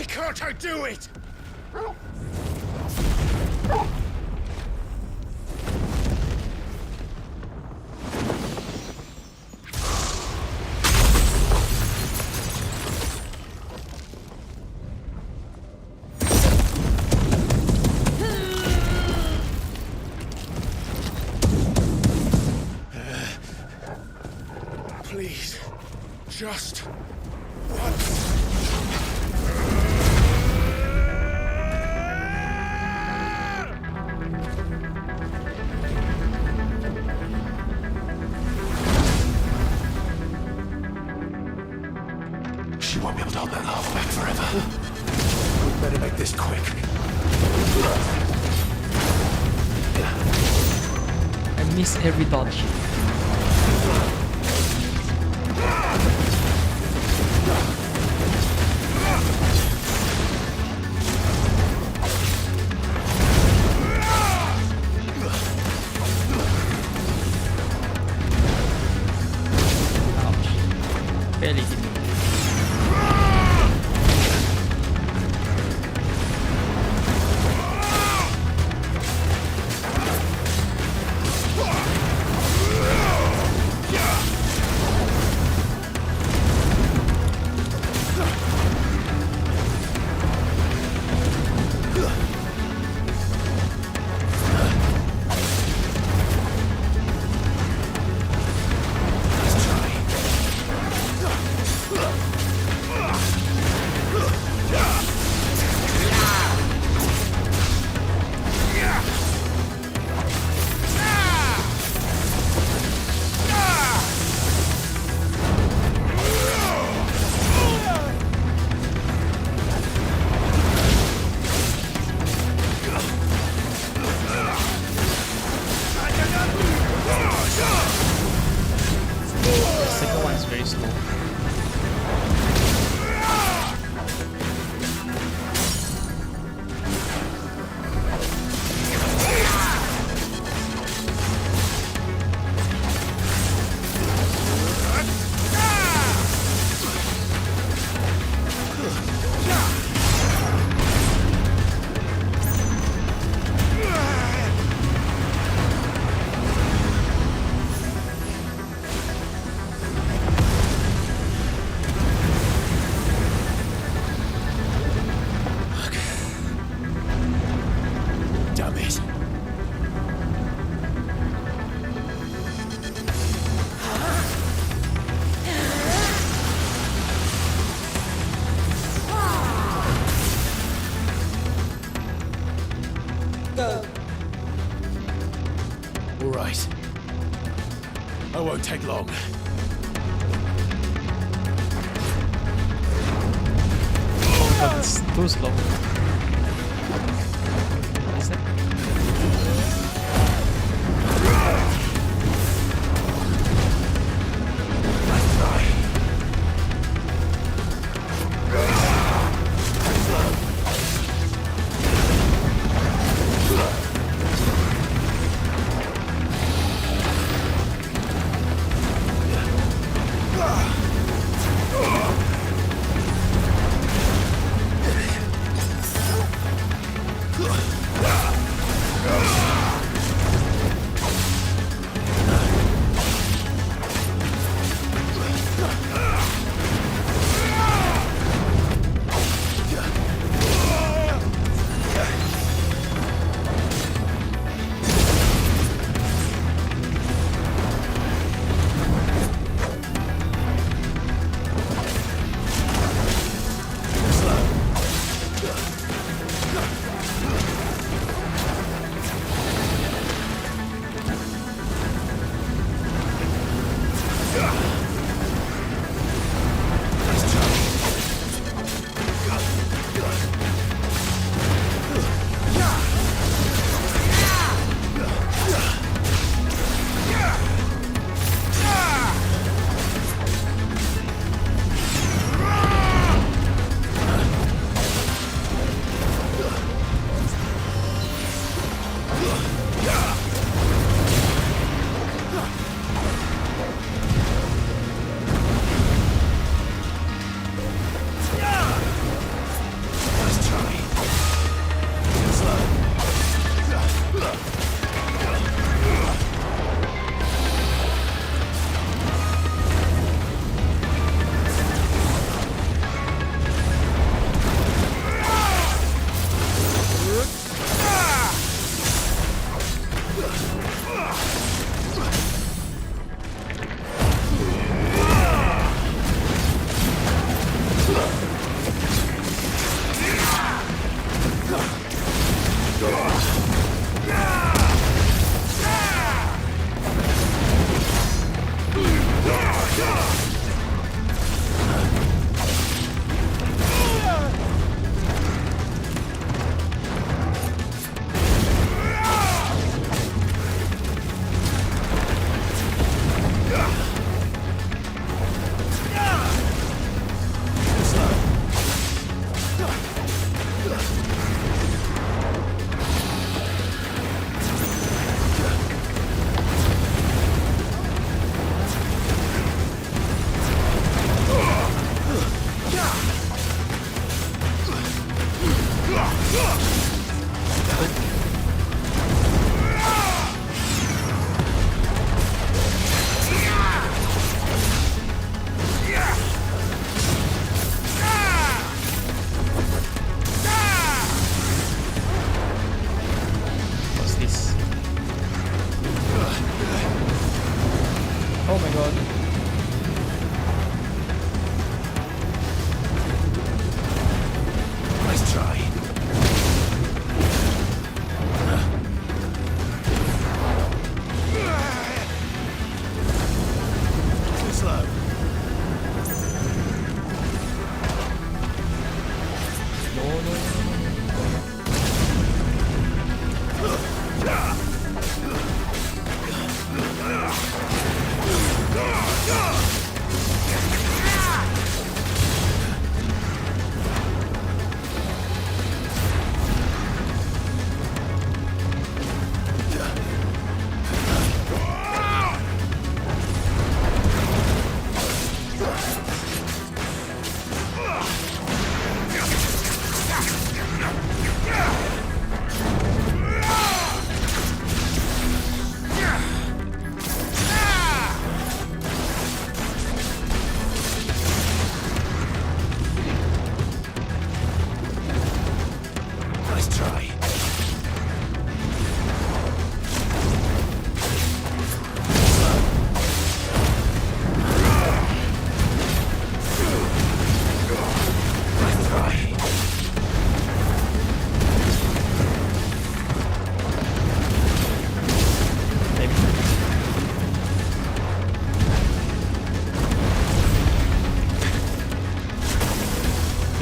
Speaker 5: Can't I do it? Please, just once.
Speaker 17: She won't be able to hold that laugh back forever. We'd better make this quick.
Speaker 1: I miss every dodge. Barely hit me. The second one is very slow.
Speaker 17: Damn it.
Speaker 12: Go.
Speaker 17: All right. I won't take long.
Speaker 1: Oh god, it's too slow. What is that?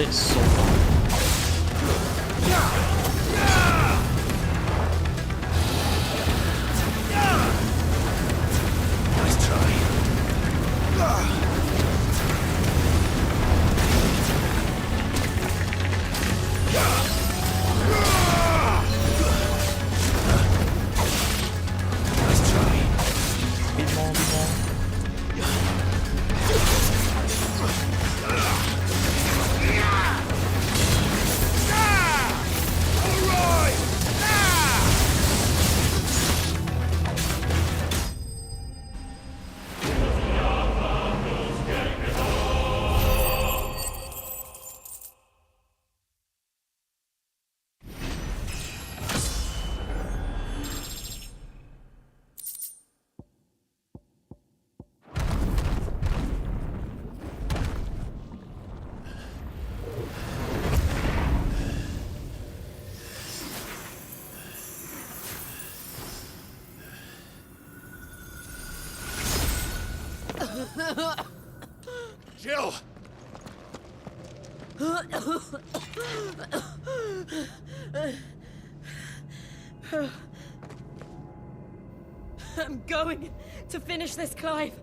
Speaker 1: This is so fun.
Speaker 17: Nice try. Nice try.
Speaker 1: Bit more, bit more.
Speaker 19: Jill!
Speaker 14: I'm going to finish this, Clive.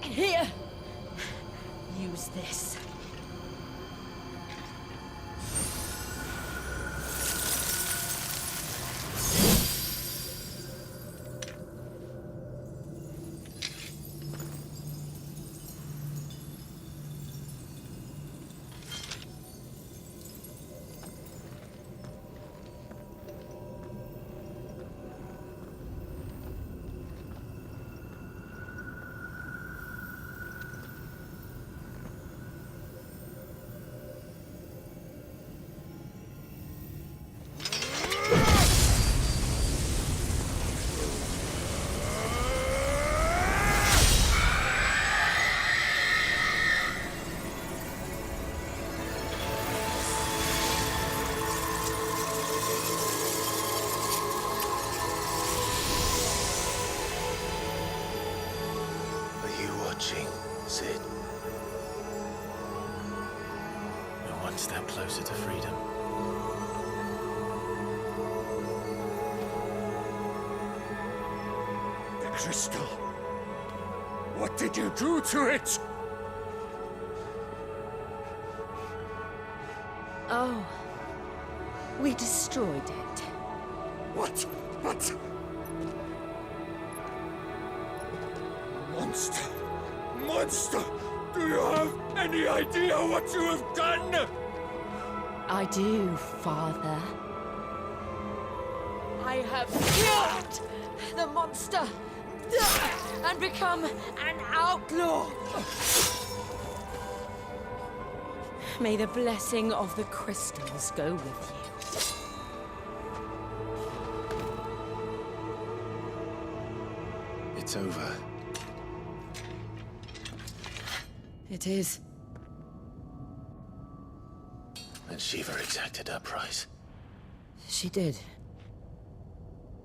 Speaker 14: Here. Use this.
Speaker 17: Sid. We're one step closer to freedom.
Speaker 19: The crystal. What did you do to it?
Speaker 18: Oh. We destroyed it.
Speaker 19: What? What? Monster! Monster! Do you have any idea what you have done?
Speaker 18: I do, Father.
Speaker 14: I have killed the monster and become an outlaw.
Speaker 18: May the blessing of the crystals go with you.
Speaker 17: It's over.
Speaker 18: It is.
Speaker 17: And Shiva exacted her price.
Speaker 18: She did.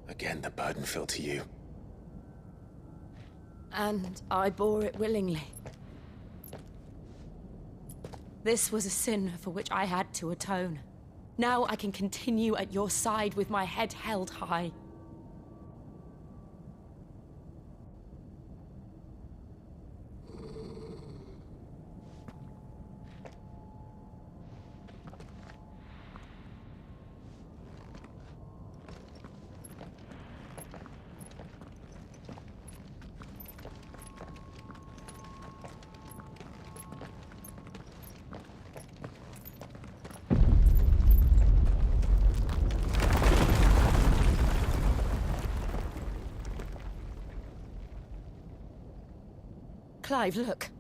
Speaker 17: Again, the burden fell to you.
Speaker 18: And I bore it willingly. This was a sin for which I had to atone. Now I can continue at your side with my head held high. Clive, look.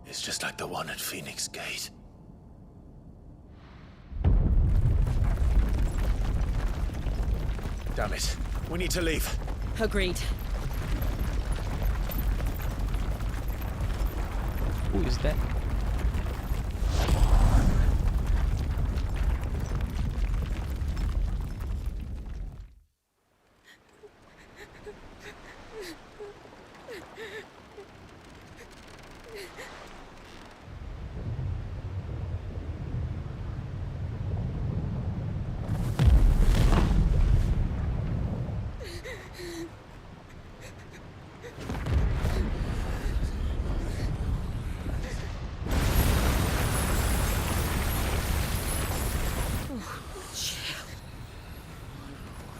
Speaker 17: It's just like the one at Phoenix Gate.
Speaker 4: Damn it. We need to leave.
Speaker 14: Agreed.
Speaker 1: Who is that?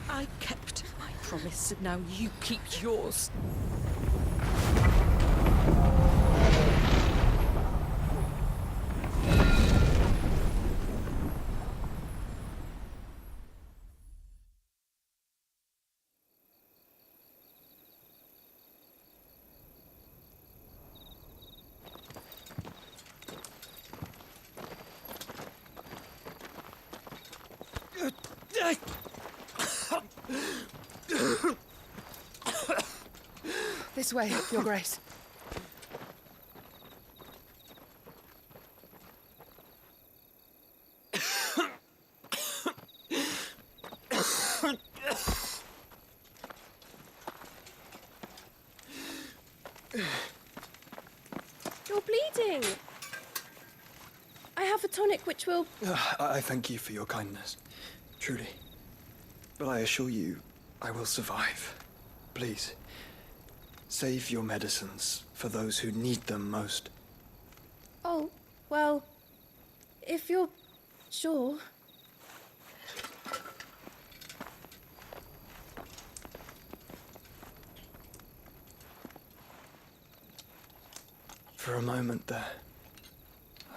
Speaker 14: I kept my promise, and now you keep yours.
Speaker 20: This way, Your Grace.
Speaker 21: You're bleeding. I have a tonic which will...
Speaker 11: I thank you for your kindness, truly. But I assure you, I will survive. Please, save your medicines for those who need them most.
Speaker 21: Oh, well, if you're sure.
Speaker 11: For a moment there,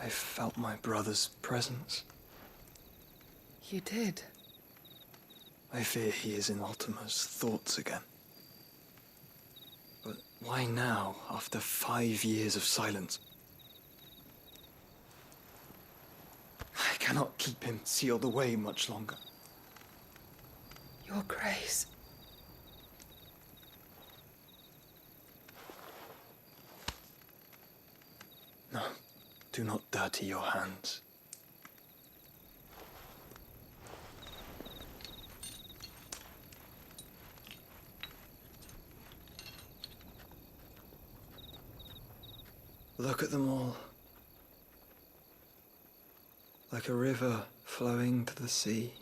Speaker 11: I felt my brother's presence.
Speaker 20: You did?
Speaker 11: I fear he is in Ultima's thoughts again. But why now, after 5 years of silence? I cannot keep him sealed away much longer.
Speaker 20: Your Grace.
Speaker 11: No, do not dirty your hands. Look at them all. Like a river flowing to the sea.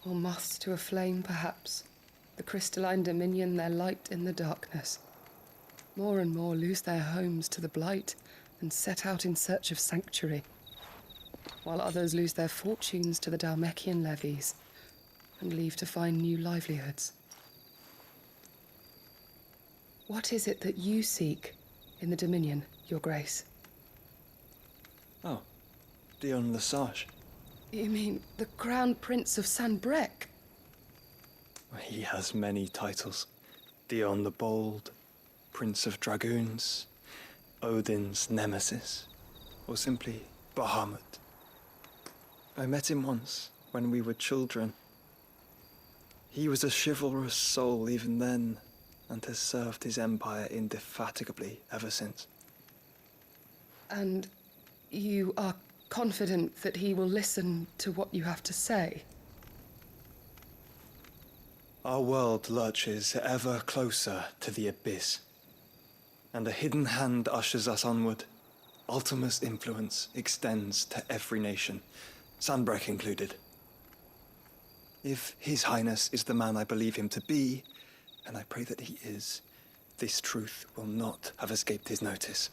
Speaker 20: Or moths to a flame, perhaps. The crystalline dominion their light in the darkness. More and more lose their homes to the blight and set out in search of sanctuary, while others lose their fortunes to the Dhalmekian levies and leave to find new livelihoods. What is it that you seek in the Dominion, Your Grace?
Speaker 11: Oh, Dion Lesage.
Speaker 20: You mean the Crown Prince of Sanbrec?
Speaker 11: He has many titles. Dion the Bold, Prince of Dragoons, Odin's Nemesis, or simply Bahamut. I met him once, when we were children. He was a chivalrous soul even then, and has served his empire indefatigably ever since.
Speaker 20: And you are confident that he will listen to what you have to say?
Speaker 11: Our world lurches ever closer to the abyss, and a hidden hand ushers us onward. Ultima's influence extends to every nation, Sanbrec included. If His Highness is the man I believe him to be, and I pray that he is, this truth will not have escaped his notice.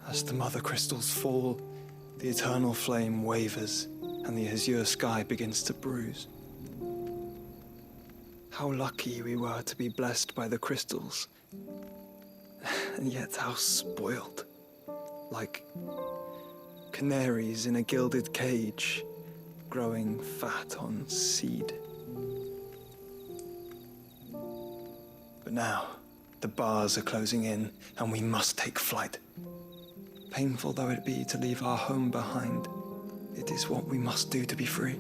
Speaker 11: As the mother crystals fall, the eternal flame wavers, and the azure sky begins to bruise. How lucky we were to be blessed by the crystals, and yet how spoiled. Like canaries in a gilded cage, growing fat on seed. But But now, the bars are closing in, and we must take flight. Painful though it be to leave our home behind, it is what we must do to be free.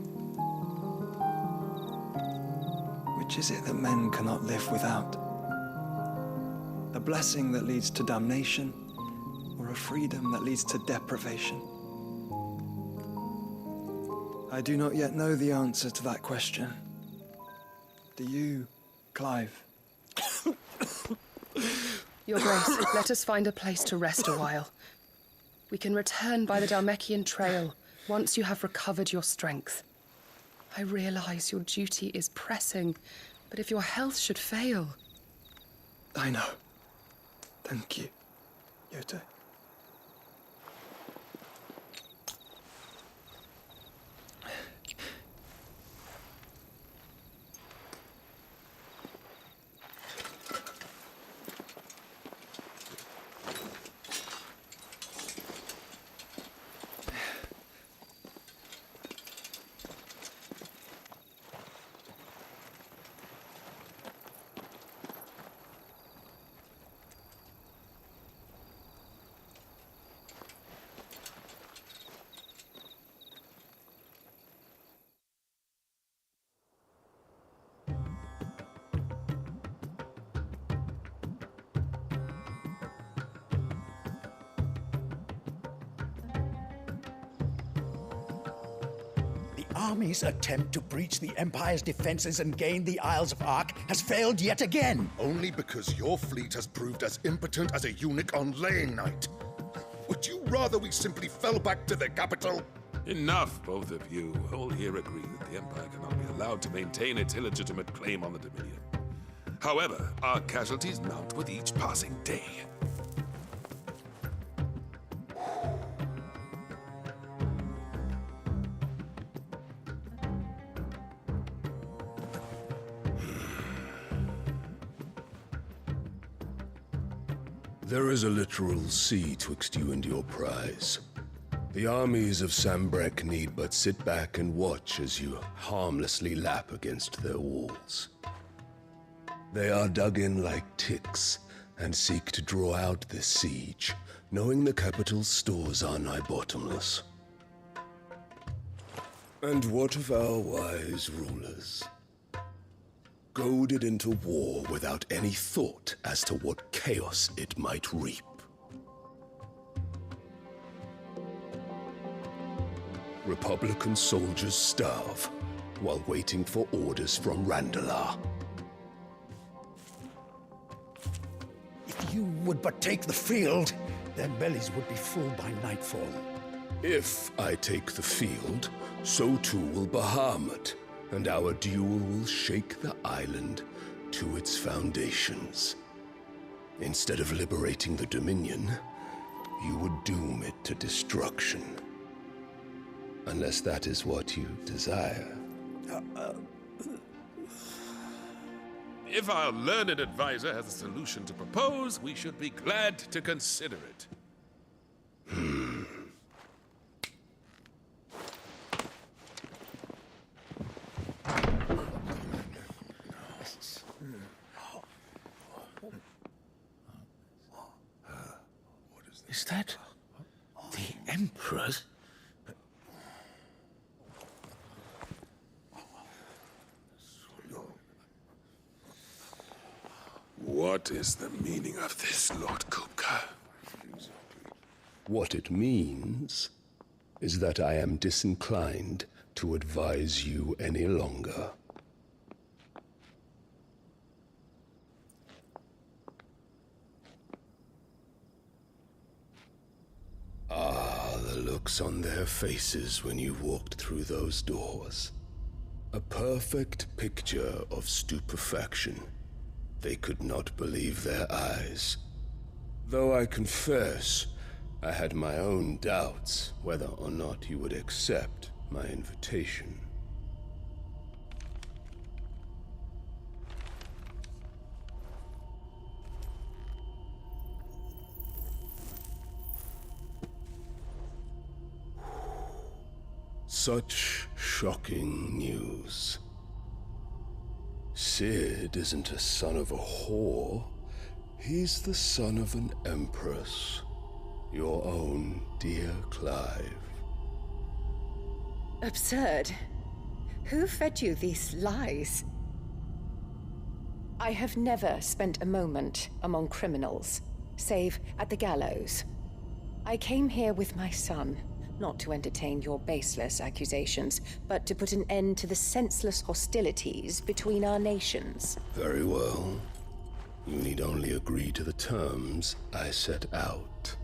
Speaker 11: Which is it that men cannot live without? A blessing that leads to damnation, or a freedom that leads to deprivation? I do not yet know the answer to that question. Do you, Clive?
Speaker 20: Your Grace, let us find a place to rest a while. We can return by the Dalmekian Trail once you have recovered your strength. I realize your duty is pressing, but if your health should fail...
Speaker 11: I know. Thank you, Yote.
Speaker 3: Army's attempt to breach the Empire's defenses and gain the Isles of Ark has failed yet again.
Speaker 13: Only because your fleet has proved as impotent as a eunuch on laying night. Would you rather we simply fell back to the capital?
Speaker 7: Enough, both of you. All here agree that the Empire cannot be allowed to maintain its illegitimate claim on the Dominion. However, our casualties mount with each passing day.
Speaker 23: There is a literal sea twixt you and your prize. The armies of Sambrek need but sit back and watch as you harmlessly lap against their walls. They are dug in like ticks and seek to draw out this siege, knowing the capital's stores are nigh bottomless. And what of our wise rulers? Goaded into war without any thought as to what chaos it might reap. Republican soldiers starve while waiting for orders from Randalar.
Speaker 3: If you would but take the field, their bellies would be full by nightfall.
Speaker 23: If I take the field, so too will Bahamut, and our duel will shake the island to its foundations. Instead of liberating the Dominion, you would doom it to destruction. Unless that is what you desire.
Speaker 7: If our learned advisor has a solution to propose, we should be glad to consider it.
Speaker 3: Is that the Emperor's?
Speaker 7: What is the meaning of this, Lord Kupka?
Speaker 23: What it means is that I am disinclined to advise you any longer. Ah, the looks on their faces when you walked through those doors. A perfect picture of stupefaction. They could not believe their eyes. Though I confess, I had my own doubts whether or not you would accept my invitation. Such shocking news. Sid isn't a son of a whore. He's the son of an empress. Your own dear Clive.
Speaker 2: Absurd. Who fed you these lies? I have never spent a moment among criminals, save at the gallows. I came here with my son, not to entertain your baseless accusations, but to put an end to the senseless hostilities between our nations.
Speaker 23: Very well. You need only agree to the terms I set out.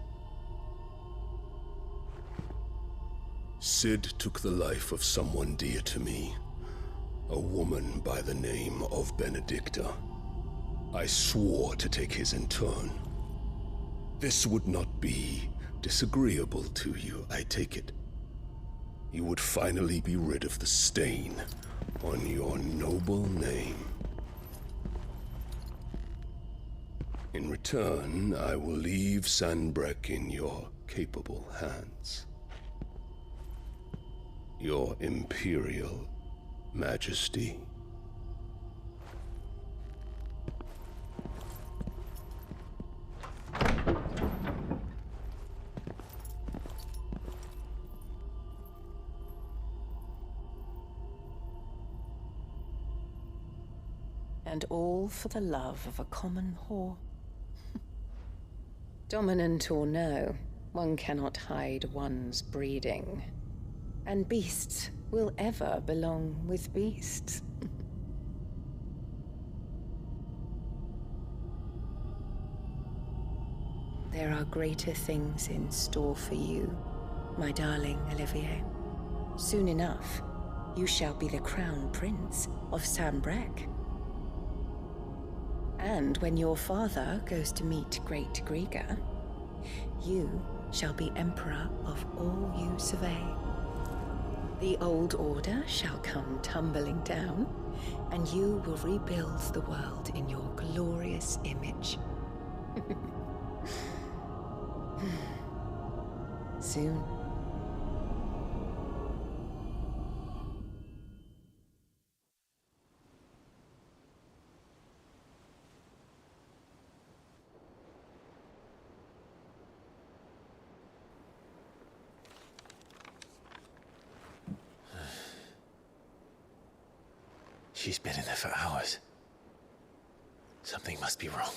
Speaker 23: Sid took the life of someone dear to me, a woman by the name of Benedicta. I swore to take his in turn. This would not be disagreeable to you, I take it. You would finally be rid of the stain on your noble name. In return, I will leave Sanbreque in your capable hands. Your Imperial Majesty.
Speaker 2: And all for the love of a common whore. Dominant or no, one cannot hide one's breeding. And beasts will ever belong with beasts. There are greater things in store for you, my darling Olivier. Soon enough, you shall be the crown prince of Sanbreque. And when your father goes to meet Great Griga, you shall be emperor of all you survey. The old order shall come tumbling down, and you will rebuild the world in your glorious image. Soon.
Speaker 17: She's been in there for hours. Something must be wrong.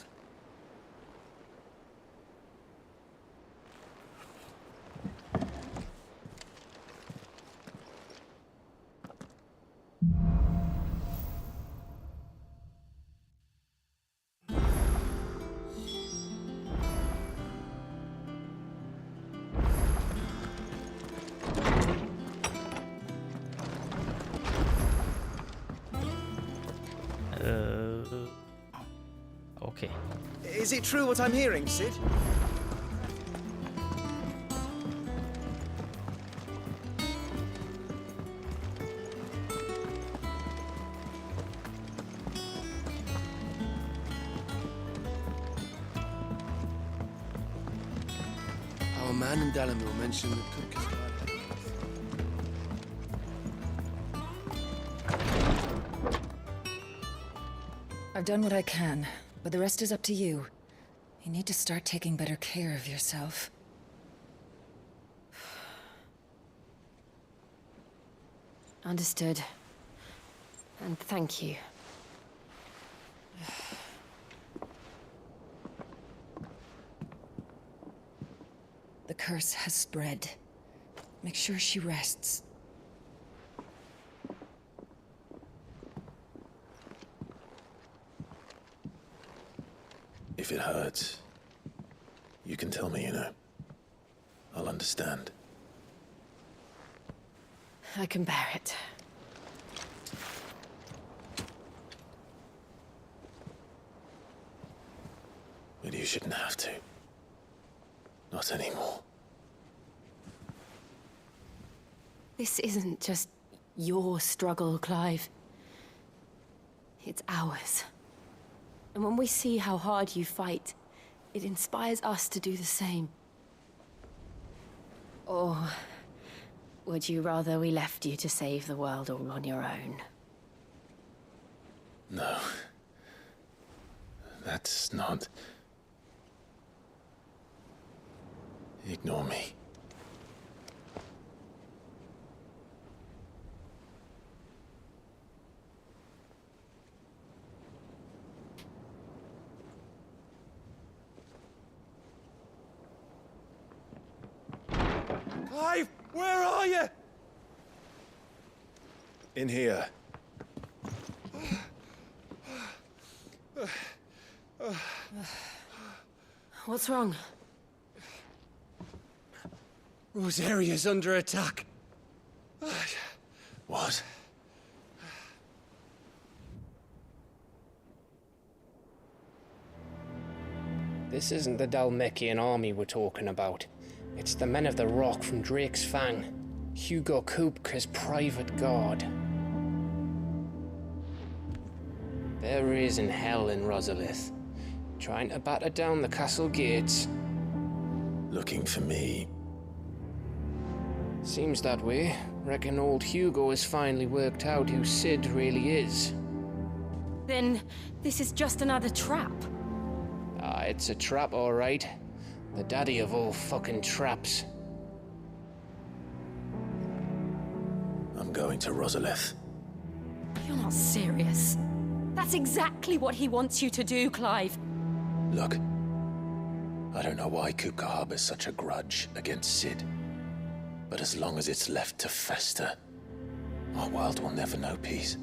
Speaker 1: Okay.
Speaker 10: Is it true what I'm hearing, Sid?
Speaker 11: Our man in Dalamil mentioned the cook is
Speaker 22: I've done what I can, but the rest is up to you. You need to start taking better care of yourself.
Speaker 18: Understood. And thank you.
Speaker 22: The curse has spread. Make sure she rests.
Speaker 17: If it hurts, you can tell me, you know. I'll understand.
Speaker 18: I can bear it.
Speaker 17: But you shouldn't have to. Not anymore.
Speaker 18: This isn't just your struggle, Clive. It's ours. And when we see how hard you fight, it inspires us to do the same. Or would you rather we left you to save the world all on your own?
Speaker 17: No. That's not... Ignore me.
Speaker 10: Clive, where are you?
Speaker 4: In here.
Speaker 22: What's wrong?
Speaker 10: Rosaria's under attack.
Speaker 17: What?
Speaker 6: This isn't the Dalmekian army we're talking about. It's the men of the Rock from Drake's Fang. Hugo Kupka's private guard. There is in hell in Rosalith, trying to batter down the castle gates.
Speaker 17: Looking for me?
Speaker 6: Seems that way. Reckon old Hugo has finally worked out who Sid really is.
Speaker 18: Then this is just another trap.
Speaker 6: Ah, it's a trap, all right. The daddy of all fucking traps.
Speaker 17: I'm going to Rosalith.
Speaker 18: You're not serious. That's exactly what he wants you to do, Clive.
Speaker 17: Look, I don't know why Kupka harbors such a grudge against Sid. But as long as it's left to fester, our world will never know peace.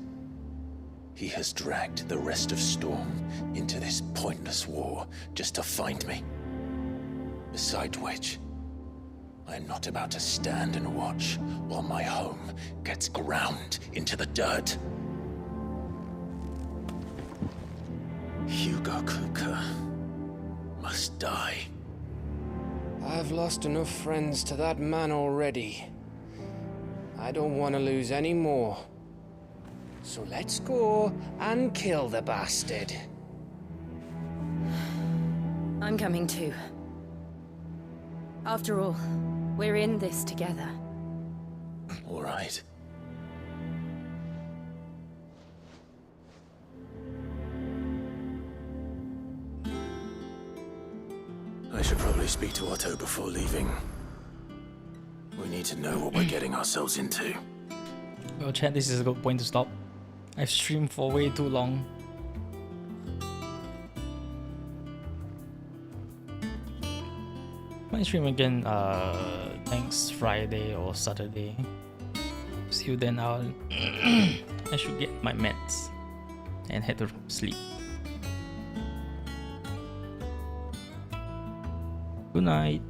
Speaker 17: He has dragged the rest of Storm into this pointless war just to find me. Besides which, I am not about to stand and watch while my home gets ground into the dirt. Hugo Kupka must die.
Speaker 6: I've lost enough friends to that man already. I don't want to lose any more. So let's go and kill the bastard.
Speaker 18: I'm coming too. After all, we're in this together.
Speaker 17: All right. I should probably speak to Otto before leaving. We need to know what we're getting ourselves into.
Speaker 1: Well, chat, this is a good point to stop. I've streamed for way too long. Might stream again next Friday or Saturday. See you then. I should get my meds and head to sleep. Good night.